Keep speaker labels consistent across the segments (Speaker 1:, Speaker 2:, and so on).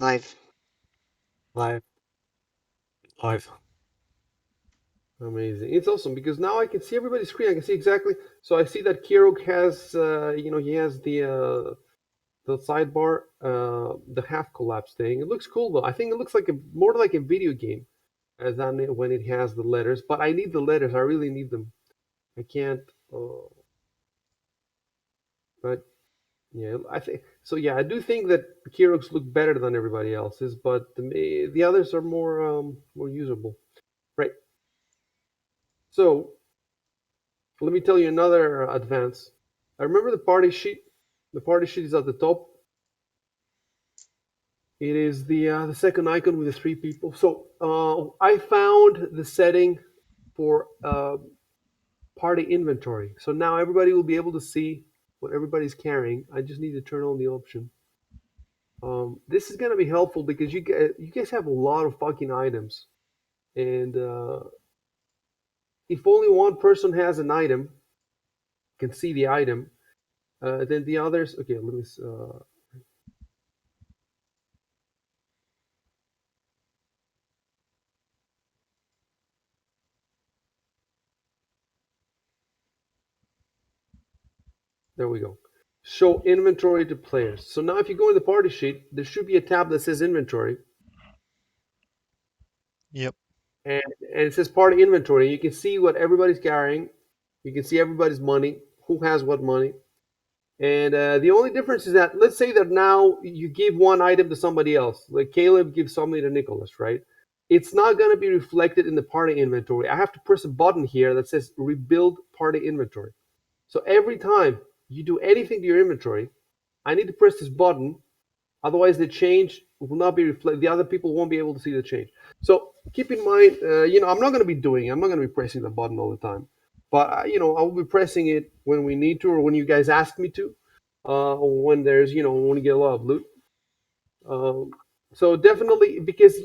Speaker 1: Live.
Speaker 2: Live. Live. Amazing. It's awesome because now I can see everybody's screen. I can see exactly. So I see that Ciaróg has, he has the sidebar, the half collapse thing. It looks cool though. I think it looks like more like a video game than when it has the letters. But I need the letters. I really need them. I can't. Uh, but yeah, I think so. Yeah, I do think that Ciaróg's look better than everybody else's, but the others are more usable. Right. So let me tell you another advance. I remember the party sheet. The party sheet is at the top. It is the second icon with the three people. So I found the setting for party inventory. So now everybody will be able to see what everybody's carrying. I just need to turn on the option. This is gonna be helpful because you guys have a lot of fucking items, and if only one person has an item, can see the item, then the others. Okay, let me. There we go. Show inventory to players. So now if you go in the party sheet, there should be a tab that says inventory,
Speaker 1: Yep.
Speaker 2: and it says party inventory. You can see what everybody's carrying. You can see everybody's money, who has what money. And the only difference is that let's say that now you give one item to somebody else, like Caleb gives something to Nicholas, right? It's not going to be reflected in the party inventory. I have to press a button here that says rebuild party inventory. So every time you do anything to your inventory, I need to press this button. Otherwise, the change will not be reflected. The other people won't be able to see the change. So keep in mind, I'm not going to be doing. I'm not going to be pressing the button all the time. But I will be pressing it when we need to, or when you guys ask me to, or when there's, when we get a lot of loot. Um, so definitely, because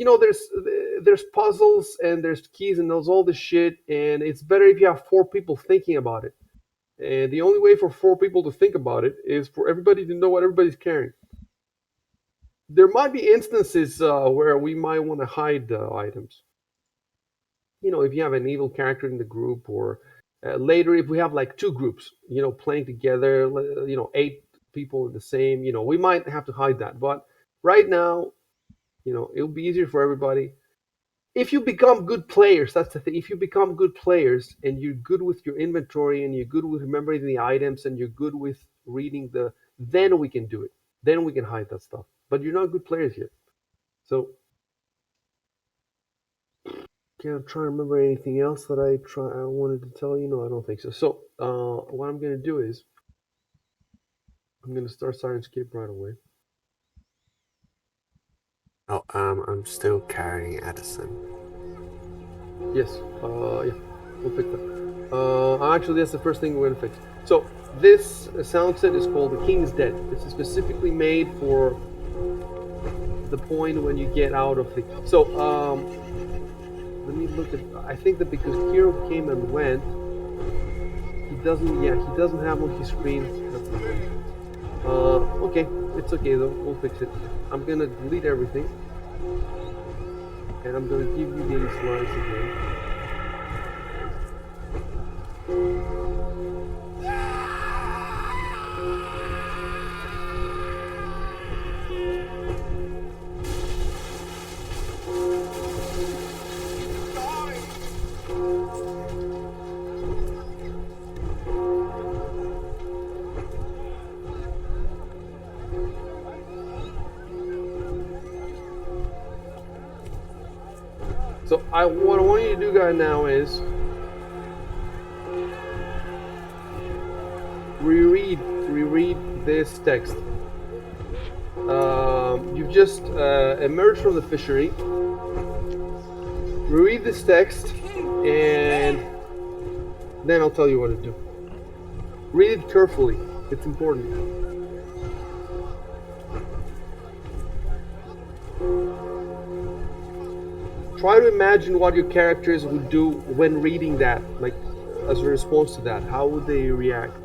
Speaker 2: there's puzzles and there's keys and there's all this shit, and it's better if you have four people thinking about it. And the only way for four people to think about it is for everybody to know what everybody's carrying. There might be instances where we might want to hide items. If you have an evil character in the group, or later if we have like two groups, playing together, 8 people in the same, we might have to hide that. But right now, it'll be easier for everybody. If you become good players, that's the thing. If you become good players and you're good with your inventory and you're good with remembering the items and you're good with reading then we can do it. Then we can hide that stuff. But you're not good players yet. So can't try to remember anything else that I wanted to tell you. No, I don't think so. So what I'm gonna do is I'm gonna start Sirenscape right away. Oh, I'm still carrying Edison. Yes. Yeah. We'll fix that. Actually, that's the first thing we're gonna fix. So this sound set is called "The King's Dead." This is specifically made for the point when you get out of the. So let me look at. I think that because Kiro came and went, he doesn't. Yeah, he doesn't have on his screen. Okay, it's okay though. We'll fix it. I'm gonna delete everything, and I'm gonna give you these lines again. So what I want you to do, guys, now is reread this text. You've just emerged from the fishery. Reread this text, and then I'll tell you what to do. Read it carefully. It's important. Try to imagine what your characters would do when reading that, like as a response to that. How would they react?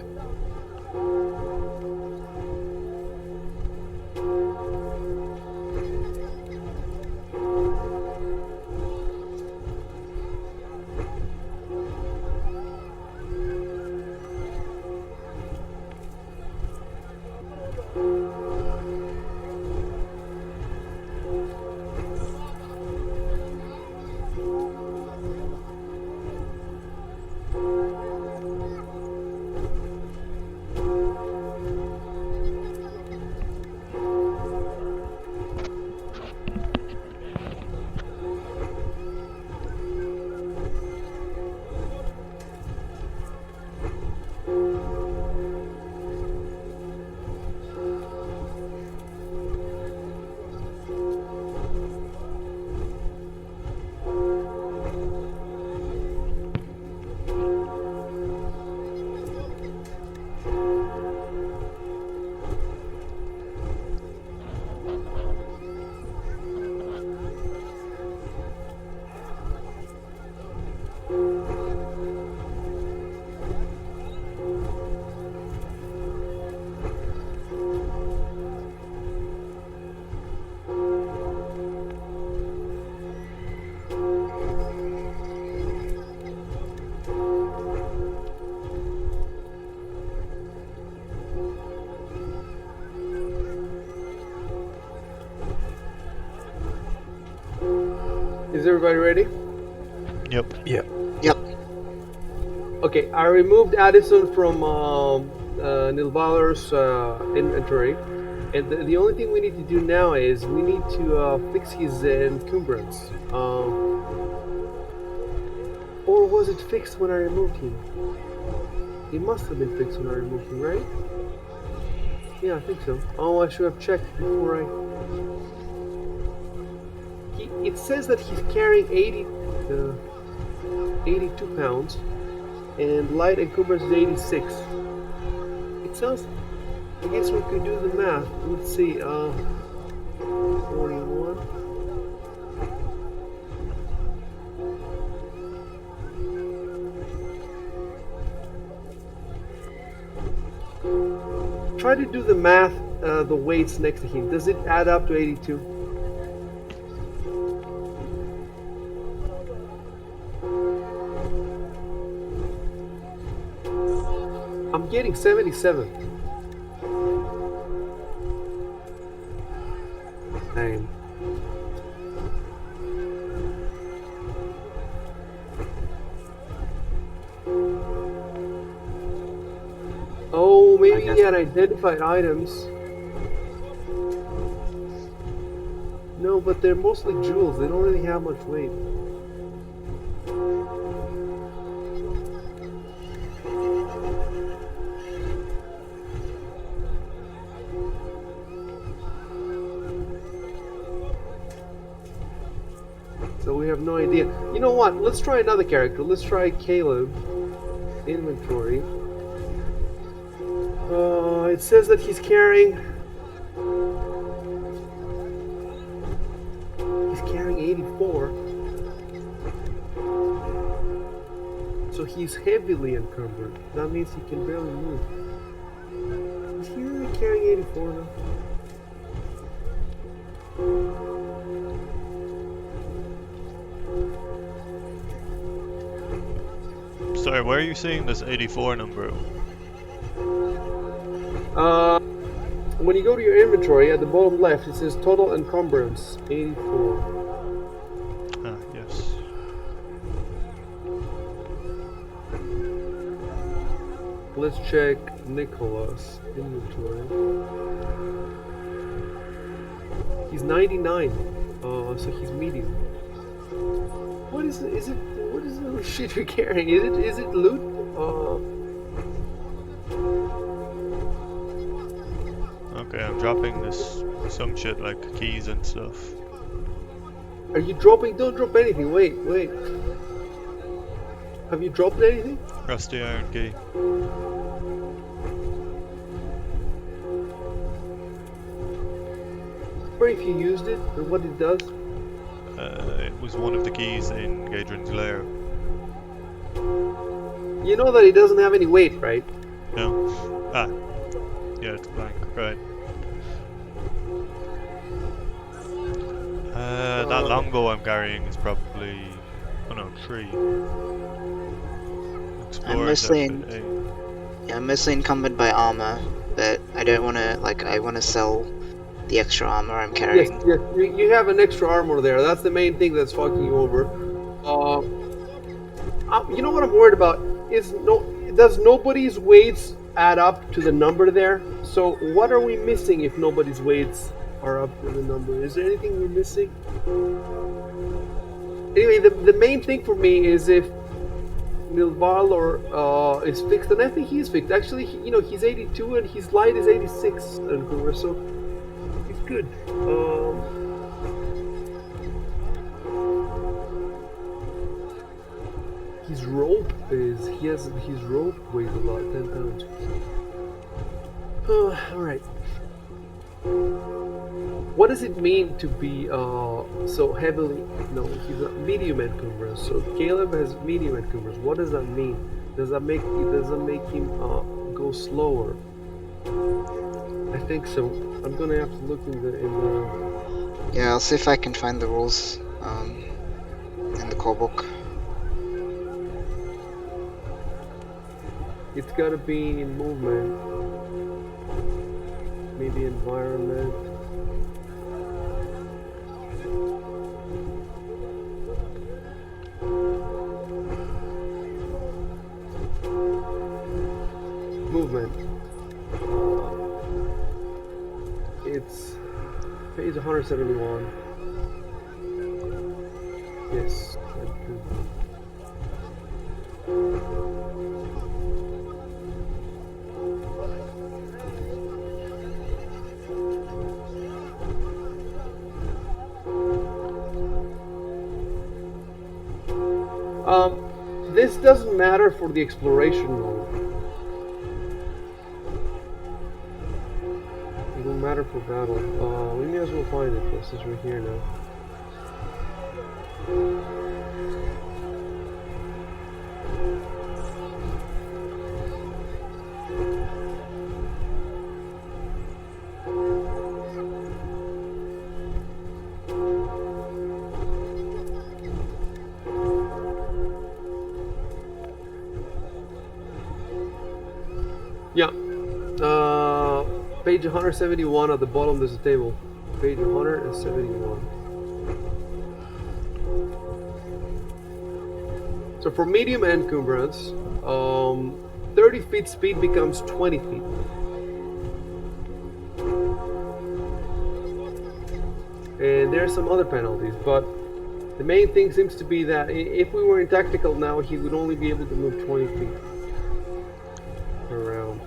Speaker 2: Is everybody ready?
Speaker 1: Yep.
Speaker 3: Yeah.
Speaker 4: Yep.
Speaker 2: Okay, I removed Addison from Nilvalar's inventory, and the only thing we need to do now is we need to fix his encumbrance. Or was it fixed when I removed him? It must have been fixed when I removed him, right? Yeah, I think so. Oh, I should have checked before I... It says that he's carrying 82 pounds, and light encumbrance is 86. It sounds... I guess we could do the math. Let's see, 41. Try to do the math, the weights next to him. Does it add up to 82? I'm getting 77. Dang. Oh, maybe he had identified items. No, but they're mostly jewels. They don't really have much weight. So we have no idea. You know what? Let's try another character. Let's try Caleb. Inventory. It says that he's carrying 84. So he's heavily encumbered. That means he can barely move. Is he really carrying 84 now?
Speaker 1: Sorry, where are you seeing this 84 number?
Speaker 2: When you go to your inventory, at the bottom left, it says total encumbrance, 84.
Speaker 1: Ah, yes.
Speaker 2: Let's check Nicholas' inventory. He's 99, so he's medium. What is it? What is the shit you're carrying? Is it loot?
Speaker 1: Okay, I'm dropping this some shit like keys and stuff.
Speaker 2: Are you dropping? Don't drop anything. Wait. Have you dropped anything?
Speaker 1: Rusty iron key.
Speaker 2: Or if you used it, and what it does?
Speaker 1: It was one of the keys in Gadrin's lair.
Speaker 2: You know that it doesn't have any weight, right?
Speaker 1: No. Ah. Yeah, it's blank. Right. That longbow I'm carrying is probably... Oh no, 3.
Speaker 4: I'm mostly encumbered by armor, but I don't want to, I want to sell the extra armor I'm carrying.
Speaker 2: Yes, you have an extra armor there. That's the main thing that's fucking you over. You know what I'm worried about? Does nobody's weights add up to the number there? So what are we missing if nobody's weights are up to the number? Is there anything we're missing? Anyway, the main thing for me is if Nilvalor is fixed, and I think he's fixed. Actually, he's 82 and his light is 86, so he's good. His rope weighs a lot, 10 pounds. Alright. What does it mean to be so heavily... No, he's a medium encumbrance. So Caleb has medium encumbrance. What does that mean? Does that make him go slower? I think so. I'm gonna have to look in the...
Speaker 4: Yeah, I'll see if I can find the rules in the core book.
Speaker 2: It's gotta be in movement. Maybe environment. 171. Yes. This doesn't matter for the exploration mode. It will matter for battle. We may as well find it. This is right here now. Yeah. Page 171 at the bottom there's a table. Page 171. So for medium encumbrance, 30 feet speed becomes 20 feet. And there are some other penalties, but the main thing seems to be that if we were in tactical now, he would only be able to move 20 feet around.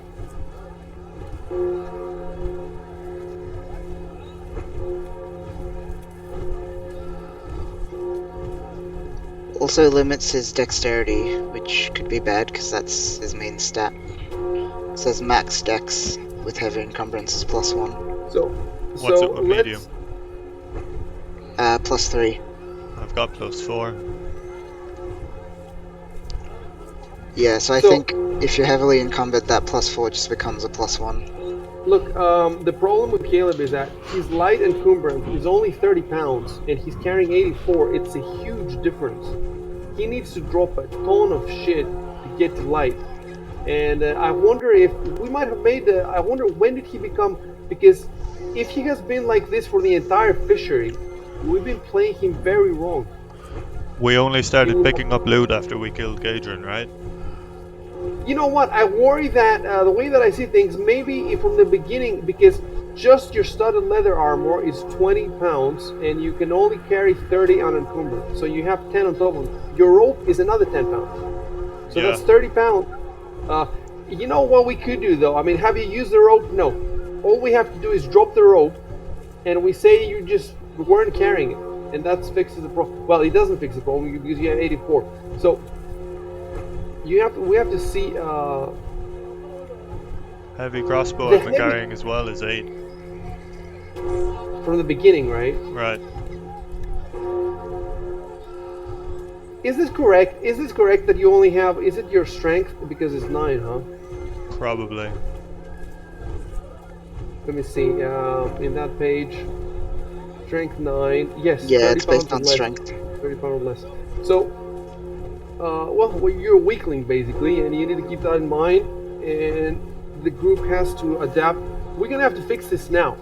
Speaker 4: Also limits his dexterity, which could be bad because that's his main stat. It says max dex with heavy encumbrance is +1.
Speaker 1: What's it with medium?
Speaker 4: +3.
Speaker 1: I've got +4.
Speaker 4: Yeah, so I think if you're heavily encumbered, that +4 just becomes a +1.
Speaker 2: Look, the problem with Caleb is that his light encumbrance is only 30 pounds and he's carrying 84. It's a huge difference. He needs to drop a ton of shit to get to light. And I wonder if we might have made I wonder when did he become, because if he has been like this for the entire fishery, we've been playing him very wrong.
Speaker 1: We only started picking up loot after we killed Gadrin, right?
Speaker 2: You know what? I worry that the way that I see things, maybe from the beginning, because just your studded leather armor is 20 pounds and you can only carry 30 unencumbered. So you have 10 on top of it. Your rope is another 10 pounds. So
Speaker 1: Yeah.
Speaker 2: that's 30 pounds. You know what we could do though? I mean, have you used the rope? No. All we have to do is drop the rope and we say you just weren't carrying it. And that fixes the problem. Well, it doesn't fix the problem because you have 84. So we have to see
Speaker 1: Heavy crossbow I've been carrying as well is 8.
Speaker 2: from the beginning, right?
Speaker 1: Right.
Speaker 2: Is this correct? Is this correct that you only have, is it your strength? Because it's 9, huh?
Speaker 1: Probably.
Speaker 2: Let me see, in that page, strength 9, yes.
Speaker 4: Yeah, it's based on strength.
Speaker 2: 30 pounds or less. So, well, you're a weakling basically, and you need to keep that in mind, and the group has to adapt. We're gonna have to fix this now,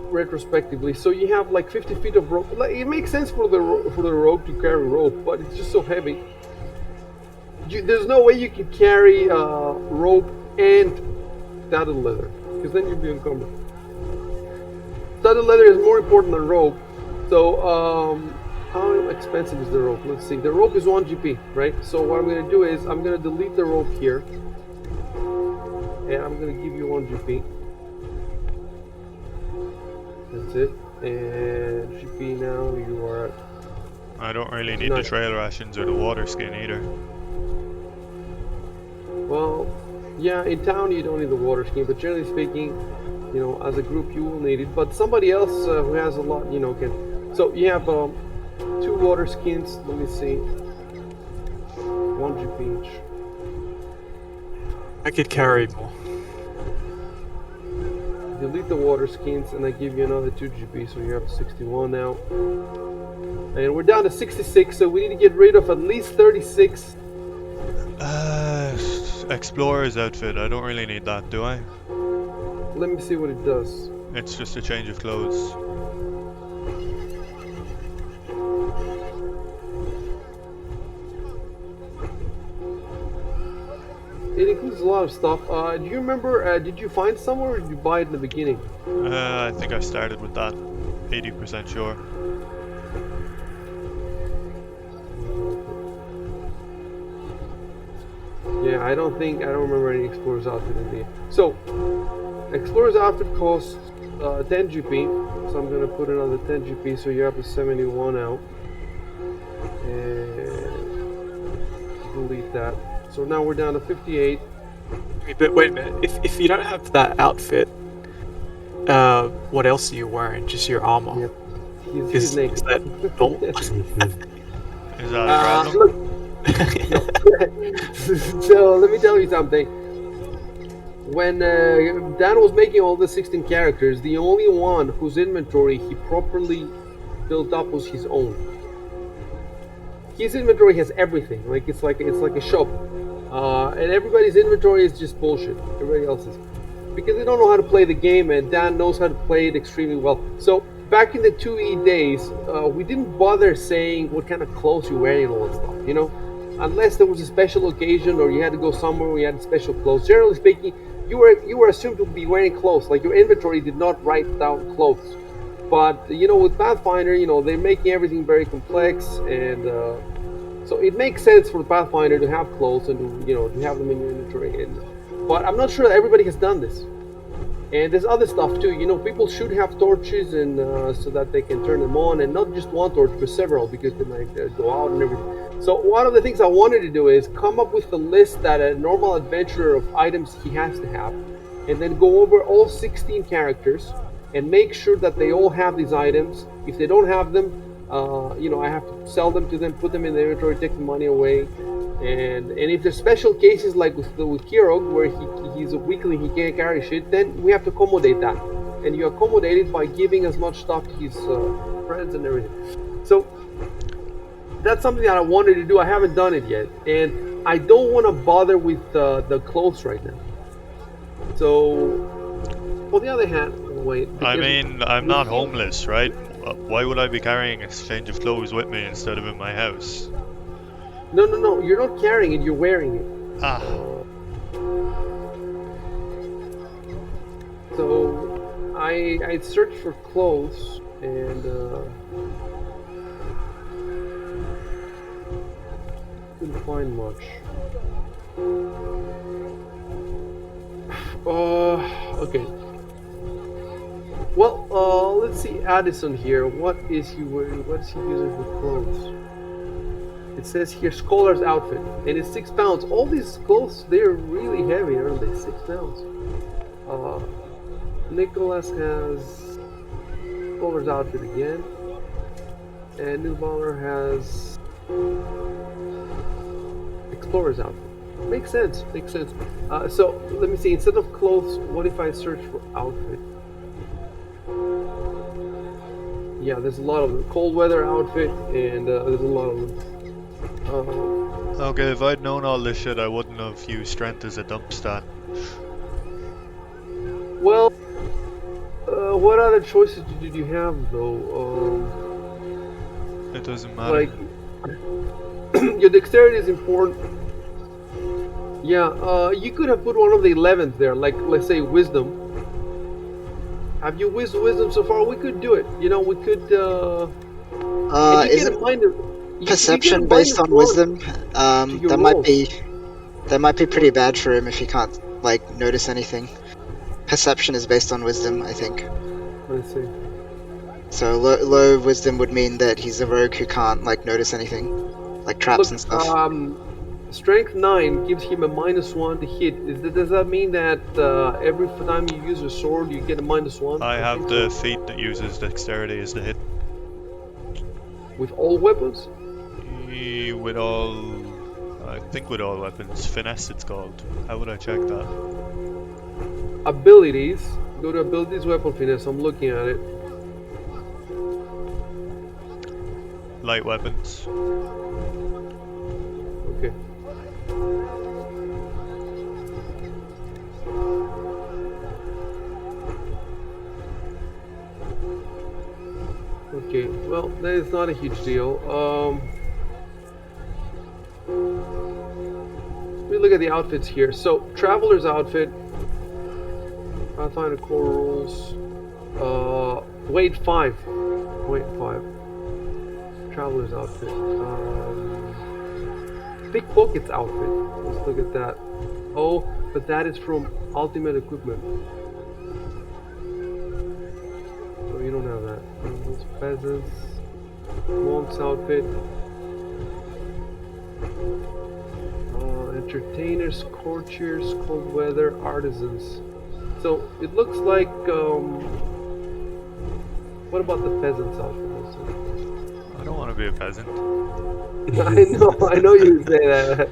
Speaker 2: retrospectively. So you have like 50 feet of rope. Like, it makes sense for the rope to carry rope, but it's just so heavy. There's no way you can carry rope and studded leather, because then you'd be encumbered. Studded leather is more important than rope. So how expensive is the rope? Let's see. The rope is 1 GP, right? So what I'm going to do is I'm going to delete the rope here, and I'm going to give you 1 GP. That's it. And GP now you are at.
Speaker 1: I don't really need the trail rations or the water skin either.
Speaker 2: Well, yeah, in town you don't need the water skin, but generally speaking, you know, as a group you will need it. But somebody else who has a lot, you know, can. So you have 2 water skins. Let me see. 1 GP each.
Speaker 3: I could carry more.
Speaker 2: Delete the water skins, and I give you another 2 GP, so you have 61 now. And we're down to 66, so we need to get rid of at least 36.
Speaker 1: Explorer's outfit, I don't really need that, do I?
Speaker 2: Let me see what it does.
Speaker 1: It's just a change of clothes.
Speaker 2: It includes a lot of stuff. Do you remember? Did you find somewhere, or did you buy it in the beginning?
Speaker 1: I think I started with that. 80% sure.
Speaker 2: Yeah, I don't remember any Explorer's outfit in there. So, Explorer's outfit costs 10 GP. So I'm gonna put another 10 GP. So you're up to 71 now. And delete that. So now we're down to 58.
Speaker 3: But wait a minute, if you don't have that outfit, what else are you wearing? Just your armor?
Speaker 2: Yep. He's naked.
Speaker 3: Is that normal?
Speaker 1: Is that a problem?
Speaker 2: Look, no. So let me tell you something. When Dan was making all the 16 characters, the only one whose inventory he properly built up was his own. His inventory has everything. Like it's like a shop, and everybody's inventory is just bullshit. Everybody else's, because they don't know how to play the game, and Dan knows how to play it extremely well. So back in the 2E days, we didn't bother saying what kind of clothes you're wearing and all that stuff. You know, unless there was a special occasion or you had to go somewhere where you had special clothes. Generally speaking, you were assumed to be wearing clothes. Like your inventory did not write down clothes. But you know, with Pathfinder, you know, they're making everything very complex, and so it makes sense for the Pathfinder to have clothes and to have them in your inventory. But I'm not sure that everybody has done this. And there's other stuff too. You know, people should have torches and so that they can turn them on, and not just one torch, but several, because they might go out and everything. So one of the things I wanted to do is come up with a list that a normal adventurer of items he has to have, and then go over all 16 characters and make sure that they all have these items. If they don't have them, I have to sell them to them, put them in the inventory, take the money away. And if there's special cases like with Ciaróg, where he's a weakling, he can't carry shit, then we have to accommodate that. And you accommodate it by giving as much stuff to his friends and everything. So that's something that I wanted to do. I haven't done it yet, and I don't want to bother with the clothes right now. So, on the other hand, wait.
Speaker 1: I mean, I'm not homeless, right? Why would I be carrying a change of clothes with me instead of in my house?
Speaker 2: No. You're not carrying it. You're wearing it.
Speaker 1: Ah.
Speaker 2: So, I searched for clothes and couldn't find much. Okay. Well, let's see Addison here. What is he wearing? What is he using for clothes? It says here scholar's outfit, and it's 6 pounds. All these clothes, they're really heavy, aren't they? 6 pounds. Nicholas has scholar's outfit again, and Newballer has explorer's outfit. Makes sense. So let me see. Instead of clothes, what if I search for outfit? Yeah, there's a lot of them. Cold weather outfit, and there's a lot of them.
Speaker 1: Okay, if I'd known all this shit, I wouldn't have used strength as a dump stat.
Speaker 2: Well, what other choices did you have though?
Speaker 1: It doesn't matter.
Speaker 2: Like, your dexterity is important. Yeah, you could have put one of the 11th there, like let's say wisdom. Have you whizzed wisdom so far? We could do it. You know, we could.
Speaker 4: Isn't perception based on wisdom? That might be pretty bad for him if he can't notice anything. Perception is based on wisdom, I think.
Speaker 2: Let's see.
Speaker 4: So low wisdom would mean that he's a rogue who can't notice anything, like traps and stuff.
Speaker 2: Strength 9 gives him a -1 to hit. Does that mean that every time you use a sword, you get a -1?
Speaker 1: I have the feat that uses dexterity as the hit.
Speaker 2: With all weapons?
Speaker 1: With all... I think with all weapons. Finesse it's called. How would I check that?
Speaker 2: Abilities. Go to abilities, weapon finesse. I'm looking at it.
Speaker 1: Light weapons.
Speaker 2: Okay. Okay, well, that is not a huge deal. me look at the outfits here. So, Traveler's outfit. Pathfinder core rules. Weight 5. Weight 5. Traveler's outfit. Pickpocket's outfit. Let's look at that. Oh, but that is from Ultimate Equipment. So you don't have that. Those peasants. Monk's outfit. Entertainers, courtiers, cold weather, artisans. So it looks like. What about the peasants outfit?
Speaker 1: I don't want to be a peasant.
Speaker 2: I know you would say that.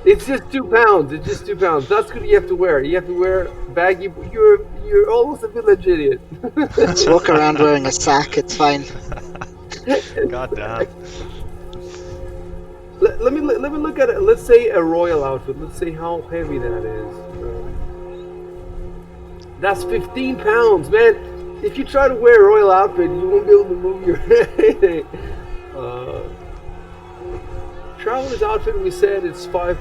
Speaker 2: It's just £2. It's just £2. That's what you have to wear. You have to wear baggy. You're almost a village idiot.
Speaker 4: Just walk around wearing a sack, it's fine.
Speaker 1: God damn.
Speaker 2: Let me look at it. Let's say a royal outfit. Let's see how heavy that is. That's £15, man. If you try to wear a royal outfit, you won't be able to move your head. Traveler's outfit, we said it's £5.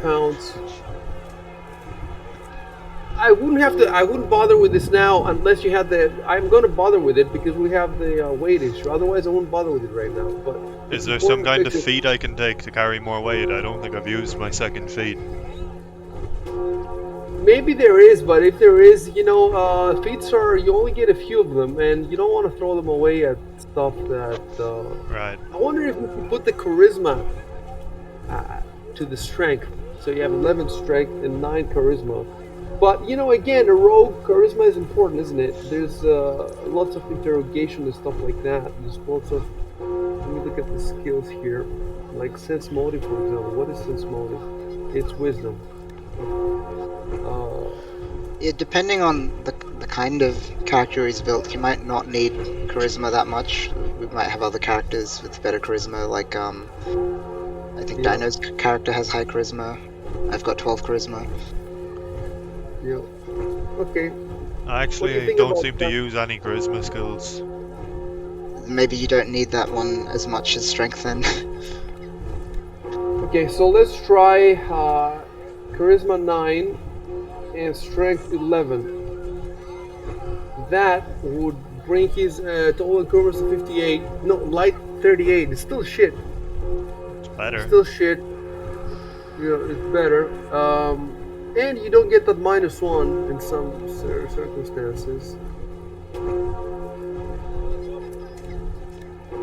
Speaker 2: I wouldn't bother with this now unless you had the. I'm going to bother with it because we have the weight issue. Otherwise, I wouldn't bother with it right now. But
Speaker 1: is there some kind of feat I can take to carry more weight? I don't think I've used my second feat.
Speaker 2: Maybe there is, but if there is, feats are, you only get a few of them, and you don't want to throw them away at stuff that.
Speaker 1: Right.
Speaker 2: I wonder if we could put the charisma to the strength, so you have 11 strength and 9 charisma. But again, a rogue charisma is important, isn't it? There's lots of interrogation and stuff like that. There's lots of. Let me look at the skills here, like sense motive, for example. What is sense motive? It's wisdom.
Speaker 4: Yeah, depending on the kind of character he's built, you might not need charisma that much. We might have other characters with better charisma, like I think Dino's character has high charisma. I've got 12 charisma.
Speaker 2: Yeah. Okay.
Speaker 1: I actually don't seem to use any charisma skills.
Speaker 4: Maybe you don't need that one as much as strength then.
Speaker 2: Okay, so let's try charisma 9 and strength 11. That would bring his total encumbrance to 58. No, light 38. It's still shit.
Speaker 1: It's better.
Speaker 2: It's still shit. It's better. And you don't get that -1 in some circumstances.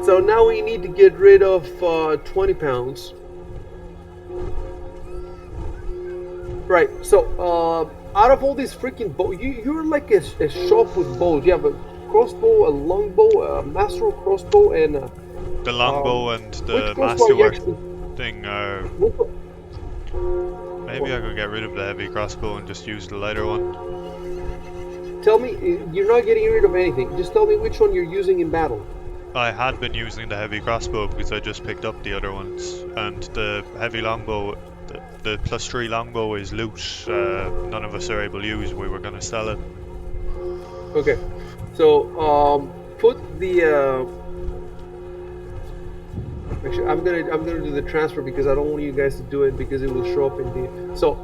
Speaker 2: So now we need to get rid of 20 pounds. Right, so out of all these freaking bows, you're like a shop with bows. You have a crossbow, a longbow, a masterwork crossbow, and
Speaker 1: the longbow and the
Speaker 2: crossbow
Speaker 1: masterwork
Speaker 2: actually...
Speaker 1: thing are. Maybe I could get rid of the heavy crossbow and just use the lighter one.
Speaker 2: Tell me, you're not getting rid of anything. Just tell me which one you're using in battle.
Speaker 1: I had been using the heavy crossbow because I just picked up the other ones, and the heavy longbow. The +3 longbow is loot. None of us are able to use. We were going to sell it.
Speaker 2: Okay, so put the. Actually, I'm gonna do the transfer because I don't want you guys to do it because it will show up in the. So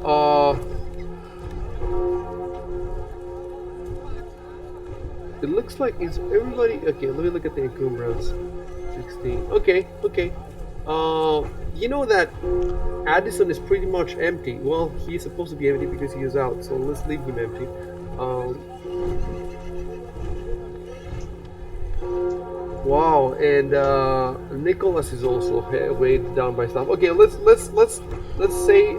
Speaker 2: it looks like is everybody okay? Let me look at the encumbrance. 16. Okay. You know that Addison is pretty much empty. Well, he's supposed to be empty because he is out, so let's leave him empty. Wow, and Nicholas is also weighed down by stuff. Okay, let's say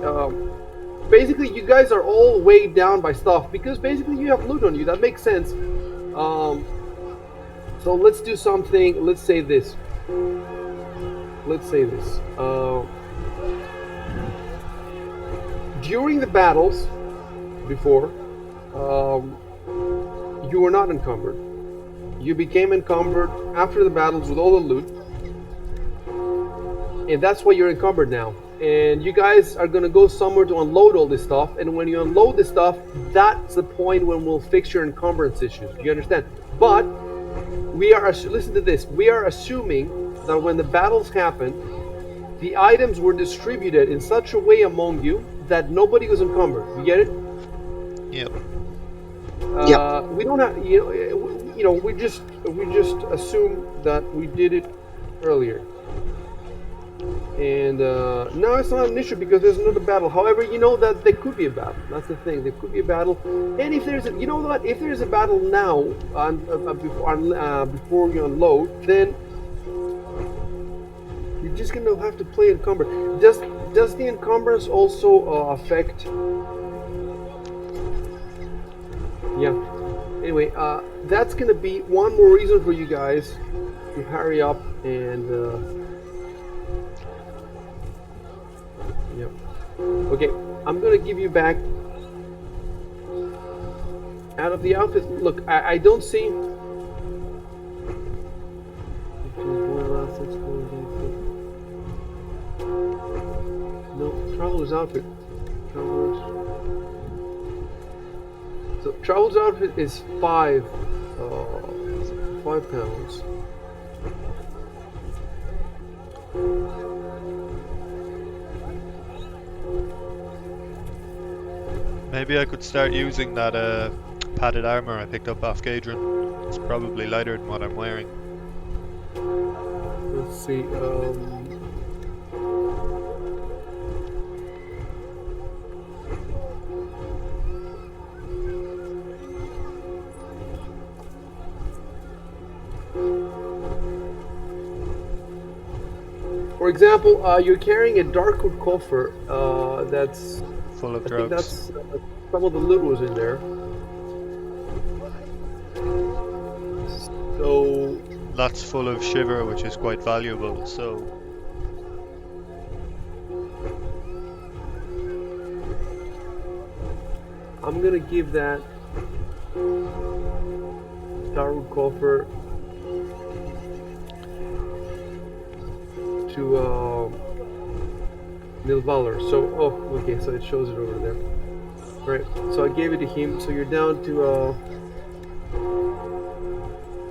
Speaker 2: basically you guys are all weighed down by stuff because basically you have loot on you. That makes sense. So let's do something. Let's say this. During the battles, before, you were not encumbered. You became encumbered after the battles with all the loot. And that's why you're encumbered now. And you guys are going to go somewhere to unload all this stuff. And when you unload this stuff, that's the point when we'll fix your encumbrance issues. You understand? But, listen to this. We are assuming that when the battles happen, the items were distributed in such a way among you that nobody was encumbered. You get it?
Speaker 1: Yep.
Speaker 4: Yep.
Speaker 2: We don't have, we just assume that we did it earlier, and now it's not an issue because there's another battle. However, you know that there could be a battle. That's the thing. There could be a battle, and if there's you know what, if there's a battle now before you unload, then you're just gonna have to play encumbered. Does the encumbrance also affect? Yeah. Anyway, that's gonna be one more reason for you guys to hurry up and. Yep. Okay, I'm gonna give you back out of the outfit. Look, I don't see. No, traveler's outfit. Traveler's. So traveler's outfit is 5 pounds.
Speaker 1: Maybe I could start using that padded armor I picked up off Gadrin. It's probably lighter than what I'm wearing.
Speaker 2: Let's see. For example, you're carrying a Darkwood coffer that's
Speaker 1: Full of
Speaker 2: I think
Speaker 1: drugs.
Speaker 2: that's some of the loot was in there. So
Speaker 1: Lots full of shiver, which is quite valuable, so
Speaker 2: I'm gonna give that Darkwood coffer to Nilvalor. So okay, so it shows it over there. Right. So I gave it to him. So you're down to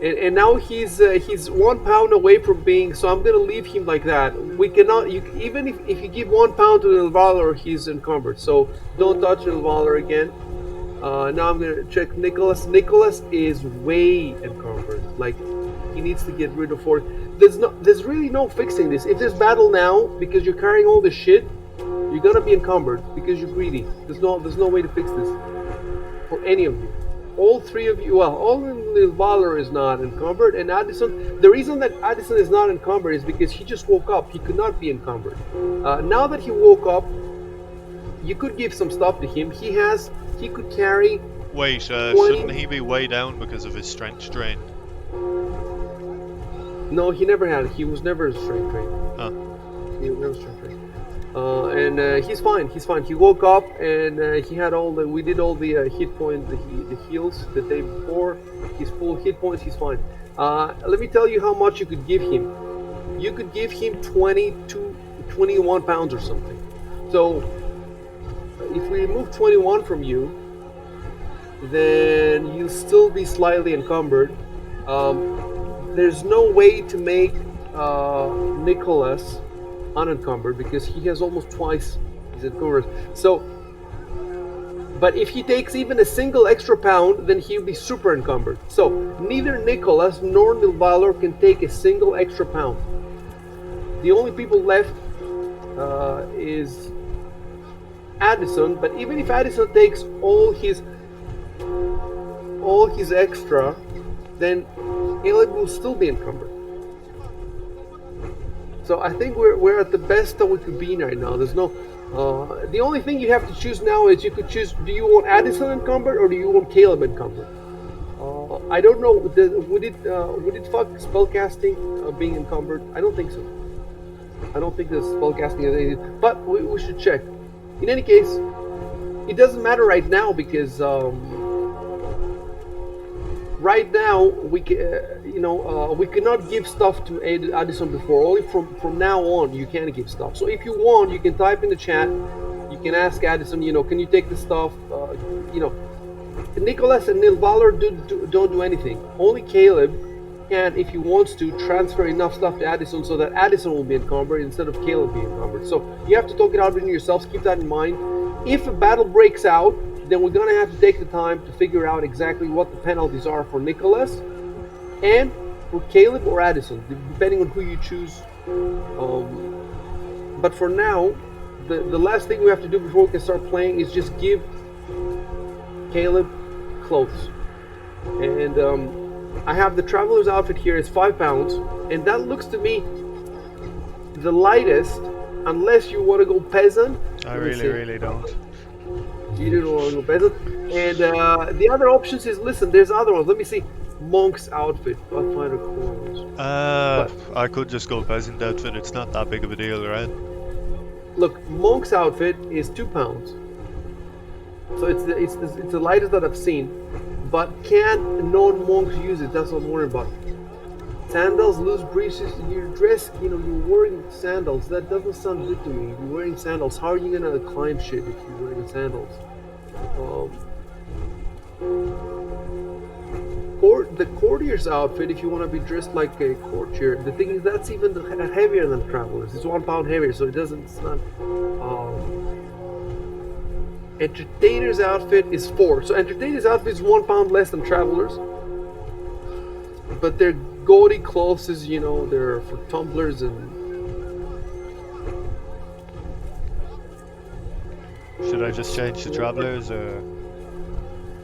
Speaker 2: and now he's 1 pound away from being. So I'm gonna leave him like that. We cannot. Even if you give 1 pound to Nilvalor, he's encumbered. So don't touch Nilvalor again. Now I'm gonna check Nicholas. Nicholas is way encumbered. Like he needs to get rid of 4. There's really no fixing this. If there's battle now because you're carrying all this shit, you're gonna be encumbered because you're greedy. There's no way to fix this for any of you. All 3 of you, well, only Valor is not encumbered, and Addison. The reason that Addison is not encumbered is because he just woke up. He could not be encumbered. Now that he woke up, you could give some stuff to him. He could carry.
Speaker 1: wait,
Speaker 2: 20.
Speaker 1: shouldn't he be way down because of his strength drain?
Speaker 2: No, he never had it. He was never a strength trained.
Speaker 1: Huh.
Speaker 2: He was never strength trained. And he's fine. He's fine. He woke up and he had all the. We did all the hit points, the heals the day before. He's full hit points. He's fine. Let me tell you how much you could give him. You could give him 20 to 21 pounds or something. So if we remove 21 from you, then you'll still be slightly encumbered. There's no way to make Nicholas unencumbered because he has almost twice his encumbrance. So, but if he takes even a single extra pound, then he'll be super encumbered. So neither Nicholas nor Nilvalor can take a single extra pound. The only people left is Addison. But even if Addison takes all his extra, then Caleb will still be encumbered. So I think we're at the best that we could be right now. There's no. The only thing you have to choose now is you could choose: do you want Addison encumbered or do you want Caleb encumbered? I don't know. Would it fuck spellcasting being encumbered? I don't think so. I don't think the spellcasting is anything. But we should check. In any case, it doesn't matter right now because right now we we cannot give stuff to Addison before. Only from now on you can give stuff. So if you want, you can type in the chat. You can ask Addison. Can you take the stuff? Nicholas and Nilvalor don't do anything. Only Caleb can, if he wants to, transfer enough stuff to Addison so that Addison will be encumbered instead of Caleb being encumbered. So you have to talk it out within yourselves. Keep that in mind. If a battle breaks out, then we're gonna have to take the time to figure out exactly what the penalties are for Nicholas and for Caleb or Addison, depending on who you choose. But for now, the last thing we have to do before we can start playing is just give Caleb clothes. And I have the traveler's outfit here. It's 5 pounds, and that looks to me the lightest, unless you want to go peasant.
Speaker 1: I really don't.
Speaker 2: You don't want to go peasant. And the other options is, listen, there's other ones. Let me see. Monk's outfit, Pathfinder clothes.
Speaker 1: I could just go peasant outfit. It's not that big of a deal, right?
Speaker 2: Look, Monk's outfit is 2 pounds. So it's the lightest that I've seen. But can non-monks use it? That's what I'm worried about. Sandals, loose breeches, you're dressed, you're wearing sandals. That doesn't sound good to me. You're wearing sandals. How are you gonna climb shit if you're wearing sandals? The courtier's outfit, if you want to be dressed like a courtier, the thing is that's even heavier than travelers. It's 1 pound heavier, so it's not. Entertainer's outfit is 4. So entertainer's outfit is 1 pound less than travelers, but they're gaudy clothes, they're for tumblers and.
Speaker 1: Should I just change to travelers or?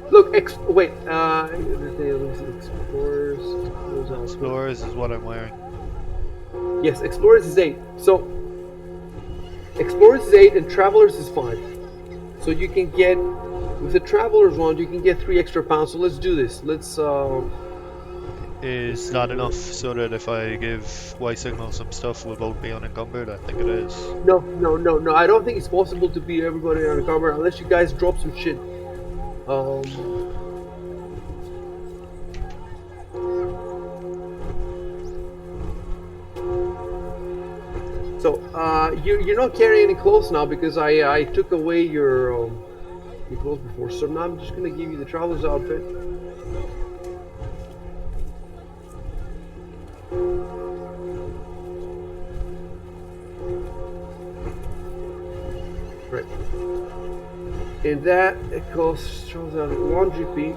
Speaker 2: Look, wait. Explorers.
Speaker 1: Explorers is what I'm wearing.
Speaker 2: Yes, Explorers is 8. So Explorers is 8 and Travelers is 5. So you can get, with the Travelers one, you can get 3 extra pounds. So let's do this. Let's.
Speaker 1: Is that enough so that if I give Y Signal some stuff, we'll both be unencumbered? I think it is.
Speaker 2: No. I don't think it's possible to be everybody unencumbered unless you guys drop some shit. So you're not carrying any clothes now because I took away your clothes before. So now I'm just gonna give you the traveler's outfit. Right. And that it costs 1 GP.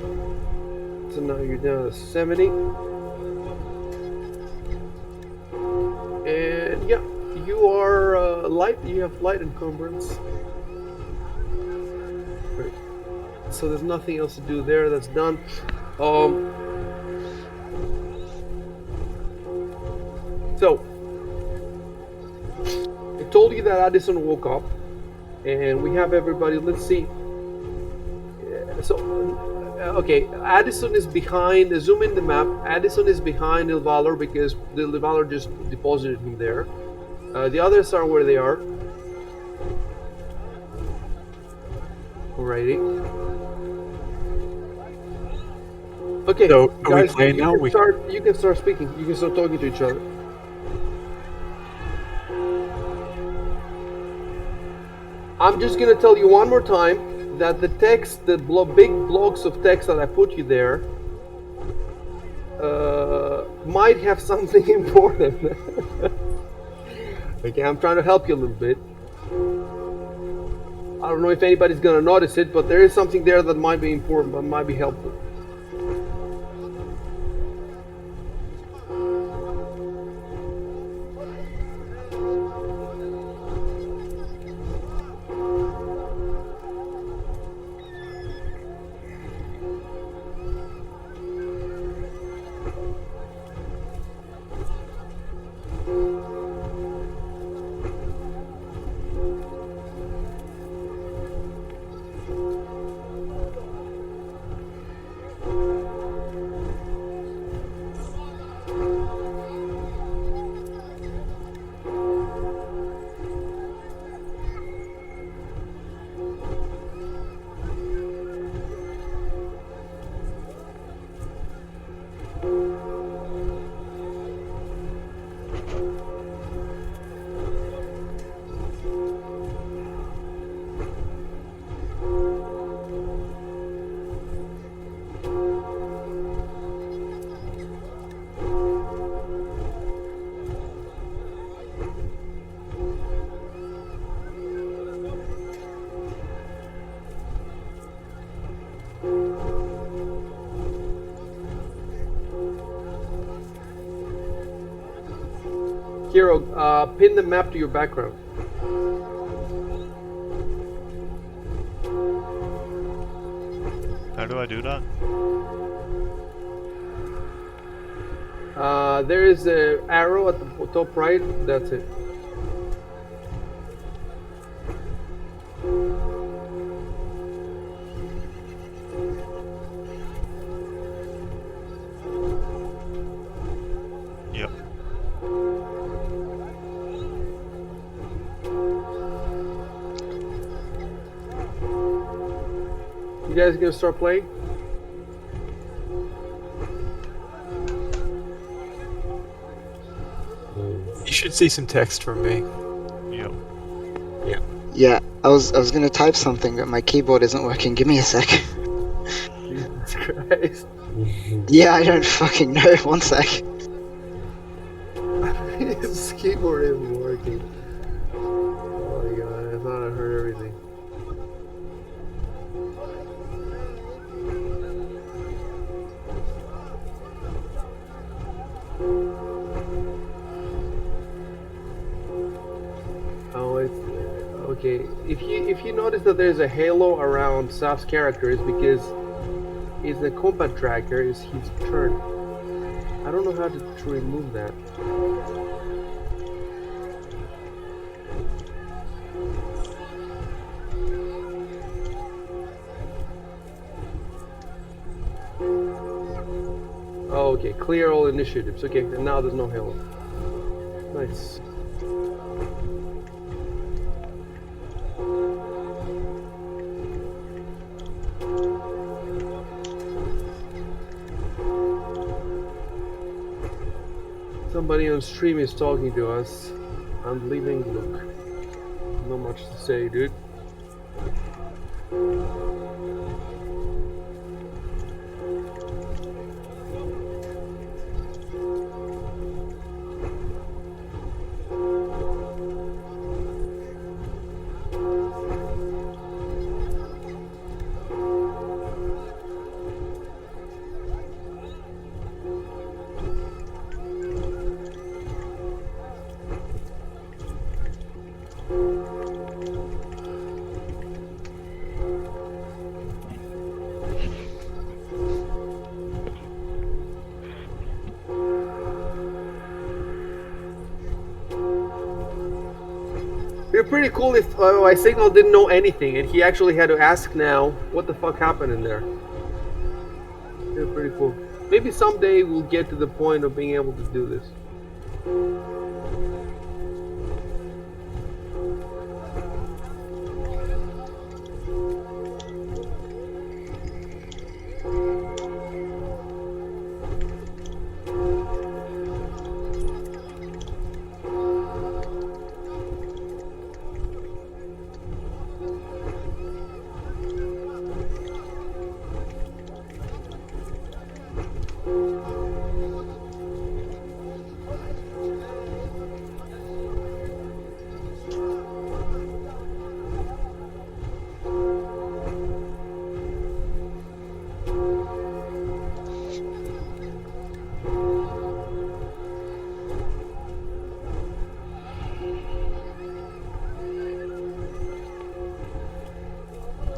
Speaker 2: So now you're down to 70. And yeah, you are light. You have light encumbrance. Right. So there's nothing else to do there. That's done. So I told you that Addison woke up, and we have everybody. Let's see. Okay, Addison is behind. Zoom in the map. Addison is behind Ilvalor because the Ilvalor just deposited him there. The others are where they are. Alrighty. Okay,
Speaker 3: So, are
Speaker 2: guys,
Speaker 3: we playing now?
Speaker 2: You can start speaking. You can start talking to each other. I'm just gonna tell you one more time that the text, the big blocks of text that I put you there, might have something important. Okay, I'm trying to help you a little bit. I don't know if anybody's gonna notice it, but there is something there that might be important, but might be helpful. Ciaróg, pin the map to your background.
Speaker 1: How do I do that?
Speaker 2: There is an arrow at the top right. That's it.
Speaker 1: Yep.
Speaker 2: You guys gonna start playing?
Speaker 3: You should see some text from me.
Speaker 1: Yep.
Speaker 4: Yeah, I was gonna type something, but my keyboard isn't working. Give me a sec.
Speaker 2: Jesus Christ.
Speaker 4: Yeah, I don't fucking know. One sec.
Speaker 2: His keyboard isn't working. Oh my god, I thought I heard everything. Oh, it's okay. If you notice that there's a halo around Saf's character, it's because it's the combat tracker is his turn. I don't know how to remove that. Oh, okay. Clear all initiatives. Okay, and now there's no halo. Nice. Somebody on stream is talking to us. I'm leaving. Look, not much to say, dude. It'd be pretty cool if my signal didn't know anything and he actually had to ask now what the fuck happened in there. It'd be pretty cool. Maybe someday we'll get to the point of being able to do this.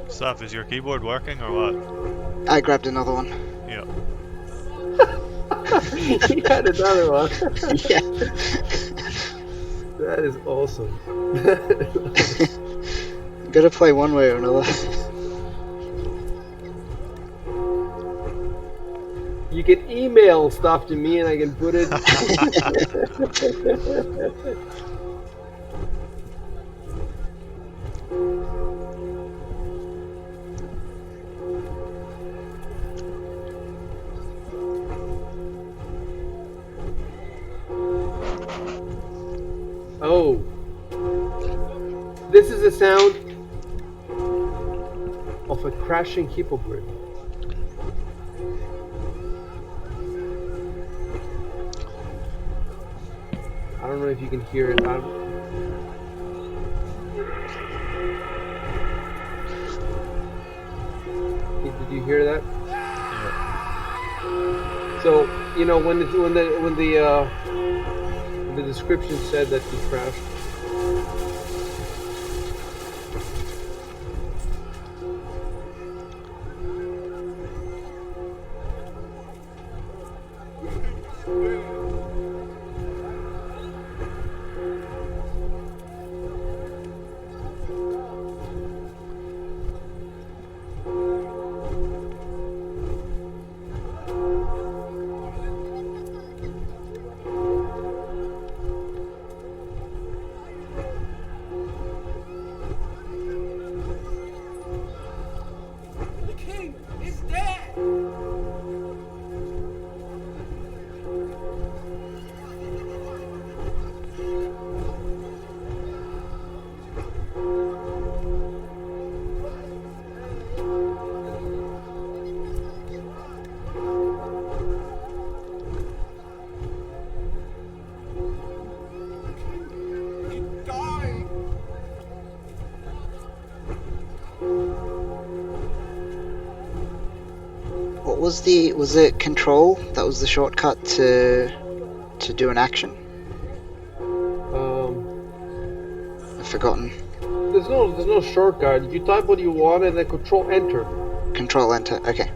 Speaker 1: Saf, is your keyboard working or what?
Speaker 4: I grabbed another one.
Speaker 1: Yep.
Speaker 2: He had another one.
Speaker 4: Yeah.
Speaker 2: That is awesome.
Speaker 4: Gotta play one way or another.
Speaker 2: You can email stuff to me and I can put it. Oh. This is the sound of a crashing hippogriff. I don't know if you can hear it. Did you hear that?
Speaker 1: Yep.
Speaker 2: So you know when The description said that he crashed.
Speaker 5: The king is dead! He died!
Speaker 4: What was it control? That was the shortcut to do an action? I've forgotten.
Speaker 2: There's no shortcut. You type what you want and then Control Enter.
Speaker 4: Control enter, okay.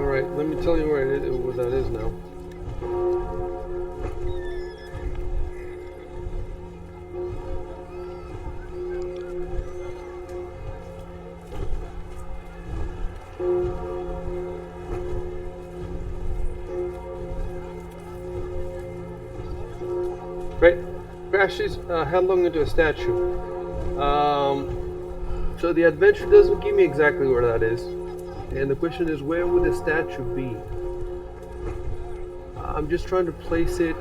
Speaker 2: Alright, let me tell you where that is now. Right, crashes headlong into a statue. So the adventure doesn't give me exactly where that is. And the question is, where would the statue be? I'm just trying to place it.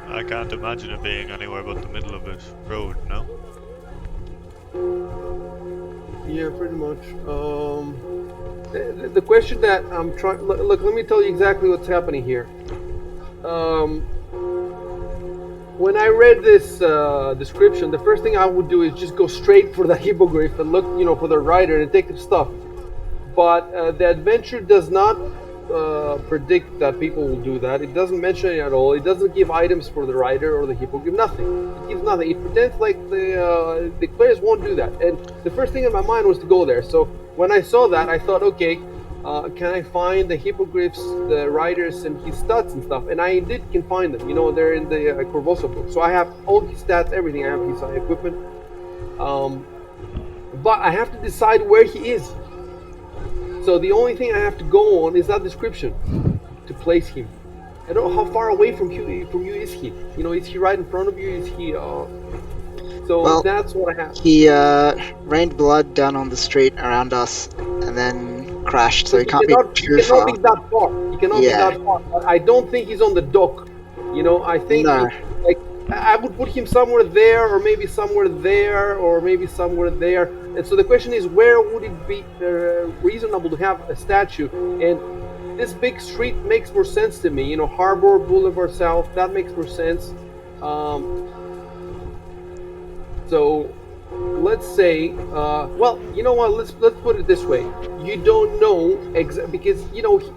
Speaker 1: I can't imagine it being anywhere but the middle of this road, no?
Speaker 2: Yeah, pretty much. The question that I'm trying. Look, let me tell you exactly what's happening here. When I read this description, the first thing I would do is just go straight for the hippogriff and look, for the rider and take the stuff. But the adventure does not predict that people will do that. It doesn't mention it at all. It doesn't give items for the rider or the hippogriff. Nothing. It gives nothing. It pretends like the players won't do that. And the first thing in my mind was to go there. So when I saw that, I thought, okay, can I find the hippogriffs, the riders, and his stats and stuff? And I indeed can find them. They're in the Corvosa book. So I have all his stats, everything. I have his equipment. But I have to decide where he is. So the only thing I have to go on is that description to place him. I don't know how far away from you is he. Is he right in front of you? Is he? So that's what I have.
Speaker 4: He rained blood down on the street around us, and then crashed. So he can't be too far.
Speaker 2: He cannot be that far. He cannot be that far. But I don't think he's on the dock. I think I would put him somewhere there, or maybe somewhere there, or maybe somewhere there. And so the question is, where would it be reasonable to have a statue? And this big street makes more sense to me. Harbor Boulevard South, that makes more sense. So let's say, well, you know what? Let's put it this way. You don't know because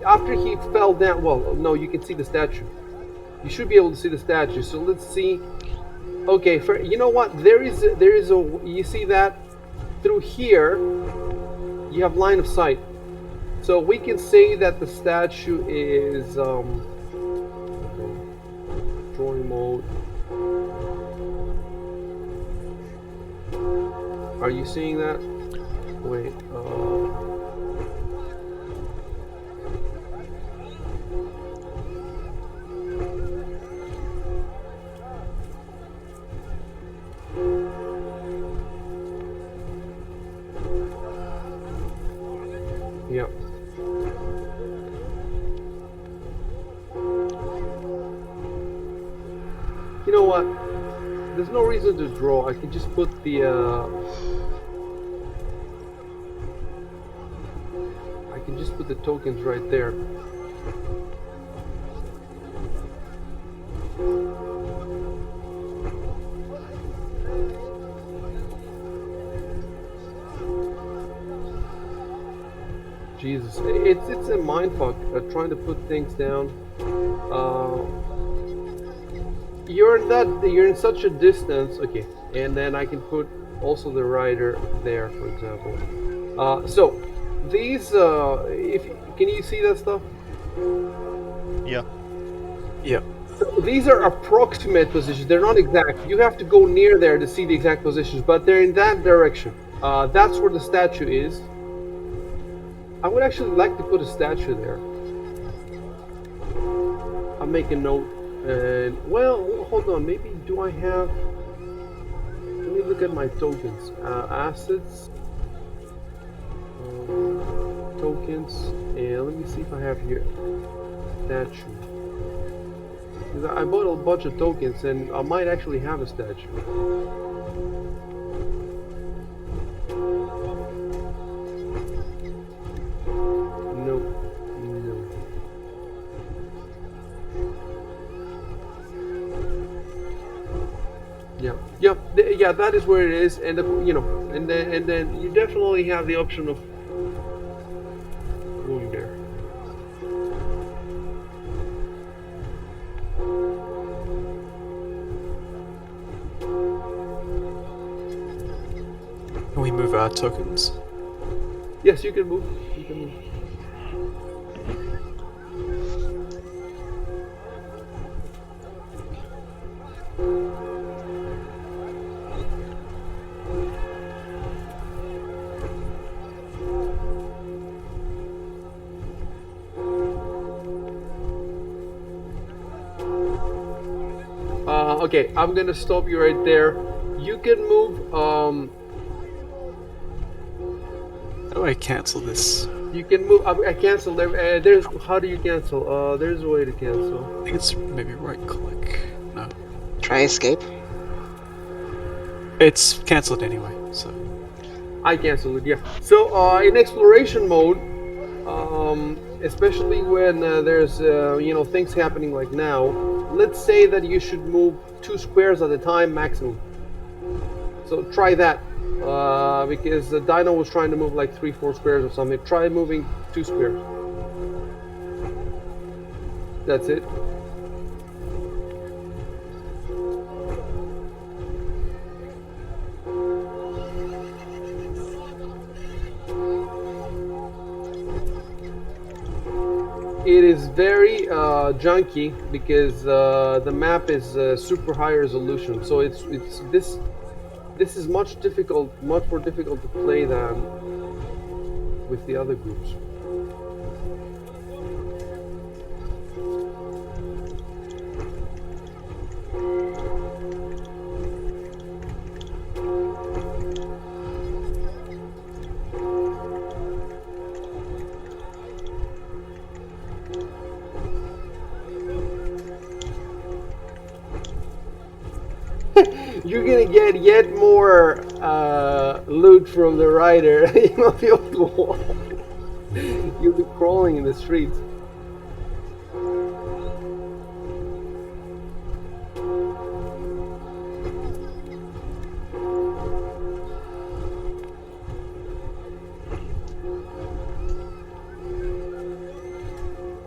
Speaker 2: after he fell down. Well, no, you can see the statue. You should be able to see the statue. So let's see. Okay, you know what? There is a. You see that through here. You have line of sight. So we can say that the statue is drawing mode. Are you seeing that? Wait. You know what? There's no reason to draw. I can just put the. I can just put the tokens right there. Jesus, it's a mindfuck trying to put things down. You're in such a distance. Okay, and then I can put also the rider there, for example. So these, if can you see that stuff?
Speaker 1: Yeah.
Speaker 3: Yeah.
Speaker 2: So these are approximate positions. They're not exact. You have to go near there to see the exact positions, but they're in that direction. That's where the statue is. I would actually like to put a statue there. I'll make a note. And well, hold on. Maybe do I have? Let me look at my tokens. Assets, tokens, and let me see if I have here statue. Because I bought a bunch of tokens, and I might actually have a statue. No, no. Yeah, that is where it is, and and then you definitely have the option of going there.
Speaker 3: Can we move our tokens?
Speaker 2: Yes, you can move. You can move. Okay, I'm gonna stop you right there. You can move.
Speaker 3: How do I cancel this?
Speaker 2: You can move. I canceled. There's. How do you cancel? There's a way to cancel.
Speaker 3: I think it's maybe right click. No.
Speaker 4: Try escape.
Speaker 3: It's cancelled anyway, so.
Speaker 2: I canceled it. Yeah. So in exploration mode, especially when there's things happening like now, let's say that you should move 2 squares at a time maximum. So try that. Because the dino was trying to move like 3-4 squares or something. Try moving 2 squares. That's it. It is very junky because the map is super high resolution. So it's this is much more difficult to play than with the other groups. You're gonna get yet more loot from the rider. You won't be able to walk. You'll be crawling in the streets.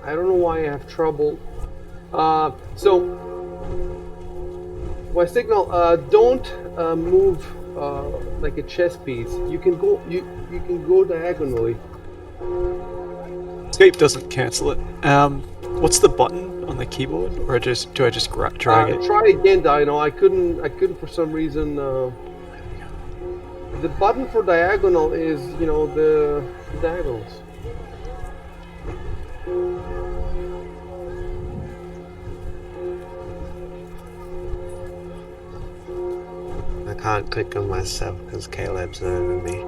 Speaker 2: I don't know why I have trouble. Why signal? Don't move like a chess piece. You can go diagonally.
Speaker 3: Escape doesn't cancel it. What's the button on the keyboard, or do I just drag it?
Speaker 2: Try again, Dino. I couldn't for some reason. The button for diagonal is the diagonals.
Speaker 6: I can't click on myself because Caleb's over me.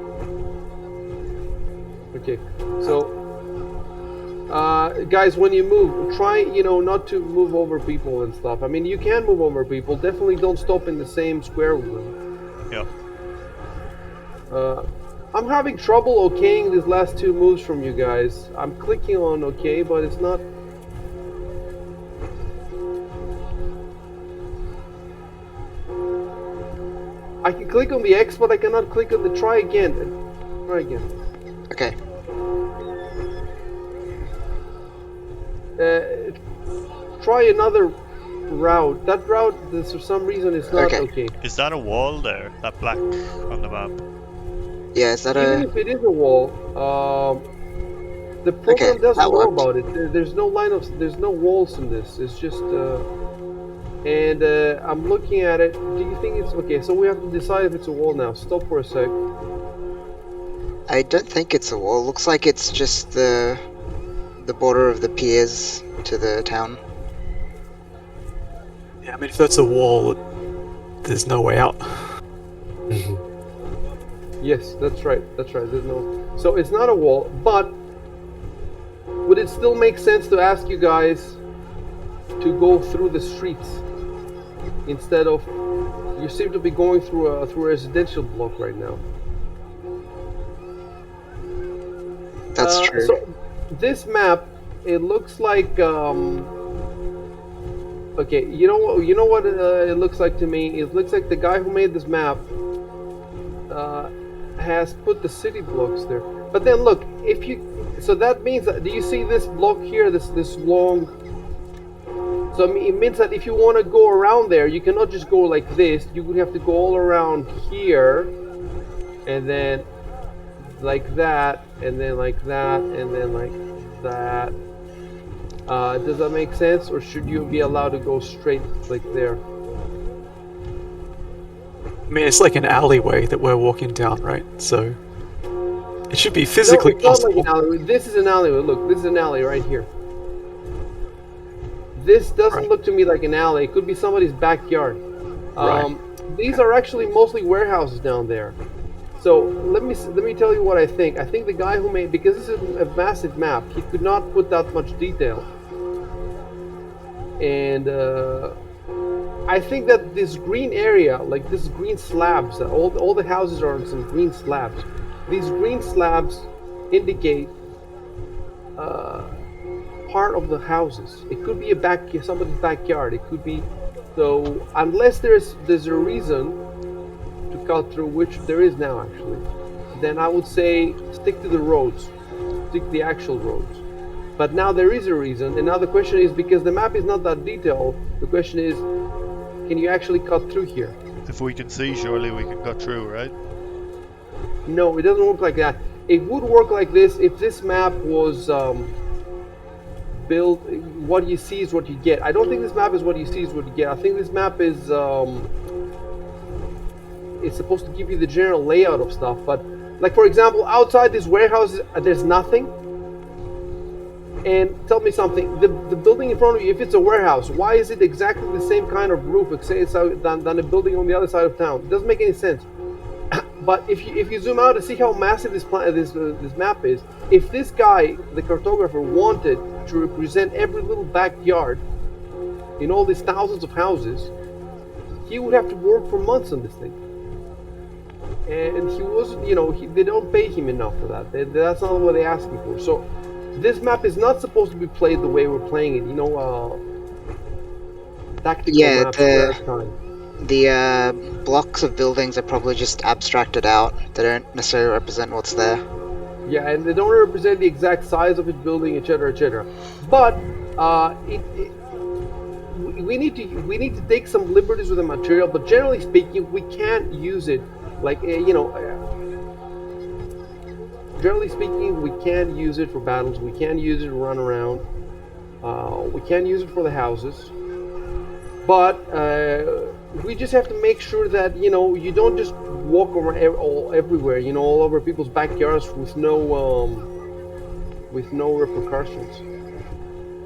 Speaker 2: Okay, so guys, when you move, try not to move over people and stuff. I mean, you can move over people. Definitely don't stop in the same square with them.
Speaker 1: Yep.
Speaker 2: I'm having trouble okaying these last two moves from you guys. I'm clicking on OK, but it's not. I can click on the X, but I cannot click on the try again. Try again.
Speaker 4: Okay.
Speaker 2: Try another route. That route, for some reason, is not
Speaker 4: Okay.
Speaker 2: okay.
Speaker 1: Is that a wall there? That black on the map?
Speaker 4: Yeah, is that
Speaker 2: Even
Speaker 4: a...
Speaker 2: if it is a wall, the program
Speaker 4: Okay,
Speaker 2: doesn't
Speaker 4: that
Speaker 2: know
Speaker 4: worked.
Speaker 2: about it. There's no there's no walls in this. It's just, and I'm looking at it. Do you think it's okay? So we have to decide if it's a wall now. Stop for a sec.
Speaker 4: I don't think it's a wall. Looks like it's just the border of the piers to the town.
Speaker 3: Yeah, I mean, if that's a wall, there's no way out.
Speaker 2: Yes, that's right. That's right. There's no. So it's not a wall, but would it still make sense to ask you guys to go through the streets instead of? You seem to be going through a residential block right now.
Speaker 4: That's true.
Speaker 2: So this map, it looks like. Okay, you know what it looks like to me. It looks like the guy who made this map has put the city blocks there. But then look, if you, so that means that, do you see this block here? This long. So I mean, it means that if you want to go around there, you cannot just go like this. You would have to go all around here, and then like that, and then like that, and then like that. Does that make sense, or should you be allowed to go straight like there?
Speaker 3: I mean, it's like an alleyway that we're walking down, right? So it should be physically
Speaker 2: No, it's not
Speaker 3: possible.
Speaker 2: like an alleyway. This is an alleyway. Look, this is an alley right here. This doesn't
Speaker 3: Right.
Speaker 2: look to me like an alley. It could be somebody's backyard.
Speaker 3: Right.
Speaker 2: These are actually mostly warehouses down there. So let me tell you what I think. I think the guy who made, because this is a massive map, he could not put that much detail. And I think that this green area, like this green slabs, all the houses are on some green slabs. These green slabs indicate part of the houses. It could be somebody's backyard. It could be, so unless there's a reason to cut through, which there is now actually, then I would say stick to the roads, stick to the actual roads. But now there is a reason, and now the question is, because the map is not that detailed, the question is, can you actually cut through here?
Speaker 1: If we can see, surely we can cut through, right?
Speaker 2: No, it doesn't work like that. It would work like this if this map was built. What you see is what you get. I don't think this map is what you see is what you get. I think this map is it's supposed to give you the general layout of stuff. But like, for example, outside these warehouses, there's nothing. And tell me something, the building in front of you, if it's a warehouse, why is it exactly the same kind of roof than a building on the other side of town? It doesn't make any sense. But if you zoom out and see how massive this map is, if this guy, the cartographer, wanted to represent every little backyard in all these thousands of houses, he would have to work for months on this thing. And he wasn't, they don't pay him enough for that. That's not what they're asking for. So this map is not supposed to be played the way we're playing it. Tactical
Speaker 4: Yeah,
Speaker 2: maps where time.
Speaker 4: The blocks of buildings are probably just abstracted out. They don't necessarily represent what's there.
Speaker 2: Yeah, and they don't represent the exact size of its building, etc., etc. But we need to take some liberties with the material. But generally speaking, we can't use it like generally speaking, we can use it for battles. We can use it to run around. We can use it for the houses. But we just have to make sure that you don't just walk around everywhere, all over people's backyards with no repercussions.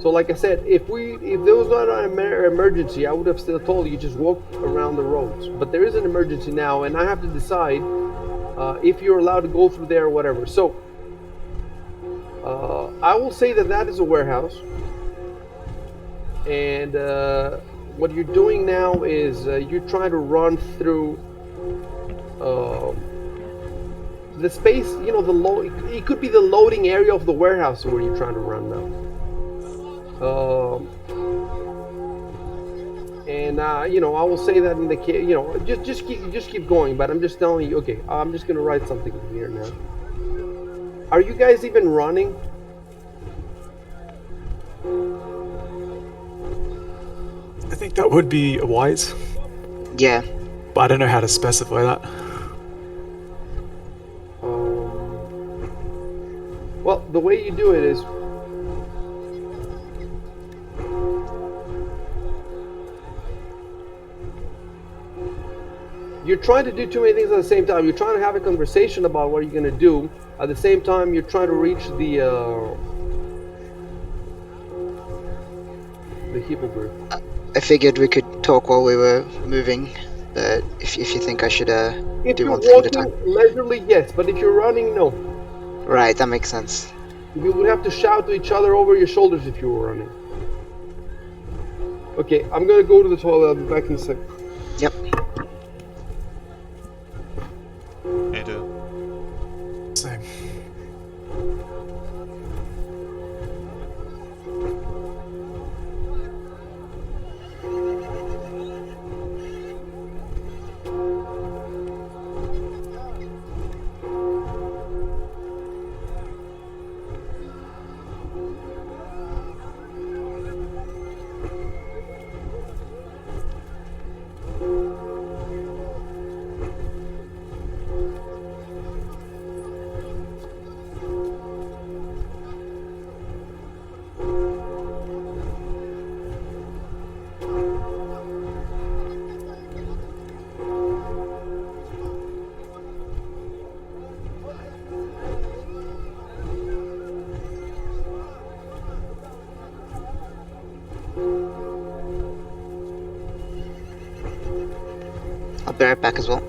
Speaker 2: So, like I said, if there was not an emergency, I would have still told you just walk around the roads. But there is an emergency now, and I have to decide if you're allowed to go through there or whatever. So I will say that that is a warehouse, and what you're doing now is you're trying to run through the space. You know, the it could be the loading area of the warehouse where you're trying to run now. And you know, I will say that in the case, you know, just keep going. But I'm just telling you, okay, I'm just gonna write something here now. Are you guys even running?
Speaker 3: I think that would be wise,
Speaker 4: Yeah.
Speaker 3: but I don't know how to specify that.
Speaker 2: Well, the way you do it is you're trying to do too many things at the same time. You're trying to have a conversation about what you're going to do. At the same time, you're trying to reach the hippogriff.
Speaker 4: I figured we could talk while we were moving, but if you think I should
Speaker 2: If
Speaker 4: do
Speaker 2: you're
Speaker 4: one thing at a
Speaker 2: walking
Speaker 4: time.
Speaker 2: leisurely, yes, but if you're running, no.
Speaker 4: Right, that makes sense.
Speaker 2: You would have to shout to each other over your shoulders if you were running. Okay, I'm going to go to the toilet. I'll be back in a sec.
Speaker 4: Yep.
Speaker 1: Me too.
Speaker 3: Same.
Speaker 4: I'll be right back as well.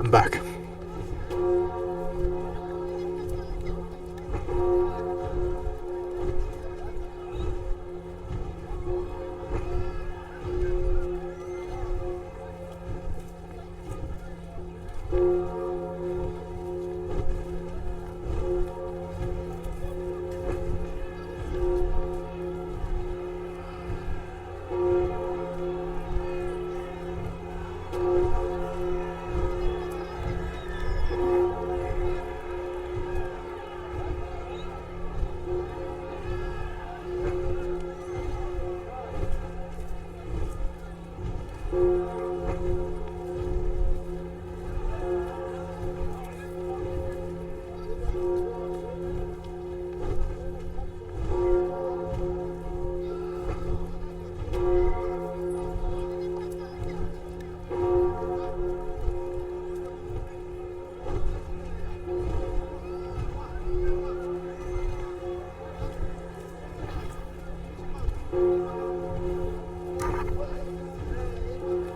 Speaker 4: I'm back.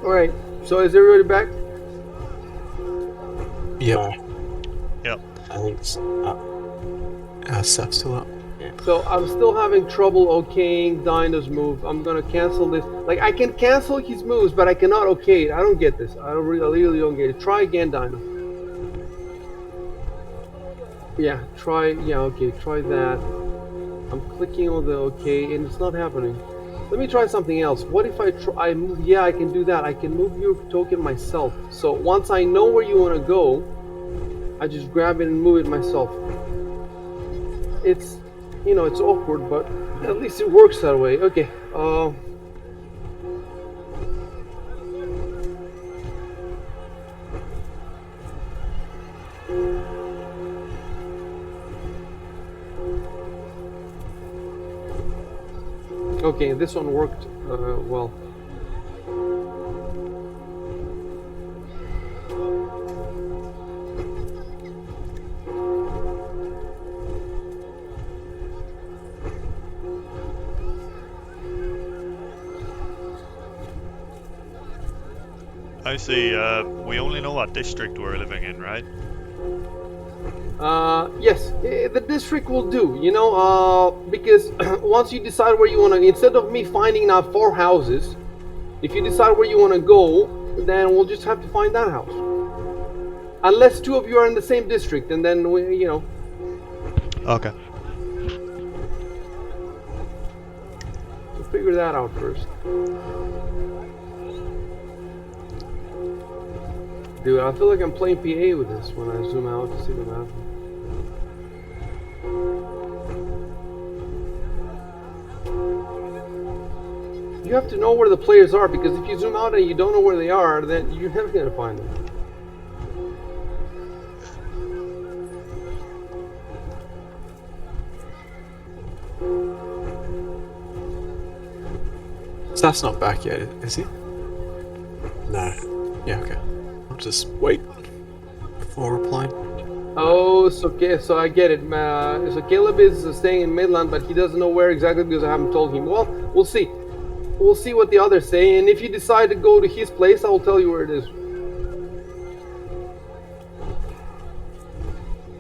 Speaker 2: All right. So is everybody back?
Speaker 3: Yeah,
Speaker 1: Yep.
Speaker 6: I think
Speaker 3: Seth's still up.
Speaker 2: So I'm still having trouble okaying Dino's move. I'm gonna cancel this. Like I can cancel his moves, but I cannot okay it. I don't get this. I really don't get it. Try again, Dino. Yeah, try. Yeah, okay, try that. I'm clicking on the OK, and it's not happening. Let me try something else. What if I move? Yeah, I can do that. I can move your token myself. So once I know where you want to go, I just grab it and move it myself. It's, it's awkward, but at least it works that way. Okay. Okay, this one worked well.
Speaker 1: I see. We only know what district we're living in, right?
Speaker 2: Yes, the district will do, because once you decide where you want to, instead of me finding out 4 houses, if you decide where you want to go, then we'll just have to find that house. Unless 2 of you are in the same district, and then
Speaker 1: Okay.
Speaker 2: So figure that out first. Dude, I feel like I'm playing PA with this when I zoom out to see the map. You have to know where the players are, because if you zoom out and you don't know where they are, then you're never going to find them.
Speaker 3: So that's not back yet, is he?
Speaker 6: No.
Speaker 3: Yeah, okay. I'll just wait before replying.
Speaker 2: Oh, so I get it. So Caleb is staying in Midland, but he doesn't know where exactly because I haven't told him. Well, we'll see. We'll see what the others say, and if you decide to go to his place, I will tell you where it is.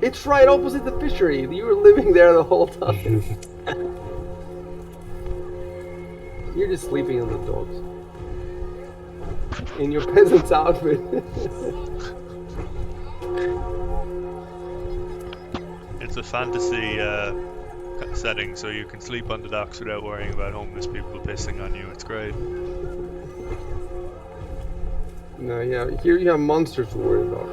Speaker 2: It's right opposite the fishery. You were living there the whole time. You're just sleeping on the dogs. In your peasant's outfit.
Speaker 1: It's a fantasy setting, so you can sleep on the docks without worrying about homeless people pissing on you. It's great.
Speaker 2: No, yeah, here you have monsters to worry about.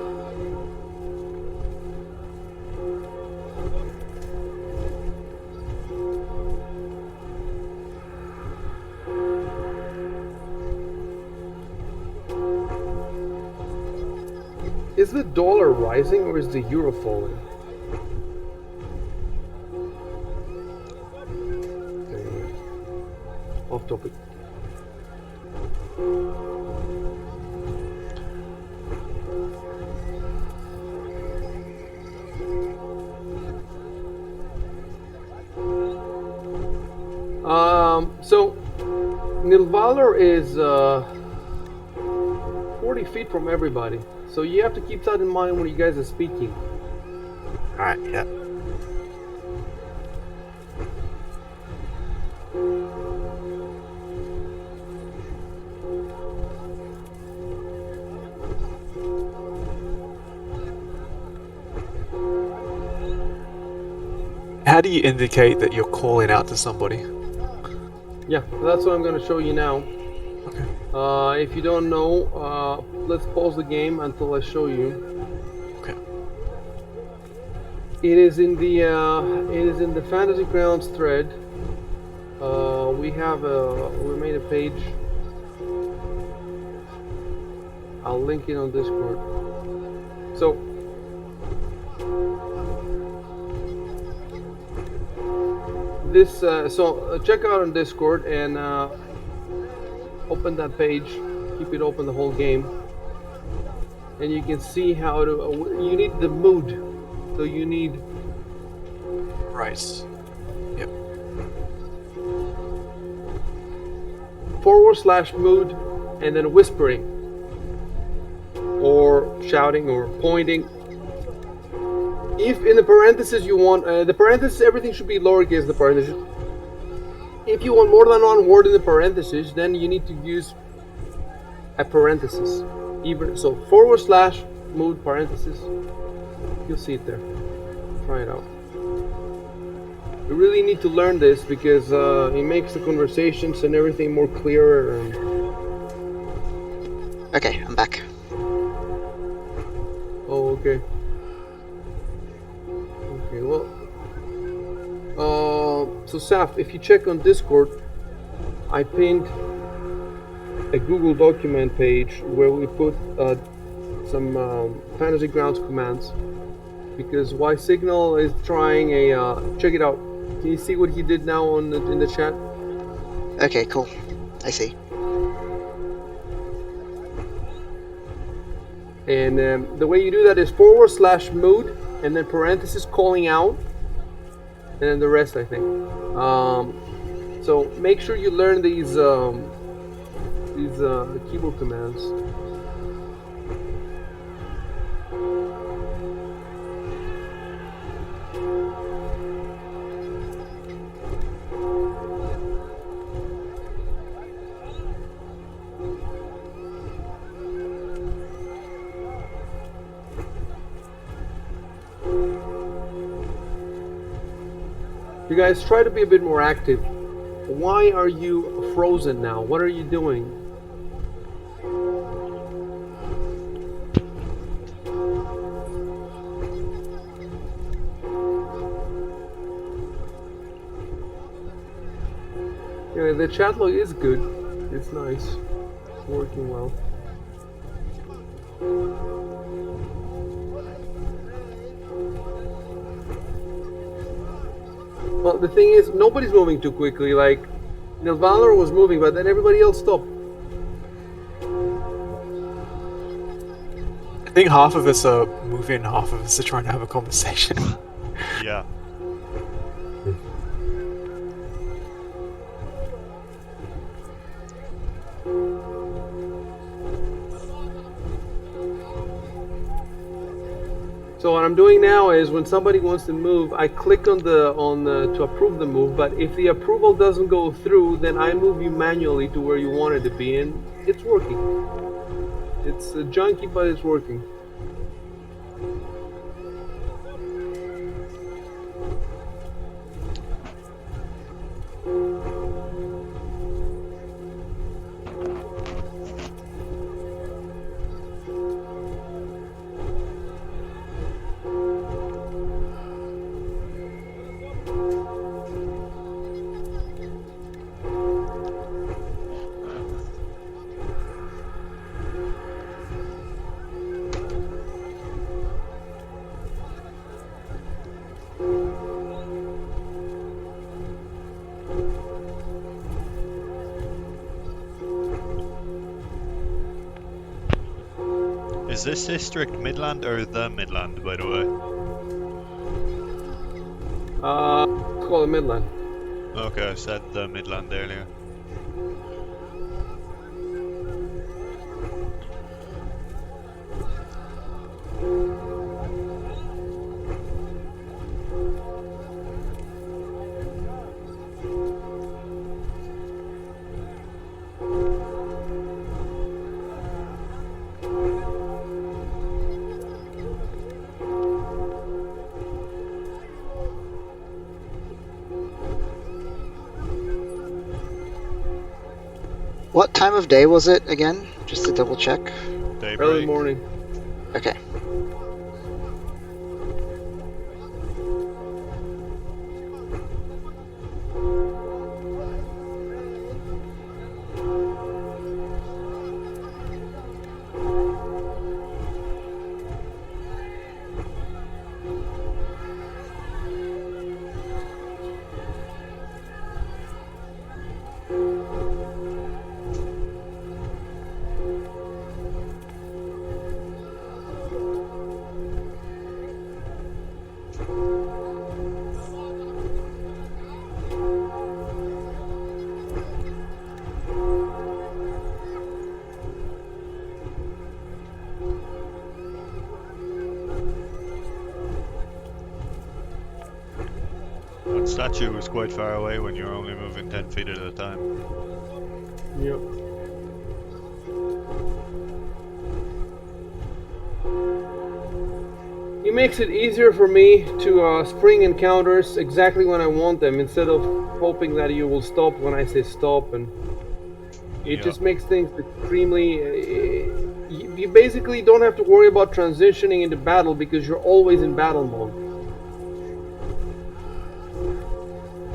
Speaker 2: Is the dollar rising or is the euro falling? Off topic. So Nilvalor is 40 feet from everybody. So you have to keep that in mind when you guys are speaking.
Speaker 6: Alright, yeah.
Speaker 3: How do you indicate that you're calling out to somebody?
Speaker 2: Yeah, that's what I'm going to show you now.
Speaker 3: Okay.
Speaker 2: If you don't know, let's pause the game until I show you.
Speaker 3: Okay.
Speaker 2: It is in the Fantasy Grounds thread. We made a page. I'll link it on Discord. So this check out on Discord and open that page. Keep it open the whole game, and you can see how to. You need the mood, so you need.
Speaker 3: Right. Yep.
Speaker 2: /mood and then whispering or shouting or pointing. If in the parentheses you want the parentheses, everything should be lowercase. The parentheses. If you want more than one word in the parentheses, then you need to use a parenthesis. Even so, /mood parenthesis. You'll see it there. Try it out. You really need to learn this because it makes the conversations and everything more clearer. And
Speaker 4: Okay, I'm back.
Speaker 2: oh, okay. Okay, well, so Saf, if you check on Discord, I pinned a Google document page where we put some Fantasy Grounds commands because Y Signal is trying a. Check it out. Can you see what he did now on in the chat?
Speaker 4: Okay, cool. I see.
Speaker 2: And the way you do that is /mood and then parenthesis calling out, and then the rest, I think. So make sure you learn these keyboard commands. You guys try to be a bit more active. Why are you frozen now? What are you doing? Yeah, the chat log is good. It's nice. It's working well. Well, the thing is, nobody's moving too quickly. Like, Nilvalor was moving, but then everybody else stopped.
Speaker 3: I think half of us are moving, half of us are trying to have a conversation.
Speaker 1: Yeah.
Speaker 2: So what I'm doing now is when somebody wants to move, I click on the to approve the move. But if the approval doesn't go through, then I move you manually to where you want it to be, and it's working. It's junky, but it's working.
Speaker 1: Is this district Midland or the Midland, by the way?
Speaker 2: Let's call it Midland.
Speaker 1: Okay, I said the Midland earlier.
Speaker 4: What time of day was it again? Just to double check.
Speaker 1: Daybreak.
Speaker 2: Early morning.
Speaker 4: Okay.
Speaker 1: That statue was quite far away when you were only moving 10 feet at a time.
Speaker 2: Yep. You makes it easier for me to spring encounters exactly when I want them, instead of hoping that you will stop when I say stop, and it
Speaker 1: Yeah.
Speaker 2: just makes things extremely. You basically don't have to worry about transitioning into battle because you're always in battle mode.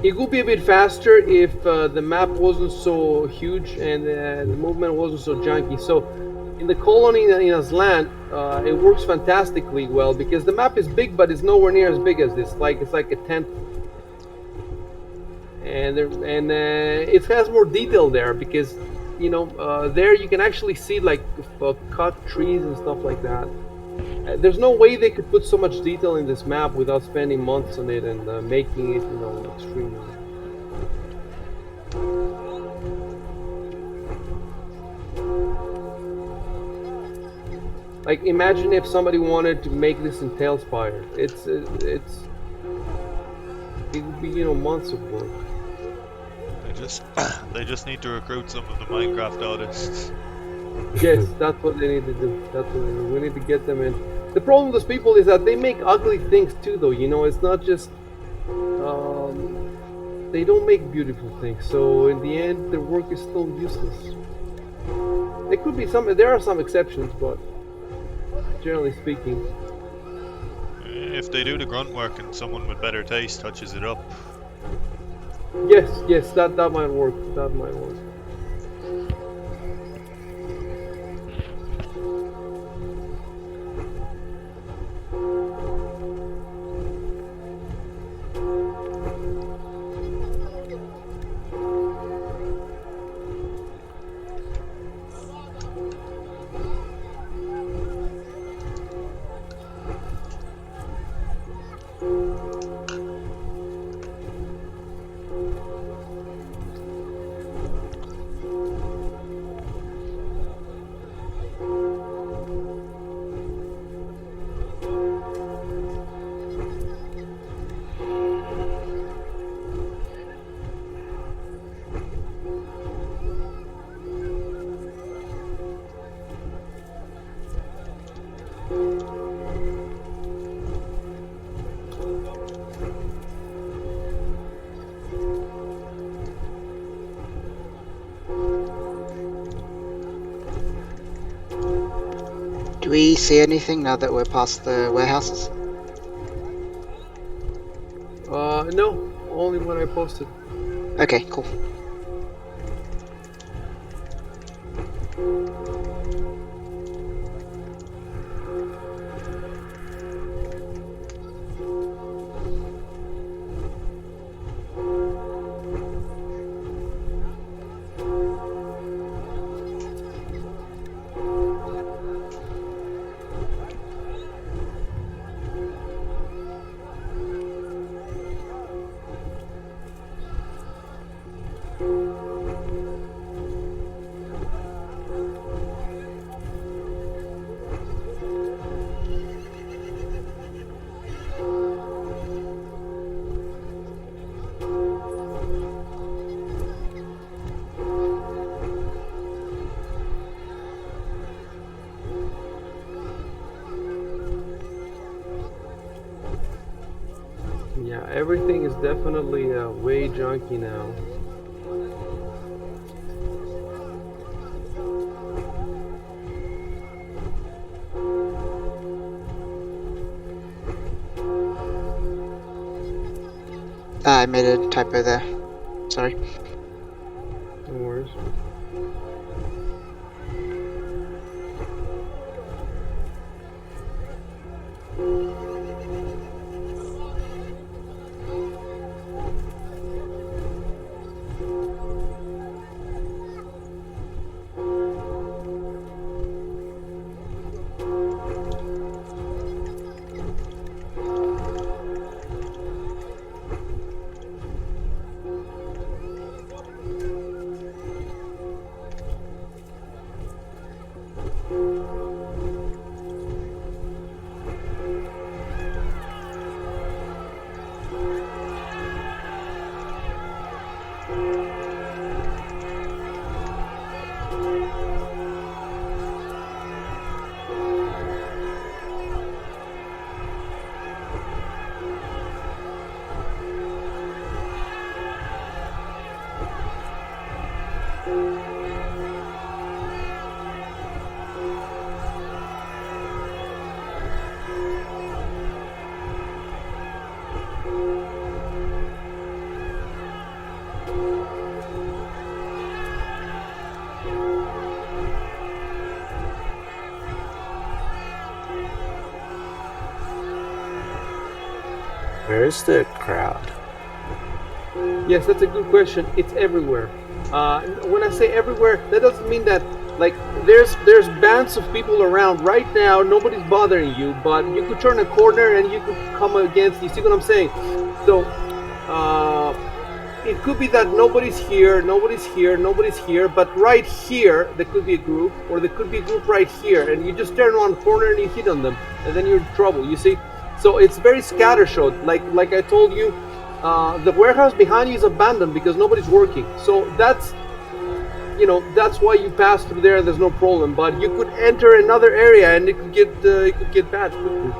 Speaker 2: It would be a bit faster if the map wasn't so huge and the movement wasn't so junky. So, in the colony in Aslan, it works fantastically well because the map is big, but it's nowhere near as big as this. Like it's like a tenth, and it has more detail there because there you can actually see like cut trees and stuff like that. There's no way they could put so much detail in this map without spending months on it and making it, extremely. Like, imagine if somebody wanted to make this in Tailspire. It would be, months of work.
Speaker 1: They just need to recruit some of the Minecraft artists.
Speaker 2: Yes, that's what they need to do. That's what they need. We need to get them in. The problem with those people is that they make ugly things too, though. It's not just. They don't make beautiful things. So in the end, their work is still useless. There could be some. There are some exceptions, but generally speaking.
Speaker 1: If they do the grunt work and someone with better taste touches it up.
Speaker 2: Yes, that might work. That might work.
Speaker 4: Do we see anything now that we're past the warehouses?
Speaker 2: No, only when I posted.
Speaker 4: Okay, cool.
Speaker 2: Yeah, everything is definitely way junky now.
Speaker 4: I made a typo there. Sorry.
Speaker 2: No worries.
Speaker 6: Where's the crowd?
Speaker 2: Yes, that's a good question. It's everywhere. When I say everywhere, that doesn't mean that like there's bands of people around right now. Nobody's bothering you, but you could turn a corner and you could come against. You see what I'm saying? So it could be that nobody's here, nobody's here, nobody's here, but right here there could be a group, or there could be a group right here, and you just turn around the corner and you hit on them, and then you're in trouble. You see? So it's very scattershot. Like I told you, the warehouse behind you is abandoned because nobody's working. So that's that's why you pass through there. There's no problem. But you could enter another area and it could get bad quickly.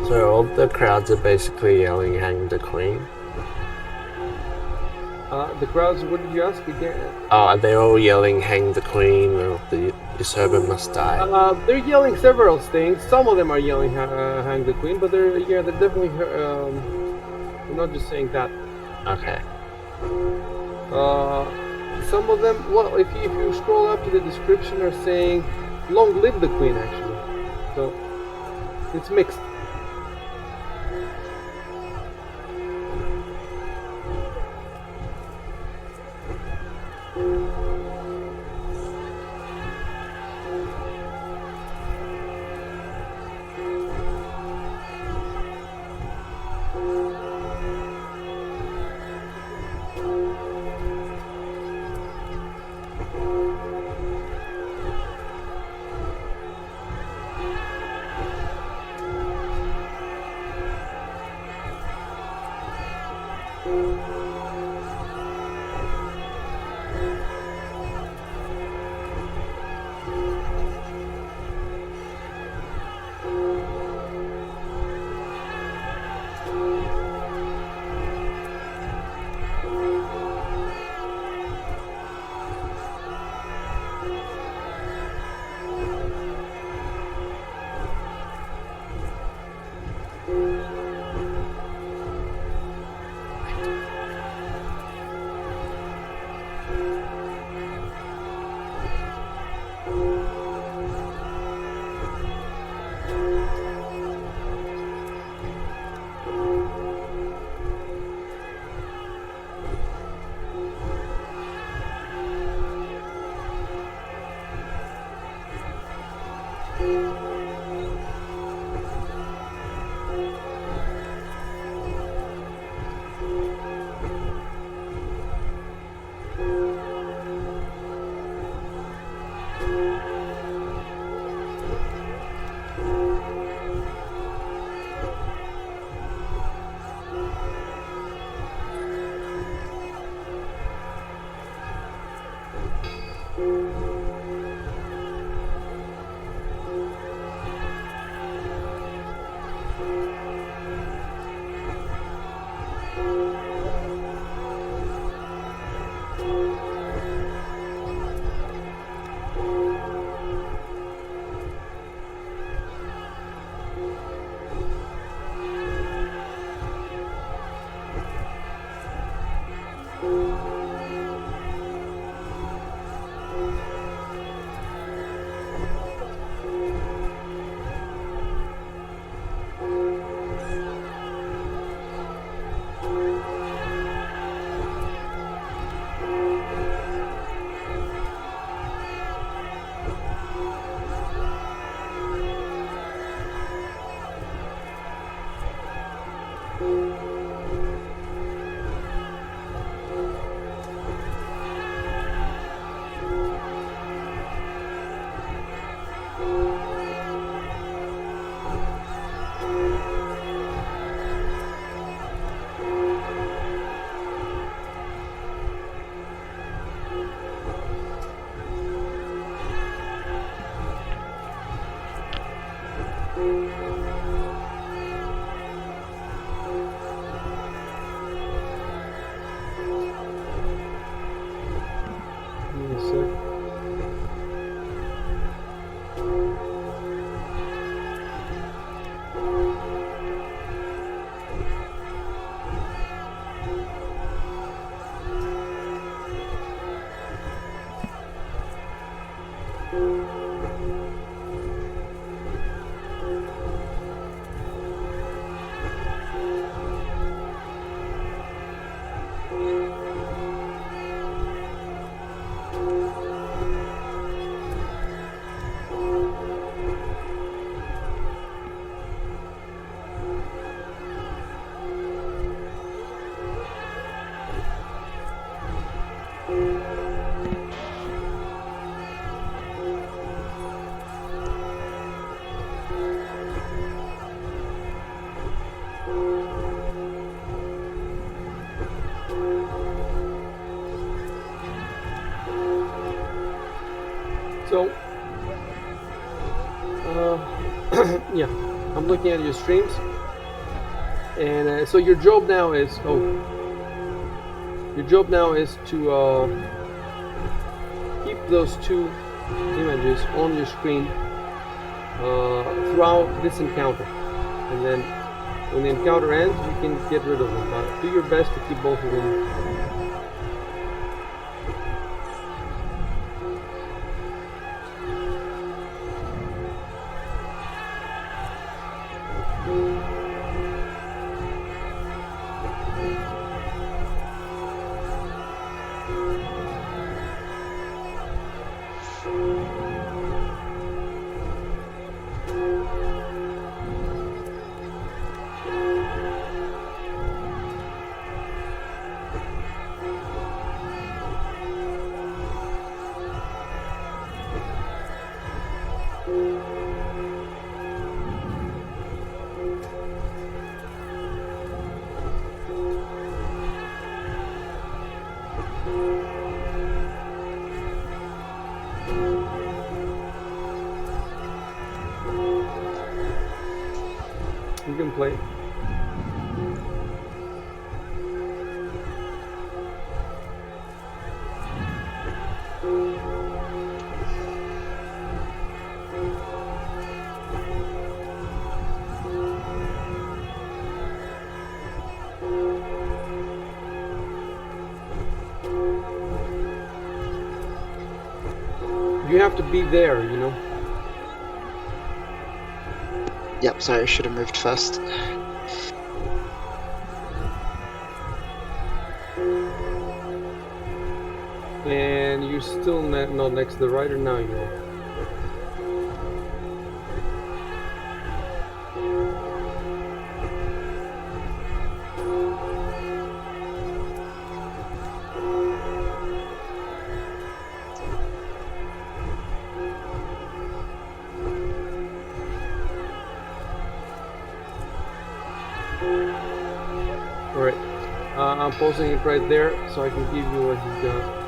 Speaker 6: So all the crowds are basically yelling, "Hang the Queen."
Speaker 2: The crowds. What did you ask again?
Speaker 6: Oh, are they all yelling, "Hang the Queen," or "The usurper must die"?
Speaker 2: They're yelling several things. Some of them are yelling "Hang the Queen," but they're definitely they're not just saying that.
Speaker 6: Okay.
Speaker 2: Some of them, well, if you scroll up to the description, are saying "Long live the Queen," actually. So it's mixed. Give me a sec. So, yeah, I'm looking at your streams. And so your job now is to keep those two images on your screen throughout this encounter, and then when the encounter ends, you can get rid of them. But do your best to keep both of them. You can play. You have to be there, you know.
Speaker 4: Yep, sorry, I should have moved first.
Speaker 2: And you're still not next to the writer now, you know. Alright, I'm posting it right there so I can give you what he's got.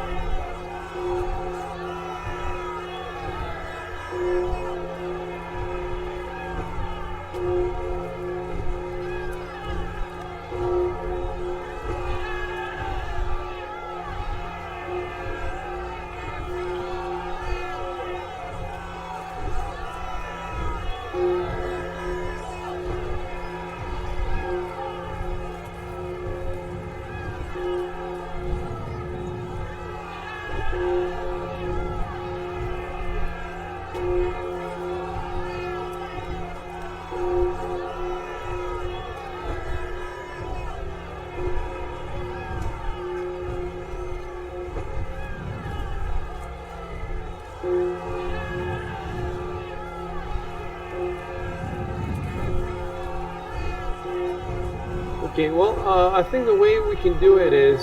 Speaker 2: Okay, well, I think the way we can do it is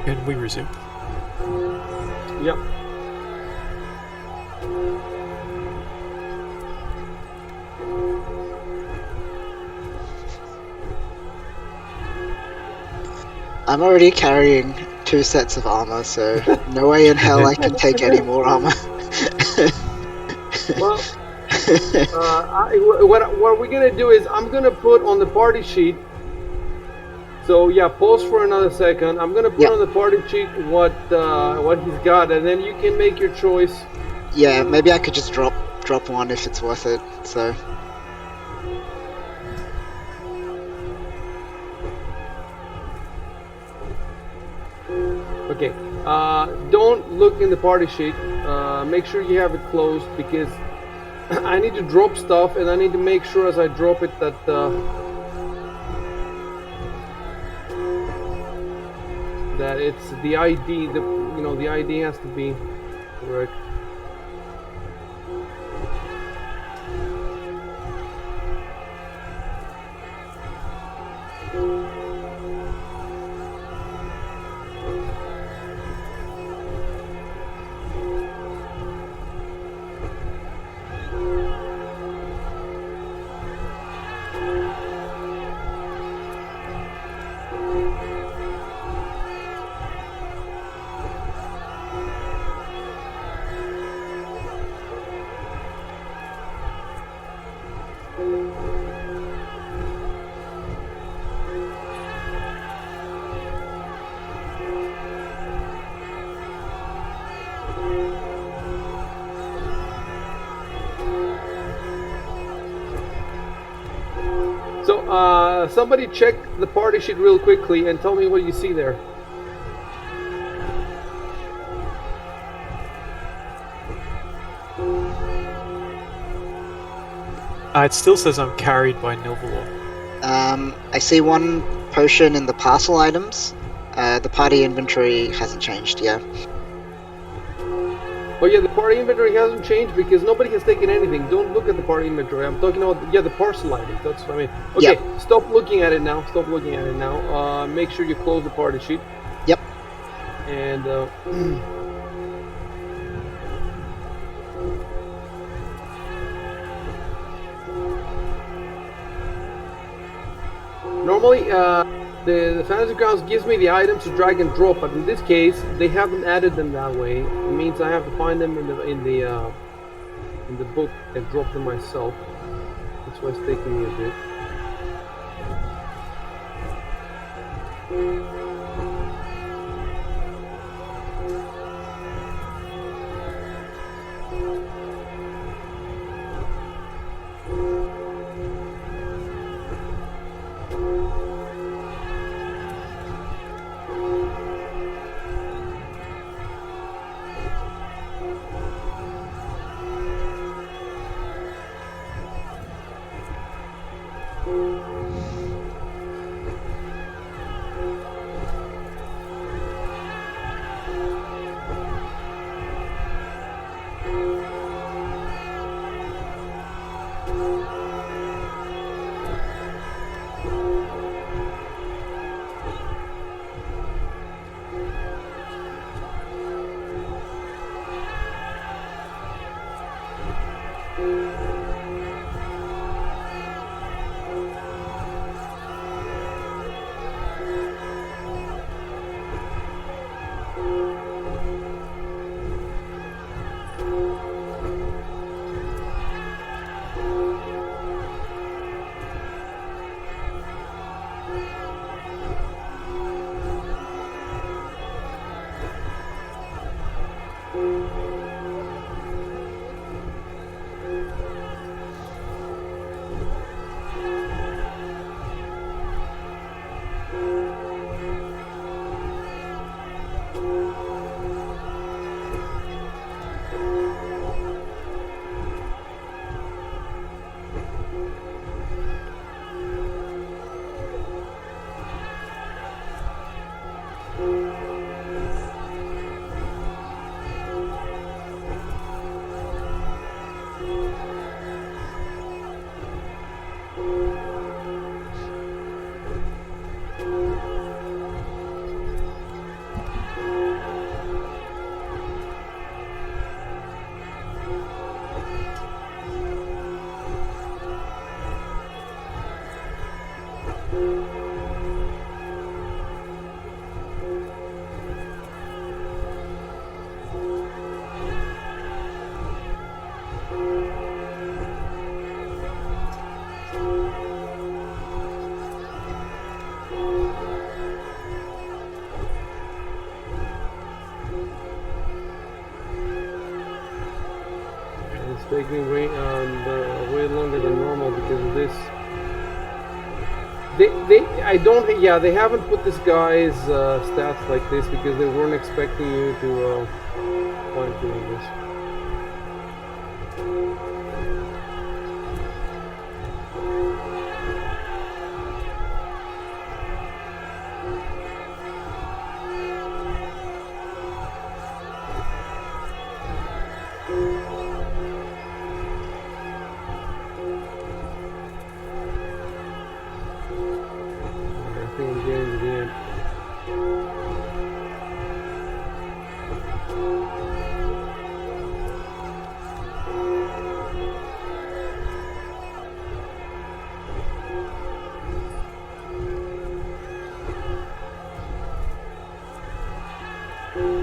Speaker 3: And we resume.
Speaker 2: Yep.
Speaker 4: I'm already carrying 2 sets of armor, so no way in hell I can take any more armor.
Speaker 2: Well, what we're gonna do is I'm gonna put on the party sheet. So yeah, pause for another second. I'm gonna put
Speaker 4: Yep.
Speaker 2: on the party sheet what he's got, and then you can make your choice.
Speaker 4: Yeah, maybe I could just drop one if it's worth it. So
Speaker 2: Okay. Don't look in the party sheet. Make sure you have it closed because I need to drop stuff, and I need to make sure as I drop it that that it's the ID. The ID has to be correct. So, somebody check the party sheet real quickly and tell me what you see there.
Speaker 3: It still says I'm carried by Nilvalor.
Speaker 4: I see 1 potion in the parcel items. The party inventory hasn't changed, yeah.
Speaker 2: Oh yeah, the party inventory hasn't changed because nobody has taken anything. Don't look at the party inventory. I'm talking about the parcel items. That's what I mean. Okay,
Speaker 4: Yeah.
Speaker 2: Stop looking at it now. Stop looking at it now. Make sure you close the party sheet.
Speaker 4: Yep.
Speaker 2: And normally, the Fantasy Grounds gives me the items to drag and drop, but in this case, they haven't added them that way. It means I have to find them in the book and drop them myself. That's why it's taking me a bit. It's taking way longer than normal because of this. They haven't put this guy's stats like this because they weren't expecting you to fine tune this. I think I'm getting to the end.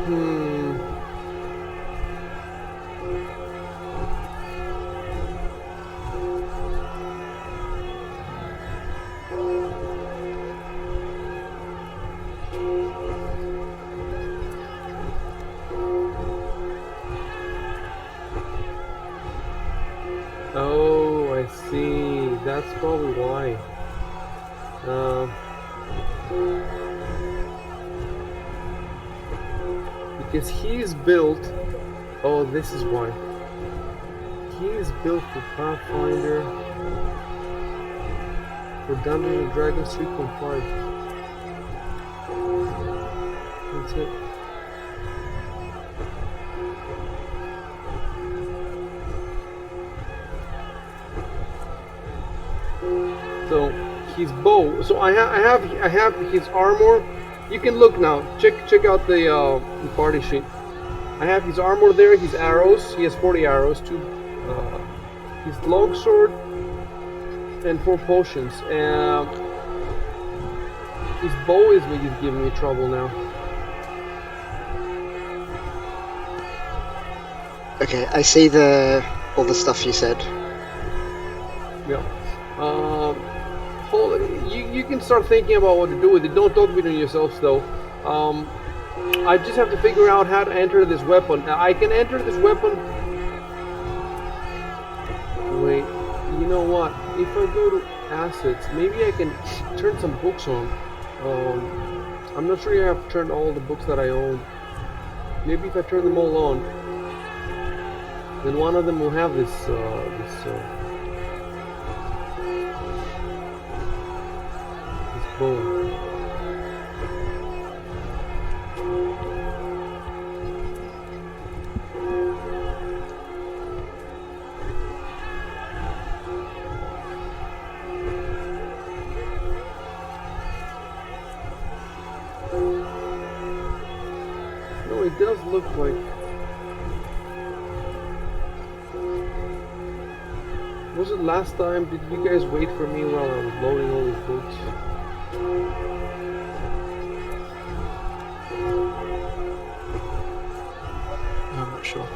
Speaker 2: Hmm. Oh, I see. That's probably why. Because he's built. Oh, this is why. He is built for Pathfinder, for Dungeons and Dragons 3.5. That's it. So his bow. So I have his armor. You can look now. Check out the party sheet. I have his armor there. His arrows. He has 40 arrows. His longsword and 4 potions. His bow is what is giving me trouble now.
Speaker 4: Okay, I see all the stuff you said.
Speaker 2: Yeah. You can start thinking about what to do with it. Don't talk between yourselves though. I just have to figure out how to enter this weapon. I can enter this weapon. Wait, you know what? If I go to assets, maybe I can turn some books on. I'm not sure I have turned all the books that I own. Maybe if I turn them all on, then one of them will have this bow. No, it does look like. Was it last time? Did you guys wait for me while I was loading all these books?
Speaker 3: I'm not sure.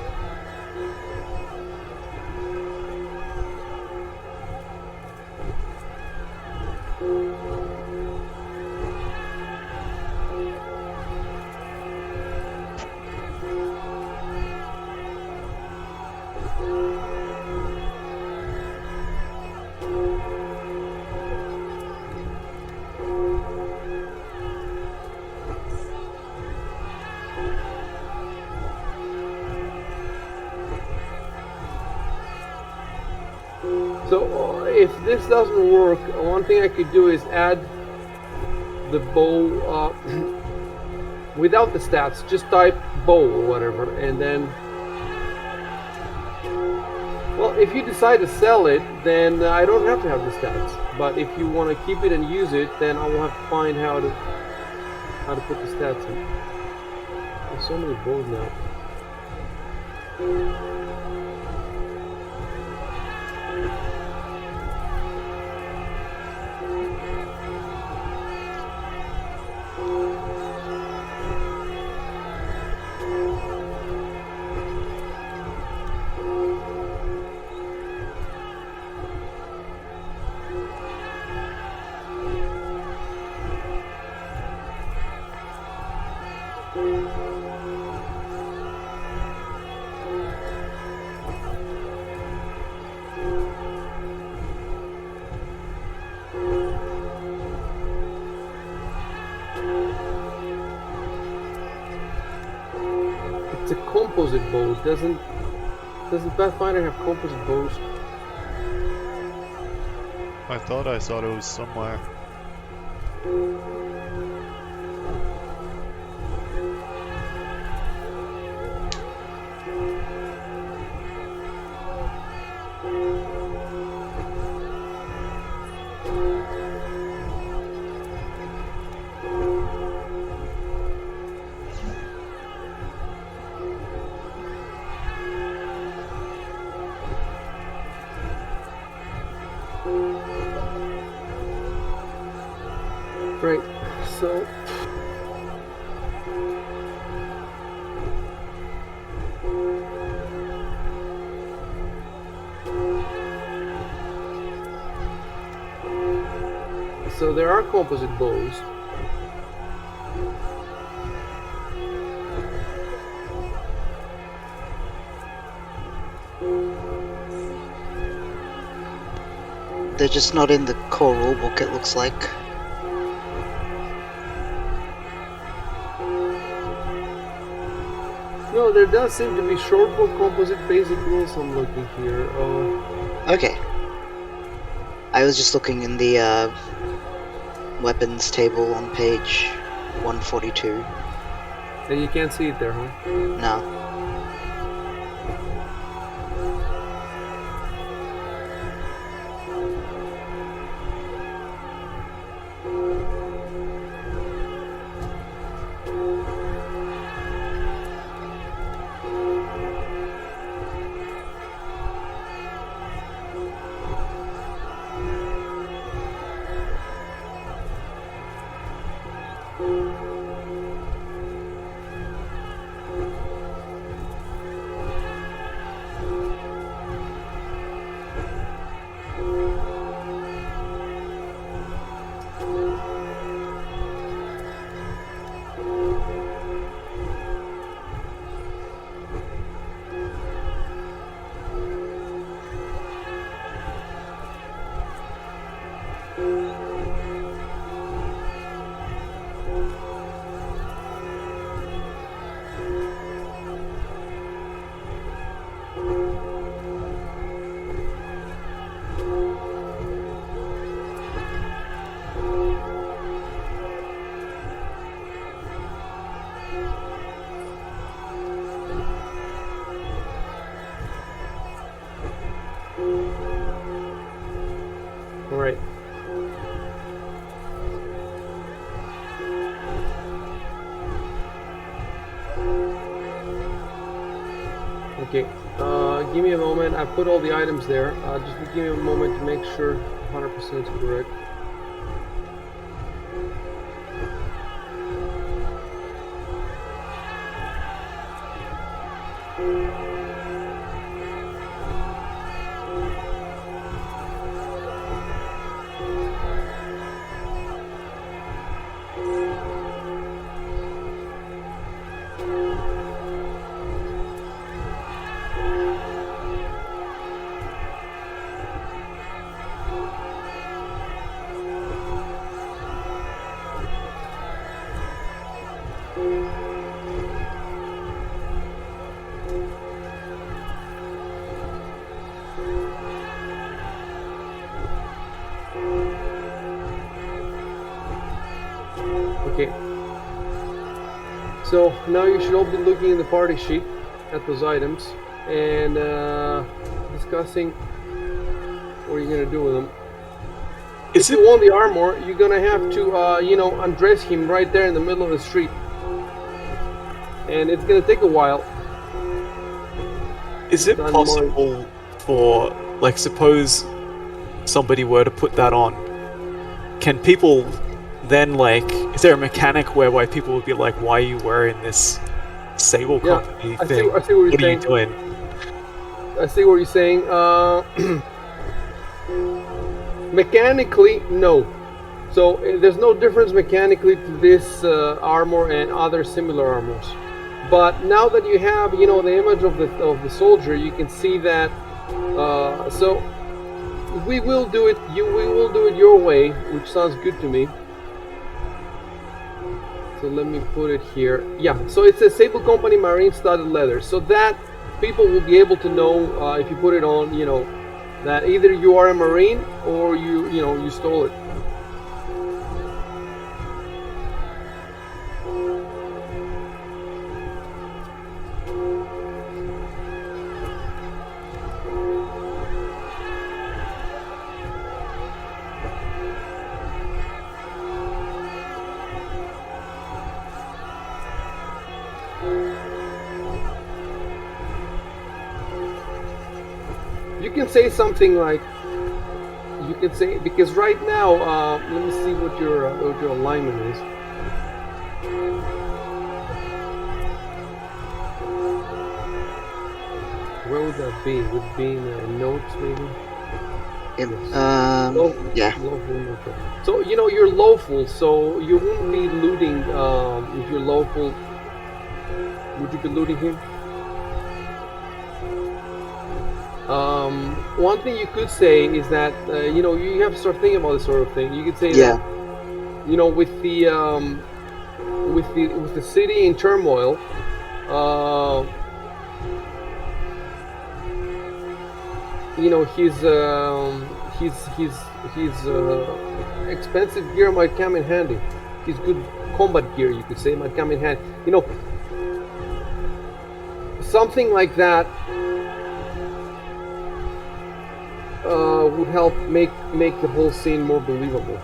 Speaker 2: So if this doesn't work, one thing I could do is add the bow without the stats. Just type bow or whatever, and then. Well, if you decide to sell it, then I don't have to have the stats. But if you want to keep it and use it, then I will have to find how to put the stats in. There's so many bows now. composite bows. Doesn't Pathfinder have composite bows?
Speaker 1: I thought I saw those somewhere.
Speaker 2: Right. So. So there are composite bows.
Speaker 4: They're just not in the core rulebook, it looks like.
Speaker 2: No, there does seem to be shortbow composite basic rules. I'm looking here.
Speaker 4: Okay. I was just looking in the weapons table on page 142.
Speaker 2: And you can't see it there, huh?
Speaker 4: No.
Speaker 2: Alright. Okay, give me a moment. I put all the items there. Just give me a moment to make sure 100% is correct. Okay. So now you should all be looking in the party sheet at those items and discussing what you're gonna do with them. If you want the armor, you're gonna have to, undress him right there in the middle of the street, and it's gonna take a while.
Speaker 3: Is it possible for, like, suppose somebody were to put that on, can people then, like, is there a mechanic whereby people would be like, why are you wearing this Sable Company thing?
Speaker 2: I see what
Speaker 3: What are you doing?
Speaker 2: I see what you're saying. Mechanically, no. So there's no difference mechanically to this armor and other similar armors. But now that you have, the image of the soldier, you can see that. So we will do it. We will do it your way, which sounds good to me. So let me put it here. Yeah, so it says Sable Company Marine Studded Leather. So that people will be able to know if you put it on, that either you are a Marine or you stole it. You can say something like, you can say, because right now, let me see what your alignment is. Where would that be? Would it be in notes maybe?
Speaker 4: Yeah.
Speaker 2: Lawful neutral. So you're lawful, so you wouldn't be looting. If you're lawful, would you be looting him? One thing you could say is that you have to start thinking about this sort of thing. You could say
Speaker 4: Yeah.
Speaker 2: that with the city in turmoil, his expensive gear might come in handy. His good combat gear, you could say, might come in handy. Something like that would help make the whole scene more believable.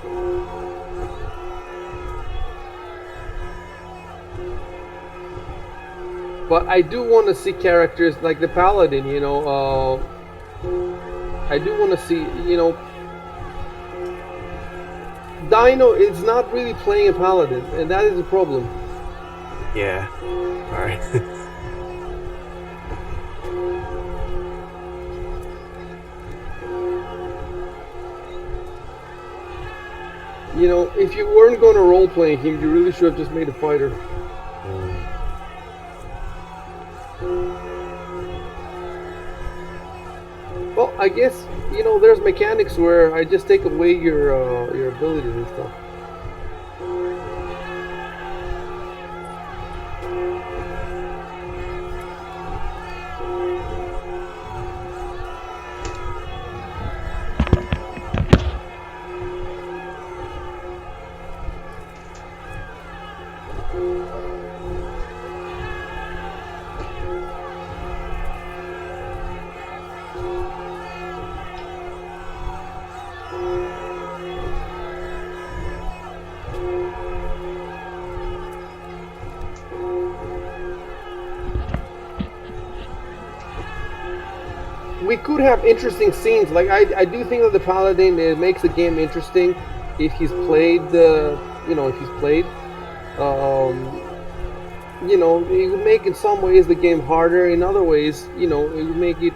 Speaker 2: But I do want to see characters like the Paladin, I do want to see, Dino is not really playing a Paladin, and that is a problem.
Speaker 6: Yeah. Alright.
Speaker 2: If you weren't going to role-play him, you really should have just made a fighter. Well, I guess, there's mechanics where I just take away your abilities and stuff. We could have interesting scenes. Like I do think that the Paladin, it makes the game interesting if he's played. If he's played. It would make in some ways the game harder. In other ways, it would make it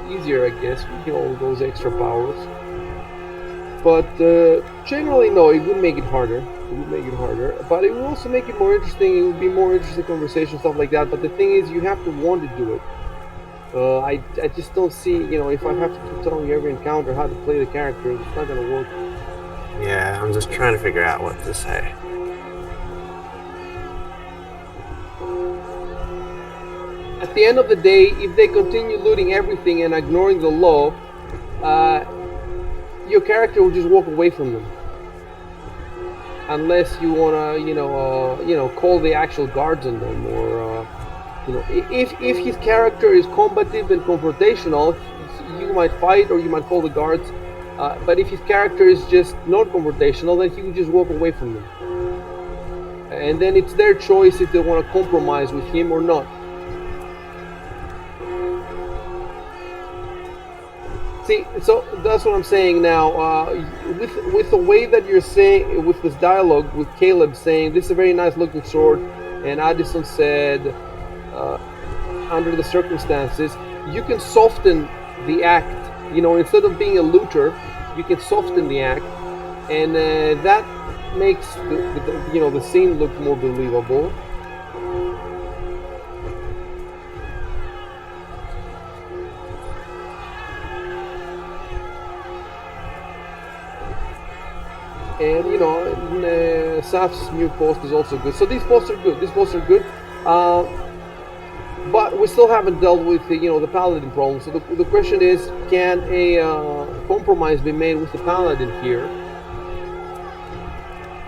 Speaker 2: easier, I guess, with all those extra powers. But generally, no, it would make it harder. It would make it harder, but it would also make it more interesting. It would be more interesting conversation, stuff like that. But the thing is, you have to want to do it. I just don't see, if I have to keep telling you every encounter how to play the character, it's not gonna work.
Speaker 6: Yeah, I'm just trying to figure out what to say.
Speaker 2: At the end of the day, if they continue looting everything and ignoring the law, your character will just walk away from them. Unless you wanna, call the actual guards on them, or if his character is combative and confrontational, you might fight or you might call the guards. But if his character is just not confrontational, then he will just walk away from them. And then it's their choice if they want to compromise with him or not. See, so that's what I'm saying now. With the way that you're saying, with this dialogue with Caleb saying this is a very nice looking sword, and Addison said, under the circumstances, you can soften the act. Instead of being a looter, you can soften the act, and that makes the scene look more believable. And Saf's new post is also good. So these posts are good. These posts are good. But we still haven't dealt with the paladin problem. So the question is, can a compromise be made with the paladin here?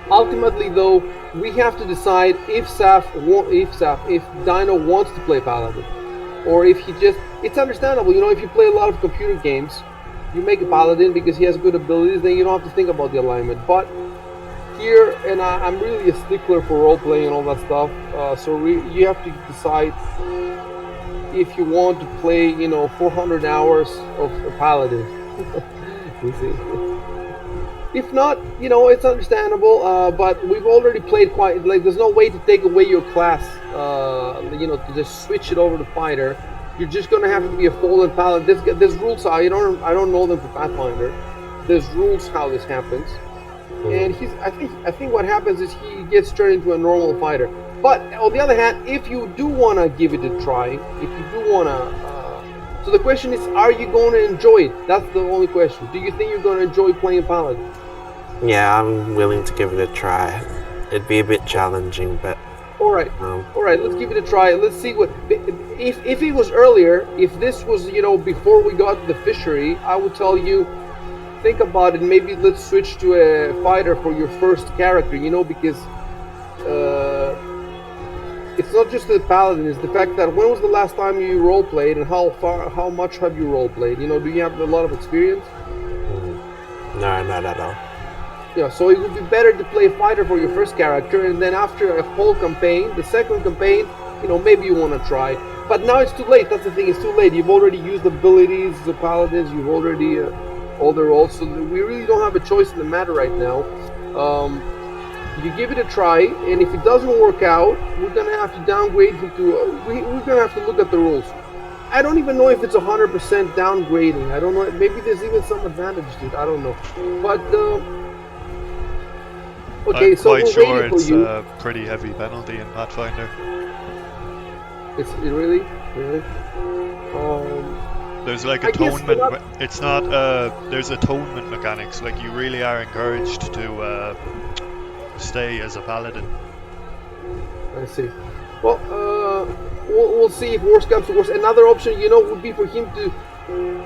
Speaker 2: Ultimately, though, we have to decide if Dino wants to play paladin, or if he just. It's understandable, if you play a lot of computer games, you make a paladin because he has good abilities. Then you don't have to think about the alignment. But here, and I'm really a stickler for role playing and all that stuff. So you have to decide if you want to play, 400 hours of a paladin. You see. If not, it's understandable. But we've already played quite. Like, there's no way to take away your class. To just switch it over to fighter. You're just gonna have to be a fallen paladin. There's rules. I don't know them for Pathfinder. There's rules how this happens. And I think what happens is he gets turned into a normal fighter. But on the other hand, if you do want to give it a try, if you do want to, so the question is, are you going to enjoy it? That's the only question. Do you think you're going to enjoy playing paladin?
Speaker 6: Yeah, I'm willing to give it a try. It'd be a bit challenging, but
Speaker 2: all right, let's give it a try. Let's see what if it was earlier. If this was before we got to the fishery, I would tell you. Think about it. Maybe let's switch to a fighter for your first character. Because it's not just the paladin. It's the fact that when was the last time you role played, and how much have you role played? Do you have a lot of experience?
Speaker 6: No, not at all.
Speaker 2: Yeah. So it would be better to play a fighter for your first character, and then after a whole campaign, the second campaign, maybe you want to try. But now it's too late. That's the thing. It's too late. You've already used the abilities, the paladins. You've already. All the roles, so we really don't have a choice in the matter right now. You give it a try, and if it doesn't work out, we're gonna have to downgrade him to. We're gonna have to look at the rules. I don't even know if it's 100% downgrading. I don't know. Maybe there's even some advantage to it. I don't know. But okay,
Speaker 1: I'm
Speaker 2: so
Speaker 1: quite
Speaker 2: we're
Speaker 1: sure
Speaker 2: waiting for
Speaker 1: it's
Speaker 2: you.
Speaker 1: a pretty heavy penalty in Pathfinder.
Speaker 2: It really.
Speaker 1: There's like
Speaker 2: I guess
Speaker 1: atonement. It's not. There's atonement mechanics. Like, you really are encouraged to stay as a paladin.
Speaker 2: I see. Well, we'll see if worse comes to worse. Another option, would be for him to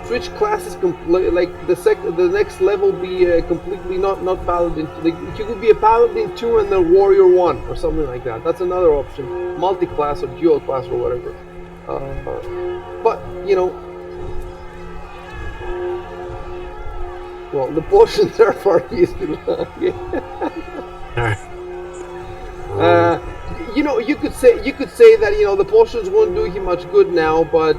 Speaker 2: switch classes. Like the next level be completely not paladin. Like, he could be a paladin 2 and then warrior 1 or something like that. That's another option. Multi-class or dual class or whatever. But well, the potions are far too long. You could say that the potions won't do him much good now, but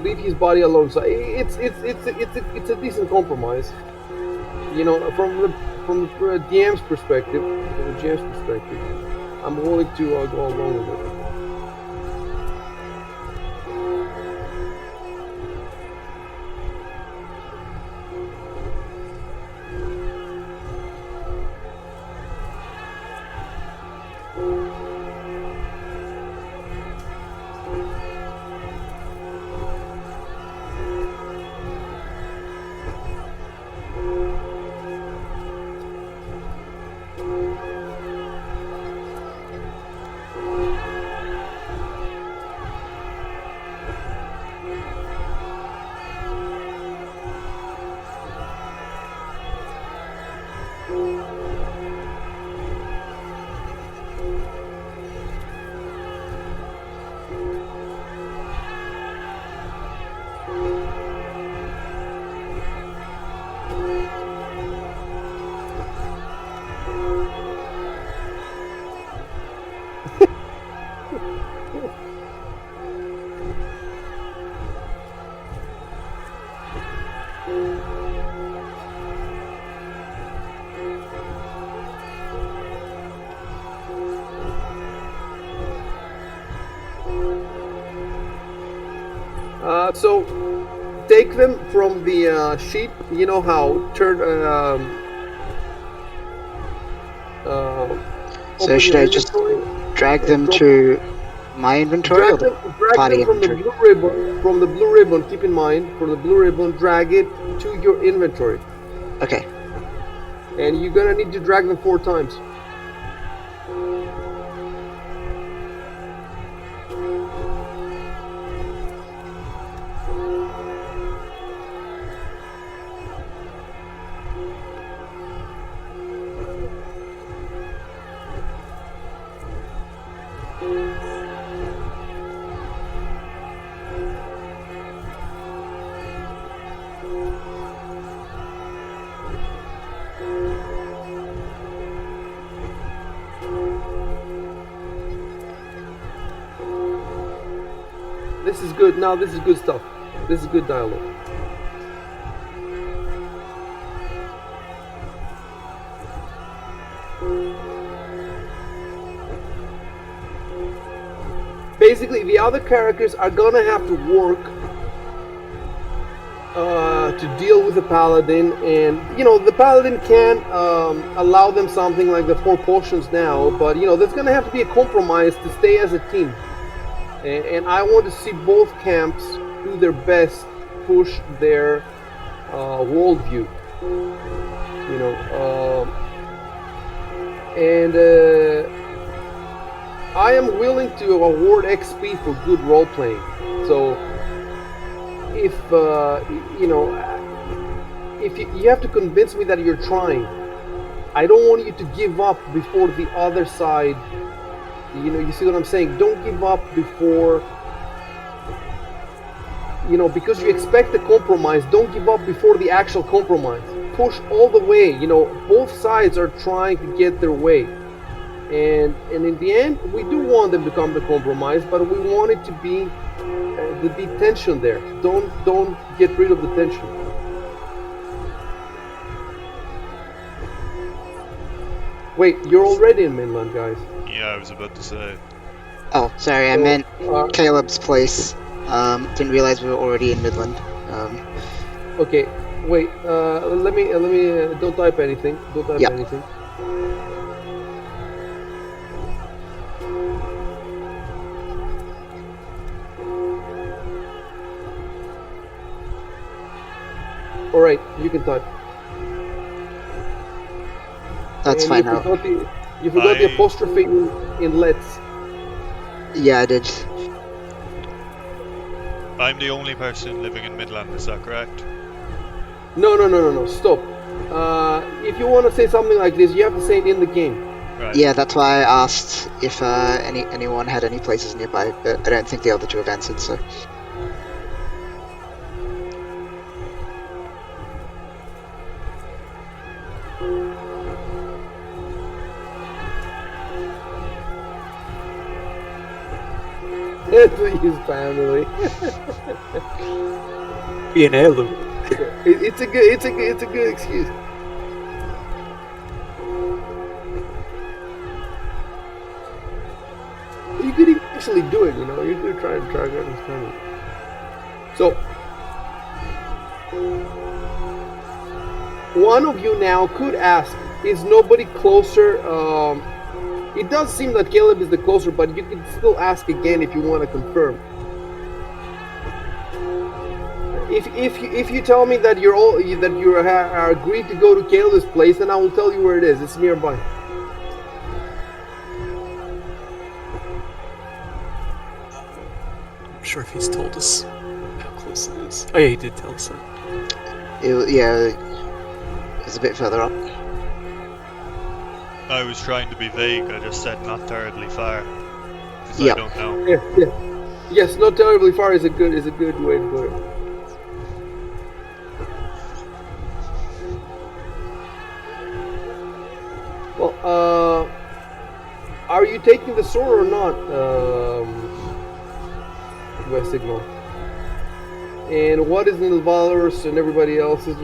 Speaker 2: leave his body alone. So it's a decent compromise. From the DM's perspective, from the GM's perspective, I'm willing to go along with it. So take them from the sheet. You know how turn.
Speaker 4: So should I just drag them to my inventory or the party
Speaker 2: from
Speaker 4: inventory?
Speaker 2: the blue ribbon. From the blue ribbon, keep in mind, for the blue ribbon, drag it to your inventory.
Speaker 4: Okay.
Speaker 2: and you're gonna need to drag them 4 times. This is good. Now this is good stuff. This is good dialogue. Basically, the other characters are gonna have to work to deal with the paladin, and the paladin can allow them something like the 4 potions now, but there's gonna have to be a compromise to stay as a team. And I want to see both camps do their best, push their worldview. And I am willing to award XP for good role playing. So if if you have to convince me that you're trying, I don't want you to give up before the other side. You see what I'm saying? Don't give up before, because you expect a compromise. Don't give up before the actual compromise. Push all the way. Both sides are trying to get their way, and in the end, we do want them to come to compromise, but we want it to be tension there. Don't get rid of the tension. Wait, you're already in Midland, guys.
Speaker 1: Yeah, I was about to say.
Speaker 4: Oh, sorry, I meant Caleb's place. Didn't realize we were already in Midland.
Speaker 2: Okay, wait. Let me. Don't type anything. Don't type anything. All right, you can type.
Speaker 4: That's
Speaker 2: and
Speaker 4: fine.
Speaker 2: You forgot the apostrophe in let's.
Speaker 4: Yeah, I did.
Speaker 1: I'm the only person living in Midland, is that correct?
Speaker 2: No. Stop. If you want to say something like this, you have to say it in the game.
Speaker 1: Right.
Speaker 4: Yeah, that's why I asked if anyone had any places nearby, but I don't think the other two have answered, so...
Speaker 2: His family.
Speaker 3: Be an heirloom.
Speaker 2: It's a good excuse. You could actually do it. You could try and track out his family. So one of you now could ask, is nobody closer? It does seem that Caleb is the closer, but you can still ask again if you want to confirm. If you tell me that you are agreed to go to Caleb's place, then I will tell you where it is. It's nearby.
Speaker 3: I'm not sure if he's told us how close it is. Oh yeah, he did tell us that.
Speaker 4: It's a bit further up.
Speaker 1: I was trying to be vague, I just said not terribly far. Because
Speaker 4: Yeah.
Speaker 1: I don't know.
Speaker 2: Yeah. Yes, not terribly far is a good way to put it. Well, are you taking the sword or not, West Signal? And what is in Valorous and everybody else's,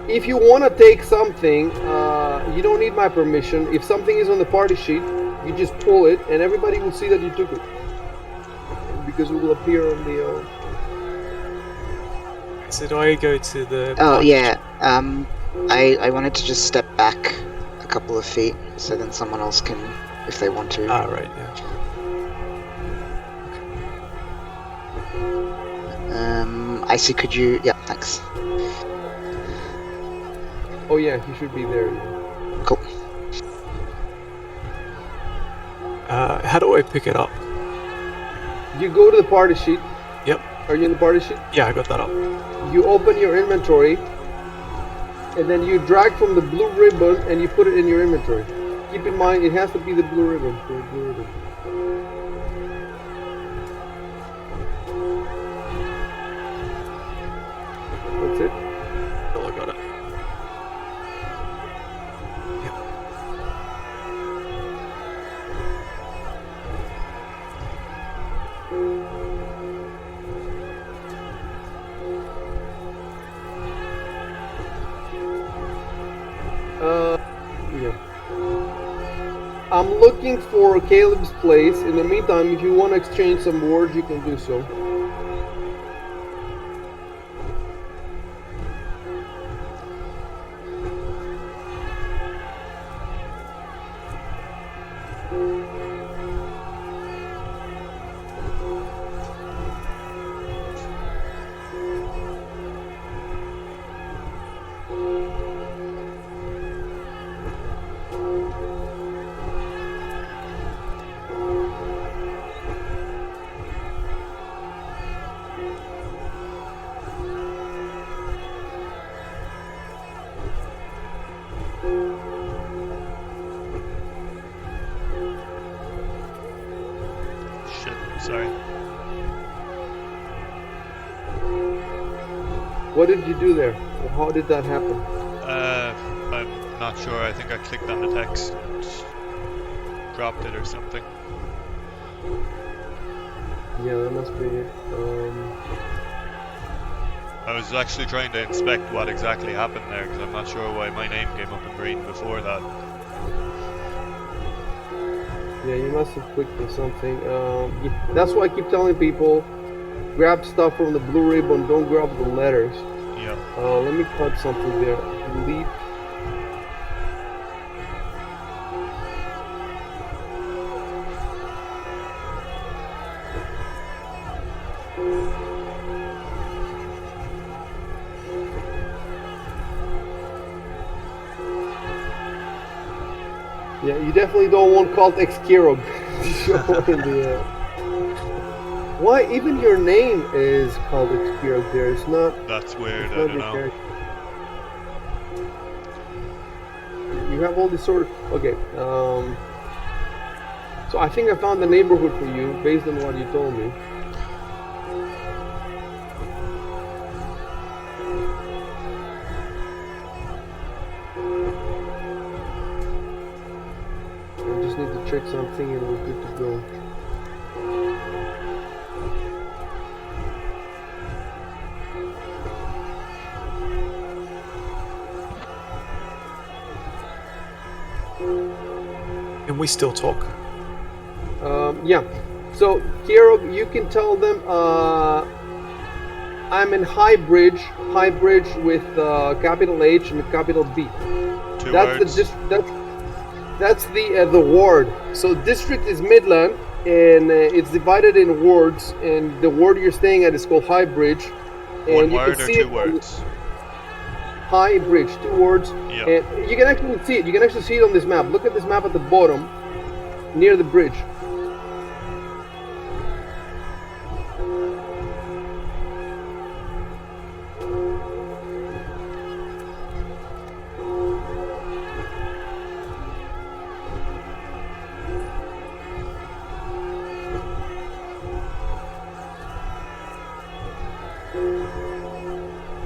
Speaker 2: if you want to take something, you don't need my permission. If something is on the party sheet, you just pull it, and everybody will see that you took it, because it will appear on the.
Speaker 3: So do I go to the...
Speaker 4: Oh, yeah. I wanted to just step back a couple of feet, so then someone else can, if they want to.
Speaker 3: Ah, right, yeah.
Speaker 4: Icy, could you... Yeah, thanks.
Speaker 2: Oh yeah, he should be there. Yeah.
Speaker 4: Cool.
Speaker 3: How do I pick it up?
Speaker 2: You go to the party sheet.
Speaker 3: Yep.
Speaker 2: Are you in the party sheet?
Speaker 3: Yeah, I got that up.
Speaker 2: You open your inventory, and then you drag from the blue ribbon and you put it in your inventory. Keep in mind, it has to be the blue ribbon. The blue ribbon. That's it.
Speaker 3: Oh, I got it. Yep.
Speaker 2: Yeah. I'm looking for Caleb's place. In the meantime, if you want to exchange some words, you can do so.
Speaker 1: Shit, sorry.
Speaker 2: What did you do there? How did that happen?
Speaker 1: I'm not sure. I think I clicked on the text and dropped it or something.
Speaker 2: Yeah, that must be it.
Speaker 1: I was actually trying to inspect what exactly happened there because I'm not sure why my name came up in green before that.
Speaker 2: Yeah, you must have clicked on something. That's why I keep telling people, grab stuff from the blue ribbon, don't grab the letters.
Speaker 1: Yeah.
Speaker 2: Let me cut something there. Delete. Yeah, you definitely don't want called Ciaróg to show in the. Why even your name is called Ciaróg there? It's not.
Speaker 1: That's weird,
Speaker 2: It's
Speaker 1: I
Speaker 2: not
Speaker 1: don't
Speaker 2: your
Speaker 1: know.
Speaker 2: character. You have all this sort of. Okay. So I think I found the neighborhood for you based on what you told me. I just need to check something and we're good to go.
Speaker 3: Can we still talk?
Speaker 2: Yeah. So, Ciaróg, you can tell them I'm in High Bridge with capital H and capital B.
Speaker 1: Two
Speaker 2: That's
Speaker 1: words.
Speaker 2: that's the ward. So district is Midland, and it's divided in wards. And the ward you're staying at is called High Bridge. And
Speaker 1: One
Speaker 2: you
Speaker 1: word
Speaker 2: can
Speaker 1: or
Speaker 2: see
Speaker 1: two
Speaker 2: it on
Speaker 1: words?
Speaker 2: High Bridge, 2 words.
Speaker 1: Yeah.
Speaker 2: And you can actually see it. You can actually see it on this map. Look at this map at the bottom, near the bridge.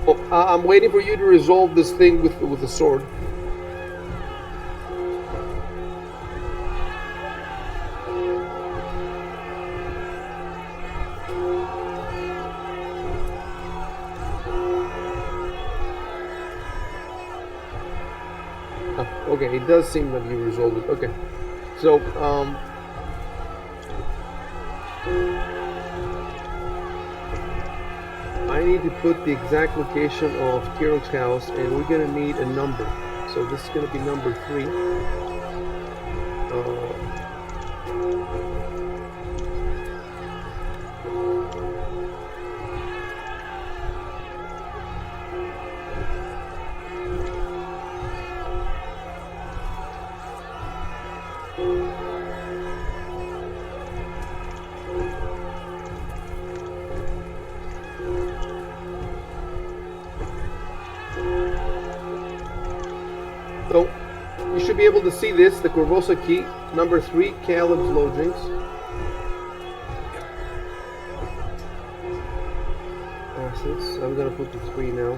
Speaker 2: Oh, I'm waiting for you to resolve this thing with the sword. Okay, it does seem that you resolved it. Okay, so I need to put the exact location of Ciaróg's house, and we're gonna need a number. So this is gonna be number 3. So you should be able to see this, the Corvosa key, number 3, Caleb's Lodgings. Assets. I'm gonna put the 3 now.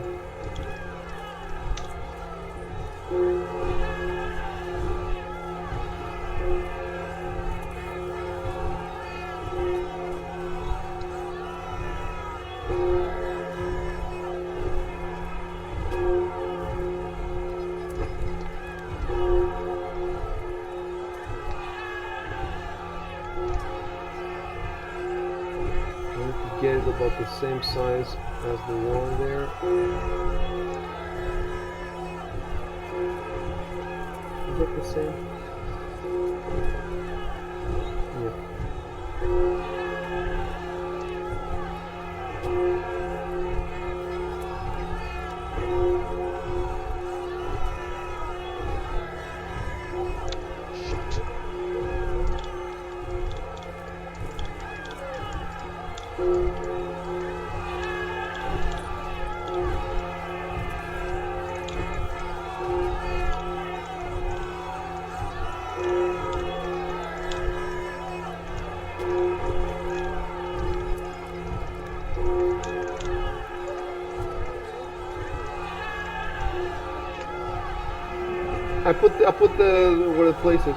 Speaker 2: Get it about the same size as the wall there. Is that the same? Yeah. I put the where the place is.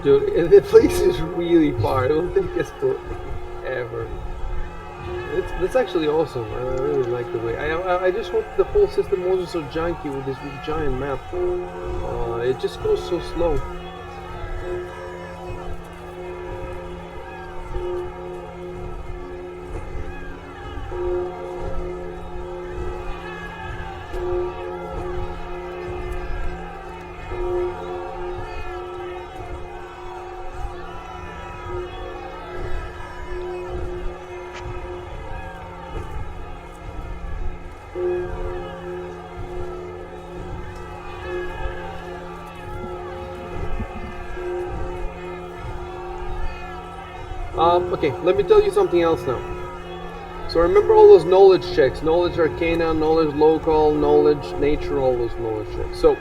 Speaker 2: Dude, the place is really far. I don't think it's forever. That's actually awesome. I really like the way. I just hope the whole system wasn't so janky with this giant map. It just goes so slow. Okay, let me tell you something else now. So remember all those knowledge checks, knowledge arcana, knowledge local, knowledge nature, all those knowledge checks. So,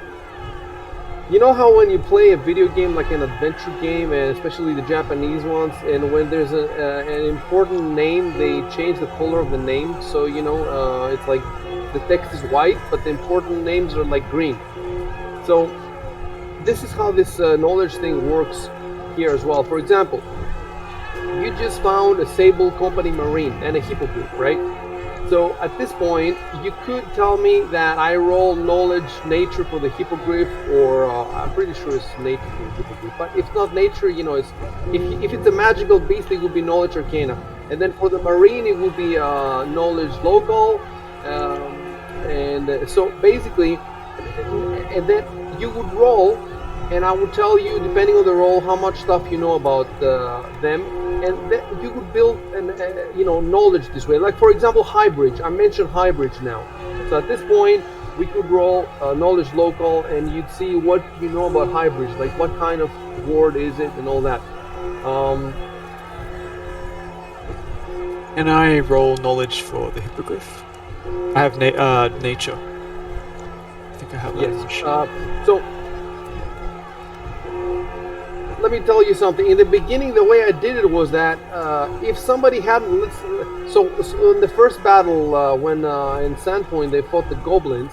Speaker 2: you know how when you play a video game like an adventure game, and especially the Japanese ones, and when there's an important name, they change the color of the name. So, you know, it's like the text is white, but the important names are like green. So, this is how this knowledge thing works here as well. For example, you just found a Sable Company Marine and a Hippogriff, right? So at this point, you could tell me that I roll knowledge nature for the Hippogriff, or I'm pretty sure it's nature for the Hippogriff. But if not nature, you know, it's if it's a magical beast, it would be knowledge arcana, and then for the Marine, it would be knowledge local, and so basically, and then you would roll. And I would tell you, depending on the role, how much stuff you know about them, and you could build you know, knowledge this way. Like for example, Highbridge. I mentioned Highbridge now. So at this point, we could roll knowledge local, and you'd see what you know about Highbridge, like what kind of ward is it, and all that.
Speaker 3: And I roll knowledge for the Hippogriff. I have nature. I think I have that.
Speaker 2: Yes. So. Let me tell you something. In the beginning, the way I did it was that if somebody hadn't, so in the first battle when in Sandpoint they fought the goblins,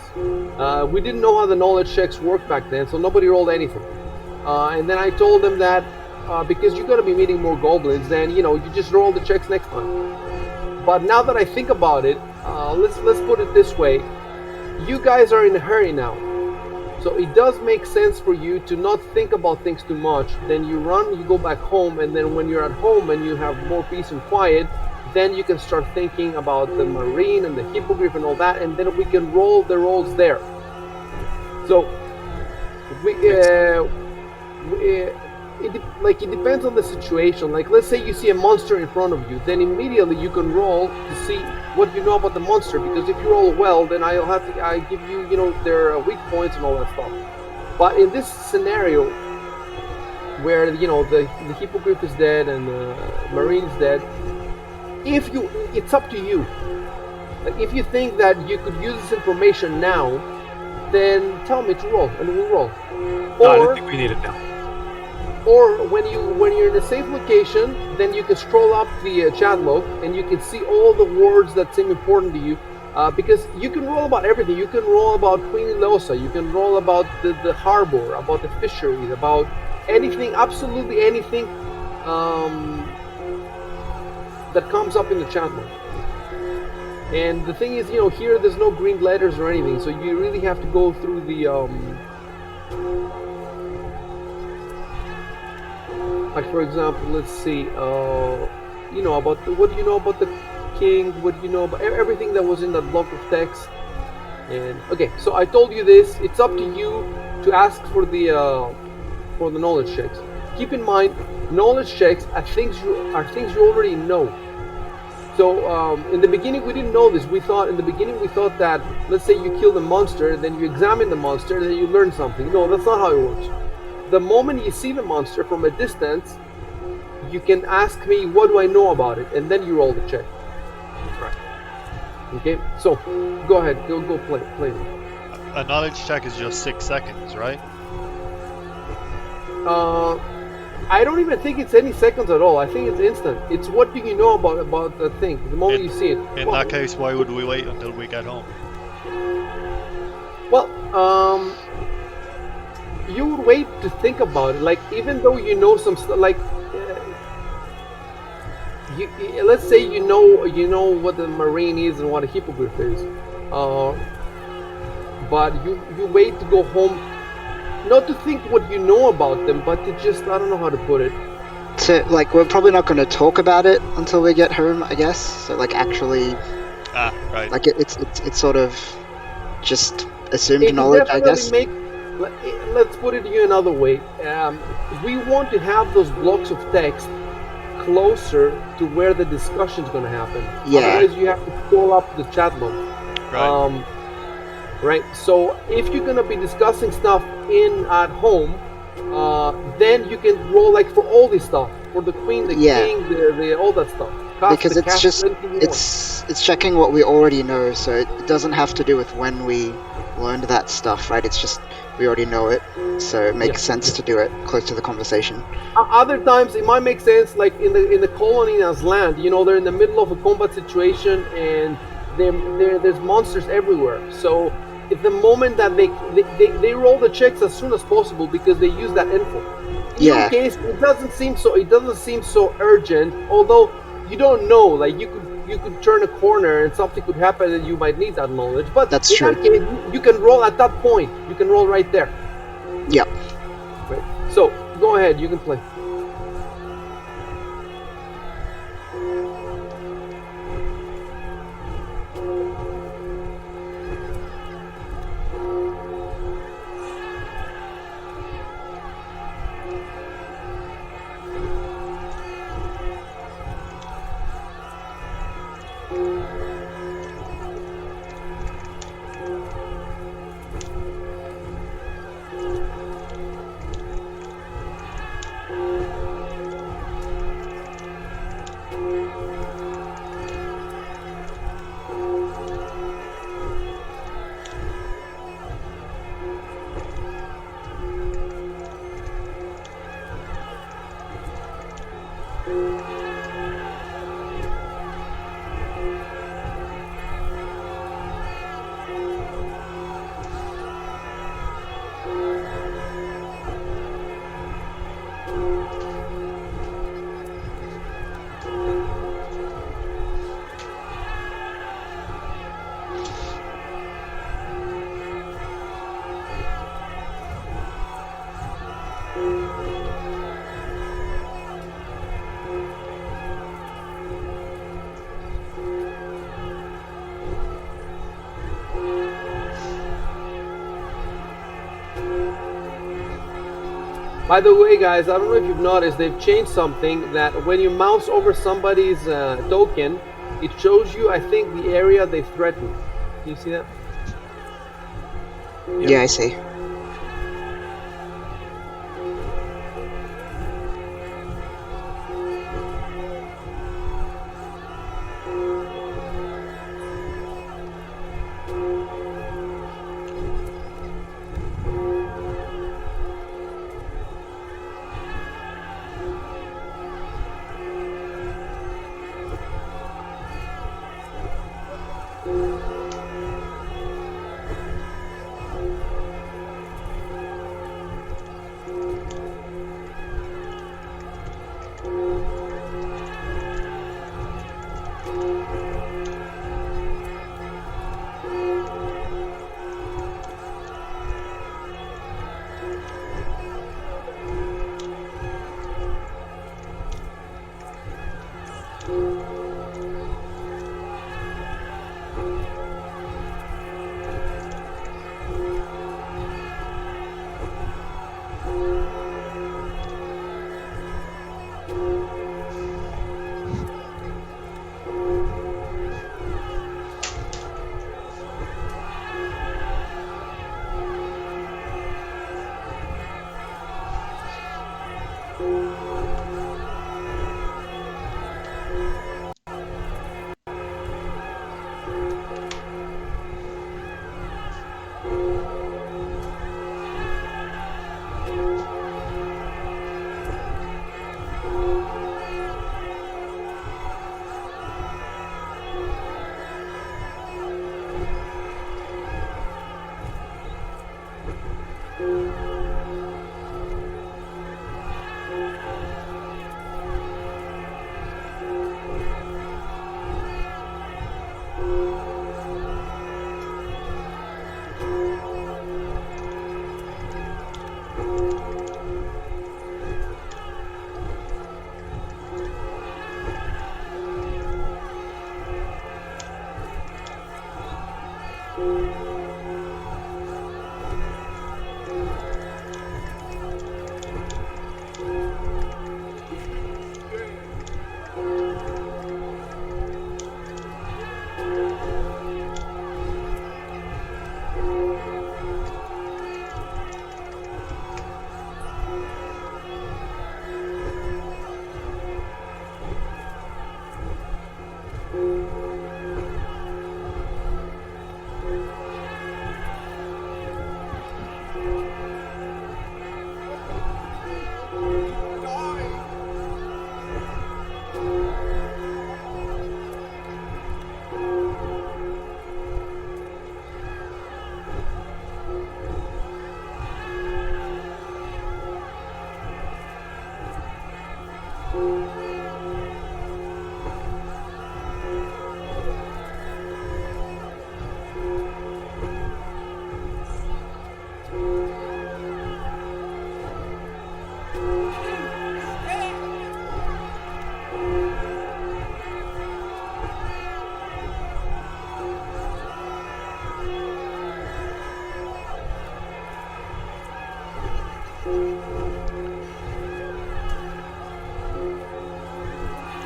Speaker 2: we didn't know how the knowledge checks worked back then, so nobody rolled anything. And then I told them that because you're going to be meeting more goblins, then you know you just roll the checks next time. But now that I think about it, let's put it this way: you guys are in a hurry now. So it does make sense for you to not think about things too much. Then you run, you go back home, and then when you're at home and you have more peace and quiet, then you can start thinking about the marine and the hippogriff and all that, and then we can roll the rolls there. So it depends on the situation. Like, let's say you see a monster in front of you, then immediately you can roll to see what you know about the monster, because if you roll well, then I give you, their weak points and all that stuff. But in this scenario where the hippogriff is dead and the marine is dead, it's up to you. Like, if you think that you could use this information now, then tell me to roll and we'll roll.
Speaker 3: No, I don't think we need it now.
Speaker 2: Or when you're in a safe location, then you can scroll up the chat log and you can see all the words that seem important to you, because you can roll about everything. You can roll about Queen Ilosa, you can roll about the harbor, about the fisheries, about anything, absolutely anything that comes up in the chat log. And the thing is, here there's no green letters or anything, so you really have to go through the like, for example, let's see, about what do you know about the king? What do you know about everything that was in that block of text? And okay, so I told you this. It's up to you to ask for the knowledge checks. Keep in mind, knowledge checks are things you already know. So in the beginning we didn't know this. We thought that, let's say you kill the monster, then you examine the monster, then you learn something. No, that's not how it works. The moment you see the monster from a distance, you can ask me, what do I know about it? And then you roll the check.
Speaker 3: Right.
Speaker 2: Okay, so go ahead, go play.
Speaker 1: A knowledge check is just 6 seconds, right?
Speaker 2: I don't even think it's any seconds at all. I think it's instant. It's what do you know about the thing, the moment you see it.
Speaker 1: In that case, why would we wait until we get home?
Speaker 2: Well, you would wait to think about it. Like, even though you know some stuff, like, let's say you know what the marine is and what a hippogriff is, but you wait to go home, not to think what you know about them, but to just, I don't know how to put it.
Speaker 4: So, like, we're probably not going to talk about it until we get home, I guess. So, like, actually,
Speaker 1: right.
Speaker 4: like, it's sort of just assumed knowledge, I guess.
Speaker 2: Let's put it to you another way. We want to have those blocks of text closer to where the discussion is going to happen.
Speaker 4: Yeah.
Speaker 2: Otherwise, you have to scroll up the chat log.
Speaker 1: Right.
Speaker 2: Right. So if you're going to be discussing stuff at home, then you can roll, like, for all this stuff, for the queen, the king, the all that stuff.
Speaker 4: Because it's checking what we already know, so it doesn't have to do with when we learned that stuff, right? It's just we already know it, so it makes sense to do it close to the conversation.
Speaker 2: Other times it might make sense, like in the colony as land. They're in the middle of a combat situation and there's monsters everywhere. So if the moment that they roll the checks as soon as possible because they use that info. In your case, it doesn't seem so urgent. Although you don't know, like you could turn a corner and something could happen and you might need that knowledge. But
Speaker 4: that's
Speaker 2: in
Speaker 4: true.
Speaker 2: that case, you can roll at that point. You can roll right there.
Speaker 4: Yep.
Speaker 2: Right. So go ahead, you can play. By the way, guys, I don't know if you've noticed, they've changed something that when you mouse over somebody's token, it shows you, I think, the area they threaten. Can you see that?
Speaker 4: Yeah, I see.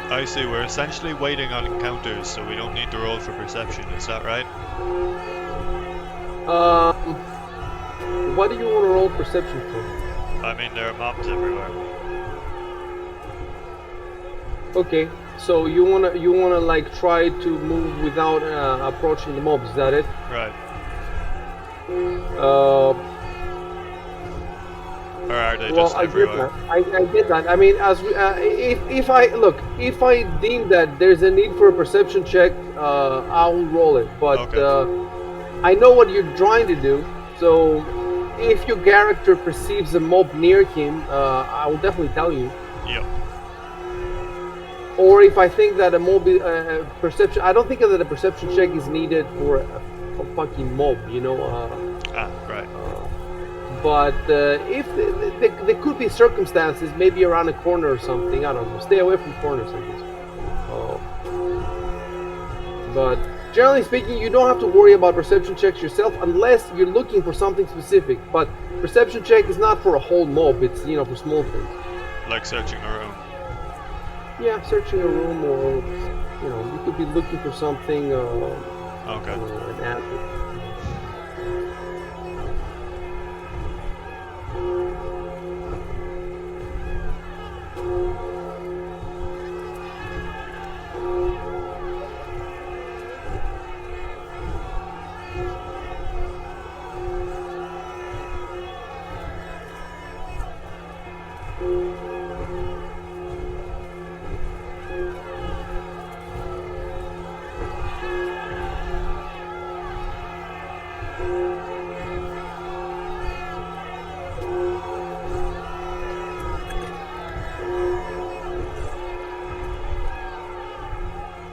Speaker 1: I see, we're essentially waiting on encounters, so we don't need to roll for perception, is that right?
Speaker 2: What do you want to roll perception for?
Speaker 1: I mean, there are mobs everywhere.
Speaker 2: Okay, so you wanna like try to move without approaching the mobs. Is that it?
Speaker 1: Right. Or are they
Speaker 2: Well,
Speaker 1: just
Speaker 2: I
Speaker 1: everywhere?
Speaker 2: get that. I get that. I mean, as we, if I deem that there's a need for a perception check, I'll roll it. But
Speaker 1: Okay.
Speaker 2: I know what you're trying to do. So if your character perceives a mob near him, I will definitely tell you.
Speaker 1: Yep.
Speaker 2: Or if I think that a mob perception, I don't think that a perception check is needed for a fucking mob. You know.
Speaker 1: Right.
Speaker 2: But if there could be circumstances, maybe around a corner or something, I don't know. Stay away from corners, I guess. But generally speaking, you don't have to worry about perception checks yourself unless you're looking for something specific. But perception check is not for a whole mob. It's for small things.
Speaker 1: Like searching a room.
Speaker 2: Yeah, searching a room, or you could be looking for something.
Speaker 1: Okay.
Speaker 2: An asset.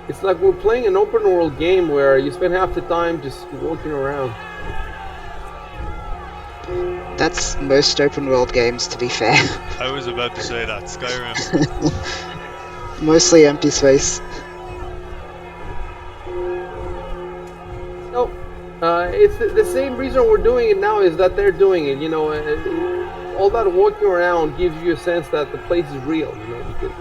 Speaker 2: It's like we're playing an open world game where you spend half the time just walking around.
Speaker 4: That's most open world games, to be fair.
Speaker 1: I was about to say that. Skyrim.
Speaker 4: Mostly empty space.
Speaker 2: No, it's the same reason we're doing it now is that they're doing it. All that walking around gives you a sense that the place is real. Because,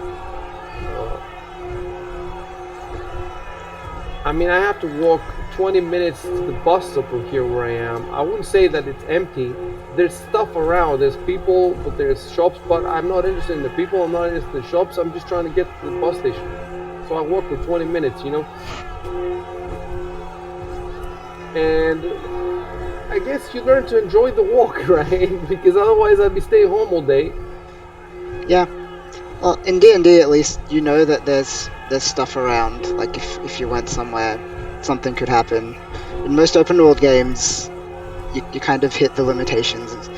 Speaker 2: I mean, I have to walk 20 minutes to the bus stop from here where I am. I wouldn't say that it's empty. There's stuff around. There's people, but there's shops. But I'm not interested in the people. I'm not interested in the shops. I'm just trying to get to the bus station. So I walk for 20 minutes, And I guess you learn to enjoy the walk, right? Because otherwise I'd be staying home all day.
Speaker 4: Yeah. Well, in D&D at least, you know that there's stuff around. Like if you went somewhere, something could happen. In most open world games, you kind of hit the limitations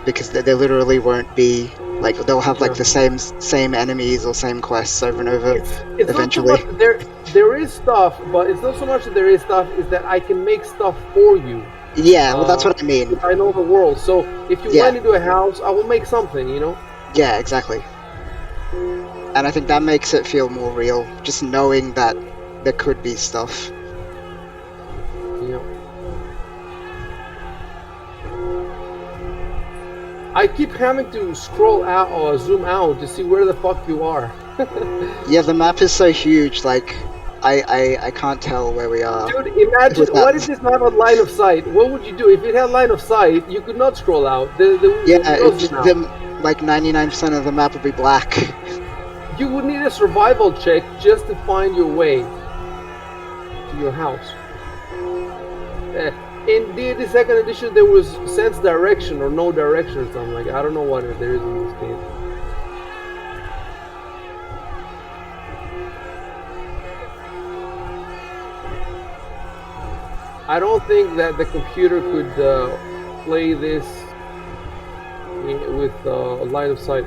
Speaker 4: because there literally won't be like they'll have like the same enemies or same quests over and over.
Speaker 2: It's
Speaker 4: eventually.
Speaker 2: not so much there is stuff, but it's not so much that there is stuff. Is that I can make stuff for you.
Speaker 4: Yeah, well, that's what I mean.
Speaker 2: I know the world, so if you went into a house, I will make something.
Speaker 4: Yeah, exactly. And I think that makes it feel more real, just knowing that there could be stuff.
Speaker 2: Yeah. I keep having to scroll out or zoom out to see where the fuck you are.
Speaker 4: Yeah, the map is so huge, like, I can't tell where we are.
Speaker 2: Dude, imagine, what if this map had line of sight? What would you do? If it had line of sight, you could not scroll out.
Speaker 4: Like 99% of the map would be black.
Speaker 2: You would need a survival check just to find your way to your house. In the second edition, there was sense direction or no direction or something like. I don't know what there is in this game. I don't think that the computer could play this with a line of sight.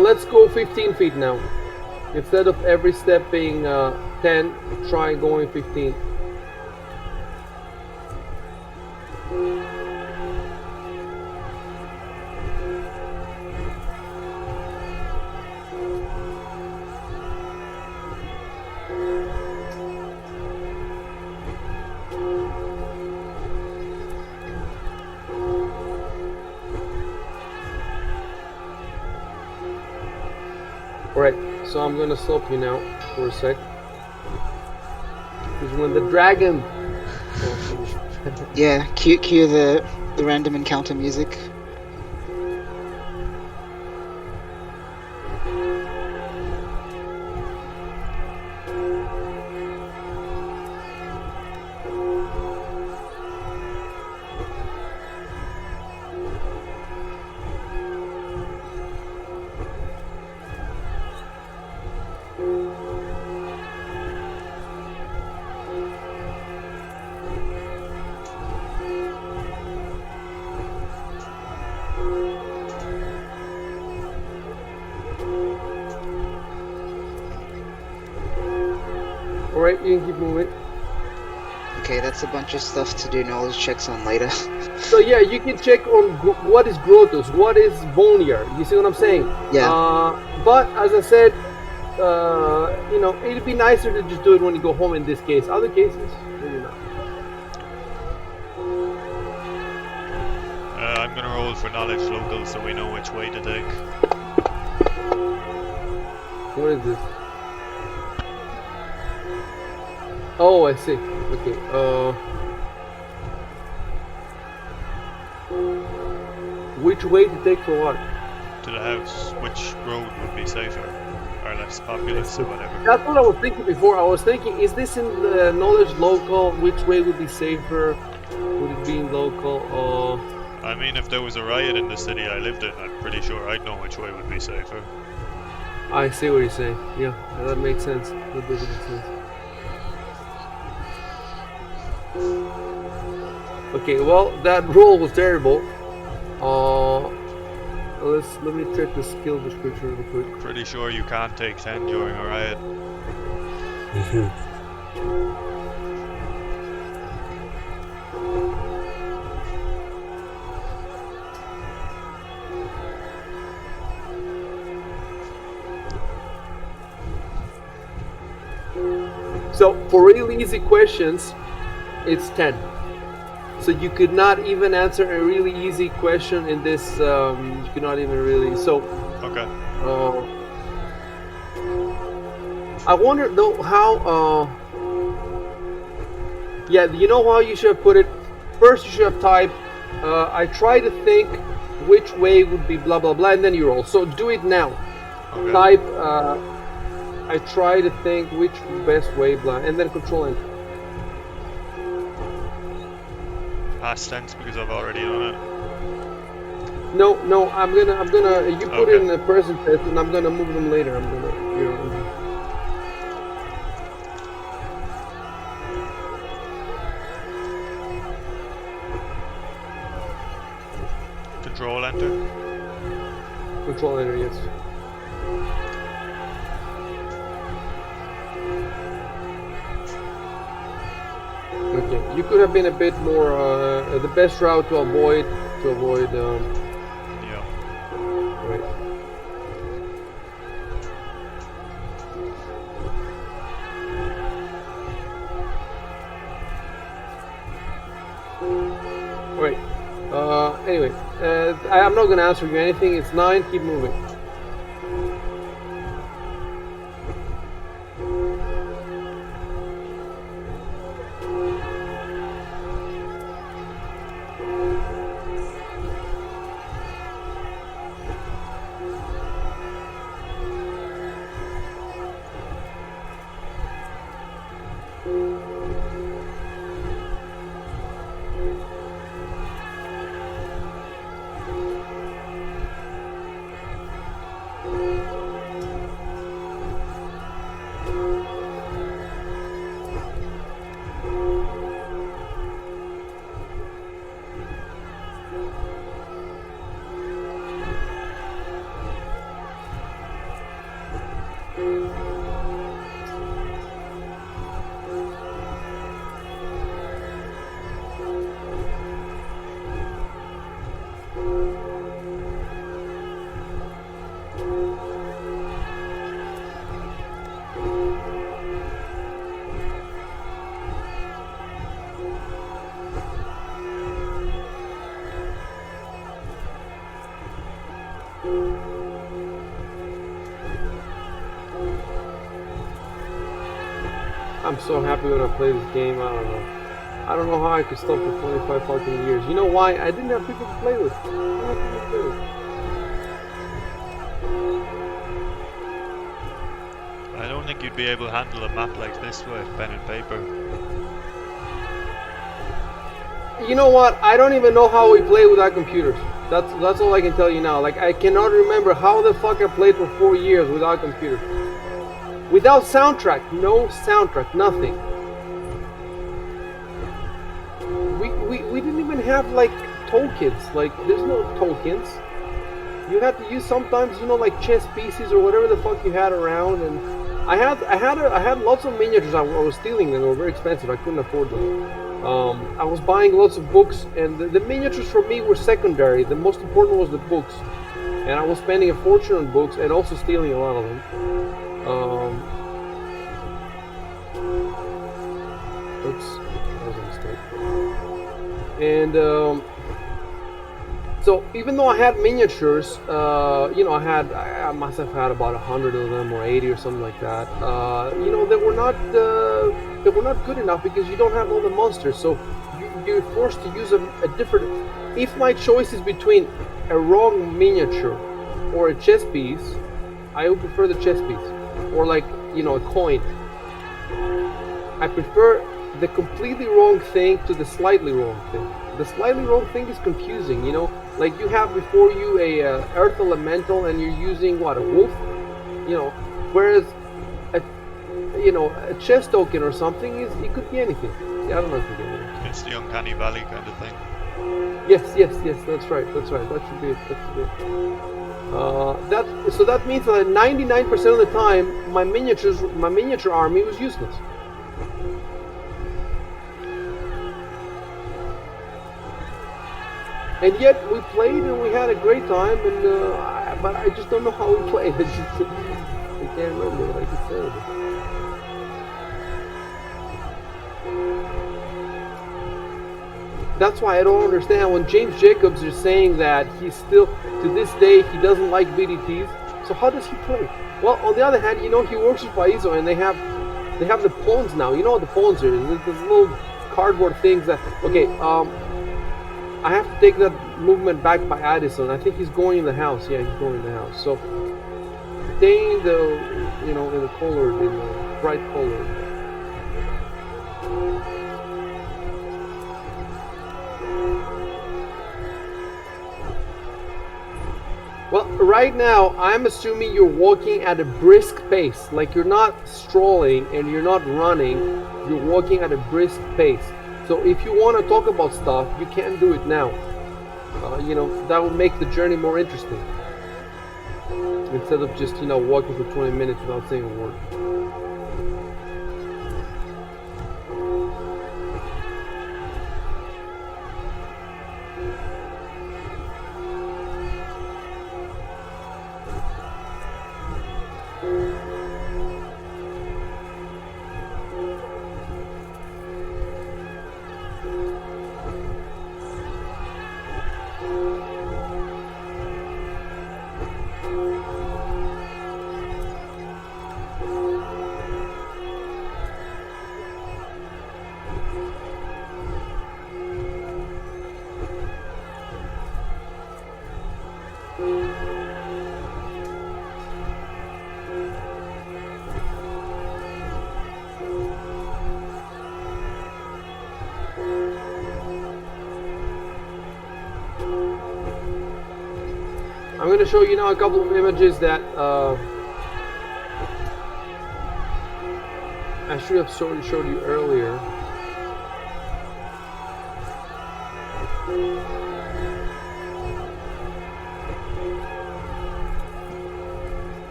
Speaker 2: Let's go 15 feet now. Instead of every step being 10, try going 15. Alright, so I'm gonna stop you now for a sec. Because when the dragon...
Speaker 4: Yeah, cue the random encounter music.
Speaker 2: Alright, you can keep moving.
Speaker 4: Okay, that's a bunch of stuff to do knowledge checks on later.
Speaker 2: So yeah, you can check on what is Grotus, what is Boneyard. You see what I'm saying?
Speaker 4: Yeah.
Speaker 2: But as I said, you know, it'd be nicer to just do it when you go home. In this case, other cases, maybe not.
Speaker 1: I'm gonna roll for knowledge local so we know which way to take.
Speaker 2: What is this? Oh, I see. Okay. Which way to take for what?
Speaker 1: To the house. Which road would be safer? Or less populous or whatever.
Speaker 2: That's what I was thinking before. I was thinking, is this in the knowledge local? Which way would be safer? Would it be in local?
Speaker 1: I mean, if there was a riot in the city I lived in, I'm pretty sure I'd know which way would be safer.
Speaker 2: I see what you're saying. Yeah, that makes sense. That does make sense. Okay, well, that roll was terrible. Let me check the skill description real quick.
Speaker 1: Pretty sure you can't take 10 during a riot.
Speaker 2: So for really easy questions, it's 10. So you could not even answer a really easy question in this. You could not even really. So.
Speaker 1: Okay.
Speaker 2: I wonder though how. Yeah, you know how you should have put it. First, you should have typed. I try to think which way would be blah blah blah, and then you roll. So do it now.
Speaker 1: Okay.
Speaker 2: Type. I try to think which best way blah, and then control enter.
Speaker 1: Past tense because I've already done it.
Speaker 2: No, I'm gonna. You put
Speaker 1: Okay.
Speaker 2: in the present tense, and I'm gonna move them later. I'm gonna.
Speaker 1: Control enter.
Speaker 2: Control enter, yes. Okay, you could have been a bit more. The best route to avoid.
Speaker 1: Yeah.
Speaker 2: Right. Alright. Anyway, I'm not gonna answer you anything. It's 9. Keep moving. I'm so happy when I play this game. I don't know. I don't know how I could stop for 25 fucking years. You know why? I didn't have people to play with. I didn't have people to play with.
Speaker 1: I don't think you'd be able to handle a map like this with pen and paper.
Speaker 2: You know what? I don't even know how we play without computers. That's all I can tell you now. Like, I cannot remember how the fuck I played for 4 years without computers. Without soundtrack, no soundtrack, nothing. We didn't even have like tokens. Like, there's no tokens. You had to use sometimes, you know, like chess pieces or whatever the fuck you had around, and I had lots of miniatures. I was stealing them. They were very expensive. I couldn't afford them. I was buying lots of books, and the miniatures for me were secondary. The most important was the books, and I was spending a fortune on books and also stealing a lot of them. Oops, that was a mistake. And so even though I had miniatures, I must have had about 100 of them or 80 or something like that. They were not good enough because you don't have all the monsters. So you're forced to use a different. If my choice is between a wrong miniature or a chess piece, I would prefer the chess piece, or like a coin. I prefer the completely wrong thing to the slightly wrong thing. The slightly wrong thing is confusing, like you have before you a earth elemental and you're using what, a wolf, whereas a chess token or something it could be anything. I don't know if you get it.
Speaker 1: It's the uncanny valley kind of thing.
Speaker 2: Yes, that's right. That should be it. So that means that 99% of the time my miniature army was useless. And yet we played and we had a great time, but I just don't know how we played. I can't remember what I just said. That's why I don't understand when James Jacobs is saying that he's still, to this day, he doesn't like BDTs. So how does he play? Well, on the other hand, he works with Paizo, and they have the pawns now. You know what the pawns are? There's little cardboard things that. Okay, I have to take that movement back by Addison. I think he's going in the house. Yeah, he's going in the house. So staying in the bright color. Well, right now, I'm assuming you're walking at a brisk pace. Like you're not strolling and you're not running. You're walking at a brisk pace. So if you want to talk about stuff, you can do it now. That would make the journey more interesting. Instead of just, walking for 20 minutes without saying a word. I'm going to show you now a couple of images that I should have showed you earlier.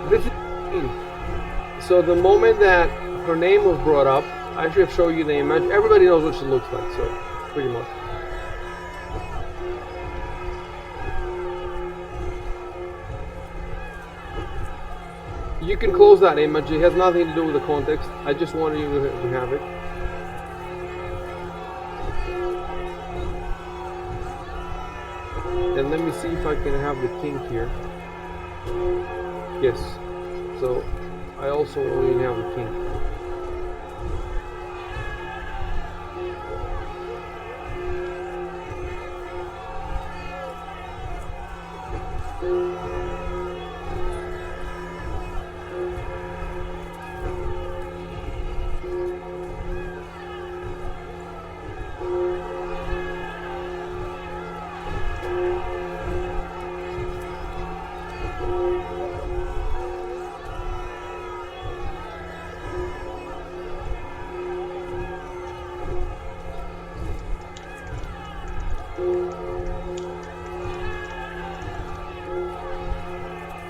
Speaker 2: This is so the moment that her name was brought up, I should have shown you the image. Everybody knows what she looks like, so pretty much. You can close that image. It has nothing to do with the context. I just wanted you to have it. And let me see if I can have the king here. Yes. So I also want you to have the king.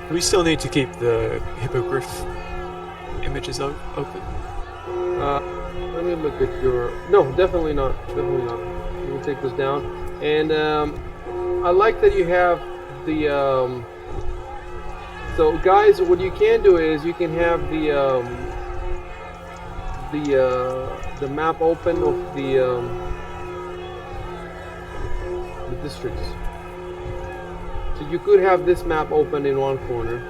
Speaker 3: Do we still need to keep the hippogriff images open?
Speaker 2: Let me look at your. No, definitely not. Definitely not. We'll take this down. And I like that you have the. So, guys, what you can do is you can have the map open of the districts. So you could have this map open in one corner,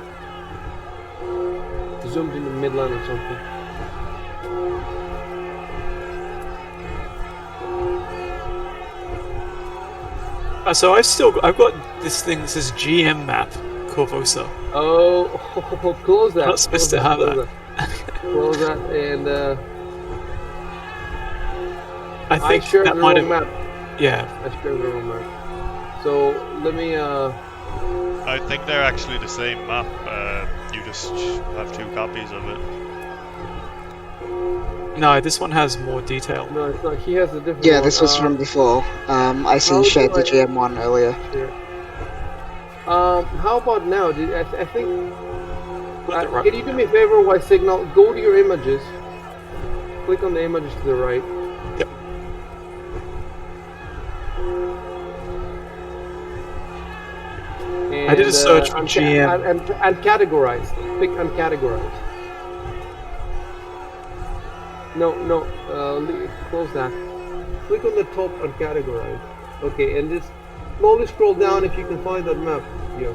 Speaker 2: zoomed in the midland or something.
Speaker 3: So I've got this thing that says GM map, Corvosa.
Speaker 2: Oh, close that.
Speaker 3: I'm not supposed to have that.
Speaker 2: Close that, and
Speaker 3: I think
Speaker 2: shared
Speaker 3: that
Speaker 2: the
Speaker 3: might
Speaker 2: wrong
Speaker 3: have.
Speaker 2: map.
Speaker 3: Yeah.
Speaker 2: I shared the wrong map. So let me.
Speaker 1: I think they're actually the same map. You just have 2 copies of it.
Speaker 3: No, this one has more detail.
Speaker 2: No, it's not. He has a different.
Speaker 4: Yeah,
Speaker 2: one.
Speaker 4: this was from before. I see
Speaker 2: how
Speaker 4: you
Speaker 2: do
Speaker 4: shared the
Speaker 2: I-
Speaker 4: GM one earlier.
Speaker 2: Sure. How about now? I think.
Speaker 3: Put the right
Speaker 2: Can you do me a favor, Y Signal? Go to your images. Click on the images to the right.
Speaker 3: Yep.
Speaker 2: And,
Speaker 3: I did a search for GM.
Speaker 2: And categorize. Click on categorize. No, close that. Click on the top on categorize. Okay, and just slowly scroll down if you can find that map. Yeah.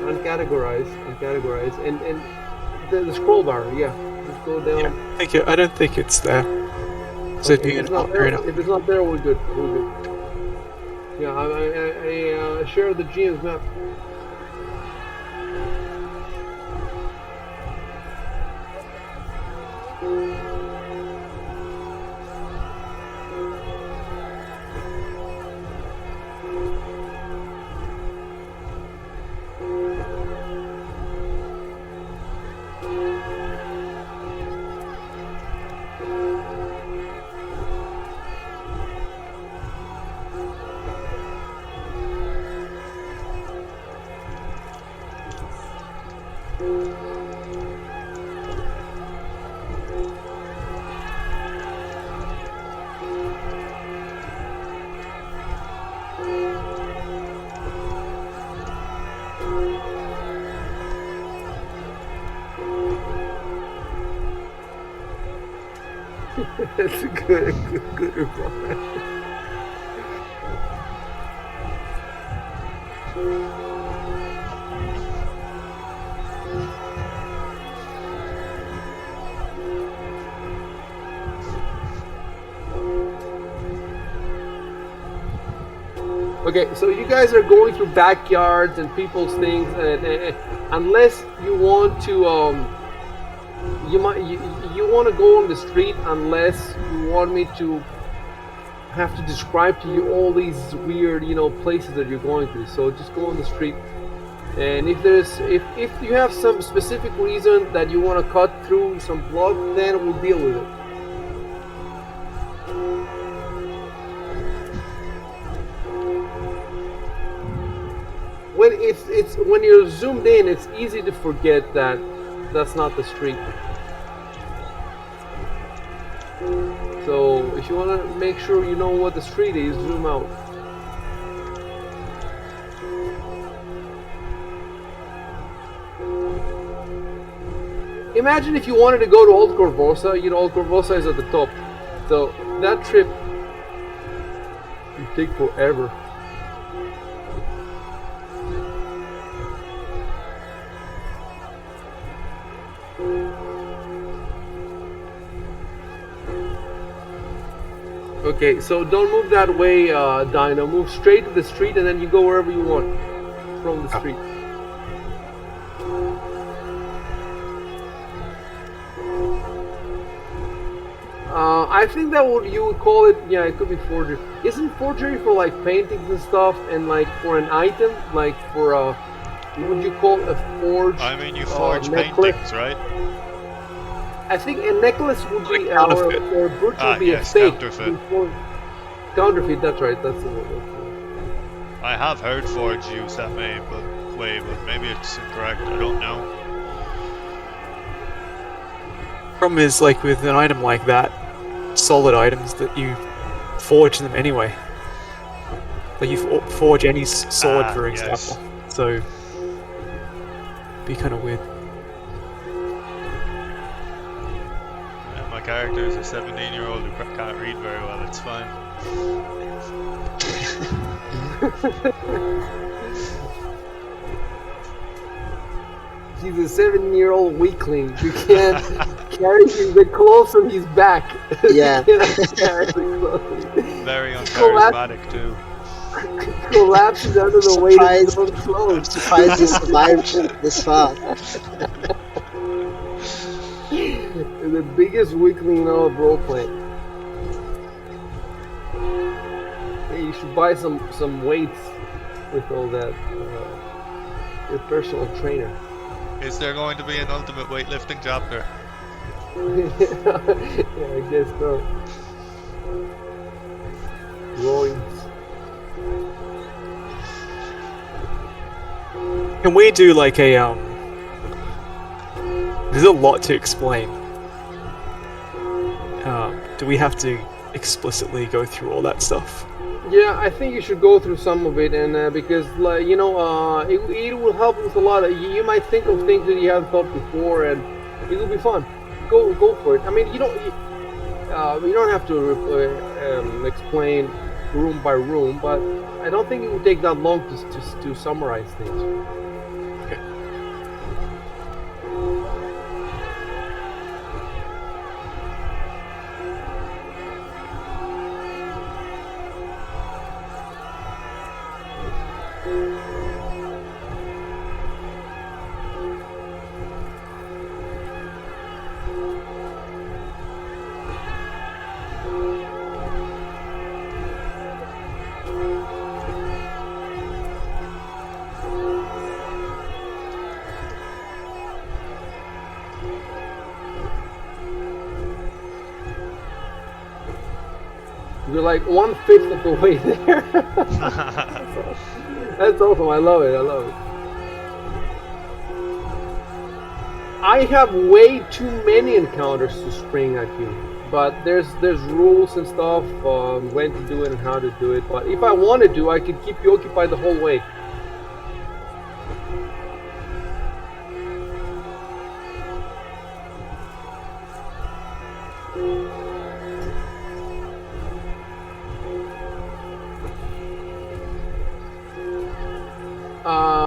Speaker 2: Uncategorize, and the scroll bar. Yeah, just go down.
Speaker 3: Yeah, thank you. I don't think it's there. So
Speaker 2: Okay, if it's not there, we're good. We're good. Yeah, I share the GM's map. That's a good reply. Okay, so you guys are going through backyards and people's things, and unless you want to, you want to go on the street, unless you want me to have to describe to you all these weird, places that you're going to. So just go on the street, and if you have some specific reason that you want to cut through some plot, then we'll deal with it. When you're zoomed in, it's easy to forget that that's not the street. So if you want to make sure you know what the street is, zoom out. Imagine if you wanted to go to Old Corvosa. Old Corvosa is at the top, so that trip would take forever. Okay, so don't move that way, Dino. Move straight to the street, and then you go wherever you want from the street. I think that you would call it. Yeah, it could be forgery. Isn't forgery for like paintings and stuff, and like for an item, like for would you call a forged?
Speaker 1: I mean, you forge
Speaker 2: necklace?
Speaker 1: paintings, right?
Speaker 2: I think a necklace would be,
Speaker 3: Like counterfeit.
Speaker 2: or a brooch would be
Speaker 1: yes,
Speaker 2: a fake.
Speaker 1: counterfeit.
Speaker 2: Counterfeit, that's right, that's the word.
Speaker 1: I have heard Forge use that way, but maybe it's incorrect. I don't know.
Speaker 3: Problem is, like with an item like that, solid items that you forge them anyway. Like you forge any sword, for example.
Speaker 1: Yes.
Speaker 3: So, be kind of weird.
Speaker 1: Yeah, my character is a 17-year-old who can't read very well. It's fine.
Speaker 2: He's a 7-year-old weakling. You can't carry the clothes on his back.
Speaker 4: Yeah.
Speaker 2: You cannot carry the clothes.
Speaker 1: Very
Speaker 2: He
Speaker 1: uncharismatic too.
Speaker 2: collapses under the weight of his own
Speaker 4: I'm
Speaker 2: clothes.
Speaker 4: surprised he survived this far.
Speaker 2: The biggest weakling in all of roleplaying. Hey, you should buy some weights with all that. Your personal trainer.
Speaker 1: Is there going to be an ultimate weightlifting chapter?
Speaker 2: Yeah, I guess so. Groins.
Speaker 3: Can we do like a There's a lot to explain. Do we have to explicitly go through all that stuff?
Speaker 2: Yeah, I think you should go through some of it, and because like it will help with a lot. You might think of things that you haven't thought before, and it will be fun. Go for it. I mean, you don't have to explain room by room, but I don't think it would take that long to summarize things. You're like 1/5 of the way there. That's awesome. I love it. I have way too many encounters to spring at you, but there's rules and stuff, when to do it and how to do it. But if I wanted to, I could keep you occupied the whole way.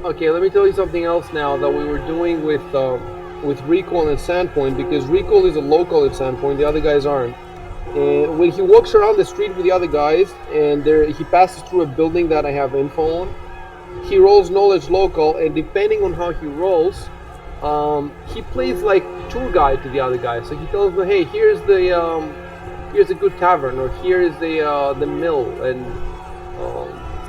Speaker 2: Okay, let me tell you something else now that we were doing with Recall and Sandpoint, because Recall is a local at Sandpoint, the other guys aren't. And when he walks around the street with the other guys, and he passes through a building that I have info on, he rolls knowledge local, and depending on how he rolls, he plays like tour guide to the other guys. So he tells them, hey, here's a good tavern, or here is the mill, and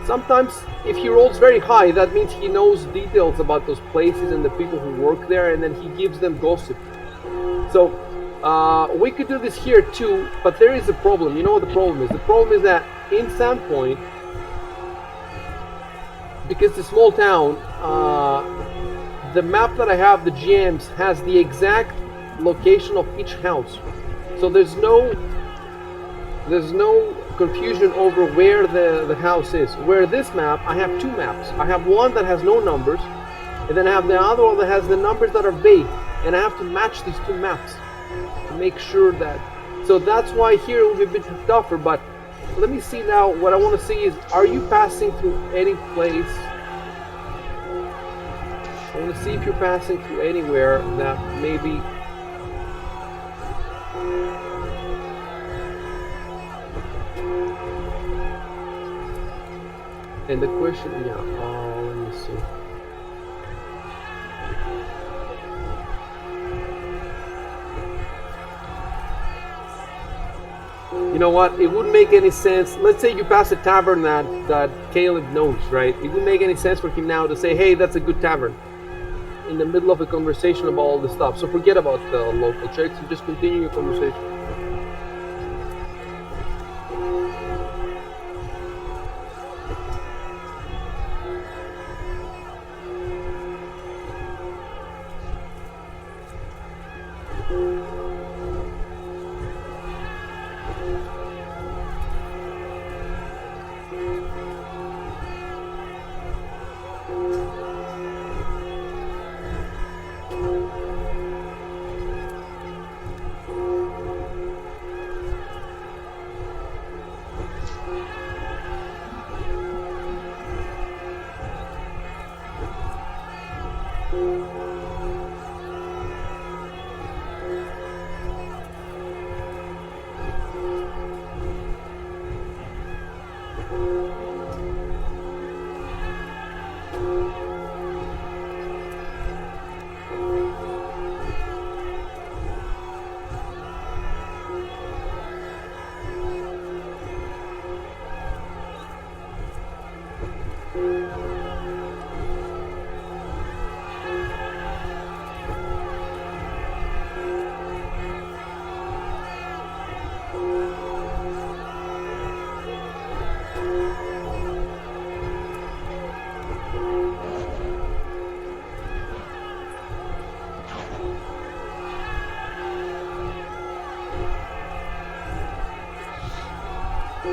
Speaker 2: sometimes if he rolls very high, that means he knows details about those places and the people who work there, and then he gives them gossip. So we could do this here too, but there is a problem. You know what the problem is? The problem is that in Sandpoint, because it's a small town, the map that I have, the GM's, has the exact location of each house. So there's no confusion over where the house is. Where this map, I have two maps. I have one that has no numbers, and then I have the other one that has the numbers that are vague, and I have to match these two maps to make sure that. So that's why here it will be a bit tougher. But let me see now. What I want to see is, are you passing through any place? I want to see if you're passing through anywhere that maybe. And the question, yeah, let me see. You know what? It wouldn't make any sense. Let's say you pass a tavern that Caleb knows, right? It wouldn't make any sense for him now to say, hey, that's a good tavern, in the middle of a conversation about all this stuff. So forget about the local checks and just continue your conversation. Keep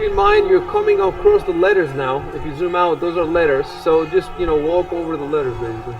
Speaker 2: in mind you're coming across the letters now. If you zoom out, those are letters. So just, walk over the letters basically.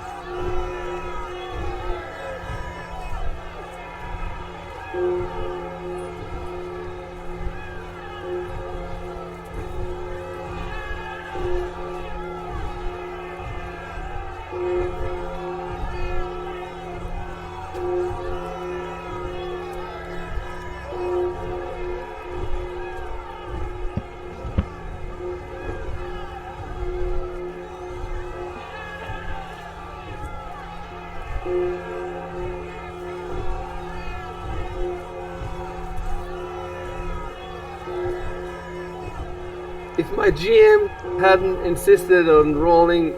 Speaker 2: If my GM hadn't insisted on rolling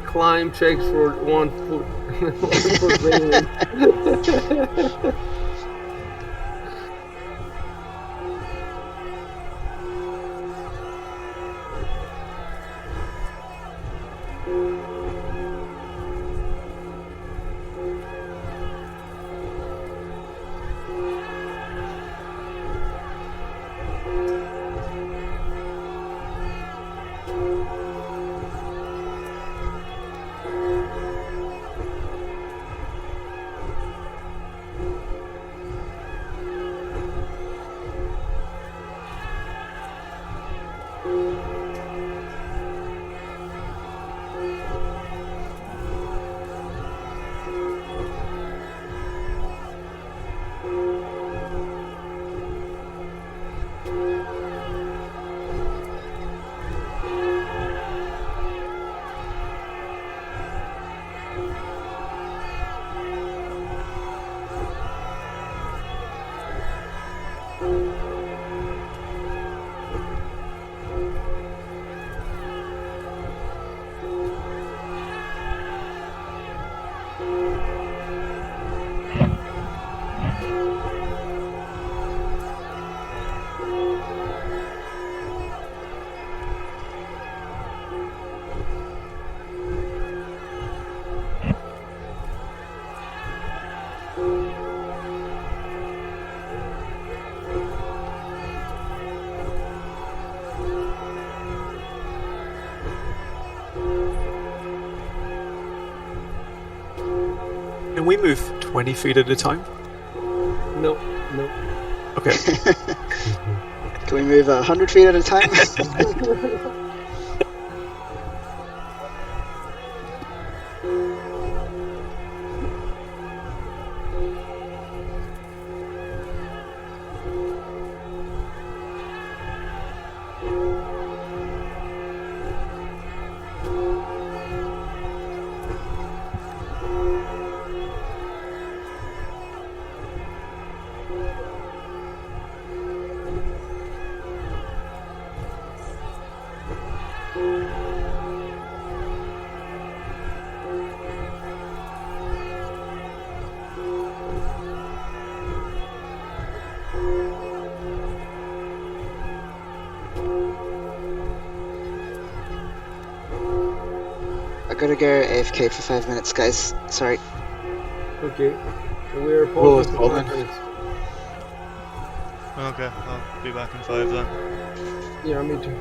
Speaker 2: climb checks for 1 foot, 1 foot radius.
Speaker 3: Can we move 20 feet at a time?
Speaker 2: No.
Speaker 3: Okay.
Speaker 4: Can we move 100 feet at a time? gotta go AFK for 5 minutes, guys. Sorry.
Speaker 2: Okay. And we're
Speaker 3: Will
Speaker 2: pausing
Speaker 3: as
Speaker 2: for
Speaker 3: well,
Speaker 2: 5
Speaker 3: then.
Speaker 2: minutes.
Speaker 1: Okay, I'll be back in 5 then.
Speaker 2: Yeah, me too.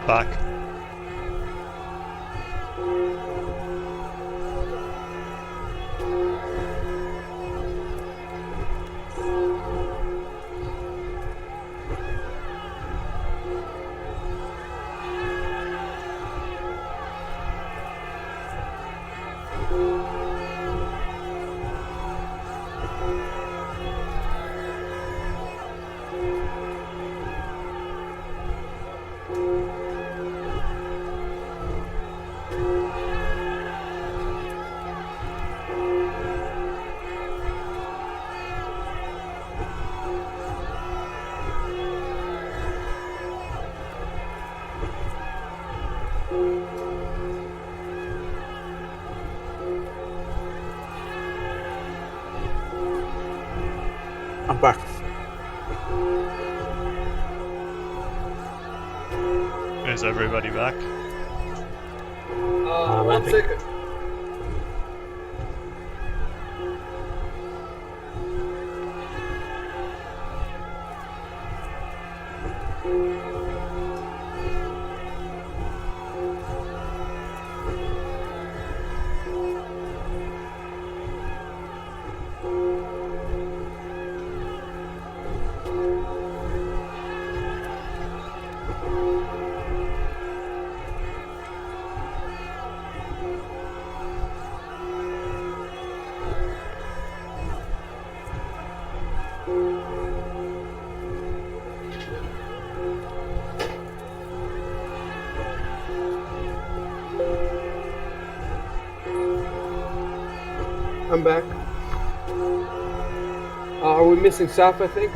Speaker 1: Back.
Speaker 3: I'm back.
Speaker 1: Is everybody back?
Speaker 6: I
Speaker 2: 1
Speaker 6: think-
Speaker 2: second. I'm back. Are we missing Saf, I think?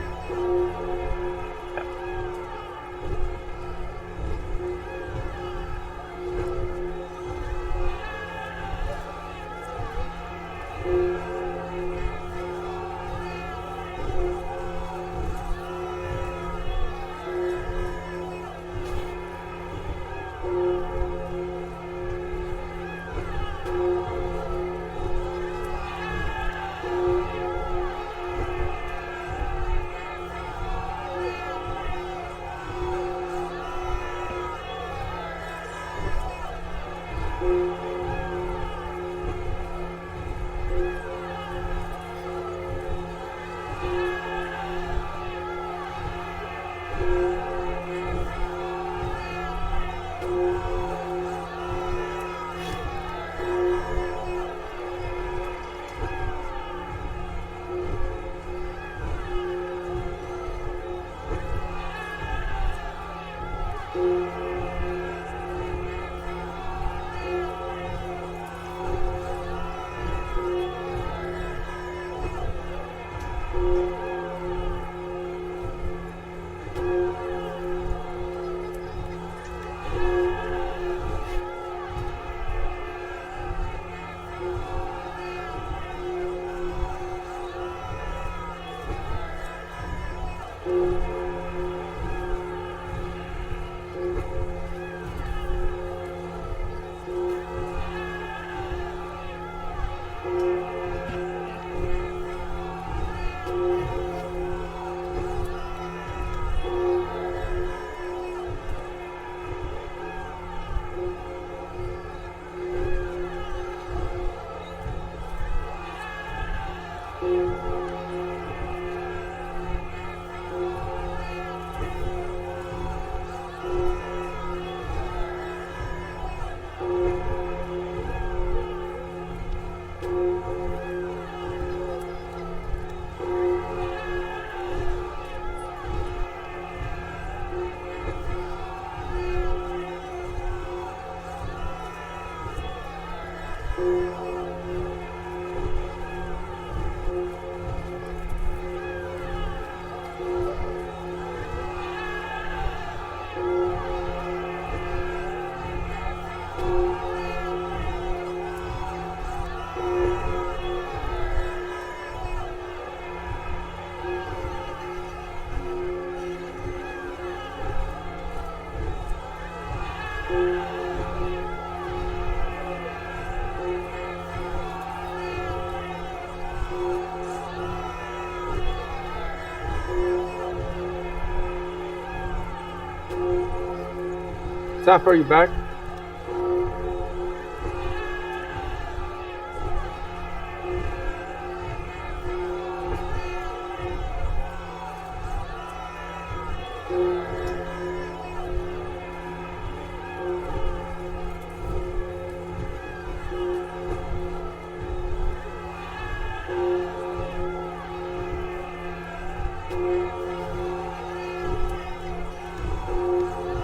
Speaker 2: Saf, are you back?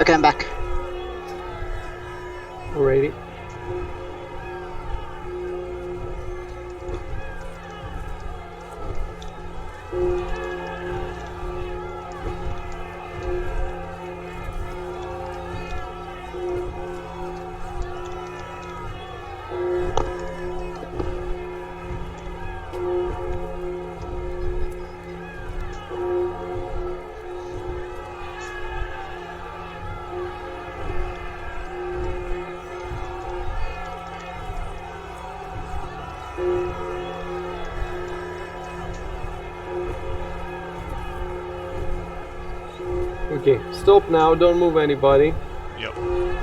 Speaker 4: Okay, I'm back.
Speaker 2: Alrighty. Okay, stop now. Don't move anybody.
Speaker 1: Yep.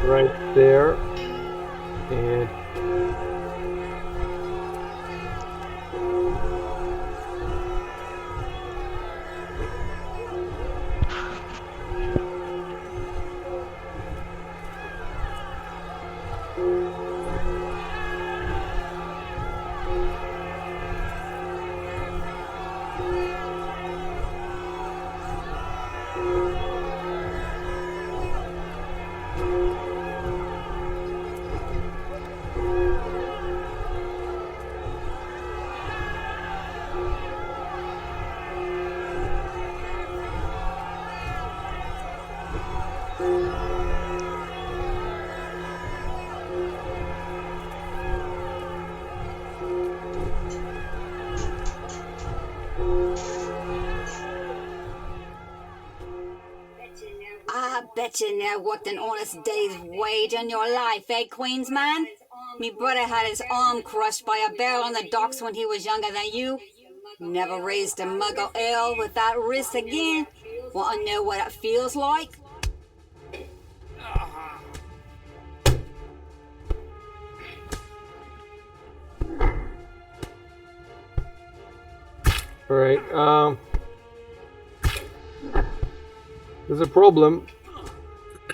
Speaker 2: Right there. And
Speaker 7: I bet you never worked an honest day's wage in your life, eh, Queensman? Me brother had his arm crushed by a bear on the docks when he was younger than you. Never raised a mug of ale without wrist again. Want to know what it feels like?
Speaker 2: all right. There's a problem.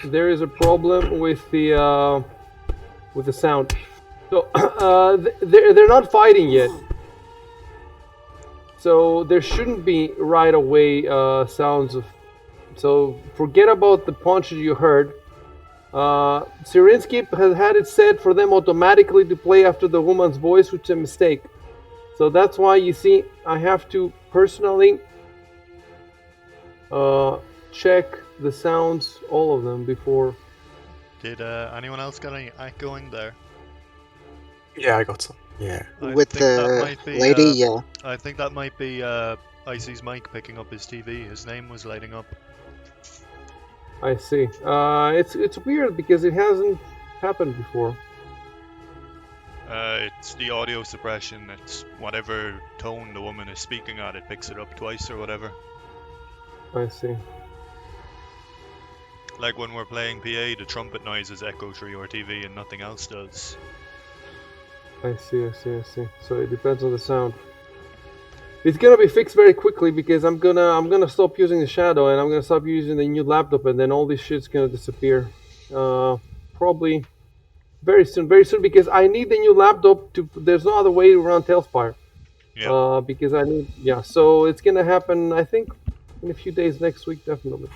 Speaker 2: There is a problem with the sound. So they're not fighting yet. So there shouldn't be right away sounds of. So forget about the punches you heard. Sirinsky has had it set for them automatically to play after the woman's voice, which is a mistake. So that's why you see I have to personally check the sounds, all of them, before.
Speaker 1: Did anyone else got any echoing there?
Speaker 3: Yeah, I got some. Yeah.
Speaker 4: With the lady, yeah.
Speaker 1: I think that might be Icy's mic picking up his TV. His name was lighting up.
Speaker 2: I see. It's weird because it hasn't happened before.
Speaker 1: It's the audio suppression. It's whatever tone the woman is speaking at. It picks it up twice or whatever.
Speaker 2: I see.
Speaker 1: Like when we're playing PA, the trumpet noises echo through your TV and nothing else does.
Speaker 2: I see. So it depends on the sound. It's gonna be fixed very quickly because I'm gonna stop using the shadow and I'm gonna stop using the new laptop, and then all this shit's gonna disappear. Probably very soon because I need the new laptop to. There's no other way around Tailspire.
Speaker 1: Yeah.
Speaker 2: Because I need. Yeah. So it's gonna happen. I think in a few days, next week, definitely.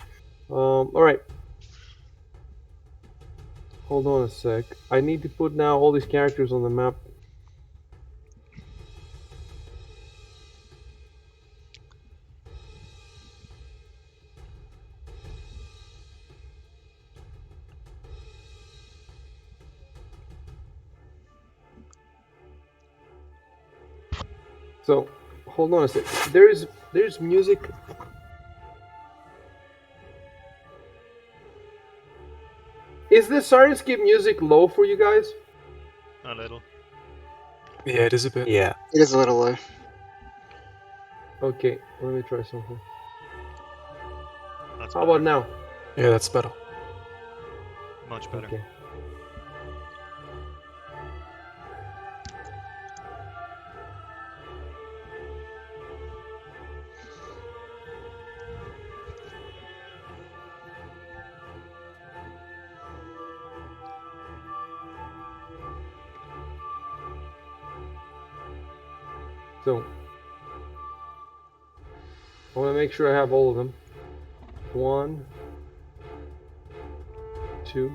Speaker 2: All right. Hold on a sec. I need to put now all these characters on the map. So, hold on a sec. There's music. Is the Sirenscape music low for you guys?
Speaker 1: A little.
Speaker 3: Yeah, it is a bit.
Speaker 6: Yeah.
Speaker 4: It is a little low.
Speaker 2: Okay, let me try something.
Speaker 1: That's
Speaker 2: How
Speaker 1: better.
Speaker 2: about now?
Speaker 3: Yeah, that's better.
Speaker 1: Much better.
Speaker 2: Okay. So, I want to make sure I have all of them. 1, 2.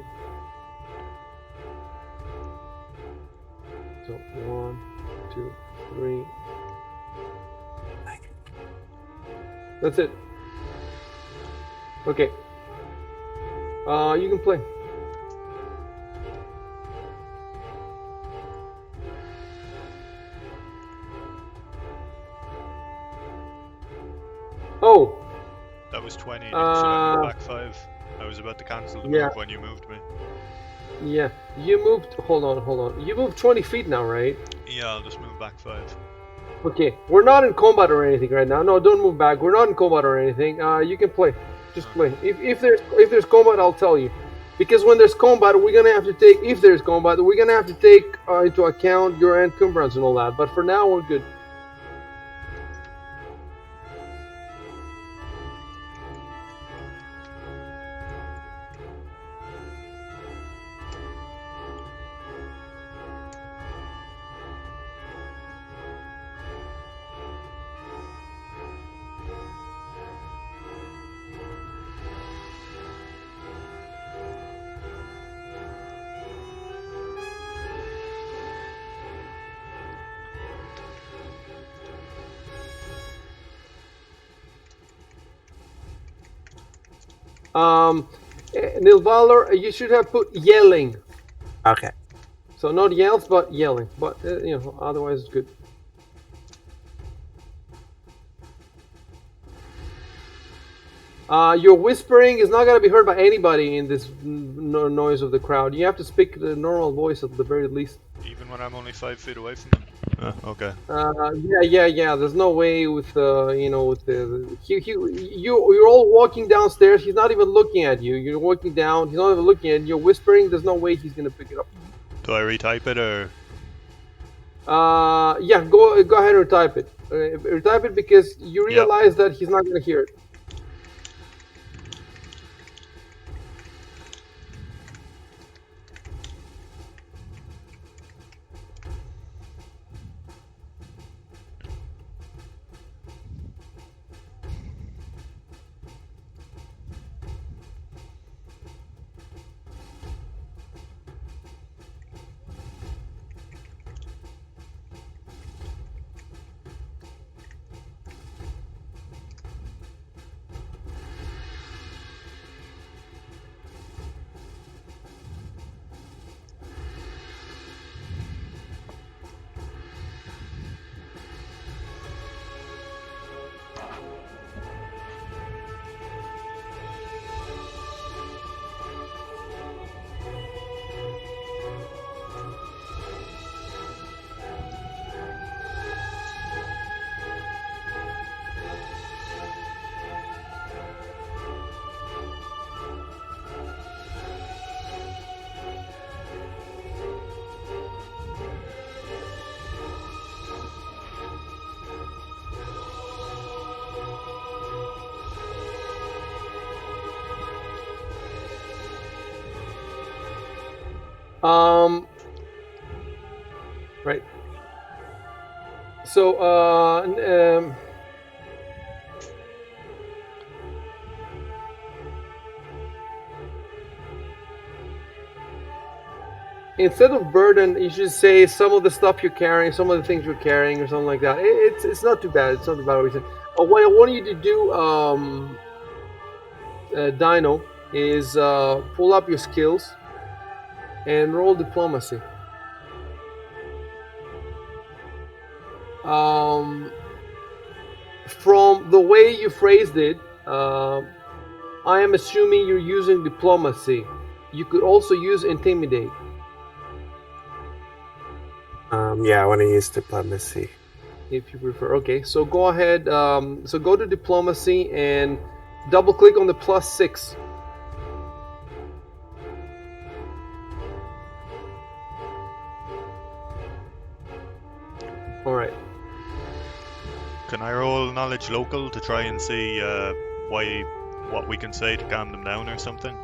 Speaker 2: So 1, 2, 3. That's it. Okay. You can play. Oh.
Speaker 1: That was 20. Should I move back 5? I was about to cancel the
Speaker 2: Yeah.
Speaker 1: move when you moved me.
Speaker 2: Yeah. You moved. Hold on. You moved 20 feet now, right?
Speaker 1: Yeah, I'll just move back 5.
Speaker 2: Okay. We're not in combat or anything right now. No, don't move back. We're not in combat or anything. You can play. Just play. If there's combat, I'll tell you. Because when there's combat, we're gonna have to take. If there's combat, we're gonna have to take into account your encumbrance and all that. But for now, we're good. Nilvalor, you should have put yelling.
Speaker 6: Okay.
Speaker 2: So not yells, but yelling. But otherwise it's good. Your whispering is not gonna be heard by anybody in this noise of the crowd. You have to speak the normal voice at the very least.
Speaker 1: Even when I'm only 5 feet away from them. Okay.
Speaker 2: Yeah. There's no way with with the you're all walking downstairs. He's not even looking at you. You're walking down. He's not even looking at you. You're whispering. There's no way he's gonna pick it up.
Speaker 1: Do I retype it or?
Speaker 2: Yeah. Go ahead and type it. Retype it because you realize that he's not gonna hear it. Right. So, instead of burden, you should say some of the stuff you're carrying, some of the things you're carrying, or something like that. It's not too bad. It's not too bad reason. What I want you to do, Dino, is pull up your skills and roll diplomacy. From the way you phrased it, I am assuming you're using diplomacy. You could also use intimidate.
Speaker 6: Yeah, I want to use diplomacy.
Speaker 2: If you prefer. Okay, so go ahead. So go to diplomacy and double click on the +6. All right.
Speaker 1: Can I roll knowledge local to try and see what we can say to calm them down or something?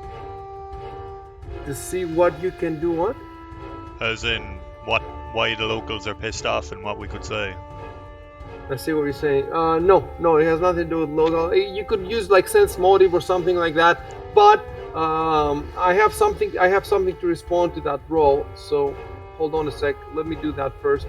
Speaker 2: To see what you can do. What?
Speaker 1: As in why the locals are pissed off and what we could say.
Speaker 2: I see what you're saying. No, it has nothing to do with local. You could use like sense motive or something like that. But I have something to respond to that roll. So hold on a sec. Let me do that first.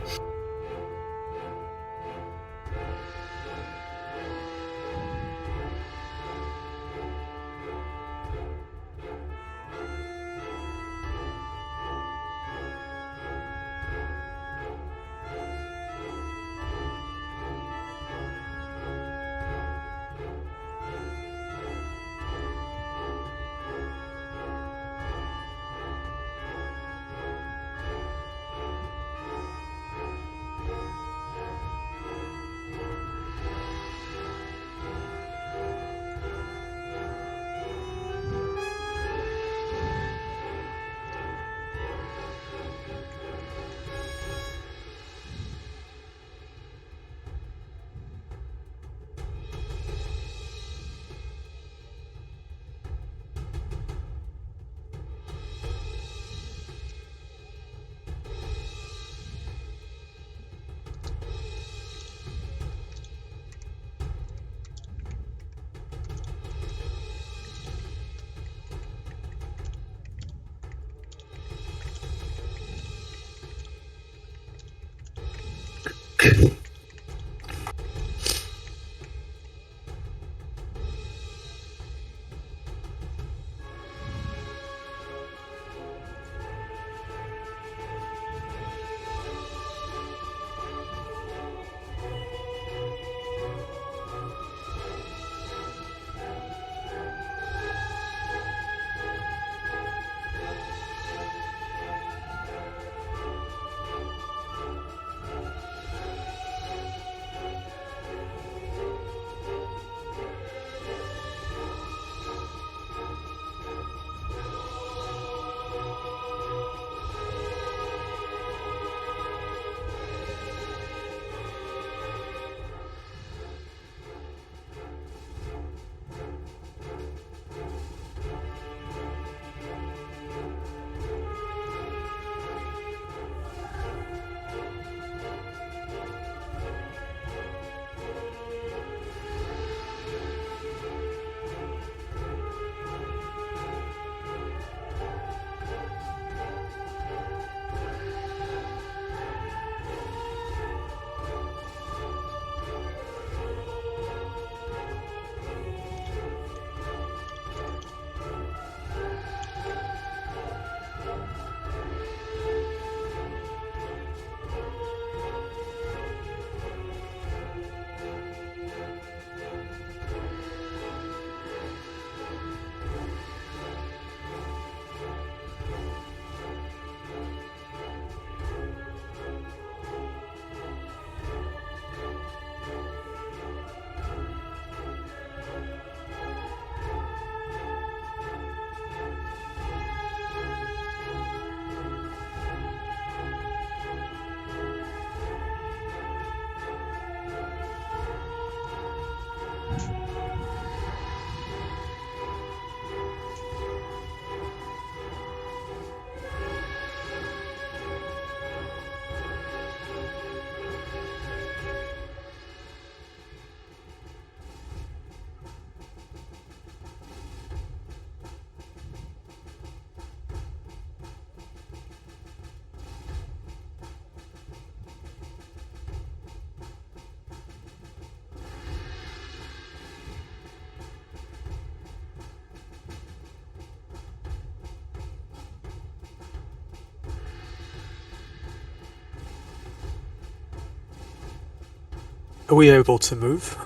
Speaker 3: Are we able to move?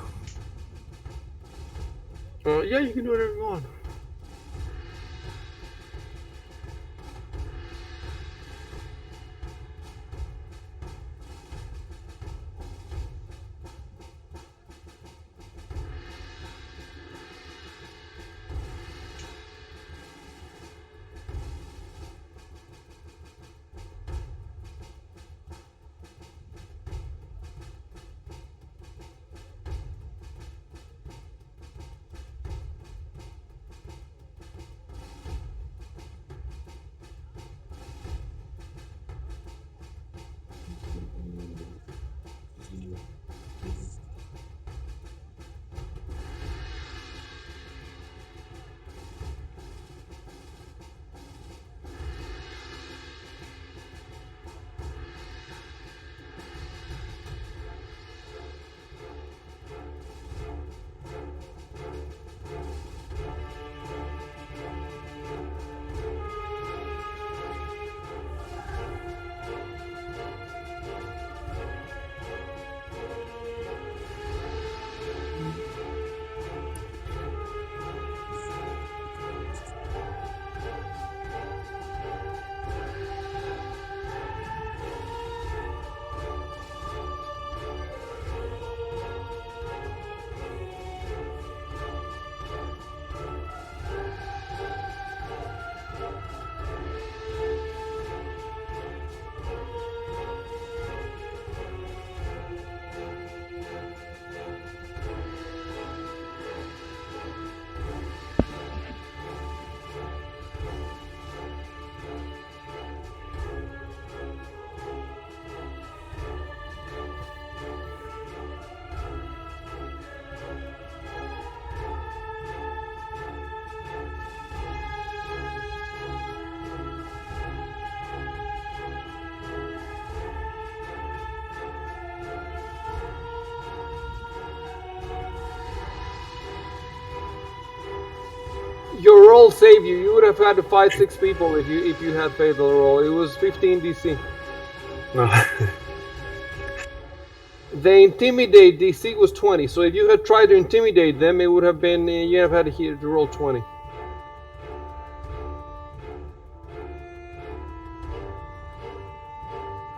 Speaker 2: Yeah, you can do whatever you want. Your roll saved you. You would have had to fight 6 people if you had failed the roll. It was 15 DC.
Speaker 6: No.
Speaker 2: The intimidate DC was 20. So if you had tried to intimidate them, it would have been you have had to roll 20.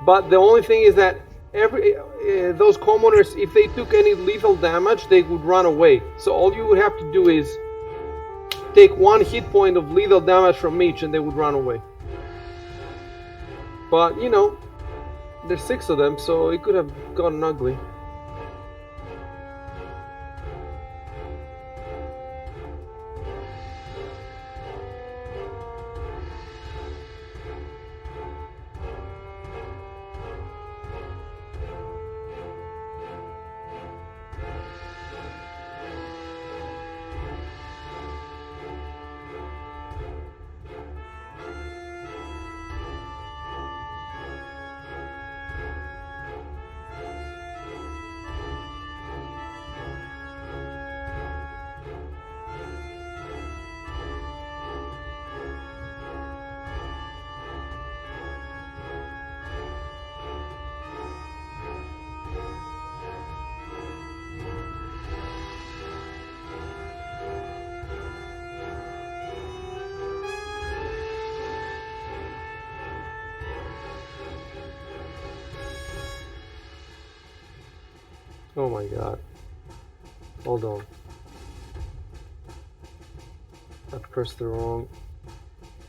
Speaker 2: But the only thing is that those commoners, if they took any lethal damage, they would run away. So all you would have to do is take 1 hit point of lethal damage from each, and they would run away. But you know, there's 6 of them, so it could have gotten ugly. Oh my god. Hold on. I pressed the wrong.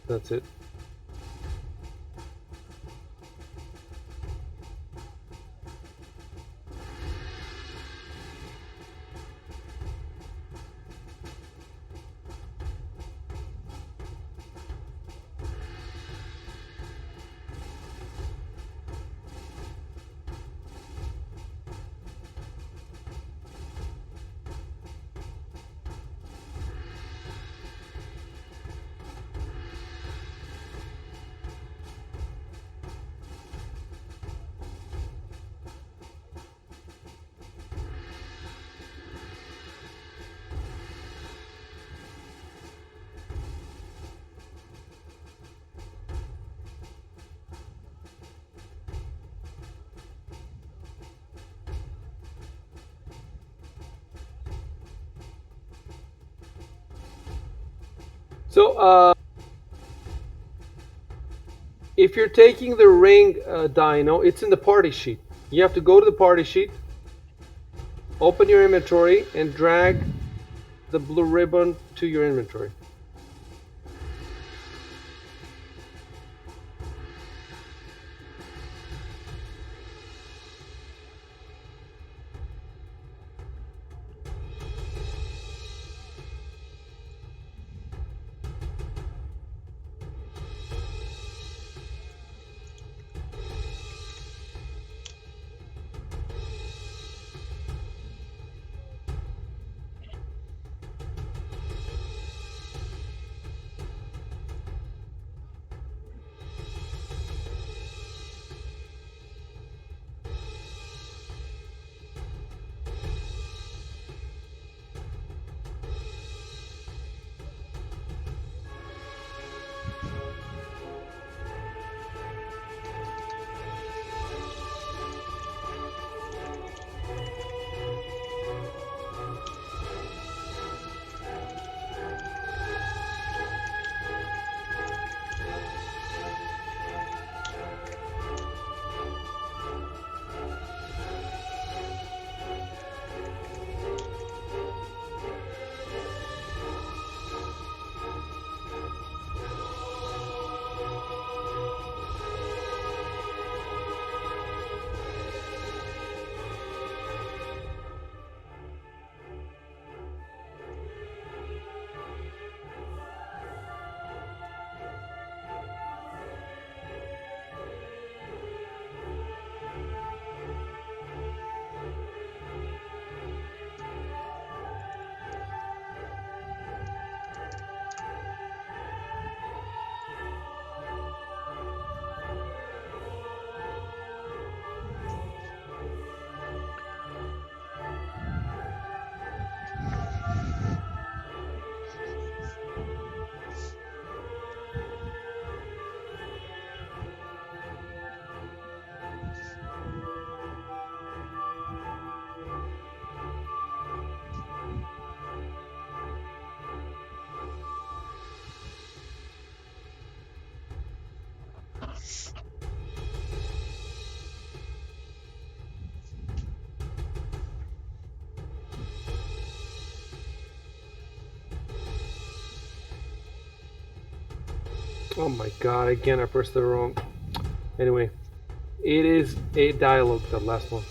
Speaker 2: That's it. So, if you're taking the ring dino, it's in the party sheet. You have to go to the party sheet, open your inventory, and drag the blue ribbon to your inventory. Oh my god, again I pressed it wrong. Anyway, it is a dialogue, that last one.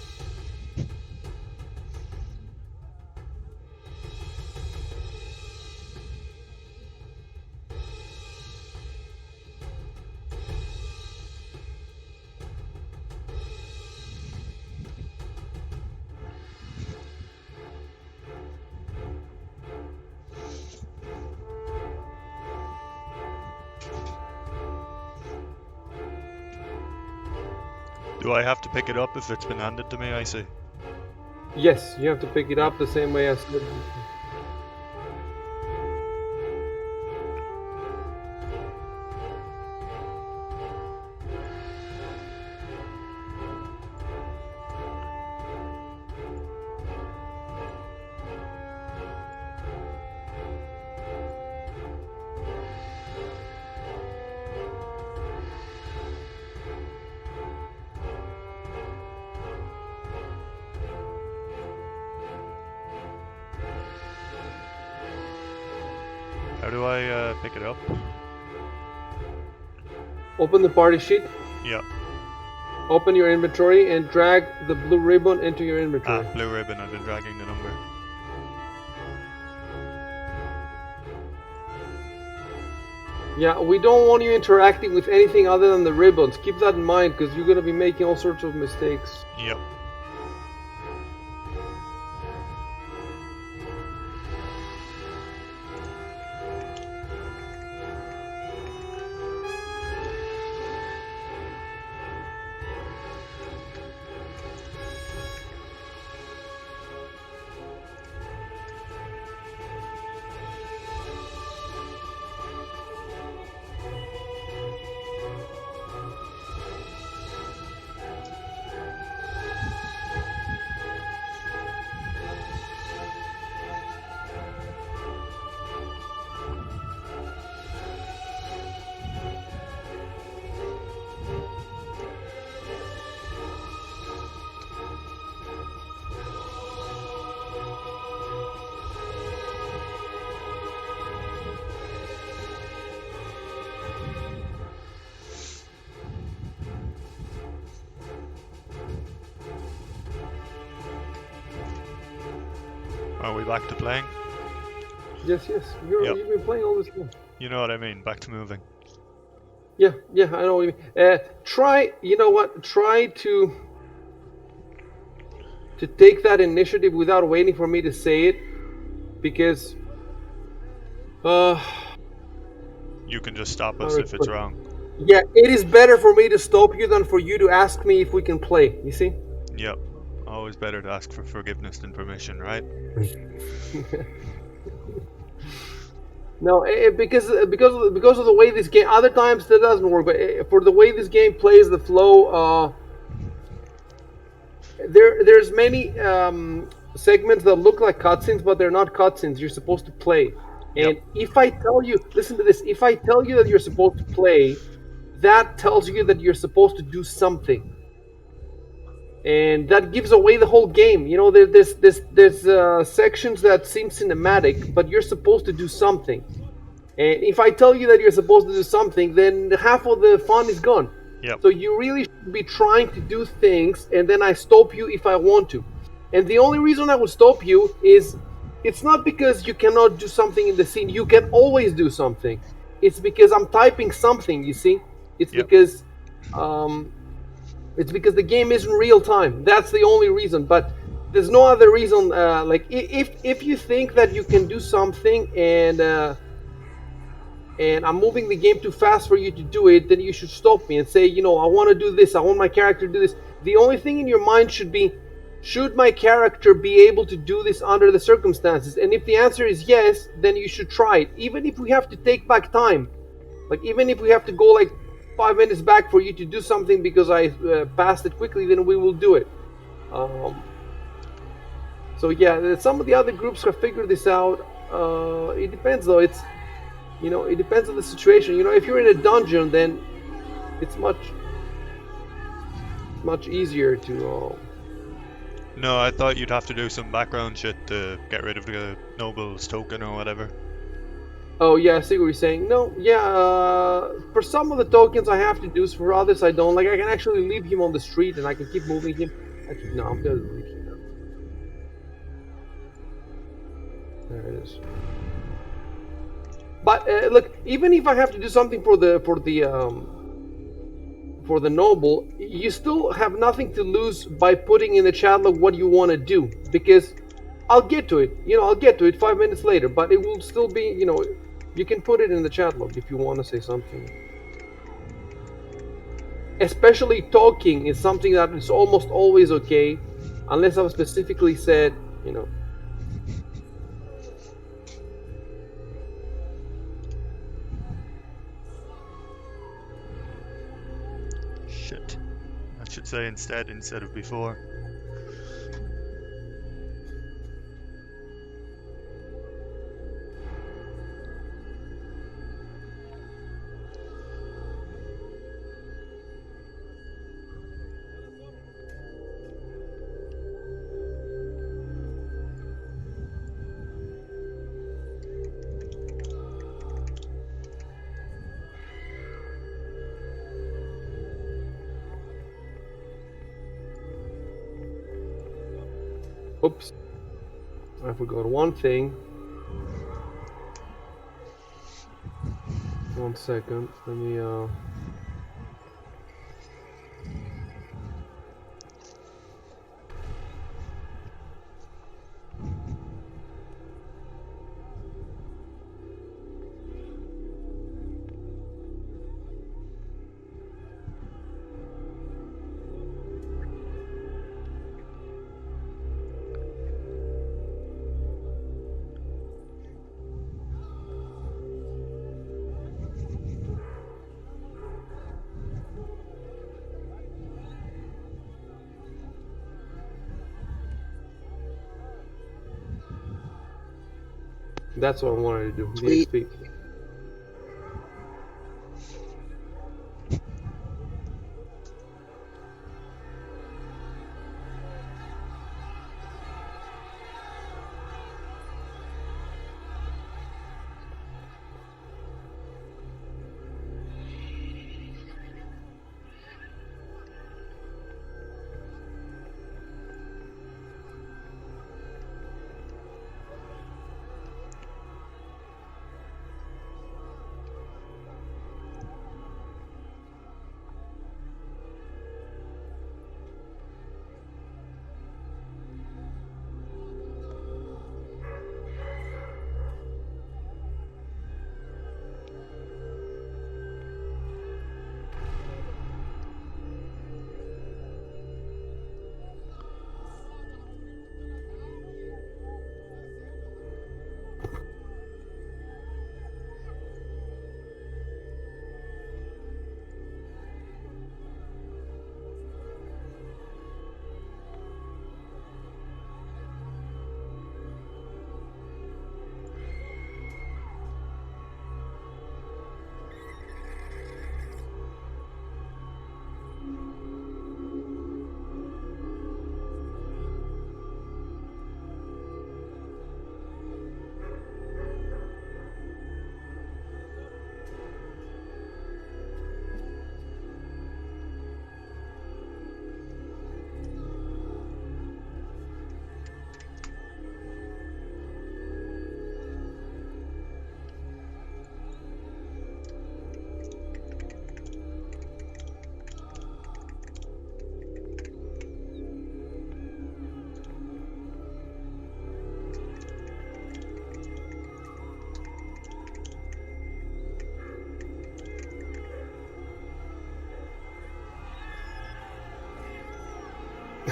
Speaker 1: Do I have to pick it up if it's been handed to me? I see.
Speaker 2: Yes, you have to pick it up the same way I said.
Speaker 1: How do I pick it up?
Speaker 2: Open the party sheet,
Speaker 1: Yeah.
Speaker 2: open your inventory, and drag the blue ribbon into your inventory.
Speaker 1: Blue ribbon. I've been dragging the number.
Speaker 2: Yeah, we don't want you interacting with anything other than the ribbons. Keep that in mind, because you're going to be making all sorts of mistakes.
Speaker 1: Yep. Are we back to playing?
Speaker 2: Yes,
Speaker 1: Yep.
Speaker 2: you've been playing all this time.
Speaker 1: You know what I mean. Back to moving.
Speaker 2: Yeah, I know what you mean. Try, you know what? Try to take that initiative without waiting for me to say it, because
Speaker 1: You can just stop us if it's wrong.
Speaker 2: yeah, it is better for me to stop you than for you to ask me if we can play. You see?
Speaker 1: Yep. Always better to ask for forgiveness than permission, right?
Speaker 2: No, because of the way this game. Other times that doesn't work, but for the way this game plays, the flow. There's many segments that look like cutscenes, but they're not cutscenes. You're supposed to play. And if I tell you, listen to this. If I tell you that you're supposed to play, that tells you that you're supposed to do something, and that gives away the whole game. You know, there's sections that seem cinematic, but you're supposed to do something. And if I tell you that you're supposed to do something, then half of the fun is gone.
Speaker 1: Yep.
Speaker 2: So you really should be trying to do things, and then I stop you if I want to. And the only reason I would stop you is, it's not because you cannot do something in the scene. You can always do something. It's because I'm typing something, you see? It's because the game isn't real time. That's the only reason. But there's no other reason. Like if you think that you can do something and I'm moving the game too fast for you to do it, then you should stop me and say, you know, I want to do this. I want my character to do this. The only thing in your mind should be, should my character be able to do this under the circumstances? And if the answer is yes, then you should try it. Even if we have to take back time. Like, even if we have to go like 5 minutes back for you to do something because I passed it quickly, then we will do it. So yeah, some of the other groups have figured this out. It depends though. It's, you know, it depends on the situation. You know, if you're in a dungeon, then it's much easier to.
Speaker 1: No, I thought you'd have to do some background shit to get rid of the noble's token or whatever.
Speaker 2: Oh yeah, I see what you're saying. No, yeah. For some of the tokens I have to do, for others I don't. Like I can actually leave him on the street and I can keep moving him. Actually, no, I'm gonna leave him now. There it is. But look, even if I have to do something for the noble, you still have nothing to lose by putting in the chat log what you want to do, because I'll get to it. I'll get to it 5 minutes later, but it will still be. You can put it in the chat log if you want to say something. Especially talking is something that is almost always okay, unless I've specifically said.
Speaker 1: Shit. I should say instead of before.
Speaker 2: Oops, I forgot one thing. 1 second. Let me. That's what I wanted to do. The
Speaker 4: Sweet.
Speaker 2: XP.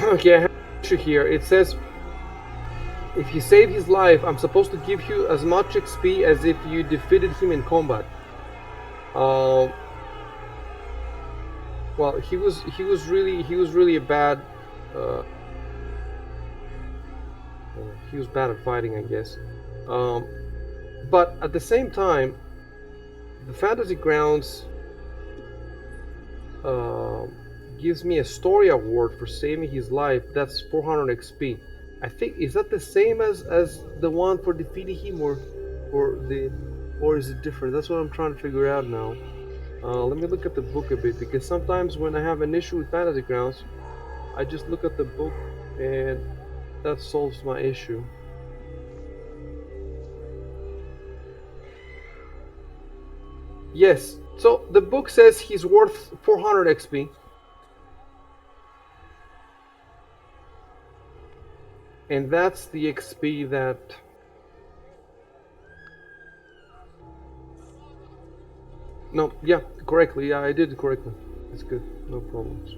Speaker 2: Okay, I have an issue here. It says if you save his life, I'm supposed to give you as much XP as if you defeated him in combat. Well, he was really a bad. He was bad at fighting, I guess. But at the same time, the Fantasy Grounds gives me a story award for saving his life. That's 400 XP. I think, is that the same as the one for defeating him, or the or is it different? That's what I'm trying to figure out now. Let me look at the book a bit, because sometimes when I have an issue with Fantasy Grounds, I just look at the book and that solves my issue. Yes, so the book says he's worth 400 XP. And that's the XP that... No, yeah, correctly. Yeah, I did it correctly. It's good. No problems.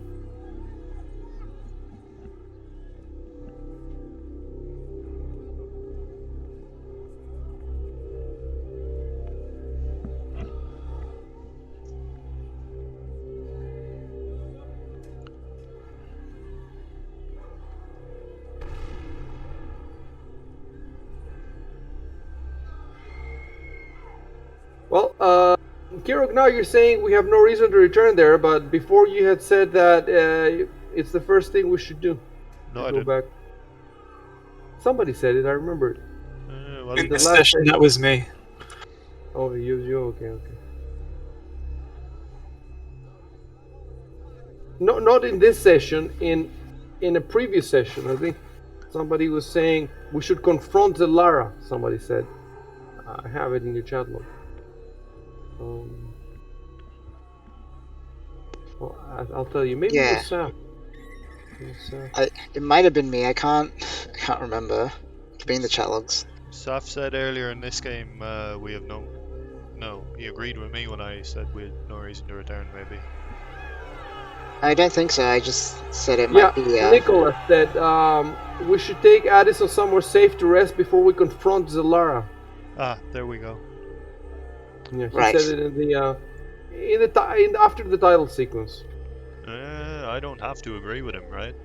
Speaker 2: Well, Ciaróg, now you're saying we have no reason to return there, but before you had said that it's the first thing we should do.
Speaker 1: No,
Speaker 2: to
Speaker 1: I
Speaker 2: go
Speaker 1: didn't.
Speaker 2: back. Somebody said it, I remember it.
Speaker 1: Was
Speaker 3: In
Speaker 1: it
Speaker 2: the
Speaker 3: this
Speaker 2: last
Speaker 3: session,
Speaker 2: session.
Speaker 3: that was me.
Speaker 2: Oh, you, okay. No, not in this session, in a previous session, I think somebody was saying we should confront the Lara, somebody said. I have it in your chat log. Well, I'll tell you. Maybe it was
Speaker 4: Yeah,
Speaker 2: Sam.
Speaker 4: it might have been me. I can't remember. Could be in the chat logs.
Speaker 1: Saf said earlier in this game we have no. No, he agreed with me when I said we had no reason to return. Maybe.
Speaker 4: I don't think so. I just said it
Speaker 2: Yeah,
Speaker 4: might be.
Speaker 2: Nicholas said we should take Addison somewhere safe to rest before we confront Zalara.
Speaker 1: Ah, there we go.
Speaker 2: Yeah, he
Speaker 4: Right.
Speaker 2: said it after the title sequence.
Speaker 1: I don't have to agree with him, right?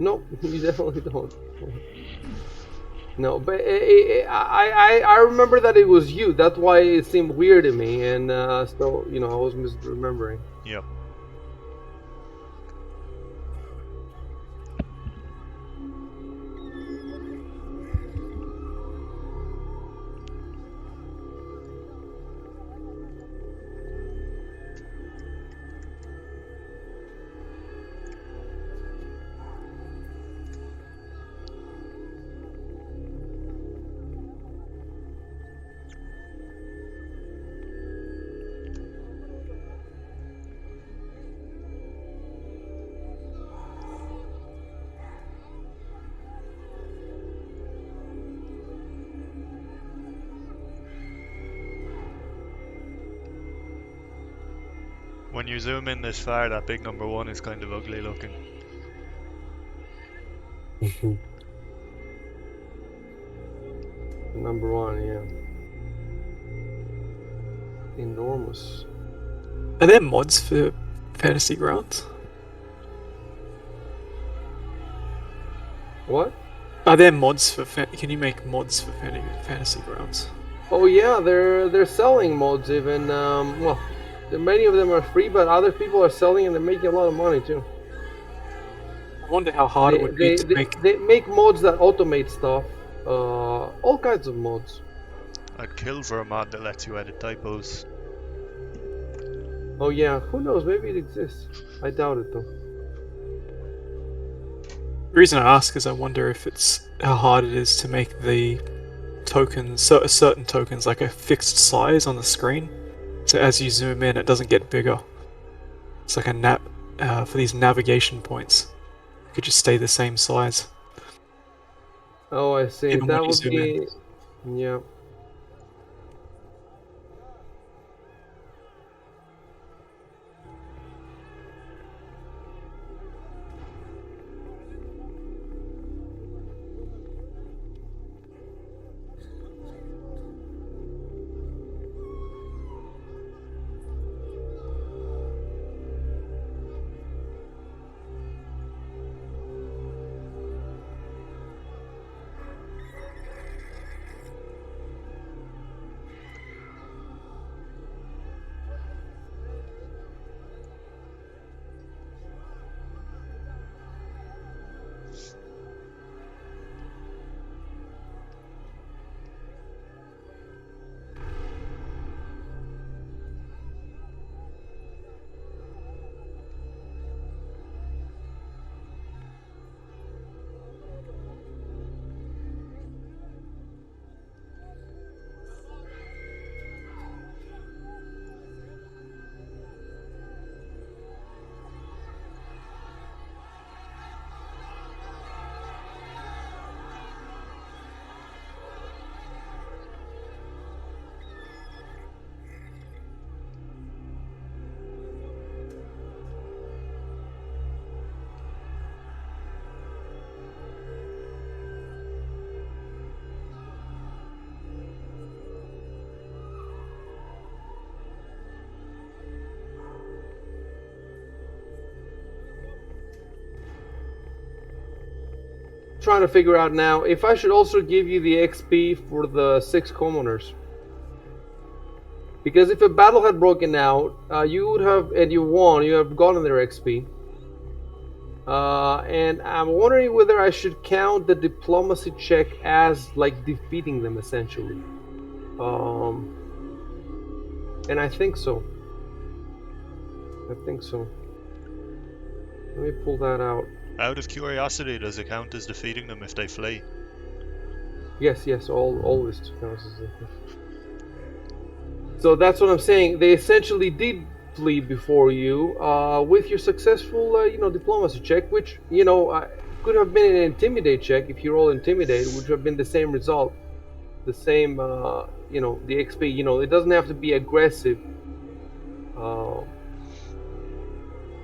Speaker 2: No, you definitely don't. No, but I remember that it was you. That's why it seemed weird to me, and so I was misremembering.
Speaker 1: Yep. When you zoom in this far, that big number 1 is kind of ugly looking.
Speaker 2: Number 1, yeah. Enormous.
Speaker 3: Are there mods for Fantasy Grounds?
Speaker 2: What?
Speaker 3: Are there mods for? Can you make mods for Fantasy Grounds?
Speaker 2: Oh yeah, they're selling mods even. Well, many of them are free, but other people are selling and they're making a lot of money too.
Speaker 3: I wonder how hard it would be to make.
Speaker 2: They make mods that automate stuff. All kinds of mods.
Speaker 1: I'd kill for a mod that lets you edit typos.
Speaker 2: Oh yeah, who knows? Maybe it exists. I doubt it though.
Speaker 3: The reason I ask is I wonder if it's how hard it is to make the tokens, certain tokens, like a fixed size on the screen. So as you zoom in, it doesn't get bigger. It's like a for these navigation points. It could just stay the same size.
Speaker 2: Oh, I see.
Speaker 3: Even
Speaker 2: That
Speaker 3: when you
Speaker 2: would
Speaker 3: zoom
Speaker 2: be.
Speaker 3: in.
Speaker 2: Yeah. trying to figure out now if I should also give you the XP for the 6 commoners. Because if a battle had broken out, you would have, and you won, you have gotten their XP. And I'm wondering whether I should count the diplomacy check as like defeating them essentially. And I think so. Let me pull that out.
Speaker 1: Out of curiosity, does it count as defeating them if they flee?
Speaker 2: Yes, always counts as defeat. So that's what I'm saying. They essentially did flee before you with your successful, diplomacy check, which could have been an intimidate check if you roll intimidate, which would have been the same result, the same, the XP. It doesn't have to be aggressive.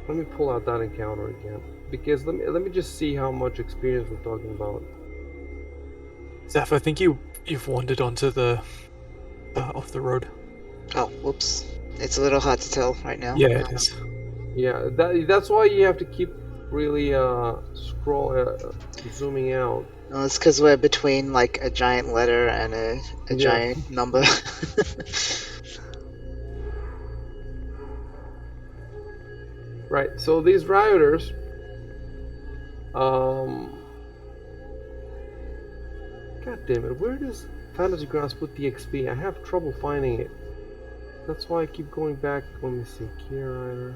Speaker 2: Let me pull out that encounter again, because let me just see how much experience we're talking about.
Speaker 3: Zeph, I think you've wandered onto the off the road.
Speaker 4: Oh, whoops. It's a little hard to tell right now.
Speaker 3: Yeah, it is.
Speaker 2: Yeah, that's why you have to keep really zooming out.
Speaker 4: No, it's because we're between like a giant letter and a giant number.
Speaker 2: Right, so these rioters, God damn it, where does Fantasy Grounds put the XP? I have trouble finding it. That's why I keep going back. Let me see, Key Rider.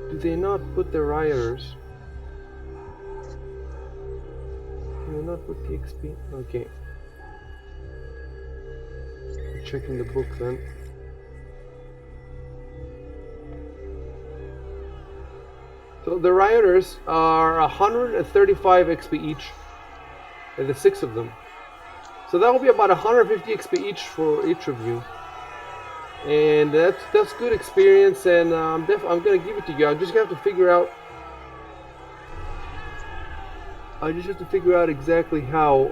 Speaker 2: Do they not put the rioters? Can they not put the XP? Okay. Checking the book then. So the rioters are 135 XP each, and the 6 of them. So that will be about 150 XP each for each of you, and that's good experience. And I'm gonna give it to you. I just have to figure out. Exactly how.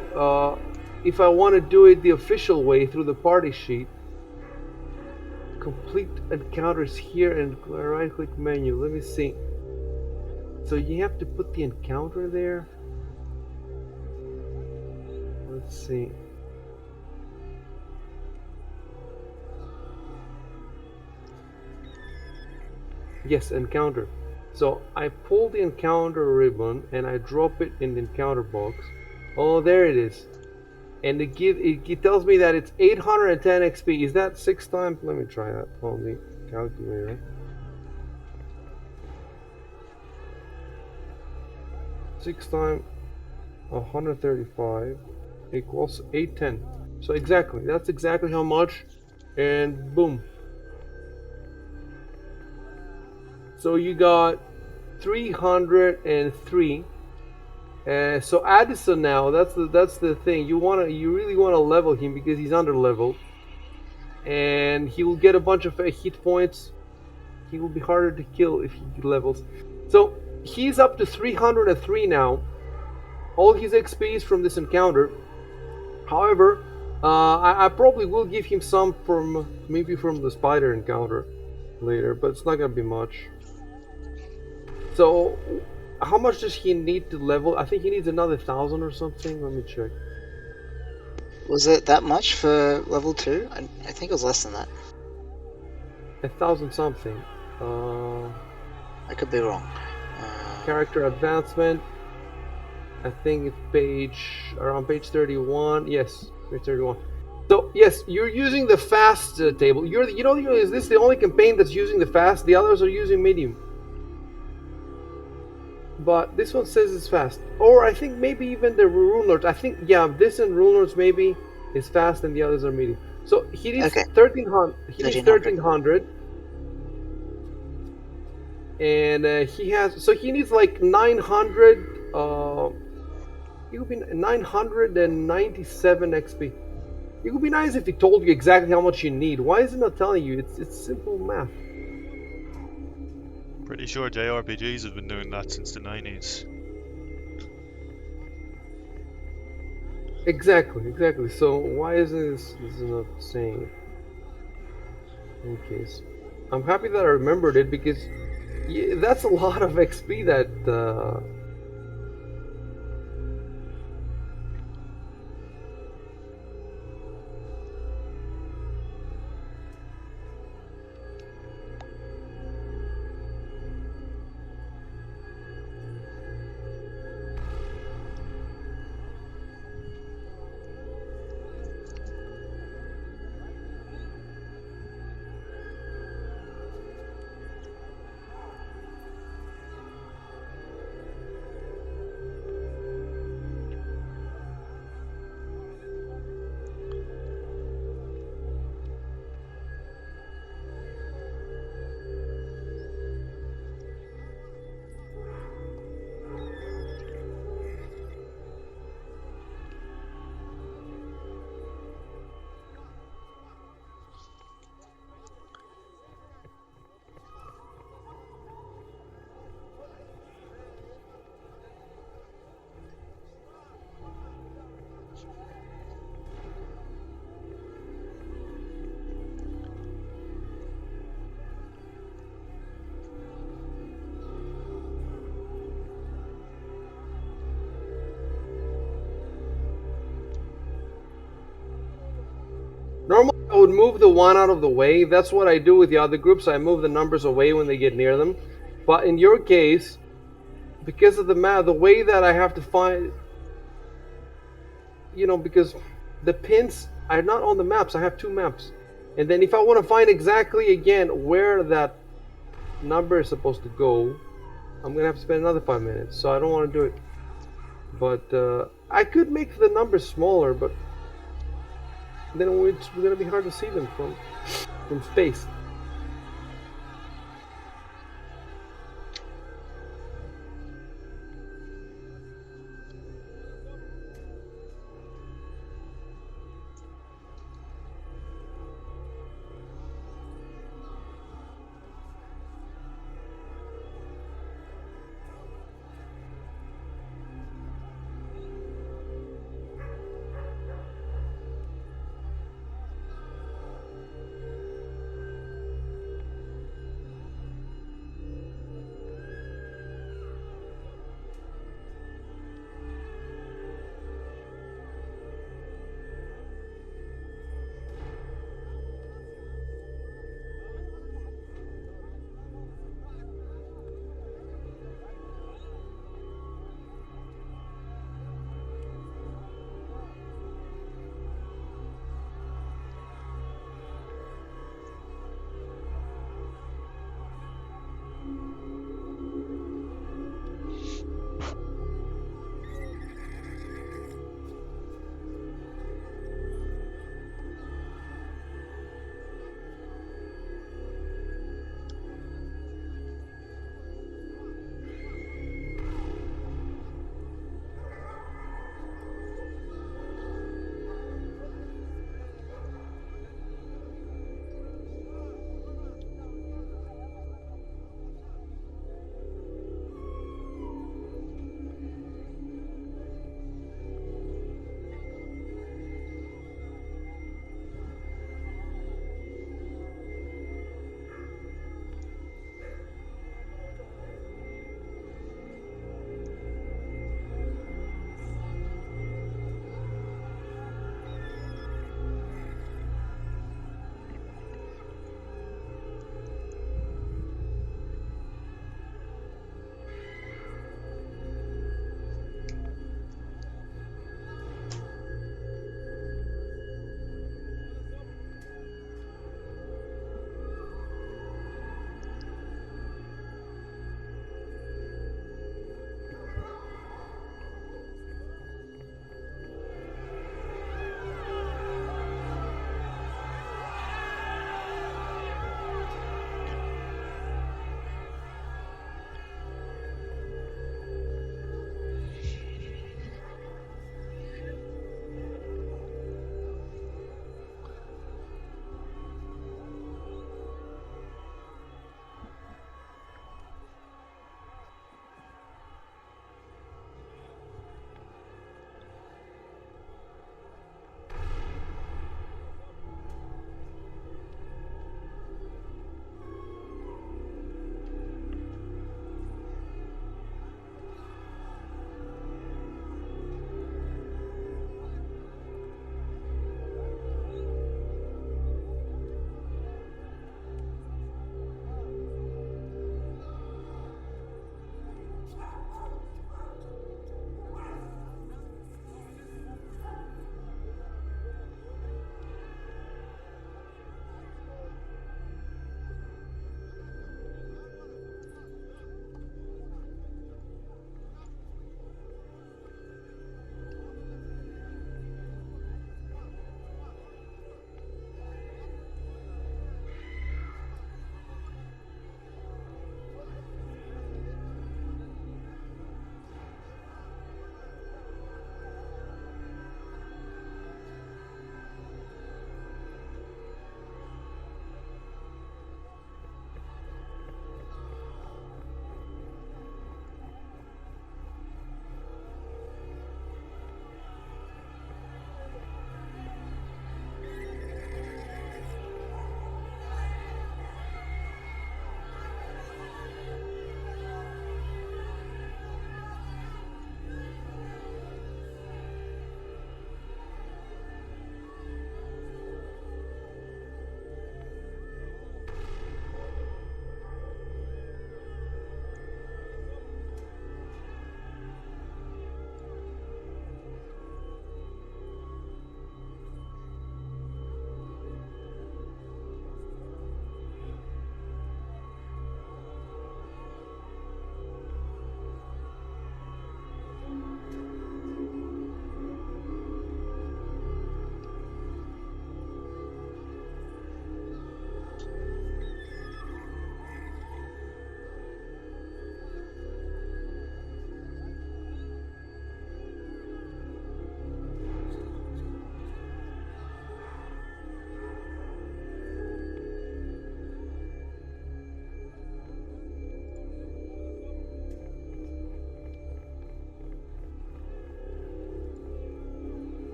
Speaker 2: If I want to do it the official way through the party sheet. Complete encounters here and right-click menu. Let me see. So you have to put the encounter there. Let's see. Yes, encounter. So I pull the encounter ribbon and I drop it in the encounter box. Oh, there it is. And it tells me that it's 810 XP. Is that 6 times? Let me try that on the calculator. 6 times 135 equals 810. So exactly, that's exactly how much, and boom. So you got 303. So Addison now, that's the thing. You really wanna level him because he's under leveled, and he will get a bunch of hit points. He will be harder to kill if he levels. So he's up to 303 now. All his XP is from this encounter. However, I probably will give him some from the spider encounter later, but it's not gonna be much. So, how much does he need to level? I think he needs another 1,000 or something. Let me check.
Speaker 4: Was it that much for level 2? I think it was less than that.
Speaker 2: 1,000 something.
Speaker 4: I could be wrong.
Speaker 2: Character advancement. I think it's around page 31. Yes, page 31. So yes, you're using the fast table. Is this the only campaign that's using the fast? The others are using medium. But this one says it's fast. Or I think maybe even the Rune Lords. I think, yeah, this and Rune Lords maybe is fast and the others are medium. So he needs 1,300. He needs 1,300. And he needs like 900. It would be 997 XP. It would be nice if he told you exactly how much you need. Why is it not telling you? It's simple math.
Speaker 1: Pretty sure JRPGs have been doing that since the 90s.
Speaker 2: Exactly. So why isn't this not saying it? In case, I'm happy that I remembered it because that's a lot of XP Normally, I would move the one out of the way. That's what I do with the other groups. I move the numbers away when they get near them. But in your case, because of the map, the way that I have to find, because the pins are not on the maps. I have two maps. And then if I want to find exactly again where that number is supposed to go, I'm going to have to spend another 5 minutes. So I don't want to do it. But I could make the numbers smaller, but then it's going to be hard to see them from space.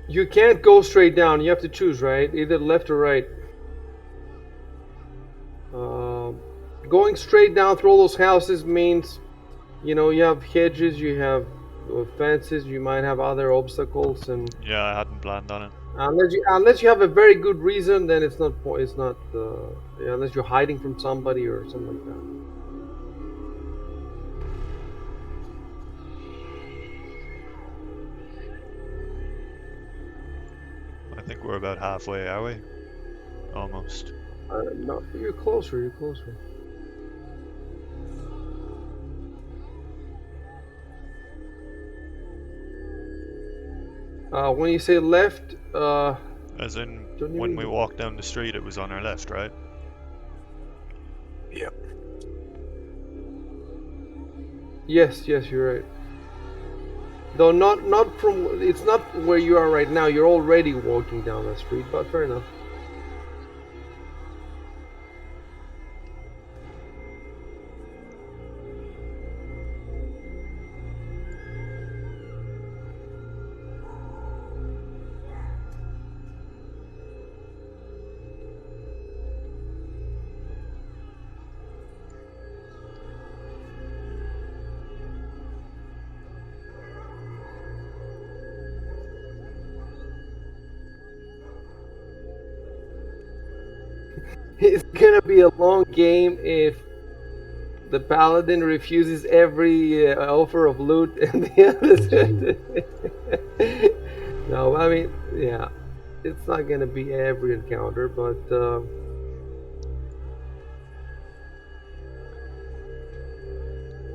Speaker 2: You can't go straight down. You have to choose, right? Either left or right. Going straight down through all those houses means, you have hedges, you have fences, you might have other obstacles, and
Speaker 1: Yeah, I hadn't planned on it.
Speaker 2: unless you have a very good reason, then it's not unless you're hiding from somebody or something like that.
Speaker 1: I think we're about halfway, are we? Almost.
Speaker 2: No, you're closer. You're closer. When you say left,
Speaker 1: As in,
Speaker 2: don't you
Speaker 1: when
Speaker 2: mean
Speaker 1: we
Speaker 2: the-
Speaker 1: walked down the street, it was on our left, right?
Speaker 3: Yep.
Speaker 2: Yes, you're right. Though not from it's not where you are right now. You're already walking down that street, but fair enough. It's gonna be a long game if the paladin refuses every offer of loot and the others. No, I mean, yeah, it's not gonna be every encounter, but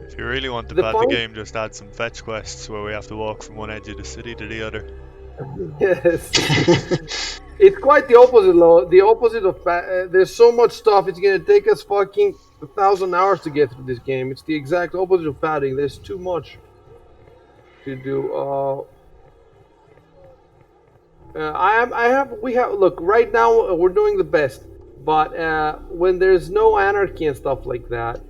Speaker 1: If you really want to
Speaker 2: the
Speaker 1: pad the
Speaker 2: point.
Speaker 1: game, just add some fetch quests where we have to walk from one edge of the city to the other.
Speaker 2: Yes, it's quite the opposite, though. The opposite of there's so much stuff. It's gonna take us fucking 1,000 hours to get through this game. It's the exact opposite of padding. There's too much to do. We have. Look, right now we're doing the best, but when there's no anarchy and stuff like that,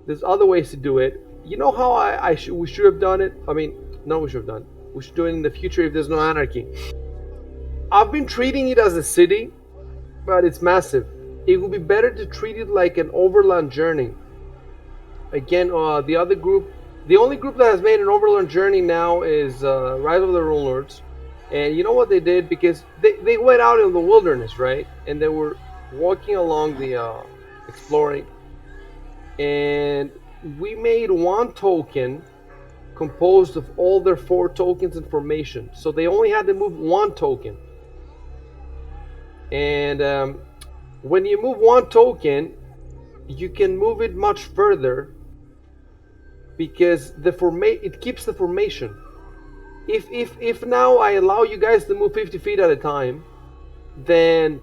Speaker 2: there's other ways to do it. You know how we should have done it. I mean, no, we should have done it. We should do it in the future if there's no anarchy. I've been treating it as a city, but it's massive. It would be better to treat it like an overland journey. Again, the only group that has made an overland journey now is Rise of the Rune Lords. And you know what they did? Because they went out in the wilderness, right? And they were walking along the exploring. And we made one token composed of all their 4 tokens in formation. So they only had to move one token. And when you move one token, you can move it much further because it keeps the formation. If now I allow you guys to move 50 feet at a time, then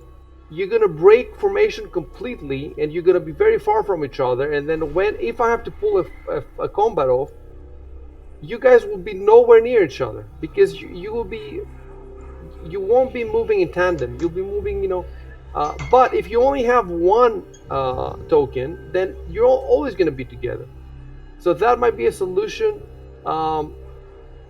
Speaker 2: you're gonna break formation completely, and you're gonna be very far from each other. And then if I have to pull a combat off, you guys will be nowhere near each other because you won't be moving in tandem. You'll be moving, but if you only have one token, then you're always going to be together. So that might be a solution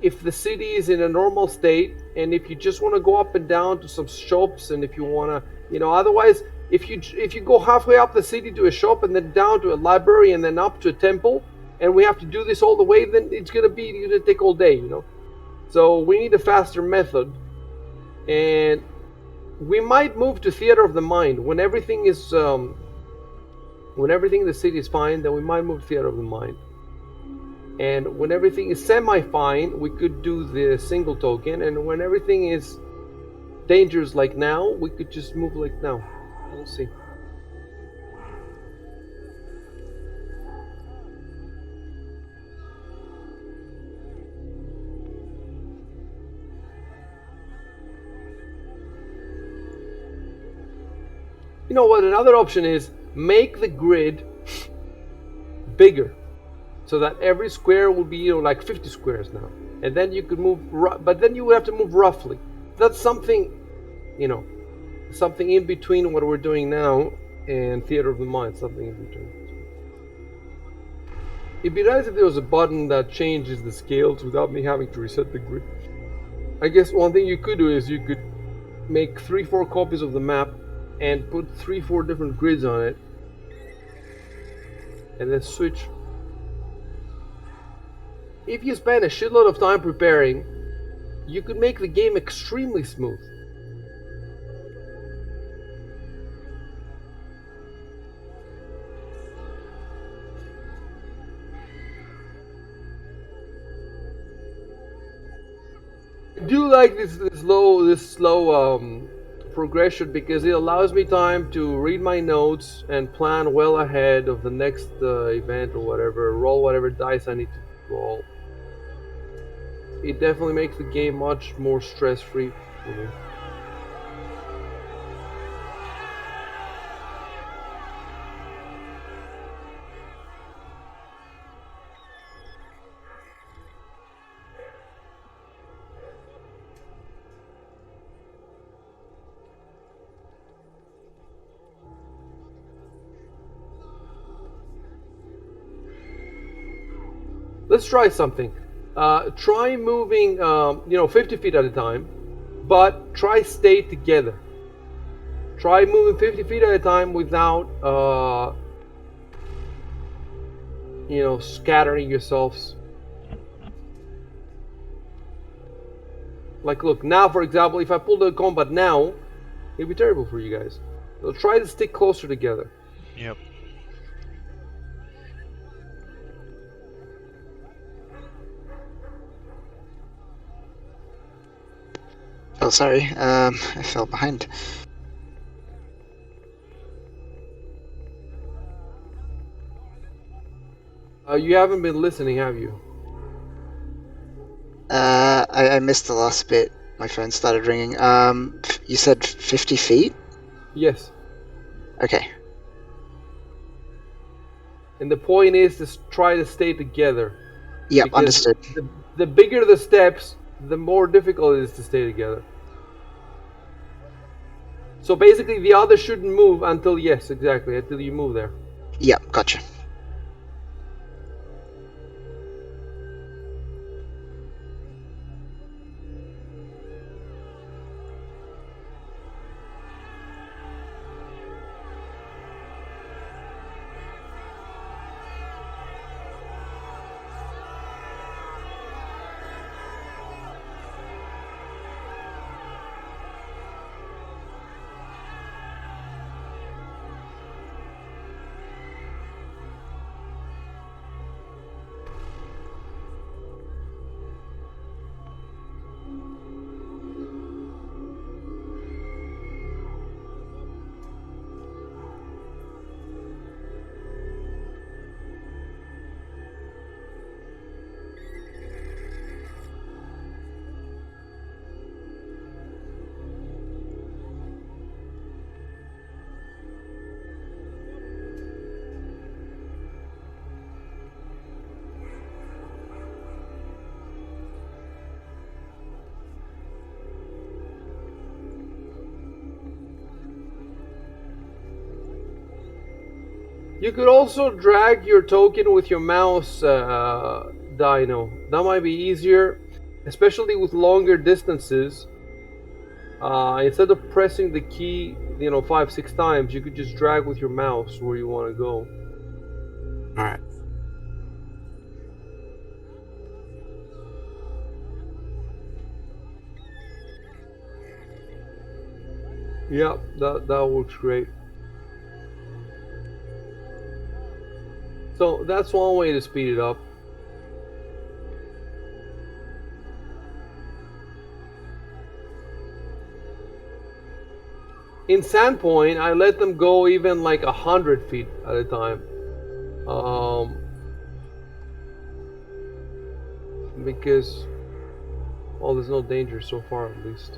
Speaker 2: if the city is in a normal state, and if you just want to go up and down to some shops, and if you want to, otherwise, if you go halfway up the city to a shop and then down to a library and then up to a temple, and we have to do this all the way, then it's gonna take all day, So we need a faster method, and we might move to Theater of the Mind when everything in the city is fine. Then we might move to Theater of the Mind, and when everything is semi-fine, we could do the single token, and when everything is dangerous like now, we could just move like now. We'll see. You know what? Another option is make the grid bigger, so that every square will be like 50 squares now, and then you could move. But then you would have to move roughly. That's something, something in between what we're doing now and Theater of the Mind. Something in between. It'd be nice if there was a button that changes the scales without me having to reset the grid. I guess one thing you could do is you could make 3-4 copies of the map and put 3-4 different grids on it, and then switch. If you spend a shitload of time preparing, you could make the game extremely smooth. I do like this slow progression because it allows me time to read my notes and plan well ahead of the next event or whatever. Roll whatever dice I need to roll. It definitely makes the game much more stress-free for me. Let's try something. Try moving, 50 feet at a time, but try stay together. Try moving 50 feet at a time without, scattering yourselves. Like, look, now, for example, if I pull the combat now, it'd be terrible for you guys. So try to stick closer together.
Speaker 1: Yep.
Speaker 4: Oh, sorry. I fell behind.
Speaker 2: You haven't been listening, have you?
Speaker 4: I missed the last bit. My phone started ringing. You said 50 feet?
Speaker 2: Yes.
Speaker 4: Okay.
Speaker 2: And the point is to try to stay together.
Speaker 4: Yep,
Speaker 2: Because
Speaker 4: understood.
Speaker 2: the bigger the steps, the more difficult it is to stay together. So basically, the other shouldn't move until, yes, exactly, until you move there.
Speaker 4: Yep, gotcha.
Speaker 2: You could also drag your token with your mouse, Dino. That might be easier, especially with longer distances. Instead of pressing the key, 5-6 times, you could just drag with your mouse where you want to go.
Speaker 3: Alright.
Speaker 2: Yeah, that works great. So that's one way to speed it up. In Sandpoint, I let them go even like 100 feet at a time. Because, well, there's no danger so far at least.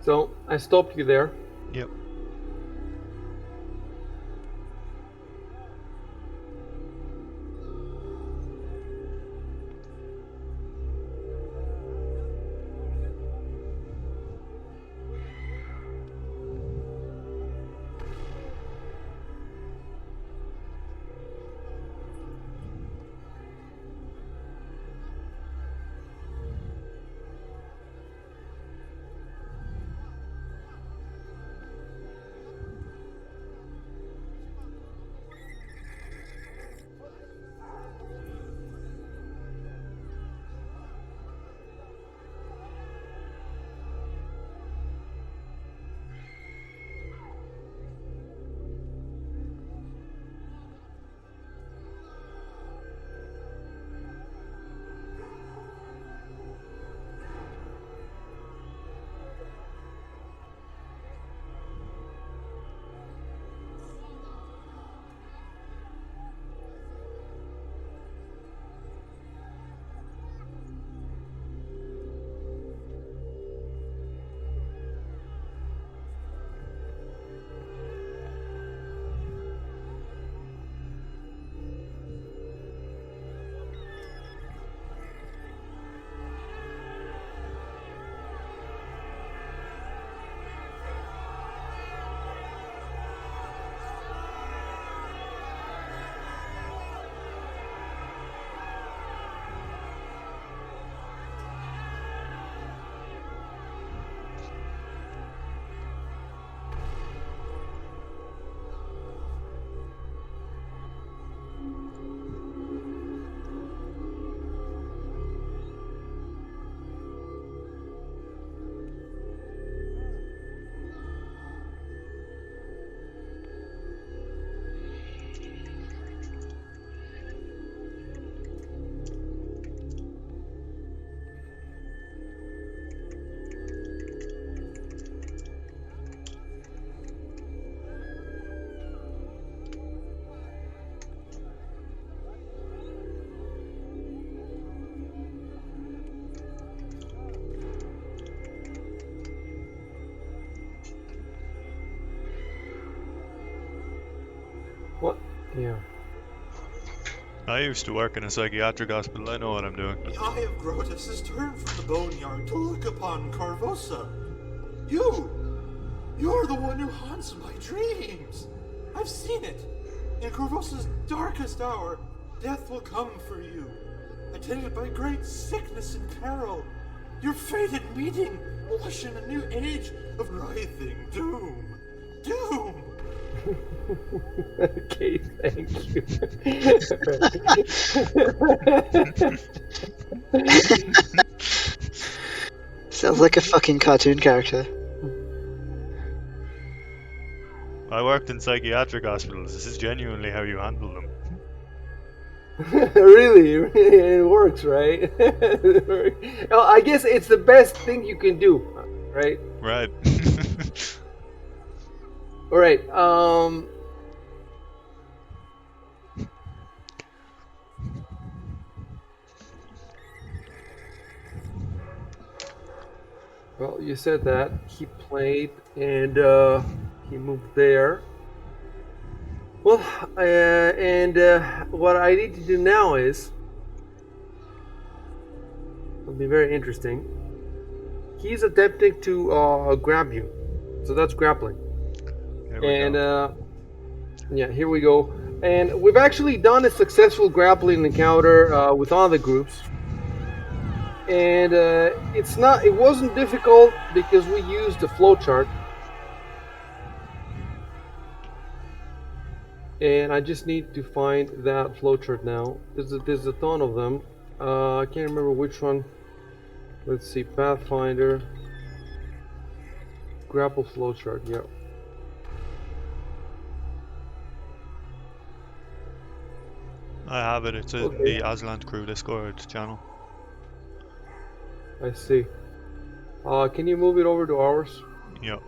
Speaker 2: So I stopped you there.
Speaker 1: Yep.
Speaker 2: What? Yeah.
Speaker 1: I used to work in a psychiatric hospital. I know what I'm doing.
Speaker 5: The eye of Grotus has turned from the boneyard to look upon Carvosa. You! You're the one who haunts my dreams! I've seen it! In Carvosa's darkest hour, death will come for you, attended by great sickness and peril. Your fated meeting will usher in a new age of writhing doom. Doom!
Speaker 2: Okay, thank you.
Speaker 4: Sounds like a fucking cartoon character.
Speaker 1: I worked in psychiatric hospitals. This is genuinely how you handle them.
Speaker 2: Really, it works, right? Well, I guess it's the best thing you can do, right?
Speaker 1: Right.
Speaker 2: All right. Well, you said that he played and he moved there. Well, what I need to do now is it'll be very interesting. He's attempting to grab you, so that's grappling.
Speaker 1: Here we
Speaker 2: And
Speaker 1: go.
Speaker 2: yeah, here we go. And we've actually done a successful grappling encounter with other groups. And it wasn't difficult because we used the flowchart. And I just need to find that flowchart now. There's a ton of them. I can't remember which one. Let's see, Pathfinder. Grapple flowchart, yeah.
Speaker 1: I have it. It's in
Speaker 2: Okay.
Speaker 1: the Aslan Crew Discord channel.
Speaker 2: I see. Can you move it over to ours?
Speaker 1: Yep.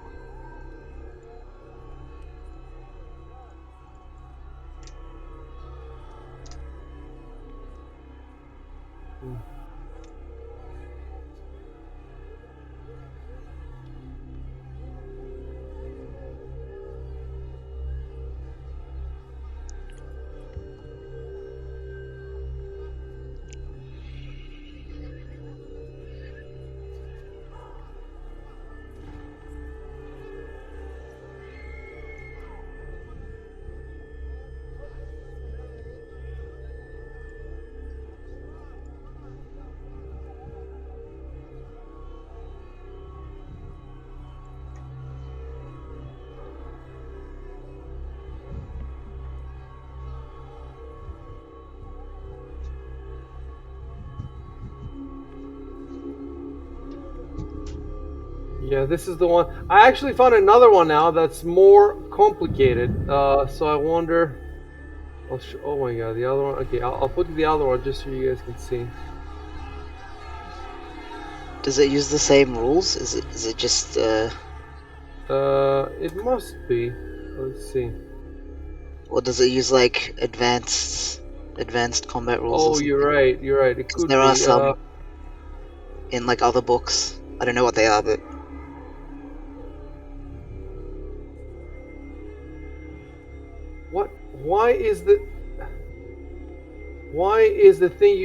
Speaker 2: Yeah, this is the one. I actually found another one now that's more complicated. So I wonder. Oh my god, the other one. Okay, I'll put the other one just so you guys can see.
Speaker 4: Does it use the same rules? Is it just
Speaker 2: It must be. Let's see.
Speaker 4: or does it use like advanced combat rules or
Speaker 2: Oh,
Speaker 4: something?
Speaker 2: you're right. You're right. It
Speaker 4: 'Cause
Speaker 2: could
Speaker 4: there are
Speaker 2: be.
Speaker 4: some in like other books. I don't know what they are, but
Speaker 2: What? Why is the? Why is the thing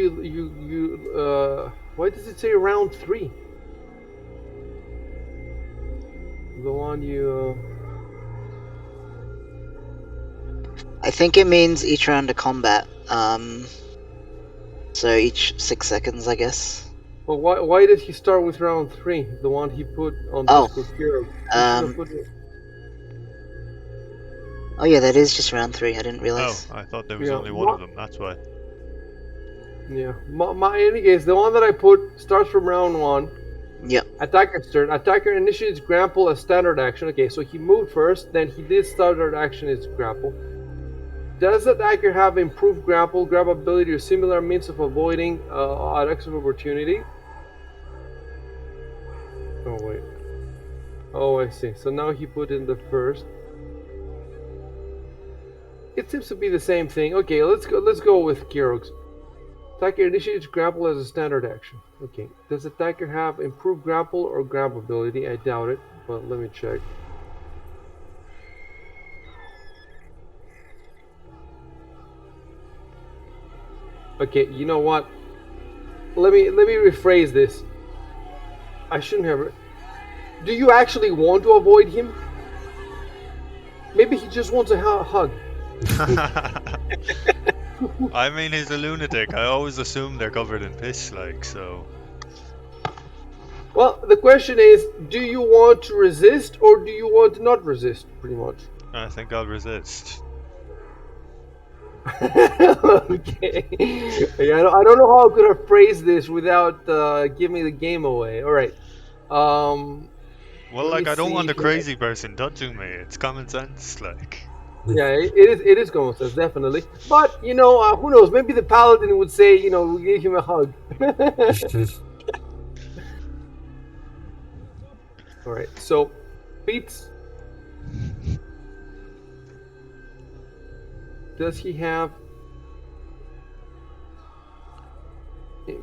Speaker 2: Why does it say round 3? The one you.
Speaker 4: I think it means each round of combat. So each 6 seconds, I guess.
Speaker 2: Well, why did he start with round 3? The one he put on
Speaker 4: Oh,
Speaker 2: Discord Hero. He should have put it.
Speaker 4: Oh yeah, that is just round 3. I didn't
Speaker 1: Oh,
Speaker 4: realize.
Speaker 1: I thought there was
Speaker 2: Yeah,
Speaker 1: only one of them. That's why.
Speaker 2: Yeah. In any case, the one that I put starts from round 1.
Speaker 4: Yep.
Speaker 2: Attacker's turn. Attacker initiates grapple as standard action. Okay, so he moved first, then he did standard action as grapple. Does the attacker have improved grapple, grab ability, or similar means of avoiding attacks of opportunity? Oh wait. Oh, I see. So now he put in the first. It seems to be the same thing. Okay, let's go with Ciaróg's. Attacker initiates grapple as a standard action. Okay. Does attacker have improved grapple or grab ability? I doubt it, but let me check. Okay, you know what? Let me rephrase this. I shouldn't have. Do you actually want to avoid him? Maybe he just wants a hug.
Speaker 1: I mean, he's a lunatic. I always assume they're covered in piss, like, so.
Speaker 2: Well, the question is, do you want to resist or do you want to not resist, pretty much?
Speaker 1: I think I'll resist.
Speaker 2: Okay. Yeah, I don't know how I could have phrased this without giving the game away. All right.
Speaker 1: Well,
Speaker 2: Let
Speaker 1: like,
Speaker 2: me
Speaker 1: I don't want
Speaker 2: see
Speaker 1: a crazy person touching me. It's common sense, like.
Speaker 2: Yeah, it is common sense, definitely. But you know, who knows? Maybe the paladin would say, you know, we give him a hug. All right. So, Beats. Does he have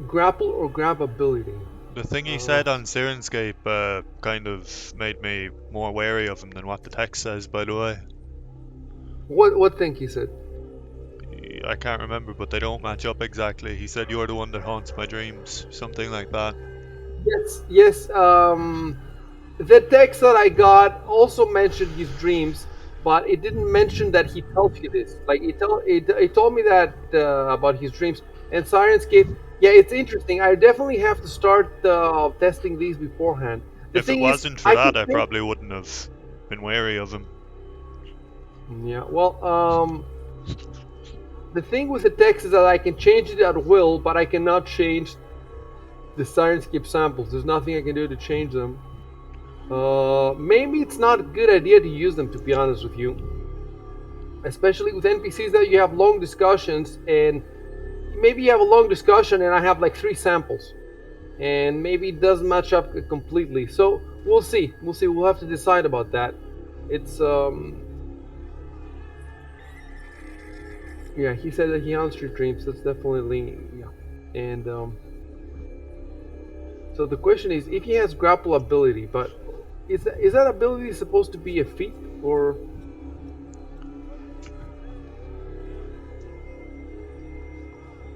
Speaker 2: grapple or grab ability?
Speaker 1: The thing he said on Sirenscape kind of made me more wary of him than what the text says, by the way.
Speaker 2: What thing he said?
Speaker 1: I can't remember, but they don't match up exactly. He said, "You're the one that haunts my dreams," something like that.
Speaker 2: Yes. The text that I got also mentioned his dreams, but it didn't mention that he tells you this. Like it told me that about his dreams and Sirenscape. Yeah, it's interesting. I definitely have to start testing these beforehand. The
Speaker 1: If it
Speaker 2: thing
Speaker 1: wasn't
Speaker 2: is,
Speaker 1: for that,
Speaker 2: can
Speaker 1: I
Speaker 2: think-
Speaker 1: probably wouldn't have been wary of him.
Speaker 2: Yeah. Well, the thing with the text is that I can change it at will, but I cannot change the Sirenscape samples. There's nothing I can do to change them. Maybe it's not a good idea to use them, to be honest with you. Especially with NPCs that you have long discussions, and maybe you have a long discussion and I have like 3 samples. And maybe it doesn't match up completely. So we'll see. We'll have to decide about that. It's yeah, he said that he haunts your dreams. That's definitely yeah. And so the question is, if he has grapple ability, but is that ability supposed to be a feat or?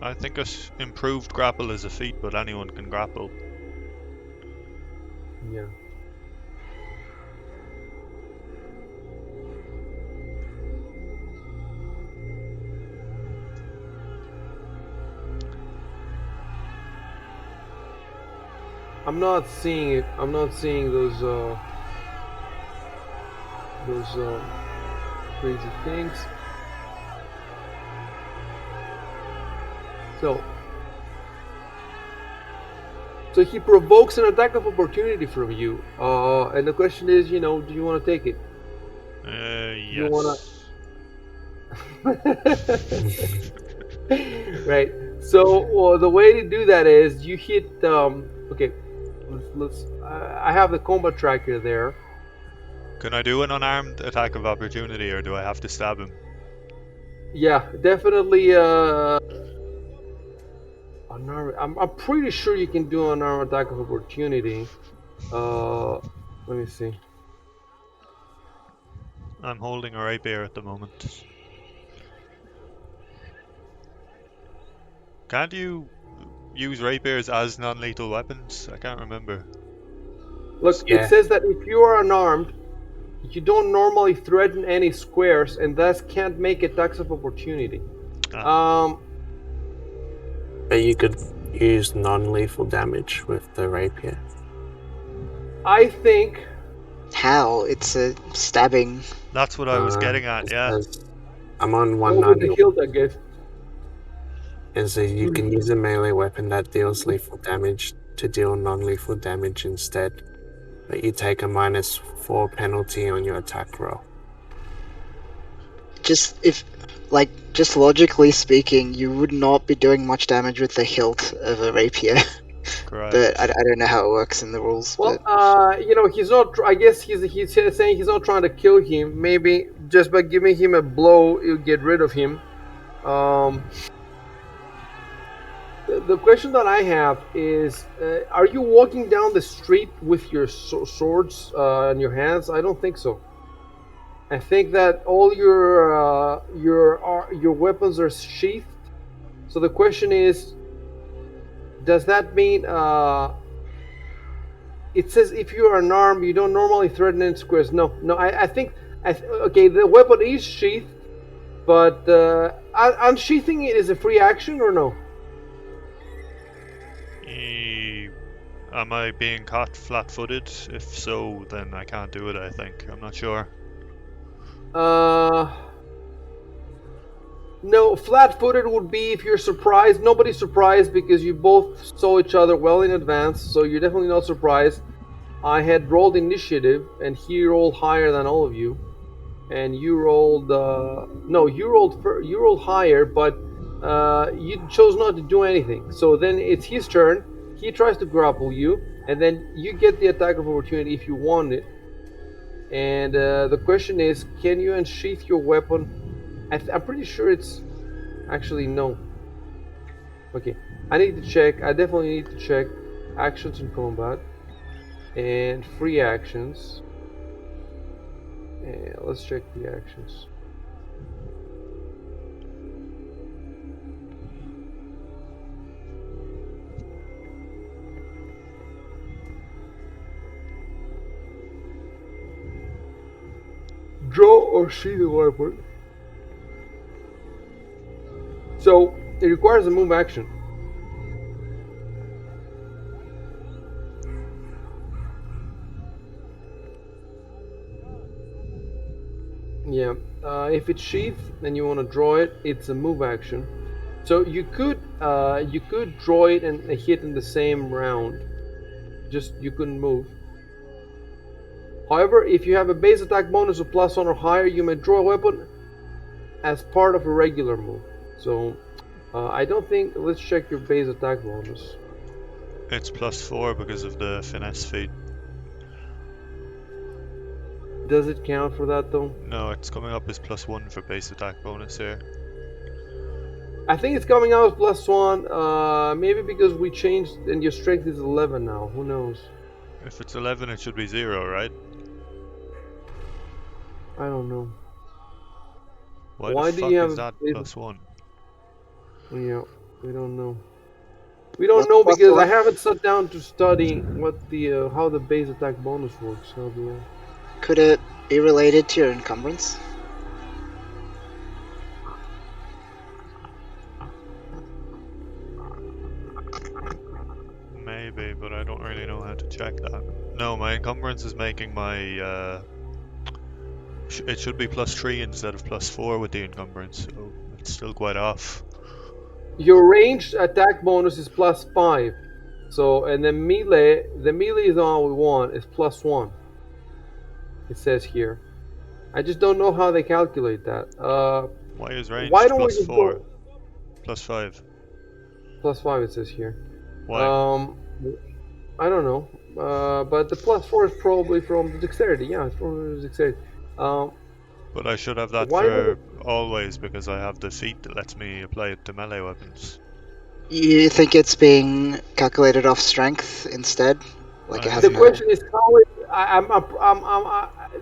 Speaker 1: I think improved grapple is a feat, but anyone can grapple.
Speaker 2: Yeah. I'm not seeing it. I'm not seeing those crazy things. So So he provokes an attack of opportunity from you. And the question is, do you want to take it? You want
Speaker 1: Yes.
Speaker 2: to. Right. So the way to do that is you hit. Okay. Let's. I have the combat tracker there.
Speaker 1: Can I do an unarmed attack of opportunity, or do I have to stab him?
Speaker 2: Yeah, definitely. I'm pretty sure you can do an arm attack of opportunity. Let me see.
Speaker 1: I'm holding a rapier at the moment. Can't you use rapiers as non-lethal weapons? I can't remember.
Speaker 2: Look, it
Speaker 3: Yeah.
Speaker 2: says that if you are unarmed, you don't normally threaten any squares and thus can't make attacks of opportunity.
Speaker 1: Ah.
Speaker 6: But you could use non-lethal damage with the rapier.
Speaker 2: I think.
Speaker 4: How? It's a stabbing.
Speaker 1: That's what I was getting at,
Speaker 6: It
Speaker 1: yeah.
Speaker 6: says, I'm on
Speaker 2: Well, with the
Speaker 6: 191.
Speaker 2: hilt, I guess.
Speaker 6: It says you can use a melee weapon that deals lethal damage to deal non-lethal damage instead, but you take a -4 penalty on your attack roll.
Speaker 4: Just logically speaking, you would not be doing much damage with the hilt of a rapier.
Speaker 1: Correct.
Speaker 4: But I don't know how it works in the rules.
Speaker 2: Well,
Speaker 4: but
Speaker 2: he's not. I guess he's saying he's not trying to kill him. Maybe just by giving him a blow, you'll get rid of him. The question that I have is: are you walking down the street with your swords in your hands? I don't think so. I think that all your weapons are sheathed. So the question is: does that mean? It says if you are unarmed, you don't normally threaten any squares. No. I think. Okay, the weapon is sheathed, but unsheathing it is a free action or no?
Speaker 1: Am I being caught flat-footed? If so, then I can't do it, I think. I'm not sure.
Speaker 2: No, flat-footed would be if you're surprised. Nobody's surprised because you both saw each other well in advance, so you're definitely not surprised. I had rolled initiative, and he rolled higher than all of you, and you rolled. No, you rolled higher, but you chose not to do anything. So then it's his turn. He tries to grapple you, and then you get the attack of opportunity if you want it. And the question is, can you unsheath your weapon? I'm pretty sure it's actually no. Okay, I need to check. I definitely need to check actions in combat and free actions. And let's check the actions. Draw or sheath the weapon. So it requires a move action. Yeah, if it's sheath, then you want to draw it. It's a move action. So you could draw it and hit in the same round. Just you couldn't move. However, if you have a base attack bonus of +1 or higher, you may draw a weapon as part of a regular move. So I don't think. Let's check your base attack bonus.
Speaker 1: It's +4 because of the finesse feat.
Speaker 2: Does it count for that though?
Speaker 1: No, it's coming up as +1 for base attack bonus here.
Speaker 2: I think it's coming out as +1. Maybe because we changed and your strength is 11 now. Who knows?
Speaker 1: If it's 11, it should be 0, right?
Speaker 2: I don't know.
Speaker 1: Why the
Speaker 2: do
Speaker 1: fuck
Speaker 2: you have
Speaker 1: is that +1?
Speaker 2: Yeah, we don't know. We don't know because I haven't sat down to study what the how the base attack bonus works.
Speaker 4: Could it be related to your encumbrance?
Speaker 1: Maybe, but I don't really know how to check that. No, my encumbrance is making my it should be +3 instead of +4 with the encumbrance, so it's still quite off.
Speaker 2: Your ranged attack bonus is +5, So, and then melee, the melee is all we want, is +1. It says here. I just don't know how they calculate that.
Speaker 1: Why is
Speaker 2: Why
Speaker 1: ranged
Speaker 2: don't we just
Speaker 1: +4?
Speaker 2: go
Speaker 1: +5.
Speaker 2: +5? It says here.
Speaker 1: Why?
Speaker 2: I don't know. But the +4 is probably from the dexterity. Yeah, it's from the dexterity.
Speaker 1: But I should have that
Speaker 2: Why
Speaker 1: for
Speaker 2: don't
Speaker 1: always because I have the feat that lets me apply it to melee weapons.
Speaker 4: You think it's being calculated off strength instead? Like it
Speaker 1: I-
Speaker 4: has
Speaker 2: the
Speaker 4: no.
Speaker 2: question is how it,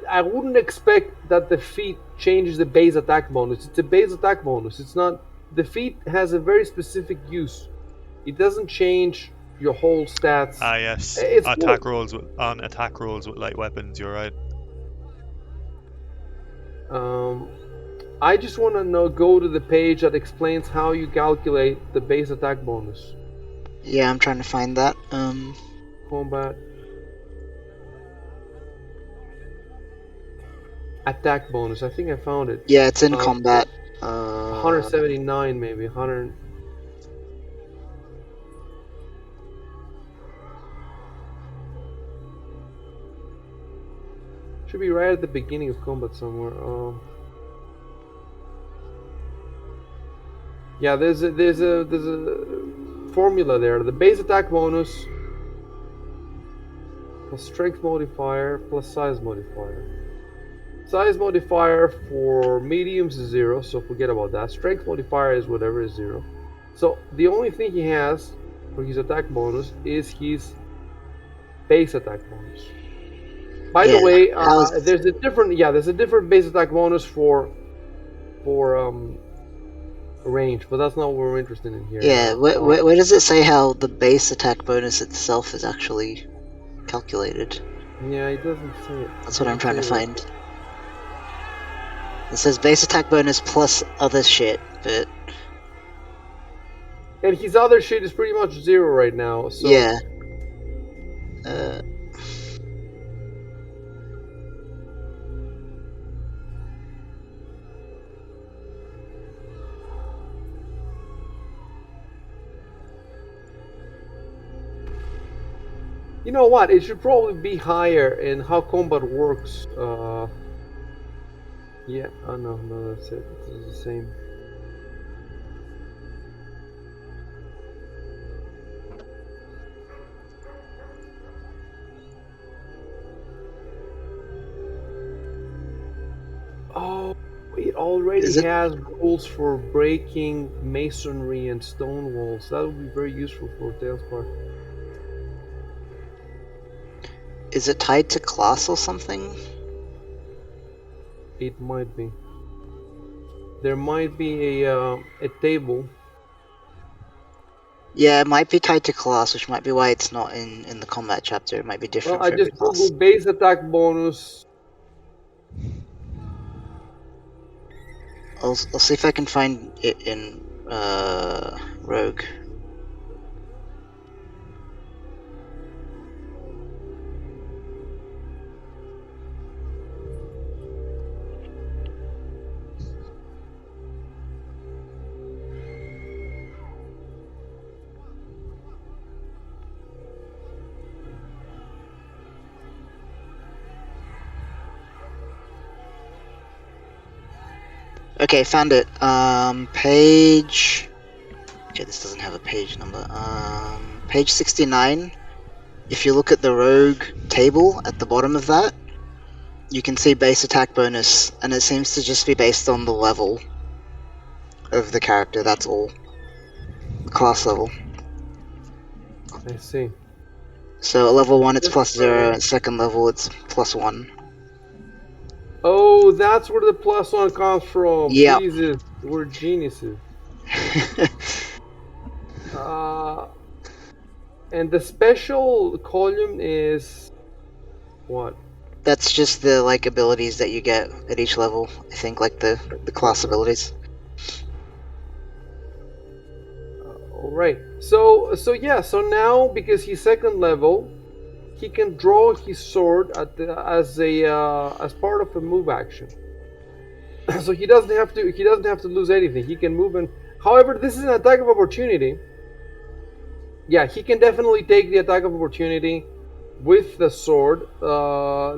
Speaker 2: I wouldn't expect that the feat changes the base attack bonus. It's a base attack bonus. It's not. The feat has a very specific use. It doesn't change your whole stats.
Speaker 1: Ah yes,
Speaker 2: It's
Speaker 1: attack
Speaker 2: cool.
Speaker 1: rolls on attack rolls with light weapons. You're right.
Speaker 2: I just want to go to the page that explains how you calculate the base attack bonus.
Speaker 4: Yeah, I'm trying to find that.
Speaker 2: Combat attack bonus. I think I found it.
Speaker 4: Yeah, it's in combat.
Speaker 2: 179 maybe 100. Should be right at the beginning of combat somewhere. Yeah, there's a formula there. The base attack bonus plus strength modifier plus size modifier. Size modifier for mediums is 0, so forget about that. Strength modifier is whatever is 0. So the only thing he has for his attack bonus is his base attack bonus. By the way, there's a different base attack bonus for range, but that's not what we're interested in here.
Speaker 4: Yeah, where does it say how the base attack bonus itself is actually calculated?
Speaker 2: Yeah, it doesn't say it.
Speaker 4: That's what I'm trying to find. It says base attack bonus plus other shit, but...
Speaker 2: And his other shit is pretty much 0 right now, so...
Speaker 4: Yeah.
Speaker 2: You know what? It should probably be higher in how combat works. Yeah, oh no, that's it. It's the same. Oh, it already has rules for breaking masonry and stone walls. That would be very useful for Tails part.
Speaker 4: Is it tied to class or something?
Speaker 2: It might be. There might be a table.
Speaker 4: Yeah, it might be tied to class, which might be why it's not in the combat chapter. It might be different.
Speaker 2: Well, I just googled base attack bonus.
Speaker 4: I'll see if I can find it in Rogue. Okay, found it. Page... Okay, this doesn't have a page number. Page 69. If you look at the rogue table at the bottom of that, you can see base attack bonus, and it seems to just be based on the level of the character, that's all. The class level.
Speaker 2: I see.
Speaker 4: So at level 1 it's +0, at second level it's +1.
Speaker 2: Oh, that's where the +1 comes from.
Speaker 4: Yep.
Speaker 2: Jesus, we're geniuses. And the special column is what?
Speaker 4: That's just the like abilities that you get at each level. I think like the class abilities.
Speaker 2: All right. So now because he's second level, he can draw his sword as part of a move action. So he doesn't have to lose anything. He can move and. However, this is an attack of opportunity. Yeah, he can definitely take the attack of opportunity with the sword.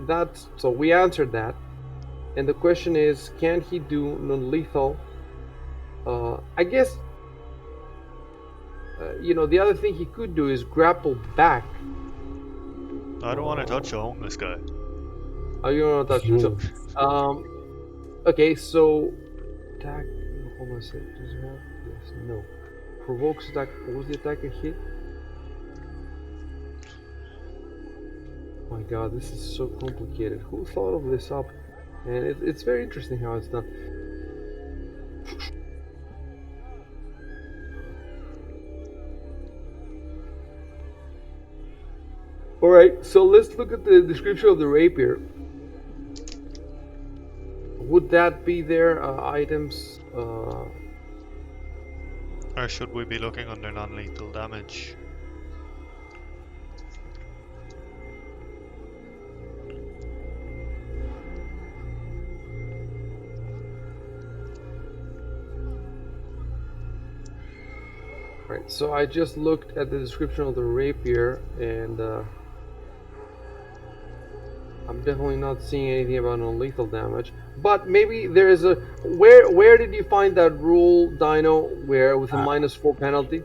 Speaker 2: That's so we answered that. And the question is, can he do non-lethal? I guess the other thing he could do is grapple back.
Speaker 1: I don't want to touch a homeless guy.
Speaker 2: Oh, you don't want to touch him. So, um, okay, so attack. Hold on a sec. Does it have? Yes. No. Provokes attack. What was the attacker hit? My God, this is so complicated. Who thought of this up? And it's very interesting how it's done. Alright, so let's look at the description of the rapier. Would that be there? Items?
Speaker 1: Or should we be looking under non-lethal damage?
Speaker 2: Right, so I just looked at the description of the rapier, and I'm definitely not seeing anything about non-lethal damage. But maybe there is a where did you find that rule, Dino, where with a -4 penalty?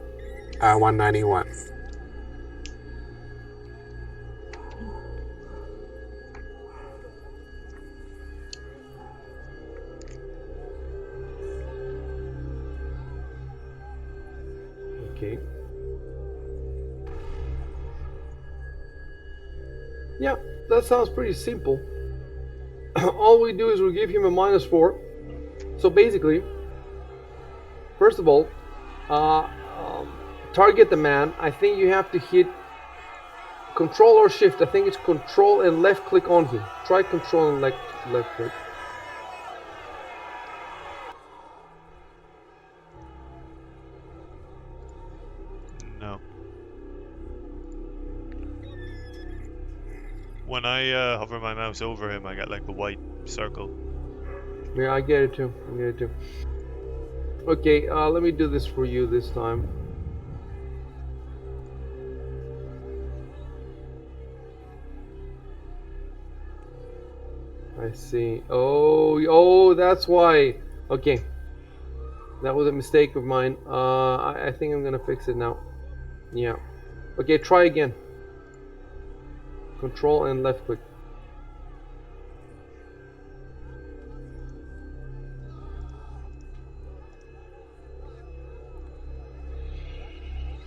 Speaker 6: 191.
Speaker 2: Okay. Yeah, that sounds pretty simple. All we do is we give him a -4. So basically, first of all, target the man. I think you have to hit Control or Shift. I think it's Control and left click on him. Try Control and left click.
Speaker 1: No. When I hover my mouse over him, I get like a white circle.
Speaker 2: Yeah, I get it too. Okay, let me do this for you this time. I see. Oh, that's why. Okay, that was a mistake of mine. I think I'm gonna fix it now. Yeah. Okay, try again. Control and left click.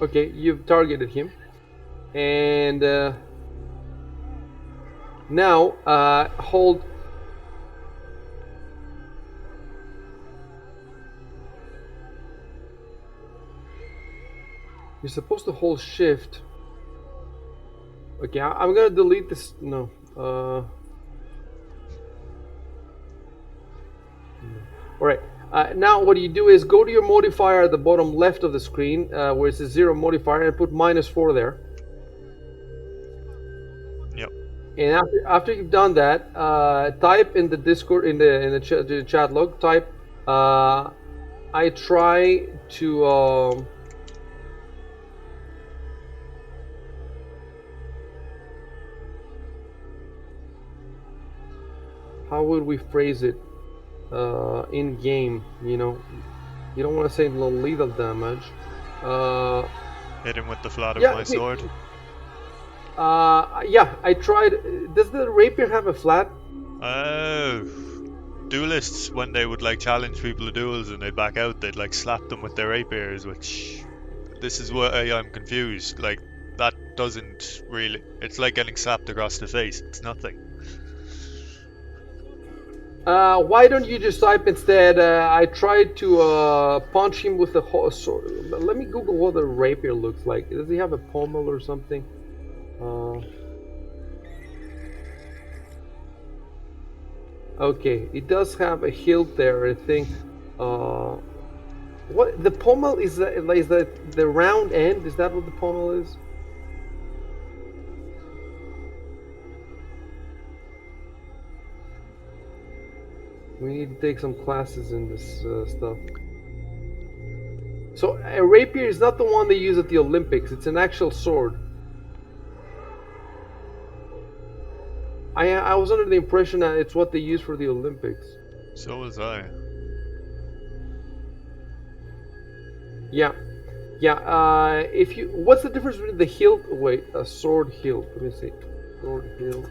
Speaker 2: Okay, you've targeted him, and now hold. You're supposed to hold Shift. Okay, I'm gonna delete this. No. Alright, now what you do is go to your modifier at the bottom left of the screen where it says 0 modifier and put -4 there.
Speaker 1: Yep.
Speaker 2: And after you've done that, type in the Discord, in the chat log, type I try to how would we phrase it in game, you don't want to say non-lethal damage.
Speaker 1: Hit him with the flat of
Speaker 2: Yeah,
Speaker 1: my sword.
Speaker 2: Yeah, I tried. Does the rapier have a flat?
Speaker 1: Oh. Duelists, when they would like challenge people to duels and they'd back out, they'd like slap them with their rapiers, which this is why I'm confused. Like, that doesn't really. It's like getting slapped across the face. It's nothing.
Speaker 2: Why don't you just type instead, I tried to punch him with a sword. Let me Google what a rapier looks like. Does he have a pommel or something? Okay, it does have a hilt there, I think. What the pommel is? Is that the round end? Is that what the pommel is? We need to take some classes in this stuff. So a rapier is not the one they use at the Olympics. It's an actual sword. I was under the impression that it's what they use for the Olympics.
Speaker 1: So was I.
Speaker 2: Yeah, yeah. If you, what's the difference between the hilt? Wait, a sword hilt. Let me see. Sword hilt.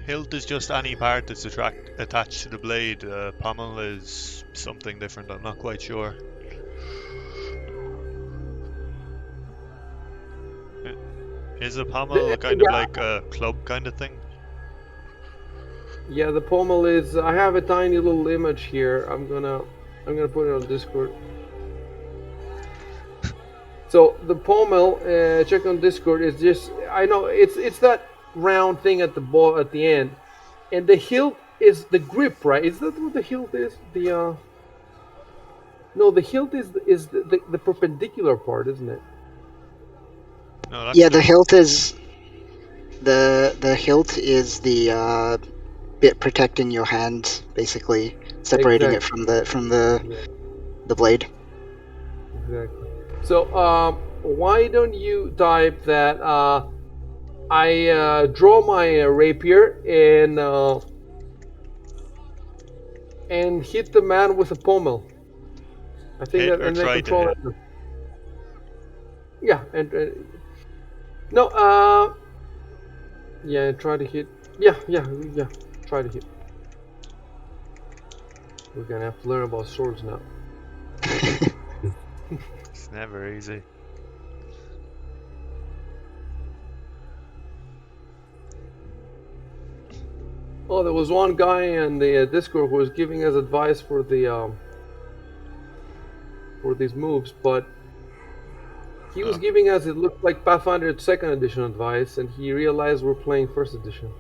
Speaker 1: Hilt is just any part that's attached to the blade. Pommel is something different. I'm not quite sure. Is a pommel kind of
Speaker 2: Yeah,
Speaker 1: like a club kind of thing?
Speaker 2: yeah. The pommel is. I have a tiny little image here. I'm gonna put it on Discord. So the pommel, check on Discord. Is just. I know it's that round thing at the ball at the end, and the hilt is the grip, right? Is that what the hilt is? The no, the hilt is the perpendicular part, isn't it?
Speaker 1: No, that's
Speaker 4: Yeah, the
Speaker 1: the.
Speaker 4: hilt is the hilt is the bit protecting your hand, basically separating it
Speaker 2: Exactly.
Speaker 4: from the blade.
Speaker 2: Exactly. So, why don't you type that? I draw my rapier and hit the man with a pommel. I think
Speaker 1: Hit
Speaker 2: that,
Speaker 1: or
Speaker 2: and then
Speaker 1: try to
Speaker 2: control
Speaker 1: hit?
Speaker 2: it. Yeah, and no, yeah, try to hit. Yeah, yeah, yeah. Try to hit. We're gonna have to learn about swords now.
Speaker 1: It's never easy.
Speaker 2: Oh, there was one guy in the Discord who was giving us advice for these moves, but he was
Speaker 1: Oh.
Speaker 2: giving us, it looked like Pathfinder 2nd edition advice, and he realized we're playing 1st edition.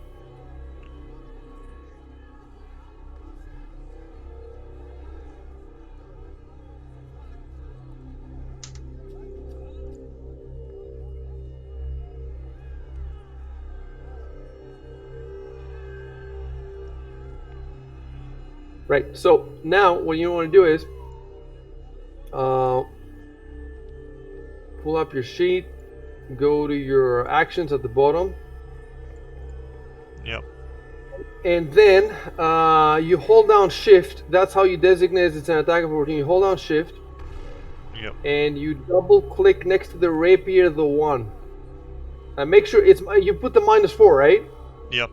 Speaker 2: Right, so now what you want to do is pull up your sheet, go to your actions at the bottom,
Speaker 1: Yep.
Speaker 2: and then you hold down shift. That's how you designate it's an attack of opportunity. You hold down shift,
Speaker 1: Yep.
Speaker 2: and you double click next to the rapier the 1. Make sure it's, you put the -4, right?
Speaker 1: Yep.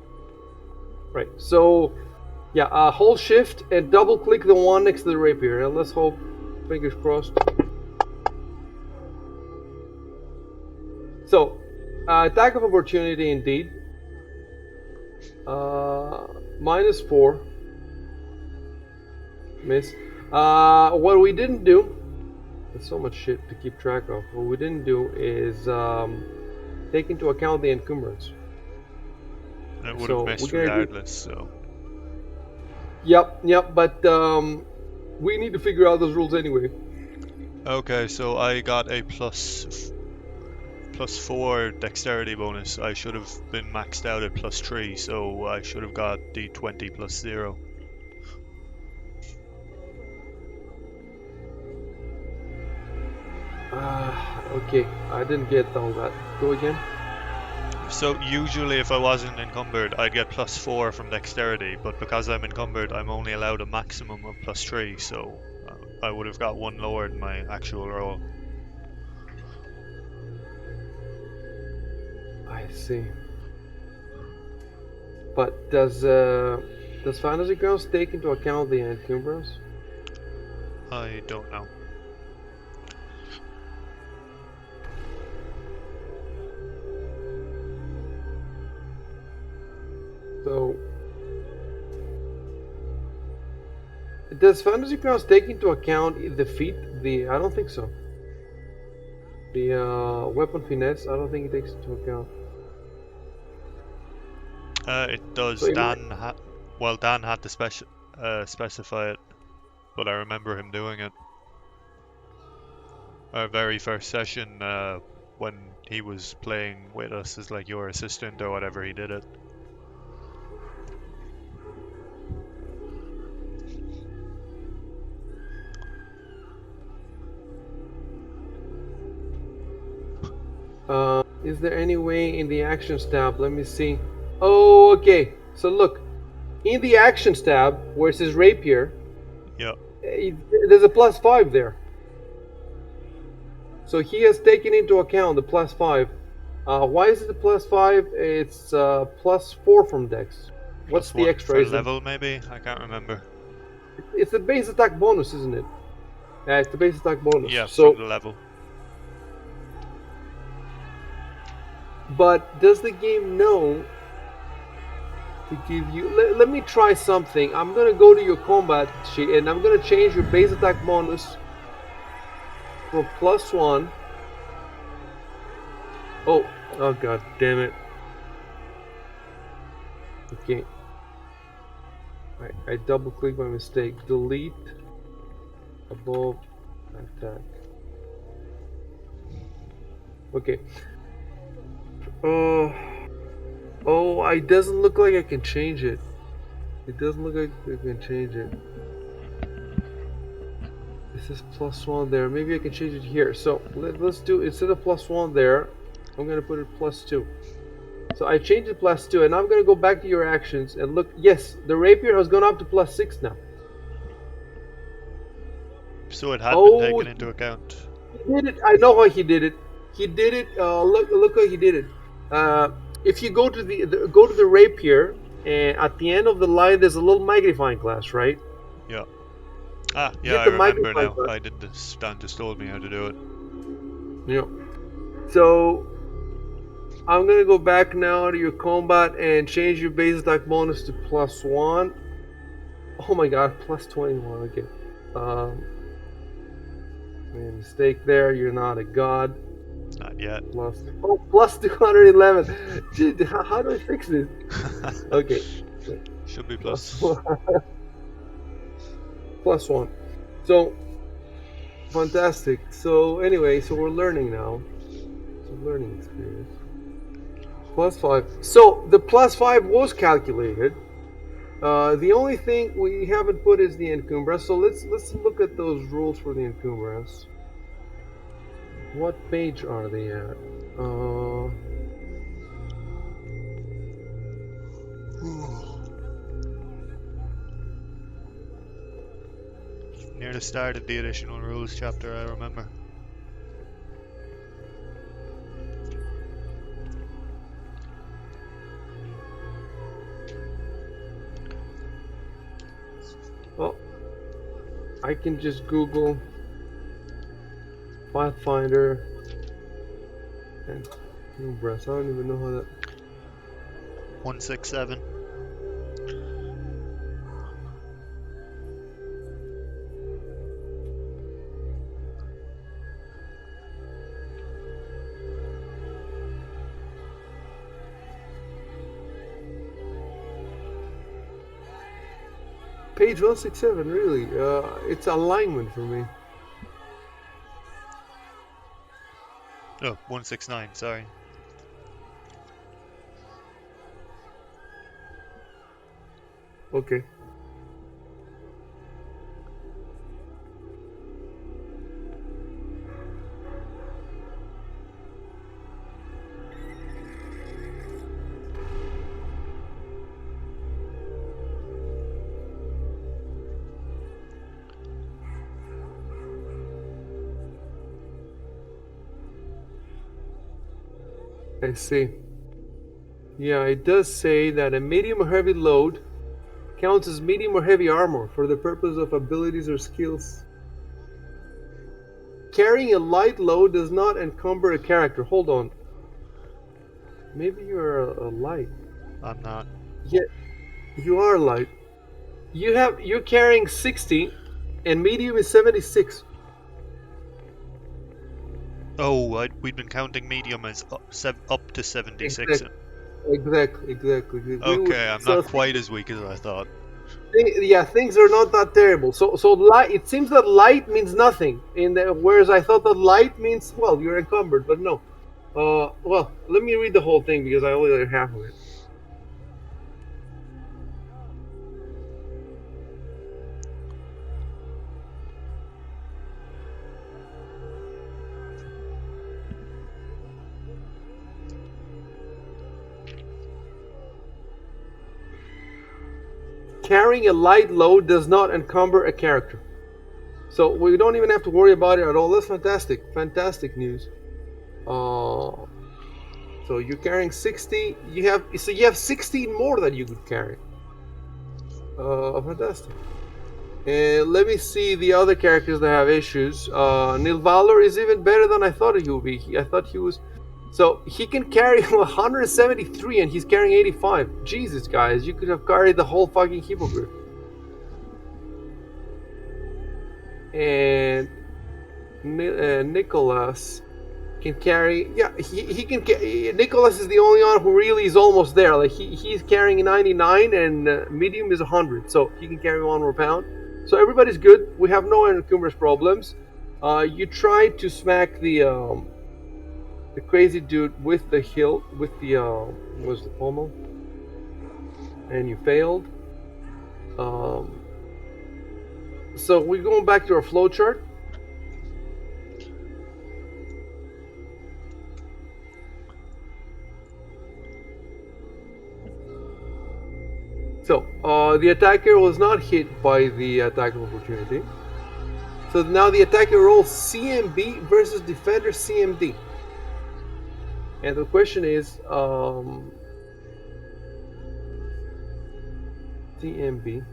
Speaker 2: Right, so yeah, hold shift and double click the 1 next to the rapier, and let's hope, fingers crossed. So, attack of opportunity indeed. -4. Miss. What we didn't do, there's so much shit to keep track of. What we didn't do is take into account the encumbrance.
Speaker 1: It would
Speaker 2: So
Speaker 1: have missed
Speaker 2: we're gonna do.
Speaker 1: regardless, so.
Speaker 2: Yep, but we need to figure out those rules anyway.
Speaker 1: Okay, so I got a +4 dexterity bonus. I should have been maxed out at +3, so I should have got d20 +0.
Speaker 2: Okay, I didn't get all that. Go again.
Speaker 1: So usually if I wasn't encumbered, I'd get +4 from dexterity, but because I'm encumbered, I'm only allowed a maximum of +3, so I would have got one lower than my actual roll.
Speaker 2: I see. But does Fantasy Grounds take into account the encumbrance?
Speaker 1: I don't know.
Speaker 2: So, does Fantasy Grounds take into account the feat? I don't think so. The weapon finesse, I don't think it takes into account.
Speaker 1: It does.
Speaker 2: So
Speaker 1: Dan had to specify it, but I remember him doing it. Our very first session, when he was playing with us as like your assistant or whatever, he did it.
Speaker 2: Is there any way in the actions tab? Let me see. Oh, okay. So look, in the actions tab where it says rapier,
Speaker 1: Yeah.
Speaker 2: there's a +5 there. So he has taken into account the +5. Why is it a +5? It's +4 from Dex. What's
Speaker 1: Plus
Speaker 2: the
Speaker 1: one
Speaker 2: extra?
Speaker 1: for
Speaker 2: Is it?
Speaker 1: level, maybe? I can't remember.
Speaker 2: It's a base attack bonus, isn't it? Yeah, it's the base attack bonus.
Speaker 1: Yeah,
Speaker 2: So,
Speaker 1: from the level.
Speaker 2: but does the game know to give you? Let me try something. I'm gonna go to your combat sheet and I'm gonna change your base attack bonus from +1. Oh god damn it. Okay. I double click by mistake. Delete above attack. Okay. Oh, it doesn't look like I can change it. It doesn't look like I can change it. This is +1 there. Maybe I can change it here. So let's do, instead of +1 there, I'm gonna put it +2. So I changed it +2, and I'm gonna go back to your actions and look. Yes, the rapier has gone up to +6 now.
Speaker 1: So it had been
Speaker 2: Oh,
Speaker 1: taken into account.
Speaker 2: he did it. I know how he did it. He did it. Look how he did it. If you go to the rapier, and at the end of the line, there's a little magnifying glass, right?
Speaker 1: Yeah. Ah, yeah,
Speaker 2: Hit
Speaker 1: I
Speaker 2: the
Speaker 1: remember
Speaker 2: magnifying
Speaker 1: now.
Speaker 2: glass.
Speaker 1: I did this. Dan just told me how to do it.
Speaker 2: Yeah. So I'm gonna go back now to your combat and change your base attack bonus to +1. Oh my god, +21 again. Made a mistake there. You're not a god.
Speaker 1: Not yet.
Speaker 2: +211. Gee, how do I fix this? Okay.
Speaker 1: Should be
Speaker 2: Plus
Speaker 1: plus.
Speaker 2: +1. So fantastic. So anyway, so we're learning now. It's a learning experience. +5. So the +5 was calculated. The only thing we haven't put is the encumbrance. So let's look at those rules for the encumbrance. What page are they at?
Speaker 1: Near the start of the additional rules chapter, I remember.
Speaker 2: Well, I can just Google Pathfinder and encumbrance. I don't even know how that.
Speaker 1: 167.
Speaker 2: Page 167, really. It's alignment for me.
Speaker 1: Oh, 169, sorry.
Speaker 2: Okay. I see. Yeah, it does say that a medium or heavy load counts as medium or heavy armor for the purpose of abilities or skills. Carrying a light load does not encumber a character. Hold on. Maybe you're a light.
Speaker 1: I'm not.
Speaker 2: Yeah, you are light. You're carrying 60, and medium is 76.
Speaker 1: Oh, we'd been counting medium as up to 76.
Speaker 2: Exactly.
Speaker 1: Okay, I'm
Speaker 2: So
Speaker 1: not quite as weak as I thought.
Speaker 2: yeah, things are not that terrible. So light. It seems that light means nothing. Whereas I thought that light means, well, you're encumbered, but no. Well, let me read the whole thing because I only read half of it. carrying a light load does not encumber a character. So we don't even have to worry about it at all. That's fantastic. Fantastic news. So you're carrying 60. You have 16 more that you could carry. Fantastic. And let me see the other characters that have issues. Neil Valor is even better than I thought he would be. I thought he was. So he can carry 173 and he's carrying 85. Jesus, guys, you could have carried the whole fucking hippogriff. And Nicholas can carry. Yeah, he can. Nicholas is the only one who really is almost there. Like he's carrying 99 and medium is 100, so he can carry 1 more pound. So everybody's good. We have no encumbrance problems. You tried to smack the crazy dude with the hilt, with the was the pommel, and you failed. So we're going back to our flowchart. So the attacker was not hit by the attack of opportunity. So now the attacker rolls CMB versus defender CMD. And the question is, CMB.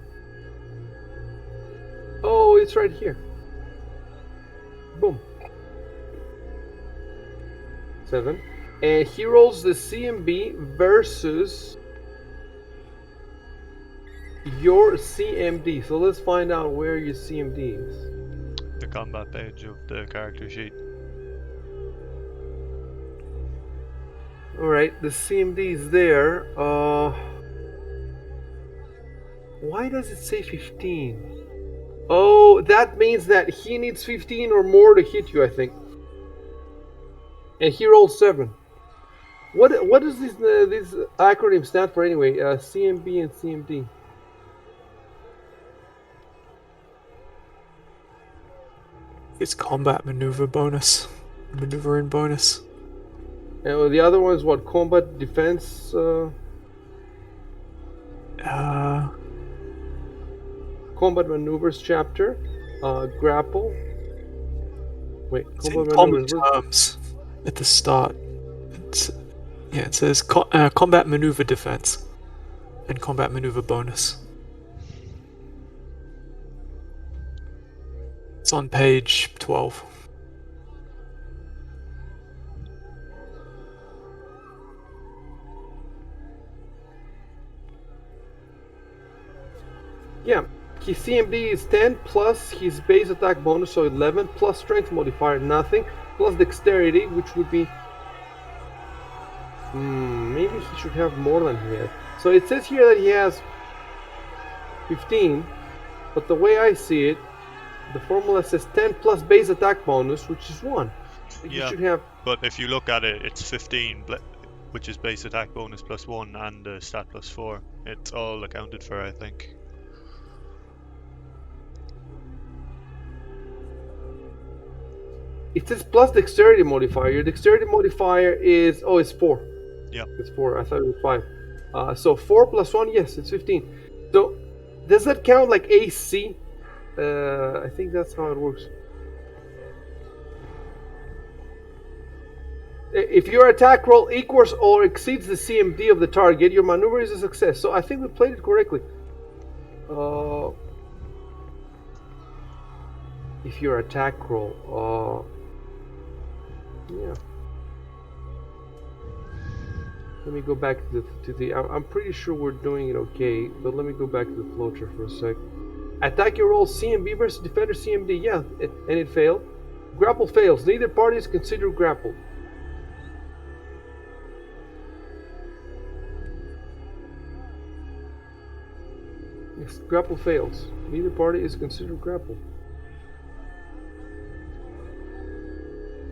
Speaker 2: Oh, it's right here. Boom. 7. And he rolls the CMB versus your CMD. So let's find out where your CMD is.
Speaker 1: The combat page of the character sheet.
Speaker 2: Alright, the CMD is there. Why does it say 15? Oh, that means that he needs 15 or more to hit you, I think. And he rolls 7. What does this acronym stand for anyway? CMB and CMD.
Speaker 3: It's combat maneuver bonus. Maneuvering bonus.
Speaker 2: And the other one is what? Combat defense? Combat maneuvers chapter. Grapple. Wait,
Speaker 3: It's
Speaker 2: combat
Speaker 3: in common
Speaker 2: maneuvers.
Speaker 3: terms at the start. It says combat maneuver defense and combat maneuver bonus. It's on page 12.
Speaker 2: Yeah, his CMD is 10 plus his base attack bonus, so 11 plus strength modifier, nothing, plus dexterity, which would be. Maybe he should have more than he has. So it says here that he has 15, but the way I see it, the formula says 10 plus base attack bonus, which is 1.
Speaker 1: Yeah,
Speaker 2: You should have.
Speaker 1: but if you look at it, it's 15, which is base attack bonus plus 1 and stat plus 4. It's all accounted for, I think.
Speaker 2: It says plus dexterity modifier. Your dexterity modifier is it's 4.
Speaker 1: Yeah.
Speaker 2: It's 4. I thought it was 5. So 4 plus 1, yes, it's 15. So does that count like AC? I think that's how it works. If your attack roll equals or exceeds the CMD of the target, your maneuver is a success. So I think we played it correctly. If your attack roll, yeah. Let me go back to the. I'm pretty sure we're doing it okay, but let me go back to the flowchart for a sec. Attack your roll CMB versus defender CMD. Yeah, and it failed. Grapple fails. Neither party is considered grappled. Yes, grapple fails. Neither party is considered grappled.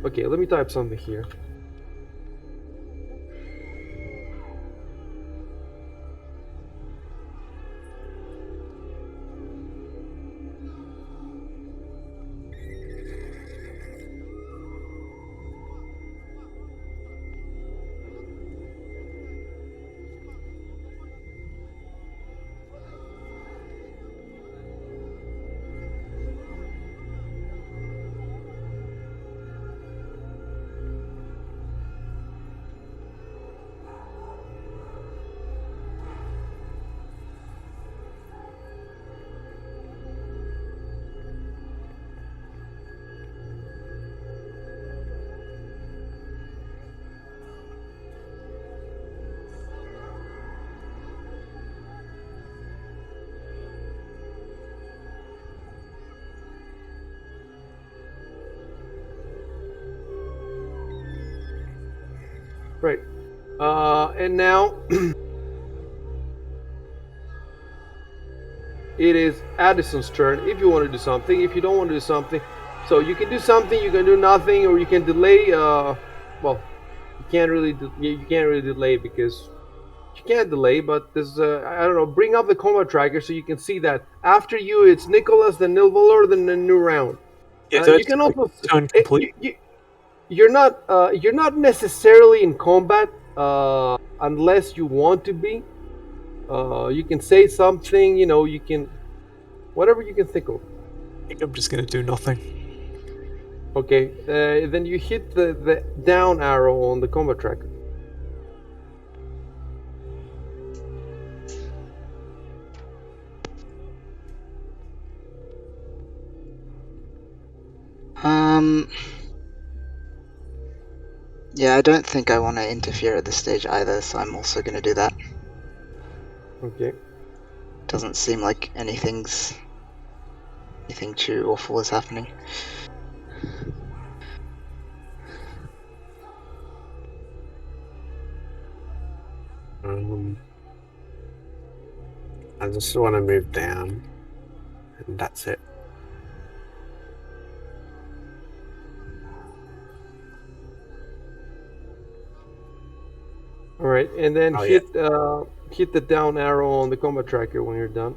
Speaker 2: Okay, let me type something here. Right. And now it is Addison's turn. If you want to do something, if you don't want to do something, so you can do something, you can do nothing, or you can delay. Well, you can't really you can't really delay because you can't delay. But there's I don't know. Bring up the combat tracker so you can see that after you it's Nicholas, then Nilvalor, then the new round.
Speaker 3: Yeah,
Speaker 2: You
Speaker 3: that's
Speaker 2: can
Speaker 3: like
Speaker 2: also
Speaker 3: turn complete.
Speaker 2: you're not necessarily in combat unless you want to be. You can say something, you know, you can whatever you can think of.
Speaker 3: I think I'm just gonna do nothing.
Speaker 2: Okay, then you hit the down arrow on the combat tracker.
Speaker 4: Um. Yeah, I don't think I want to interfere at this stage either, so I'm also going to do that.
Speaker 2: Okay.
Speaker 4: Doesn't seem like anything too awful is happening.
Speaker 6: I just want to move down, and that's it.
Speaker 2: All right, and then
Speaker 6: Oh, yeah.
Speaker 2: hit the down arrow on the combat tracker when you're done.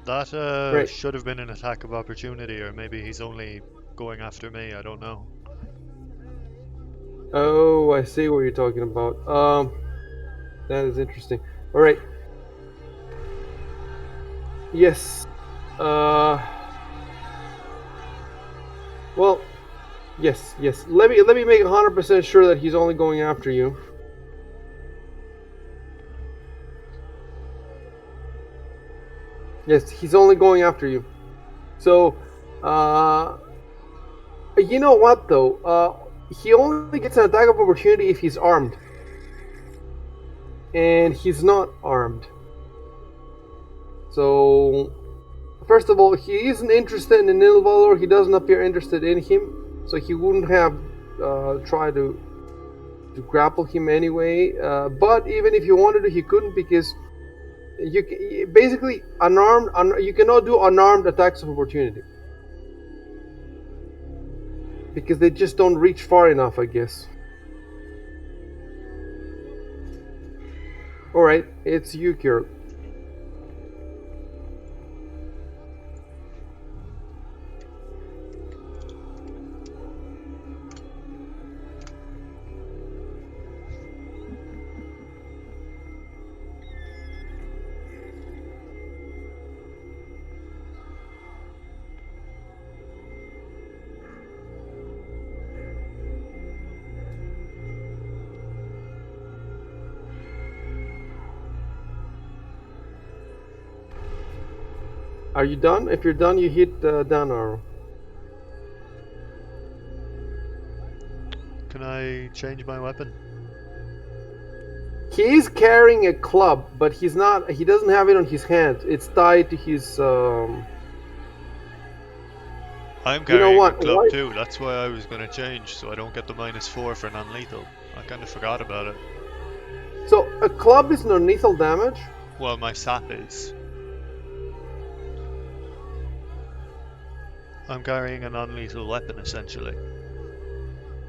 Speaker 1: That
Speaker 2: Right.
Speaker 1: should have been an attack of opportunity, or maybe he's only going after me. I don't know.
Speaker 2: Oh, I see what you're talking about. That is interesting. All right. Yes. Well, yes, yes. Let me make 100% sure that he's only going after you. Yes, he's only going after you. So, you know what though? He only gets an attack of opportunity if he's armed, and he's not armed. So, first of all, he isn't interested in Nilvalor. He doesn't appear interested in him, so he wouldn't have tried to grapple him anyway. But even if he wanted to, he couldn't because basically unarmed. You cannot do unarmed attacks of opportunity because they just don't reach far enough, I guess. All right, it's you, Ciaróg. Are you done? If you're done, you hit down arrow.
Speaker 1: Can I change my weapon?
Speaker 2: He is carrying a club, but he's not. He doesn't have it on his hand. It's tied to his.
Speaker 1: I'm
Speaker 2: You know
Speaker 1: carrying a
Speaker 2: what?
Speaker 1: club
Speaker 2: Why?
Speaker 1: too. That's why I was gonna change, so I don't get the -4 for non-lethal. I kind of forgot about it.
Speaker 2: So a club is non-lethal damage.
Speaker 1: Well, my sap is. I'm carrying a non-lethal weapon essentially.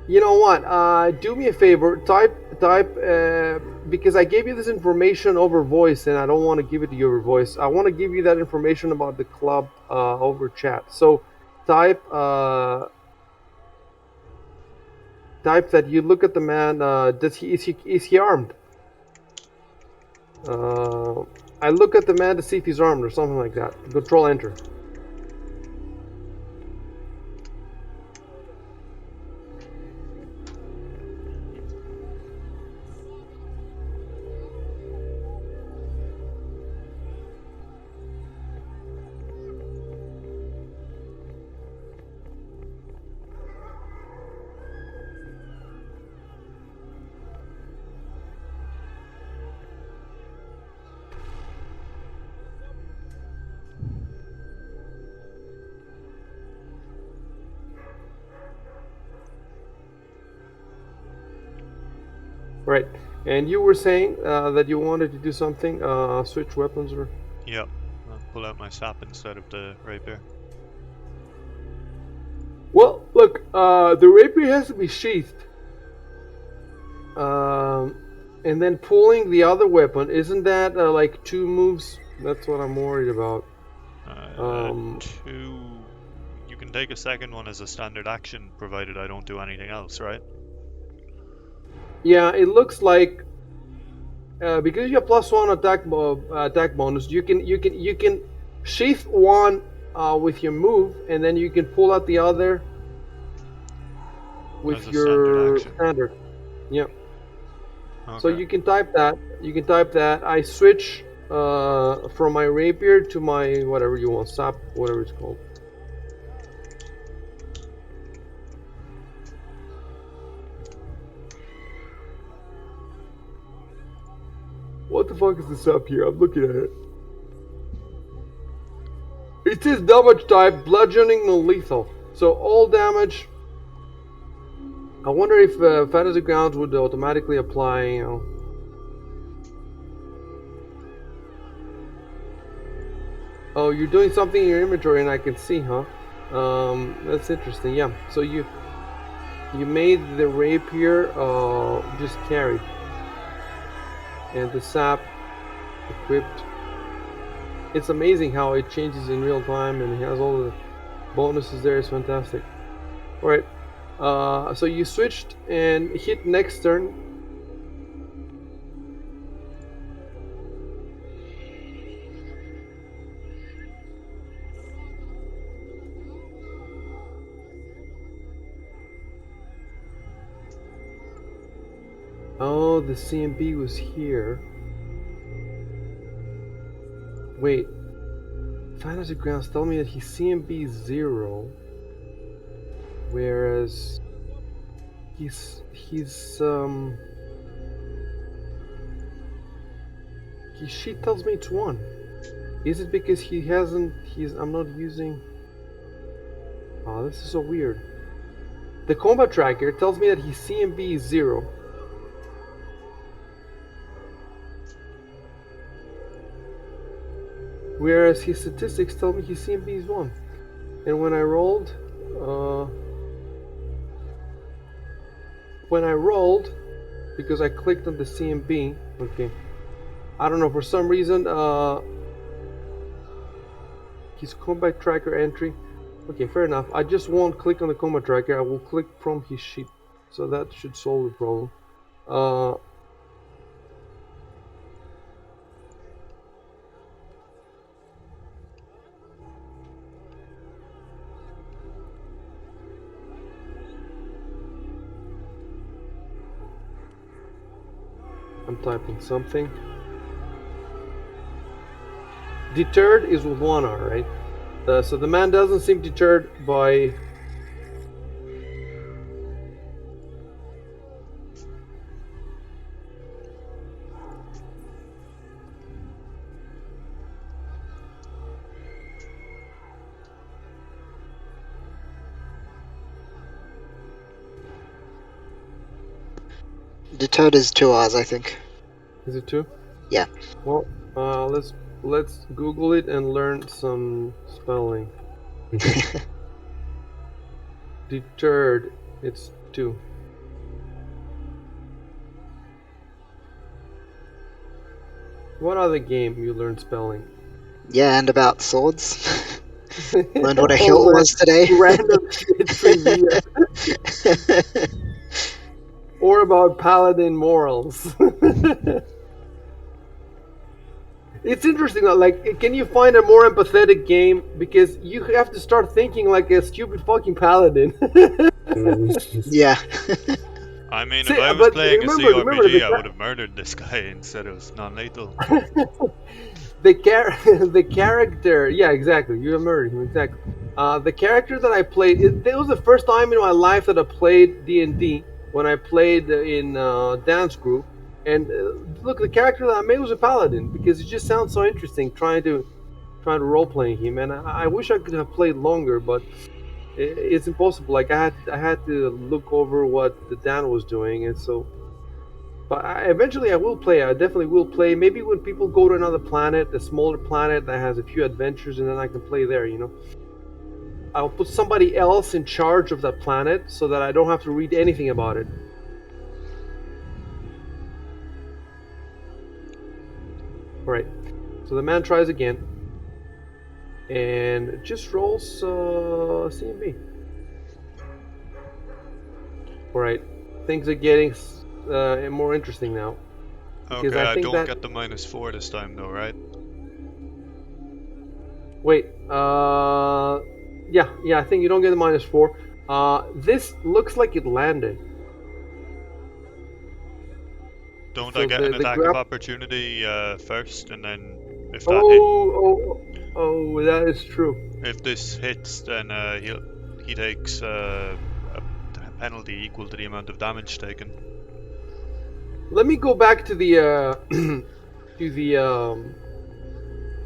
Speaker 2: You know what? Do me a favor. Type because I gave you this information over voice, and I don't want to give it to you over voice. I want to give you that information about the club over chat. So type type that you look at the man. Is he armed? I look at the man to see if he's armed or something like that. Control enter. Right. And you were saying that you wanted to do something, switch weapons or.
Speaker 1: Yep. I'll pull out my sap instead of the rapier.
Speaker 2: Well, look, the rapier has to be sheathed. And then pulling the other weapon, isn't that like 2 moves? That's what I'm worried about.
Speaker 1: Two. You can take a second one as a standard action, provided I don't do anything else, right?
Speaker 2: Yeah, it looks like because you have +1 attack bonus, you can sheath one with your move, and then you can pull out the other with
Speaker 1: As a
Speaker 2: your
Speaker 1: standard action.
Speaker 2: standard. Yeah.
Speaker 1: Okay.
Speaker 2: So you can type that. You can type that. I switch from my rapier to my whatever you want, sap, whatever it's called. What the fuck is this up here? I'm looking at it. It says damage type, bludgeoning, non-lethal. So all damage. I wonder if fantasy grounds would automatically apply, you know. Oh, you're doing something in your inventory, and I can see, huh? That's interesting. Yeah. So you made the rapier just carry, and the sap equipped. It's amazing how it changes in real time, and it has all the bonuses there. It's fantastic. All right. So you switched and hit next turn. Oh, the CMB was here. Wait. Fantasy Grounds tell me that he's CMB 0. Whereas his sheet tells me it's 1. Is it because I'm not using. Oh, this is so weird. The combat tracker tells me that his CMB is 0. Whereas his statistics tell me his CMB is 1. And when I rolled, because I clicked on the CMB, okay, I don't know, for some reason, his combat tracker entry, okay, fair enough. I just won't click on the combat tracker, I will click from his sheet. So that should solve the problem. I'm typing something. Deterred is with 1 R, right? So the man doesn't seem deterred by.
Speaker 4: Deterred is 2 R's, I think.
Speaker 2: Is it 2?
Speaker 4: Yeah.
Speaker 2: Well, let's Google it and learn some spelling. Deterred, it's 2. What other game you learned spelling?
Speaker 4: Yeah, and about swords. Learned what a hilt was today.
Speaker 2: Random shit trivia. Or about paladin morals. It's interesting, like, can you find a more empathetic game? Because you have to start thinking like a stupid fucking paladin.
Speaker 4: Yeah.
Speaker 1: I mean,
Speaker 2: See,
Speaker 1: if I was
Speaker 2: but
Speaker 1: playing a
Speaker 2: remember
Speaker 1: CRPG,
Speaker 2: the
Speaker 1: I would have murdered this guy instead of non-lethal.
Speaker 2: the character, yeah, exactly. You murdered him, exactly. The character that I played, it was the first time in my life that I played D&D. When I played in dance group, and look, the character that I made was a paladin because it just sounds so interesting trying to role playing him. And I wish I could have played longer, but it's impossible. Like I had to look over what the Dan was doing, and so But eventually I will play. I definitely will play. Maybe when people go to another planet, a smaller planet that has a few adventures, and then I can play there, you know. I'll put somebody else in charge of that planet so that I don't have to read anything about it. Alright, so the man tries again. And just rolls C&B. Alright, things are getting more interesting now. Because
Speaker 1: Okay,
Speaker 2: I
Speaker 1: I
Speaker 2: think
Speaker 1: don't
Speaker 2: that...
Speaker 1: get the -4 this time though, right?
Speaker 2: Wait, yeah, I think you don't get the -4. This looks like it landed.
Speaker 1: Don't I
Speaker 2: So
Speaker 1: get an
Speaker 2: the
Speaker 1: attack of
Speaker 2: grab...
Speaker 1: opportunity first, and then if that hit,
Speaker 2: Oh, that is true.
Speaker 1: if this hits, then he takes a penalty equal to the amount of damage taken.
Speaker 2: Let me go back to the to the um,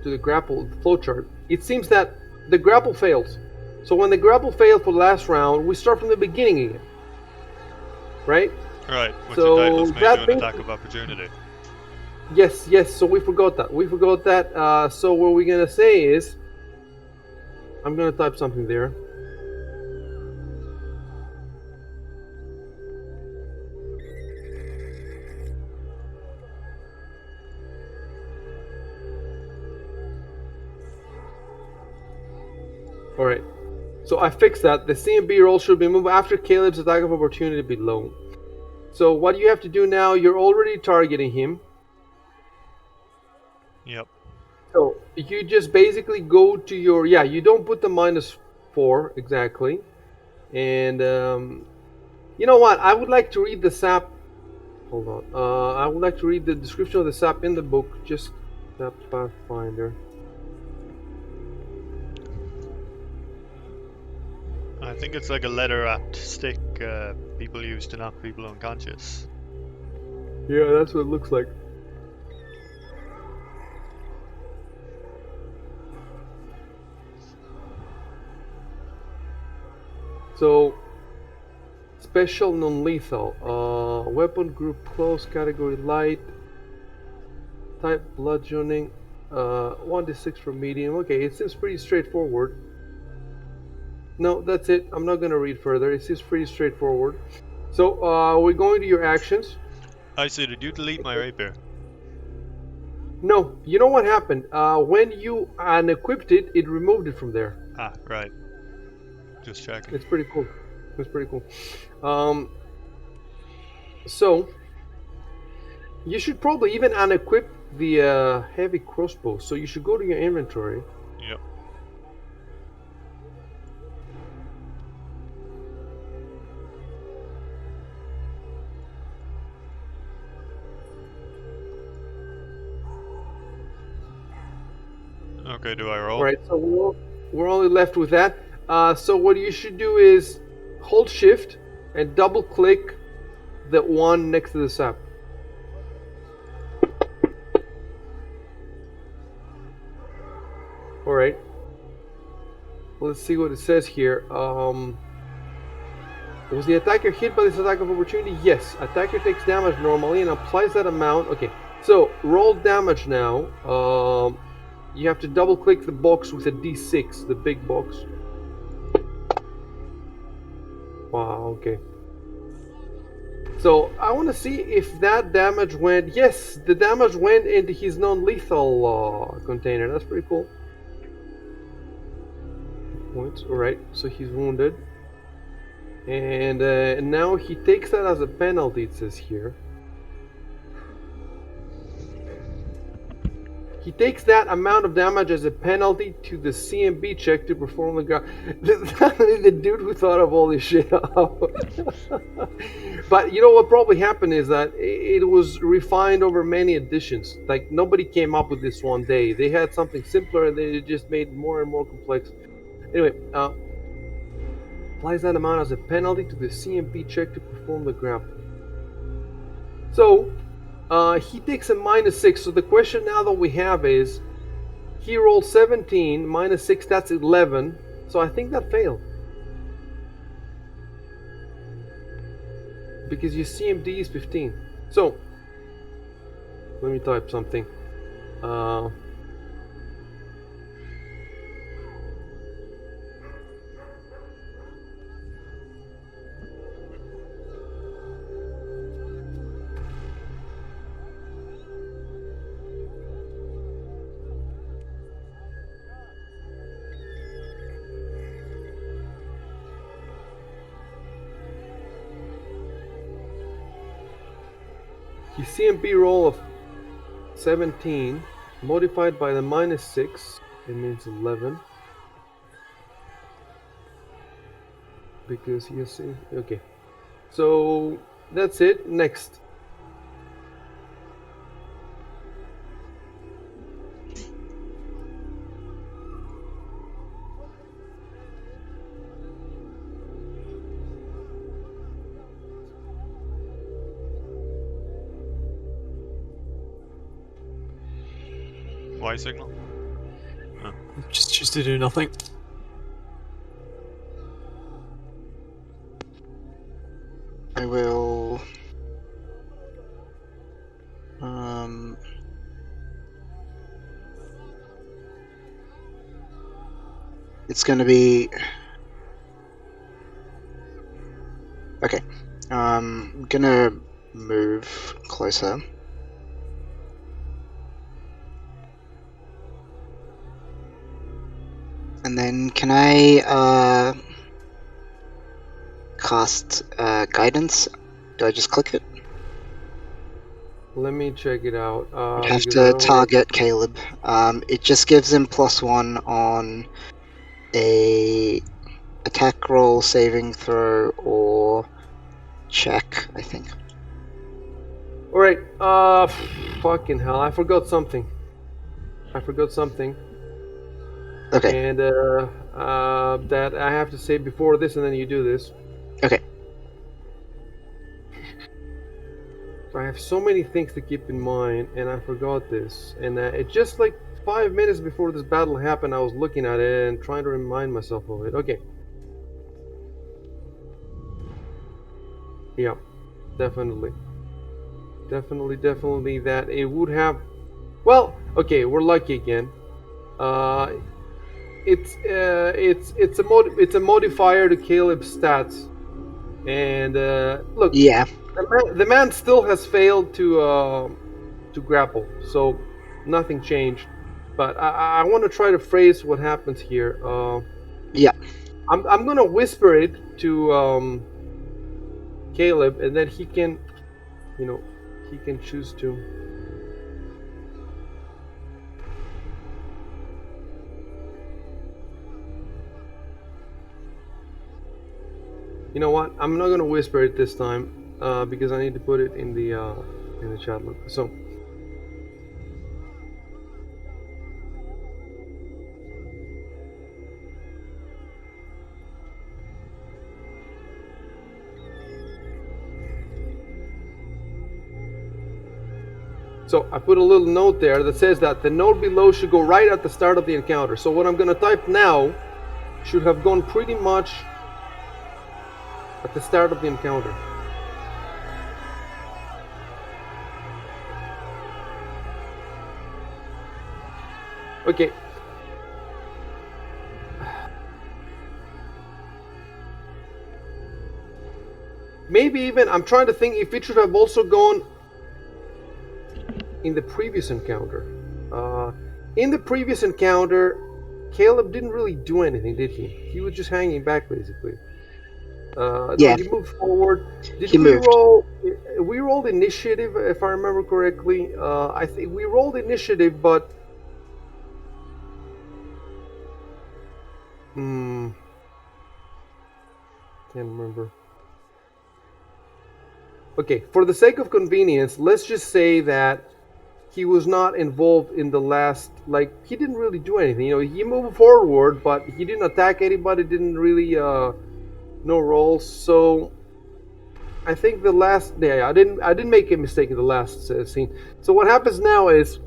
Speaker 2: to the grapple flowchart. It seems that the grapple fails. So when the grapple failed for the last round, we start from the beginning again, right?
Speaker 1: Right, which
Speaker 2: So
Speaker 1: entitles me to
Speaker 2: that
Speaker 1: an
Speaker 2: means
Speaker 1: attack of opportunity.
Speaker 2: yes. So we forgot that. So what we're gonna say is, I'm gonna type something there. All right. So I fixed that. The C&B roll should be moved after Caleb's attack of opportunity below. So what you have to do now, you're already targeting him.
Speaker 1: Yep.
Speaker 2: So you just basically go to your, you don't put the -4 exactly. And you know what? I would like to read the SAP. Hold on. I would like to read the description of the SAP in the book. Just SAP Pathfinder.
Speaker 1: I think it's like a leather-wrapped stick people use to knock people unconscious.
Speaker 2: Yeah, that's what it looks like. So, special non-lethal. Weapon group close, category light. Type bludgeoning. 1d6 for medium. Okay, it seems pretty straightforward. No, that's it. I'm not going to read further. It seems pretty straightforward. So, we're going to your actions.
Speaker 1: I see. Did you delete my rapier?
Speaker 2: No, you know what happened? When you unequipped it, it removed it from there.
Speaker 1: Ah, right. Just checking.
Speaker 2: It's pretty cool. It's pretty cool. So, you should probably even unequip the heavy crossbow. So you should go to your inventory.
Speaker 1: Yep. Okay, do I roll?
Speaker 2: All right, so we're only left with that. So what you should do is hold shift and double click the one next to the sap. All right. Let's see what it says here. Was the attacker hit by this attack of opportunity? Yes. Attacker takes damage normally and applies that amount. Okay. So roll damage now. You have to double click the box with a D6, the big box. Wow, okay. So I want to see if that damage went. Yes, the damage went into his non-lethal container. That's pretty cool. Points. All right. So he's wounded, and now he takes that as a penalty. It says here. He takes that amount of damage as a penalty to the CMB check to perform the ground. The dude who thought of all this shit up. But you know what probably happened is that it was refined over many editions. Like nobody came up with this one day. They had something simpler and they just made it more and more complex. Anyway, applies that amount as a penalty to the CMB check to perform the grapple. So, he takes a -6. So the question now that we have is, he rolled 17, -6, that's 11. So I think that failed. Because your CMD is 15. So, Let me type something. His CMP roll of 17 modified by the -6, it means 11. Because he has... Okay. So that's it. Next.
Speaker 1: Y signal?
Speaker 3: Just to do nothing.
Speaker 4: I will. It's going to be. Okay. I'm going to move closer. And then can I cast guidance? Do I just click it?
Speaker 2: Let me check it out.
Speaker 4: I'd have
Speaker 2: because I
Speaker 4: to
Speaker 2: don't
Speaker 4: target Caleb. It just gives him +1 on a attack roll, saving throw, or check, I think.
Speaker 2: Alright, fucking hell, I forgot something.
Speaker 4: Okay.
Speaker 2: And that I have to say before this, and then you do this.
Speaker 4: Okay.
Speaker 2: I have so many things to keep in mind, and I forgot this. And it just like 5 minutes before this battle happened, I was looking at it and trying to remind myself of it. Okay. Yeah, definitely that it would have. Well, okay, we're lucky again. It's a modifier to Caleb's stats, and look,
Speaker 4: Yeah.
Speaker 2: the man still has failed to grapple, so nothing changed. But I want to try to phrase what happens here.
Speaker 4: Yeah.
Speaker 2: I'm gonna whisper it to Caleb, and then he can, he can choose to. You know what? I'm not gonna whisper it this time because I need to put it in the chat look. So. So I put a little note there that says that the note below should go right at the start of the encounter. So what I'm going to type now should have gone pretty much at the start of the encounter. Okay. Maybe even, I'm trying to think if it should have also gone in the previous encounter. In the previous encounter, Caleb didn't really do anything, did he? He was just hanging back, basically.
Speaker 4: Yeah.
Speaker 2: No, he moved forward.
Speaker 4: He moved.
Speaker 2: We rolled initiative, if I remember correctly. I think we rolled initiative, but can't remember. Okay, for the sake of convenience, let's just say that he was not involved in the last, like, he didn't really do anything. He moved forward, but he didn't attack anybody, didn't really, no rolls. So I think the last, yeah, I didn't make a mistake in the last scene. So what happens now is,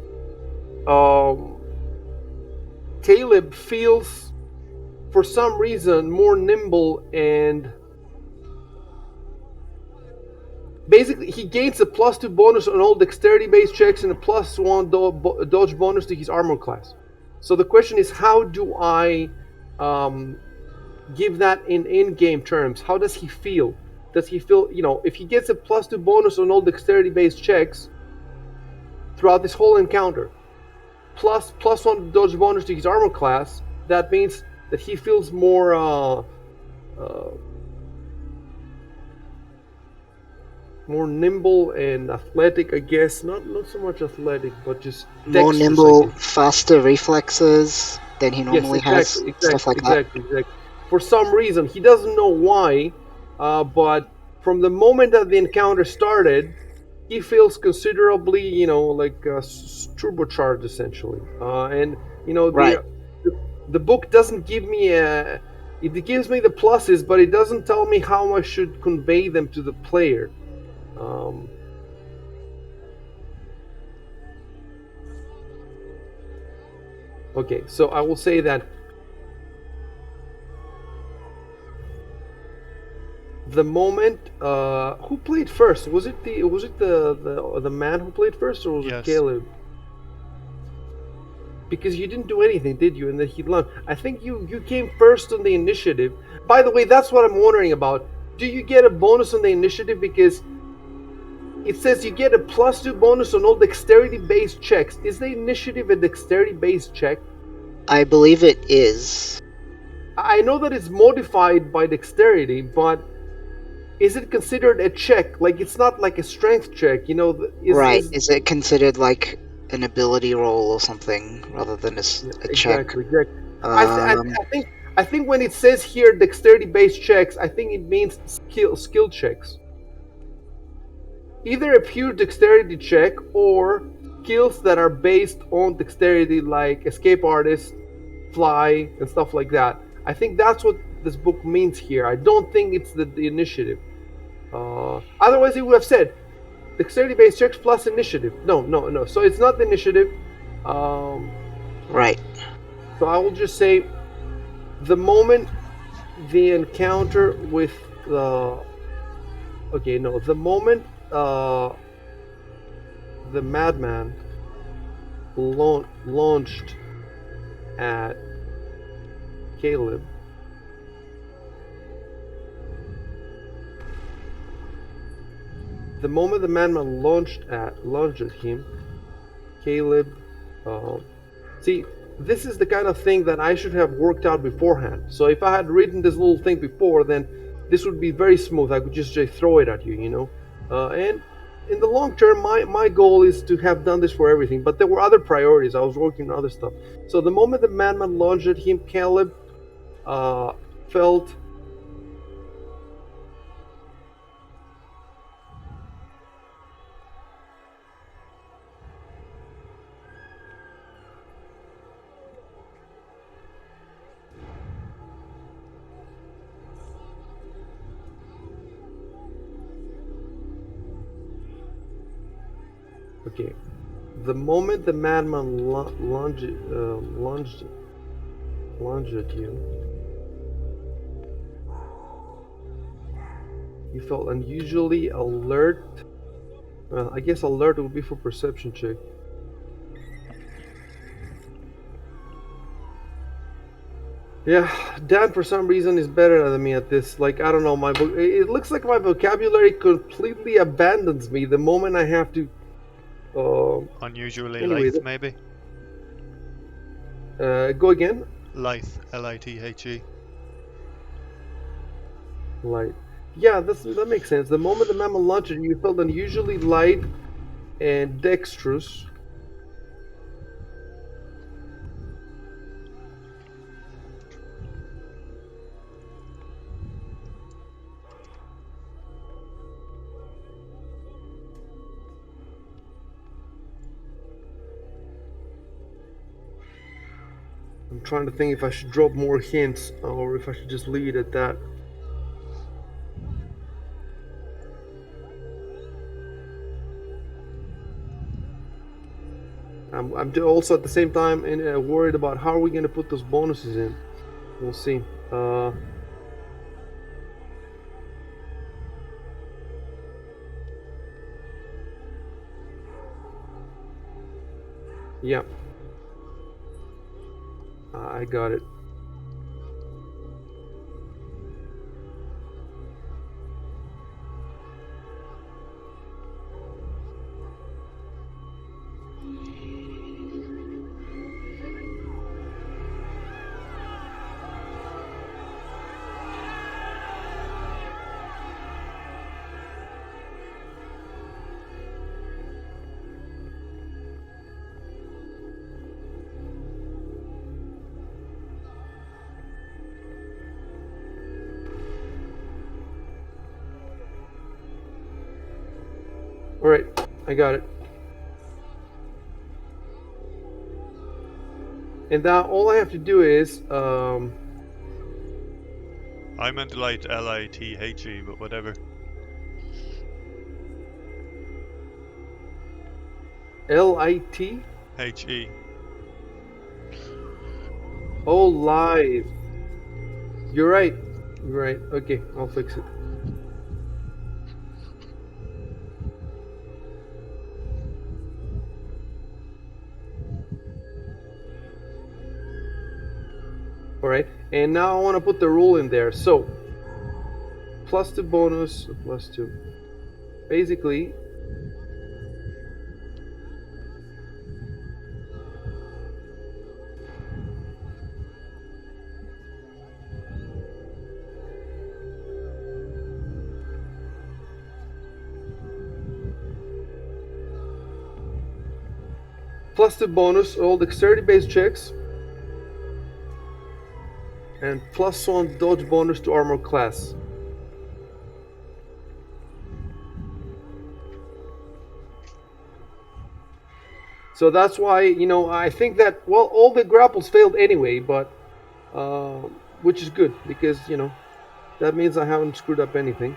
Speaker 2: Caleb feels, for some reason, more nimble and Basically, he gains a +2 bonus on all dexterity-based checks and a +1 dodge bonus to his armor class. So the question is, how do I give that in in-game terms? How does he feel? Does he feel, if he gets a +2 bonus on all dexterity-based checks throughout this whole encounter, +1 dodge bonus to his armor class, that means that he feels more more nimble and athletic, I guess. Not so much athletic, but just
Speaker 4: More
Speaker 2: dexterous, I
Speaker 4: nimble,
Speaker 2: guess.
Speaker 4: faster reflexes than he
Speaker 2: Yes,
Speaker 4: normally has, stuff like that.
Speaker 2: exactly. For some reason, he doesn't know why, but from the moment that the encounter started, he feels considerably, like turbocharged, essentially. And
Speaker 4: Right.
Speaker 2: the book doesn't give me a. It gives me the pluses, but it doesn't tell me how I should convey them to the player. Um, okay, so I will say that the moment who played first, was it the man who played first, or was it
Speaker 1: Yes.
Speaker 2: Caleb? Because you didn't do anything, did you? And then he learned. I think you came first on the initiative. By the way, that's what I'm wondering about. Do you get a bonus on the initiative? Because it says you get a +2 bonus on all dexterity-based checks. Is the initiative a dexterity-based check?
Speaker 4: I believe it is.
Speaker 2: I know that it's modified by dexterity, but is it considered a check? Like, it's not like a strength check,
Speaker 4: Right. Is it considered like an ability roll or something rather than a check?
Speaker 2: Exactly. I think when it says here dexterity-based checks, I think it means skill checks. Either a pure dexterity check or skills that are based on dexterity, like escape artist, fly, and stuff like that. I think that's what this book means here. I don't think it's the initiative. Otherwise, it would have said dexterity-based checks plus initiative. No. So it's not the initiative.
Speaker 4: Right.
Speaker 2: So I will just say the moment the encounter with the moment the madman launched at Caleb, the moment the madman launched at him, Caleb, see, this is the kind of thing that I should have worked out beforehand. So if I had written this little thing before, then this would be very smooth. I could just throw it at you, and in the long term, my goal is to have done this for everything. But there were other priorities. I was working on other stuff. So the moment the madman launched at him, Caleb felt okay. The moment the madman lunged at you, you felt unusually alert. I guess alert would be for perception check. Yeah, Dan for some reason is better than me at this. Like, I don't know, it looks like my vocabulary completely abandons me the moment I have to.
Speaker 1: Unusually
Speaker 2: Anyway,
Speaker 1: lithe, maybe.
Speaker 2: Go again.
Speaker 1: Lithe, L-I-T-H-E.
Speaker 2: Light. Yeah, that makes sense. The moment the mammal launched, you felt unusually light and dexterous. I'm trying to think if I should drop more hints or if I should just leave it at that. I'm also at the same time worried about how are we going to put those bonuses in. We'll see. Yeah. I got it. All right, I got it. And now all I have to do is
Speaker 1: I meant to light Lithe, but whatever.
Speaker 2: LIT.
Speaker 1: HE.
Speaker 2: Oh, live. You're right. You're right. Okay, I'll fix it. All right, and now I want to put the rule in there. So, +2 bonus, +2. Basically, +2 bonus, all dexterity based checks, and +1 dodge bonus to armor class. So that's why, I think that, well, all the grapples failed anyway, but, which is good because, that means I haven't screwed up anything.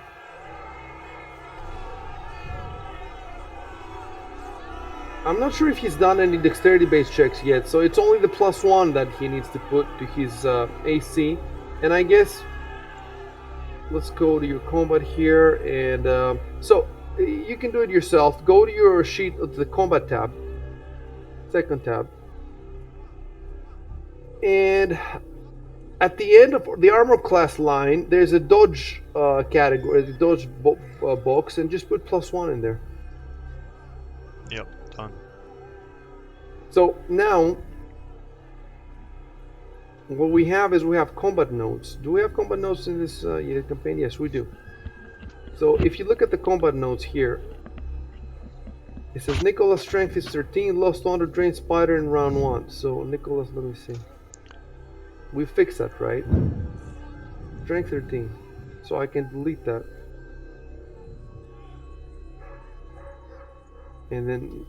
Speaker 2: I'm not sure if he's done any dexterity based checks yet, so it's only the +1 that he needs to put to his AC. And I guess, let's go to your combat here, and so you can do it yourself. Go to your sheet of the combat tab, second tab, and at the end of the armor class line, there's a dodge category, the dodge box, and just put +1 in there.
Speaker 1: Yep, done.
Speaker 2: So now, what we have is we have combat notes. Do we have combat notes in this campaign? Yes, we do. So if you look at the combat notes here, it says Nicholas' strength is 13, lost 100, drained spider in round 1. So Nicholas, let me see. We fixed that, right? Strength 13. So I can delete that. And then...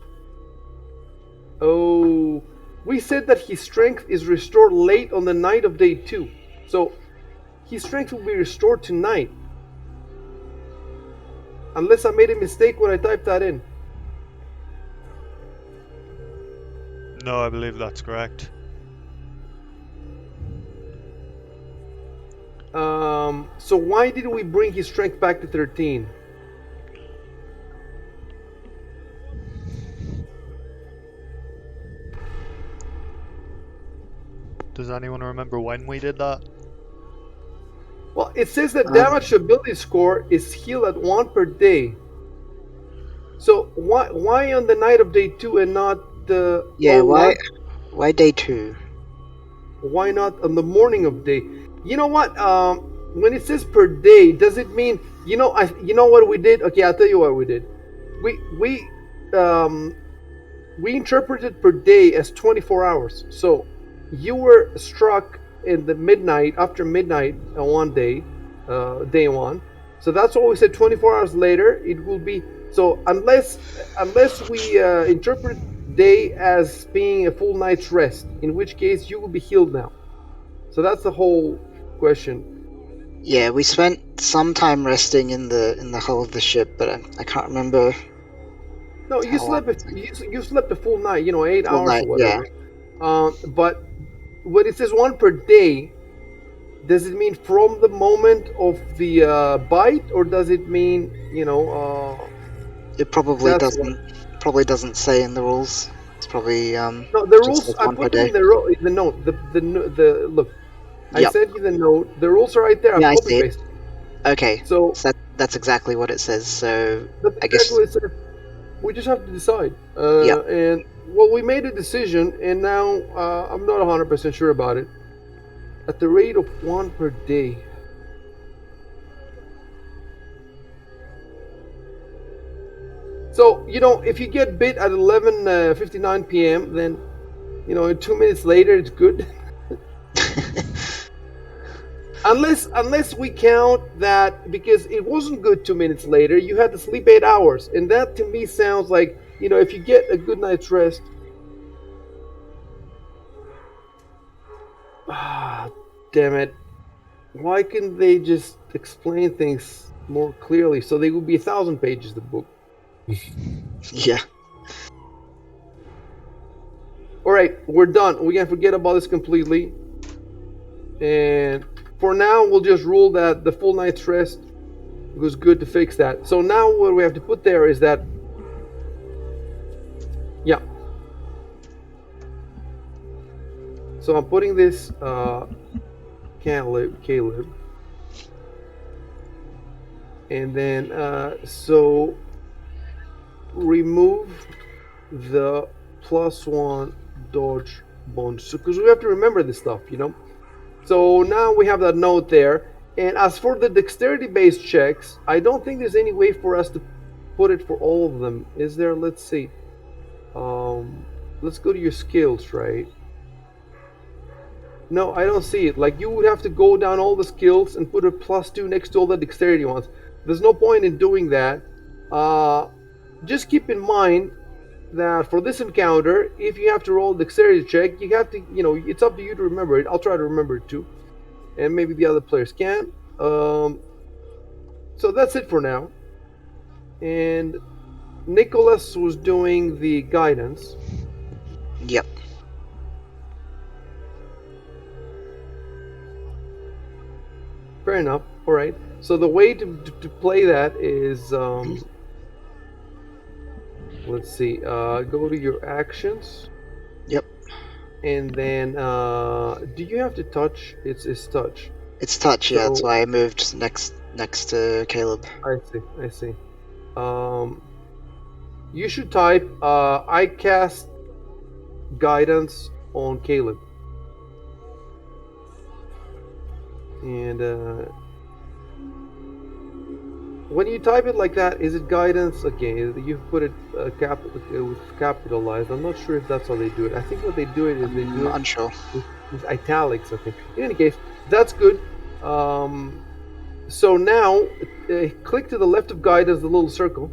Speaker 2: Oh... We said that his strength is restored late on the night of day 2. So his strength will be restored tonight. Unless I made a mistake when I typed that in.
Speaker 1: No, I believe that's correct.
Speaker 2: So why did we bring his strength back to 13?
Speaker 1: Does anyone remember when we did that?
Speaker 2: Well, it says that damage ability score is healed at 1 per day. So why on the night of day 2 and not the...
Speaker 4: Yeah,
Speaker 2: why
Speaker 4: day 2?
Speaker 2: Why not on the morning of day? You know what? When it says per day, does it mean, you know what we did? Okay, I'll tell you what we did. We interpreted per day as 24 hours. So you were struck in the midnight, after midnight on one day, day 1. So that's what we said. 24 hours later, it will be. So unless we interpret day as being a full night's rest, in which case you will be healed now. So that's the whole question.
Speaker 4: Yeah, we spent some time resting in the hull of the ship, but I can't remember.
Speaker 2: No, you slept. You slept a full night. 8
Speaker 4: Full
Speaker 2: hours
Speaker 4: night,
Speaker 2: or whatever. But when it says 1 per day, does it mean from the moment of the bite, or does it mean
Speaker 4: It probably doesn't say in the rules. It's probably
Speaker 2: No, the
Speaker 4: just
Speaker 2: rules
Speaker 4: like
Speaker 2: I
Speaker 4: one per
Speaker 2: put them
Speaker 4: day.
Speaker 2: in the note. The look. I
Speaker 4: Yep.
Speaker 2: sent you the note. The rules are right there.
Speaker 4: Yeah,
Speaker 2: I've
Speaker 4: I
Speaker 2: copy
Speaker 4: see it.
Speaker 2: pasted.
Speaker 4: Okay,
Speaker 2: So
Speaker 4: so that's exactly what it says. So
Speaker 2: that's
Speaker 4: I guess
Speaker 2: exactly what it said. We just have to decide.
Speaker 4: Yep.
Speaker 2: And well, we made a decision, and now I'm not 100% sure about it. At the rate of one per day. So if you get bit at 11:59 p.m., then in 2 minutes later it's good. Unless we count that because it wasn't good 2 minutes later, you had to sleep 8 hours, and that to me sounds like if you get a good night's rest. Ah, damn it! Why can't they just explain things more clearly? So they would be 1,000 pages the book.
Speaker 4: yeah.
Speaker 2: All right, we're done. We can forget about this completely, and for now we'll just rule that the full night's rest was good to fix that. So now what we have to put there is that, yeah. So I'm putting this Caleb, and then so remove the +1 dodge bonus because we have to remember this stuff, So now we have that note there. And as for the dexterity-based checks, I don't think there's any way for us to put it for all of them. Is there? Let's see. Let's go to your skills, right? No, I don't see it. Like you would have to go down all the skills and put a +2 next to all the dexterity ones. There's no point in doing that. Just keep in mind that for this encounter, if you have to roll a dexterity check, you have to, it's up to you to remember it. I'll try to remember it too, and maybe the other players can. So that's it for now. And Nicholas was doing the guidance.
Speaker 4: Yep.
Speaker 2: Fair enough. All right. So the way to play that is, let's see. Go to your actions.
Speaker 4: Yep.
Speaker 2: And then, do you have to touch? It's touch.
Speaker 4: It's touch, yeah.
Speaker 2: So-
Speaker 4: That's why I moved next to Caleb.
Speaker 2: I see. You should type, I cast guidance on Caleb. And when you type it like that, is it guidance? Okay, you put it capitalized. I'm not sure if that's how they do it. I think what they do it is they do it
Speaker 4: Unsure.
Speaker 2: with italics, I think. In any case, that's good. So now, click to the left of guidance, the little circle.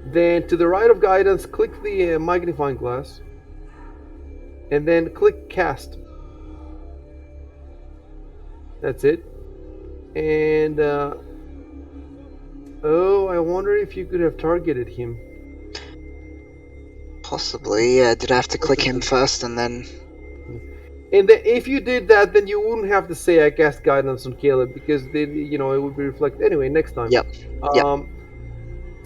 Speaker 2: Then to the right of guidance, click the magnifying glass. And then click cast. That's it. And I wonder if you could have targeted him.
Speaker 4: Possibly, yeah. Did I have to click him first and then?
Speaker 2: And if you did that, then you wouldn't have to say I cast guidance on Caleb because then it would be reflected anyway next time.
Speaker 4: Yep.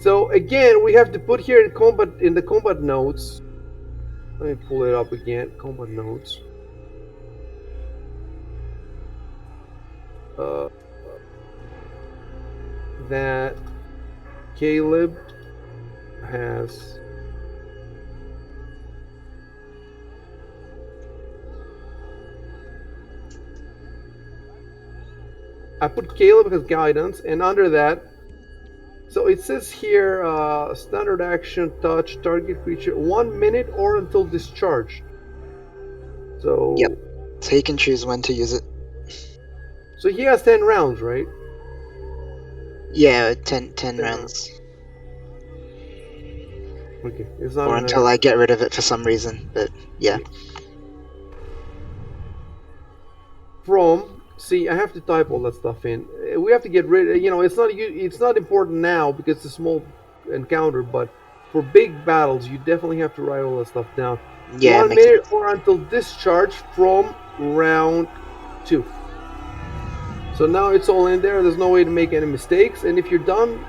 Speaker 2: So again, we have to put here in the combat notes. Let me pull it up again. Combat notes. That Caleb has I put Caleb as guidance, and under that, so it says here, standard action, touch, target creature, 1 minute or until discharged. So
Speaker 4: Yep. So he can choose when to use it.
Speaker 2: So he has 10 rounds, right?
Speaker 4: Yeah, 10 rounds.
Speaker 2: Okay, it's not
Speaker 4: Or until I get rid of it for some reason, but yeah.
Speaker 2: See, I have to type all that stuff in. We have to get rid. It's not important now because it's a small encounter, but for big battles, you definitely have to write all that stuff down.
Speaker 4: Yeah.
Speaker 2: 1 minute or until discharge from round 2. So now it's all in there. There's no way to make any mistakes. And if you're done,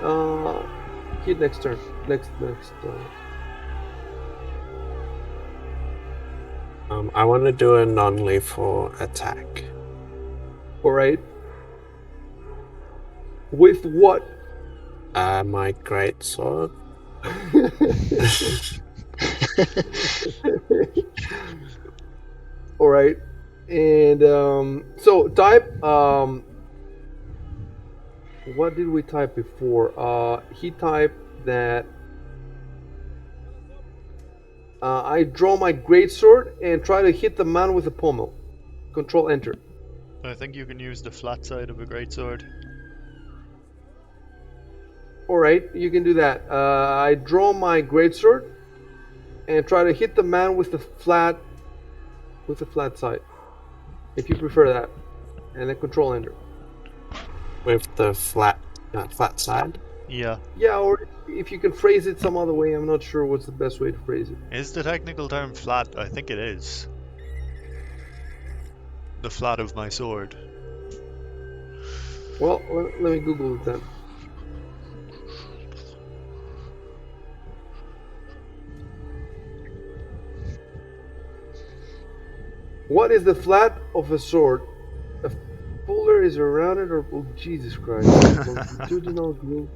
Speaker 2: Hit next turn. Next.
Speaker 6: I want to do a non-lethal attack.
Speaker 2: All right. With what?
Speaker 6: My great sword.
Speaker 2: All right. And so type. What did we type before? He typed that. I draw my greatsword and try to hit the man with the pommel. Control Enter.
Speaker 1: I think you can use the flat side of a greatsword.
Speaker 2: All right, you can do that. I draw my greatsword and try to hit the man with the flat side. If you prefer that, and then Control Enter.
Speaker 6: With the flat side.
Speaker 1: Yeah.
Speaker 2: Yeah, or if you can phrase it some other way, I'm not sure what's the best way to phrase it.
Speaker 1: Is the technical term flat? I think it is. The flat of my sword.
Speaker 2: Well, let me Google it then. What is the flat of a sword? A fuller is around it, or oh, Jesus Christ! Longitudinal groove.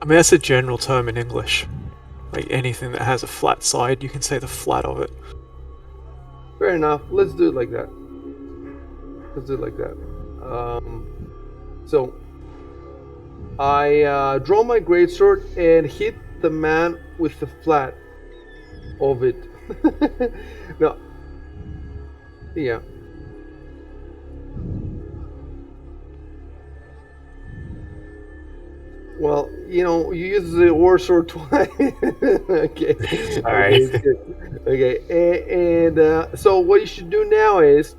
Speaker 3: I mean, that's a general term in English. Like anything that has a flat side, you can say the flat of it.
Speaker 2: Fair enough. Let's do it like that. So I draw my greatsword and hit the man with the flat of it. No. Yeah. Well, you use the war sword twice. Okay.
Speaker 6: Sorry.
Speaker 2: Okay, it's good. Okay, and so what you should do now is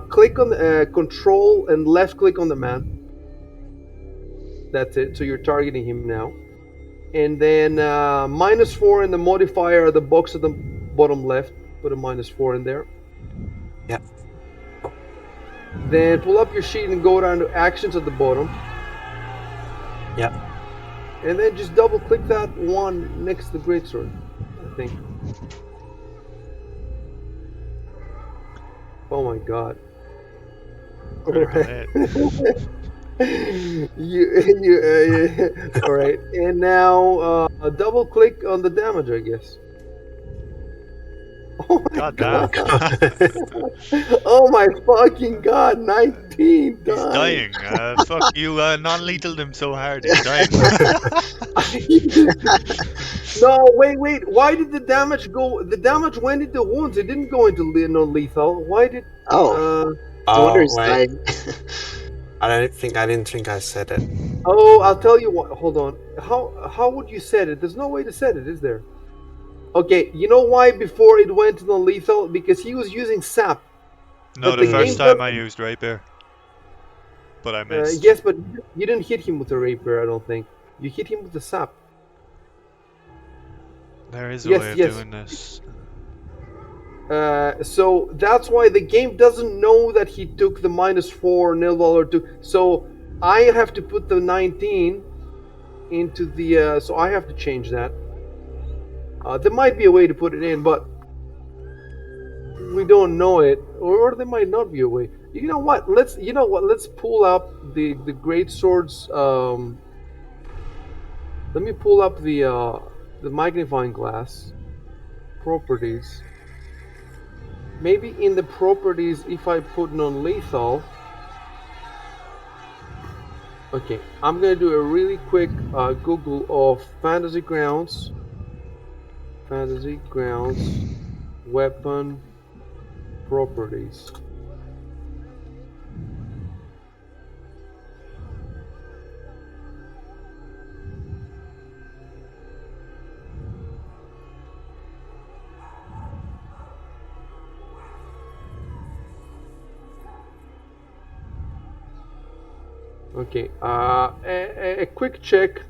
Speaker 2: click on the control and left click on the man. That's it. So you're targeting him now. And then -4 in the modifier, the box at the bottom left. Put a -4 in there.
Speaker 6: Yep.
Speaker 2: Then pull up your sheet and go down to actions at the bottom.
Speaker 6: Yep.
Speaker 2: And then just double click that one next to the greatsword, I think. Oh my god.
Speaker 1: Critical
Speaker 2: Alright.
Speaker 1: hit.
Speaker 2: All right, and now double click on the damage, I guess. Oh my
Speaker 1: God
Speaker 2: god!
Speaker 1: damn.
Speaker 2: Oh my fucking god! 19
Speaker 1: He's
Speaker 2: dying.
Speaker 1: dying. Fuck you. Non-lethaled him so hard. He's dying.
Speaker 2: No, wait. Why did the damage go? The damage went into wounds. It didn't go into non-lethal. Why did?
Speaker 4: Oh, no wonder he's
Speaker 6: wait.
Speaker 4: dying.
Speaker 6: I didn't think I said it.
Speaker 2: Oh, I'll tell you what. Hold on. How would you set it? There's no way to set it, is there? Okay, you know why before it went to non-lethal? Because he was using sap.
Speaker 1: No,
Speaker 2: But
Speaker 1: the
Speaker 2: the
Speaker 1: first
Speaker 2: game
Speaker 1: time I
Speaker 2: doesn't-
Speaker 1: used rapier. But I missed.
Speaker 2: Yes, but you didn't hit him with the rapier, I don't think. You hit him with the sap.
Speaker 1: There is a
Speaker 2: Yes,
Speaker 1: way of
Speaker 2: yes.
Speaker 1: doing this.
Speaker 2: So that's why the game doesn't know that he took the -4 $0 to. So I have to put the 19 into the. So I have to change that. There might be a way to put it in, but we don't know it, or there might not be a way. You know what? Let's pull up the great swords. Let me pull up the magnifying glass properties. Maybe in the properties, if I put non-lethal. Okay, I'm gonna do a really quick Google of Fantasy Grounds weapon properties. Okay, a quick check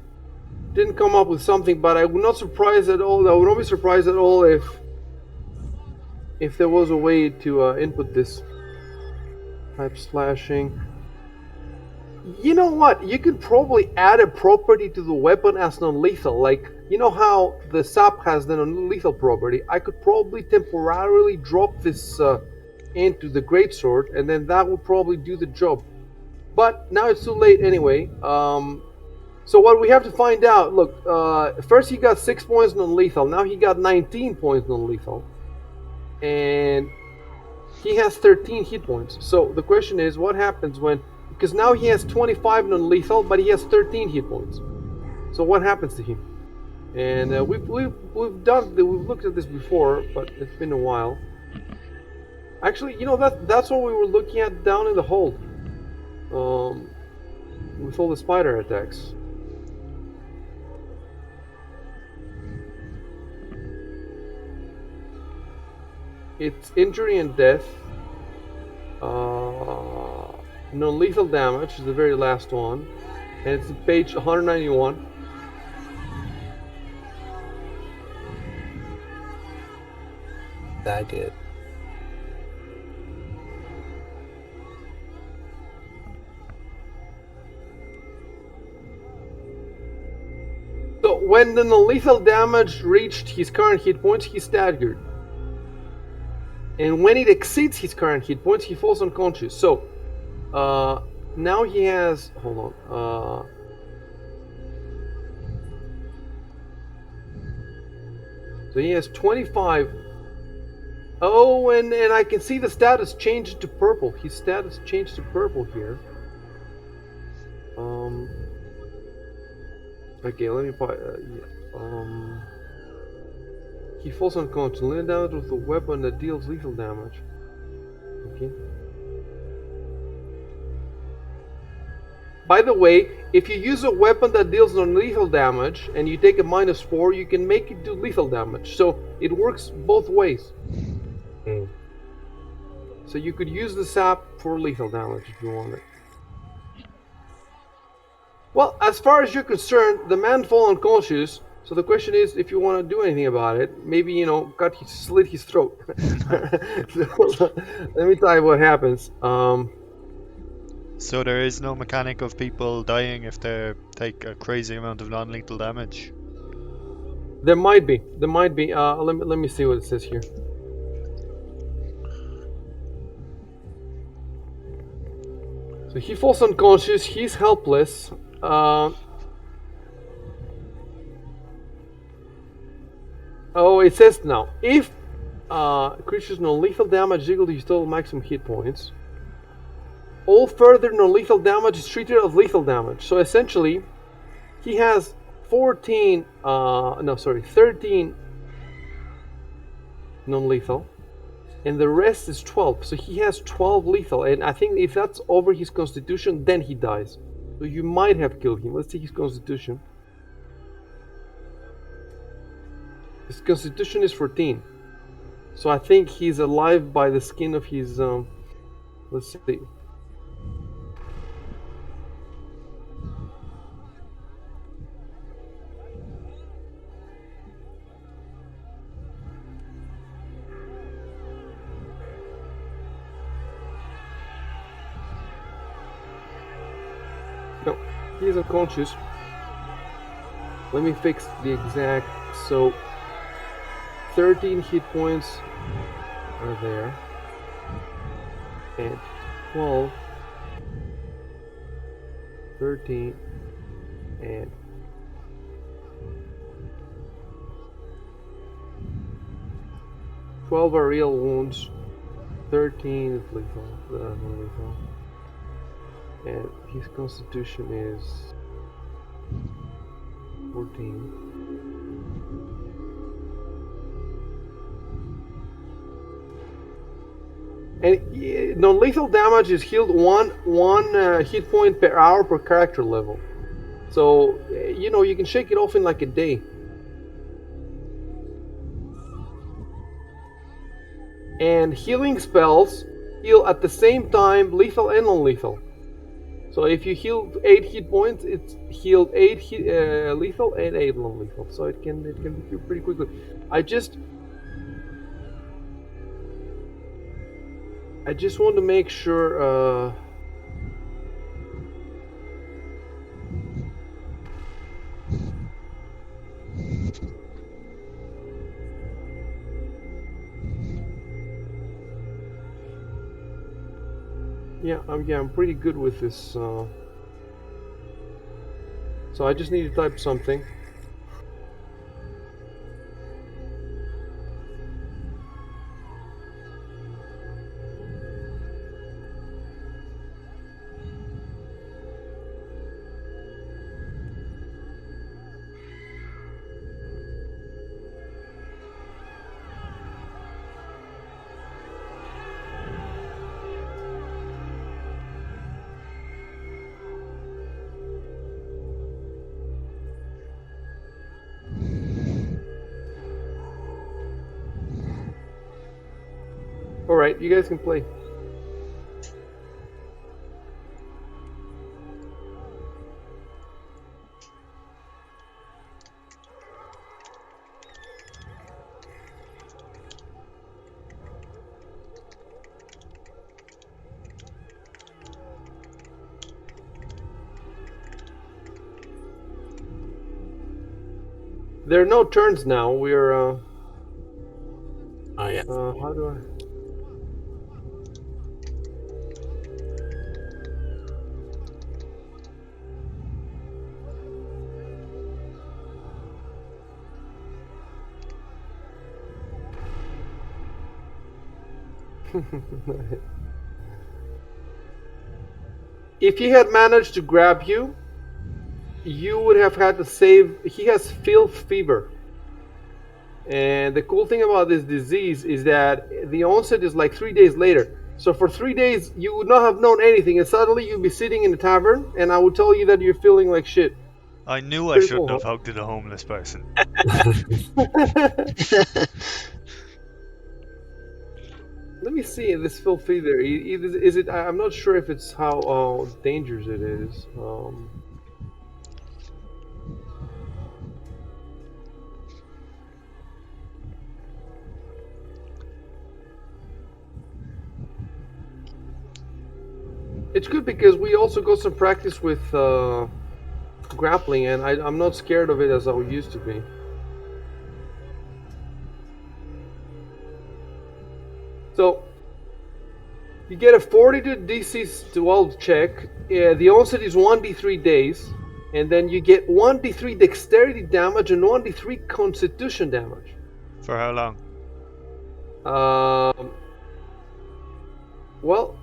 Speaker 2: didn't come up with something, but I would not surprise at all. I would not be surprised at all if there was a way to input this. Type slashing. You know what? You could probably add a property to the weapon as non-lethal. Like, you know how the sap has the non-lethal property? I could probably temporarily drop this into the greatsword, and then that would probably do the job. But now it's too late anyway. So what we have to find out, look, first he got 6 points non-lethal. Now he got 19 points non-lethal. And he has 13 hit points. So the question is, what happens when... Because now he has 25 non-lethal, but he has 13 hit points. So what happens to him? And we've looked at this before, but it's been a while. Actually, you know, that's what we were looking at down in the hold. With all the spider attacks. It's injury and death. Non-lethal damage is the very last one. And it's page 191.
Speaker 6: That good.
Speaker 2: So when the non-lethal damage reached his current hit points, he staggered. And when it exceeds his current hit points, he falls unconscious. So now he has... Hold on. So he has 25. Oh, and I can see the status changed to purple. His status changed to purple here. Okay, let me... He falls unconscious. Land damage with a weapon that deals lethal damage. Okay. By the way, if you use a weapon that deals non-lethal damage and you take a -4, you can make it do lethal damage. So it works both ways. So you could use the sap for lethal damage if you want it. Well, as far as you're concerned, the man fell unconscious. So the question is, if you want to do anything about it, maybe, you know, slit his throat. So, let me tell you what happens.
Speaker 1: So there is no mechanic of people dying if they take a crazy amount of non-lethal damage?
Speaker 2: There might be. Let me see what it says here. So he falls unconscious. He's helpless. Oh, it says now, if creatures non-lethal damage equal to his total maximum hit points, all further non-lethal damage is treated as lethal damage. So essentially, he has 13 non-lethal, and the rest is 12. So he has 12 lethal, and I think if that's over his constitution, then he dies. So you might have killed him. Let's see his constitution. His constitution is 14. So I think he's alive by the skin of his... let's see. No, he is unconscious. Let me fix the exact... So 13 hit points are there, and 12, 13, and 12 are real wounds, 13 is lethal, and his constitution is 14. And non-lethal damage is healed one hit point per hour per character level. So, you know, you can shake it off in like a day. And healing spells heal at the same time lethal and non-lethal. So if you heal 8 hit points, it's healed 8 lethal and 8 non-lethal. So it can be pretty quickly. I I just want to make sure. Yeah, I'm pretty good with this. So I just need to type something. All right, you guys can play. There are no turns now. We're
Speaker 6: Oh yeah.
Speaker 2: how do I? If he had managed to grab you, you would have had to save. He has filth fever. And the cool thing about this disease is that the onset is like 3 days later. So for 3 days, you would not have known anything, and suddenly you'd be sitting in a tavern, and I would tell you that you're feeling like shit.
Speaker 1: I knew I
Speaker 2: Pretty
Speaker 1: shouldn't
Speaker 2: cool,
Speaker 1: have hugged a homeless person.
Speaker 2: huh? Let me see this filth fever. Is it? I'm not sure if it's how dangerous it is. It's good because we also got some practice with grappling, and I'm not scared of it as I used to be. So you get a 42 DC 12 check. The onset is 1d3 days, and then you get 1d3 dexterity damage and 1d3 constitution damage.
Speaker 1: For how long?
Speaker 2: Well,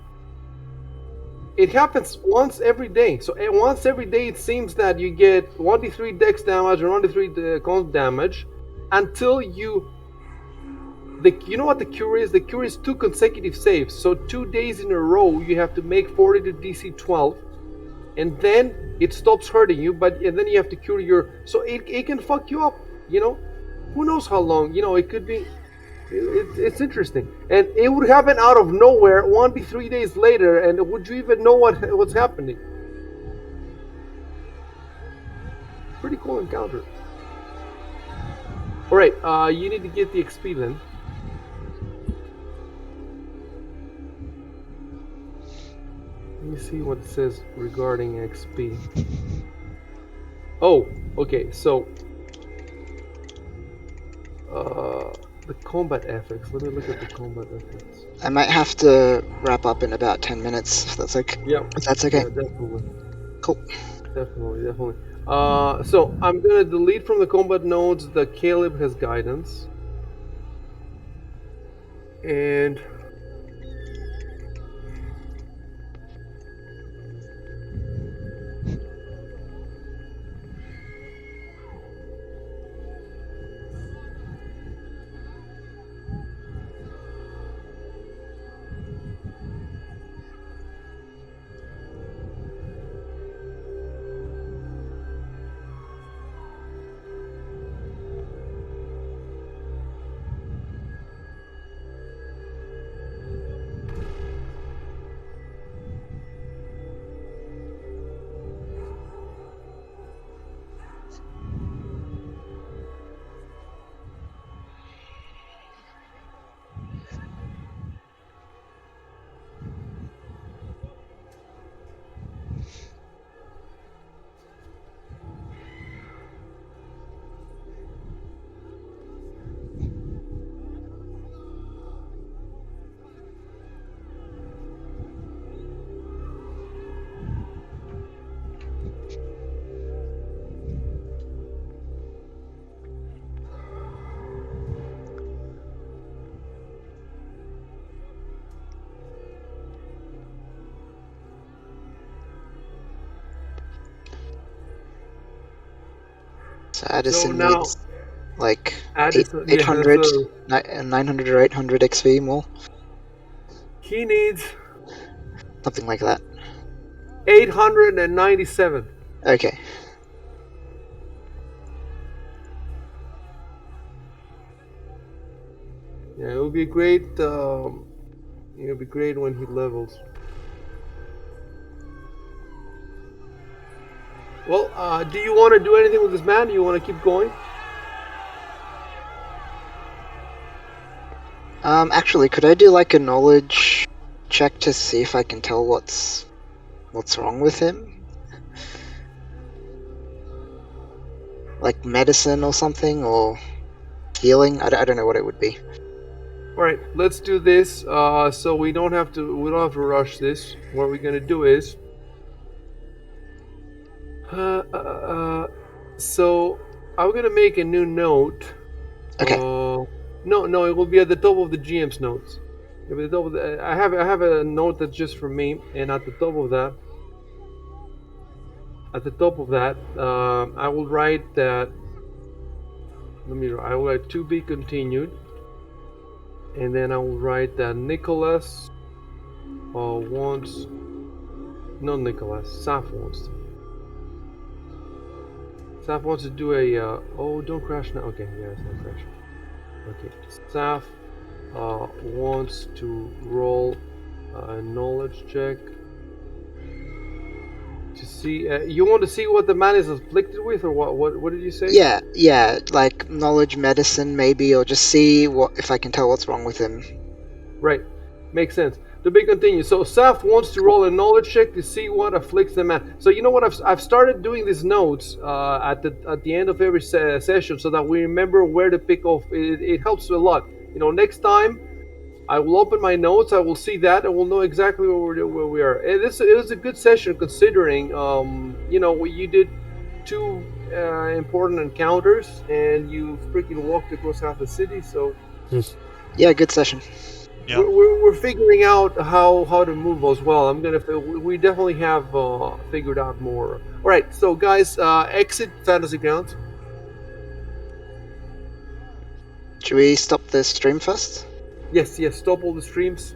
Speaker 2: it happens once every day. So once every day, it seems that you get 1d3 dex damage or 1d3 con damage until you. You know what the cure is? The cure is 2 consecutive saves. So 2 days in a row, you have to make 42 DC 12, and then it stops hurting you. And then you have to cure your. So it can fuck you up. You know, who knows how long? You know, it could be. It's interesting, and it would happen out of nowhere. 1d3 days later, and would you even know what's happening? Pretty cool encounter. All right, you need to get the XP then. Let me see what it says regarding XP. Oh, okay. So, the combat effects. Let me look at the combat effects.
Speaker 4: I might have to wrap up in about 10 minutes, if that's okay.
Speaker 2: Yeah.
Speaker 4: If that's okay.
Speaker 2: Yeah, definitely.
Speaker 4: Cool.
Speaker 2: Definitely. So I'm gonna delete from the combat nodes the Caleb has guidance, and
Speaker 4: So Addison
Speaker 2: now
Speaker 4: needs like
Speaker 2: Addison, yeah,
Speaker 4: 800,
Speaker 2: so
Speaker 4: 900 or 800 XP more,
Speaker 2: he needs
Speaker 4: something like that.
Speaker 2: 897.
Speaker 4: Okay.
Speaker 2: Yeah, it would be great. It would be great when he levels. Well, do you want to do anything with this man? Do you want to keep going?
Speaker 4: Actually, could I do like a knowledge check to see if I can tell what's wrong with him? Like medicine or something, or healing? I don't know what it would be.
Speaker 2: All right, let's do this. So we don't have to rush this. What we're gonna do is, so I'm gonna make a new note.
Speaker 4: Okay.
Speaker 2: No, it will be at the top of the GM's notes. It'll be at the top of I have a note that's just for me, and at the top of that, I will write that. I will write to be continued, and then I will write that Nicholas wants. Not Nicholas. Saf wants to. Saf wants to do a. Oh, don't crash now. Okay, yeah, it's not crashing. Okay, Saf wants to roll a knowledge check to see. You want to see what the man is afflicted with, or what? What did you say?
Speaker 4: Yeah, like knowledge medicine maybe, or just see what if I can tell what's wrong with him.
Speaker 2: Right, makes sense. To be continued. So Saf wants to roll a knowledge check to see what afflicts the man. So you know what? I've started doing these notes at the end of every session, so that we remember where to pick off. It helps a lot. You know, next time I will open my notes. I will see that, and we'll know exactly where we are. And it was a good session considering, you know, you did two important encounters, and you freaking walked across half the city. So
Speaker 4: Yeah, good session.
Speaker 1: Yeah.
Speaker 2: we're figuring out how to move as well. We definitely have figured out more. All right, so guys, exit Fantasy Grounds.
Speaker 4: Should we stop the stream first?
Speaker 2: Yes, stop all the streams.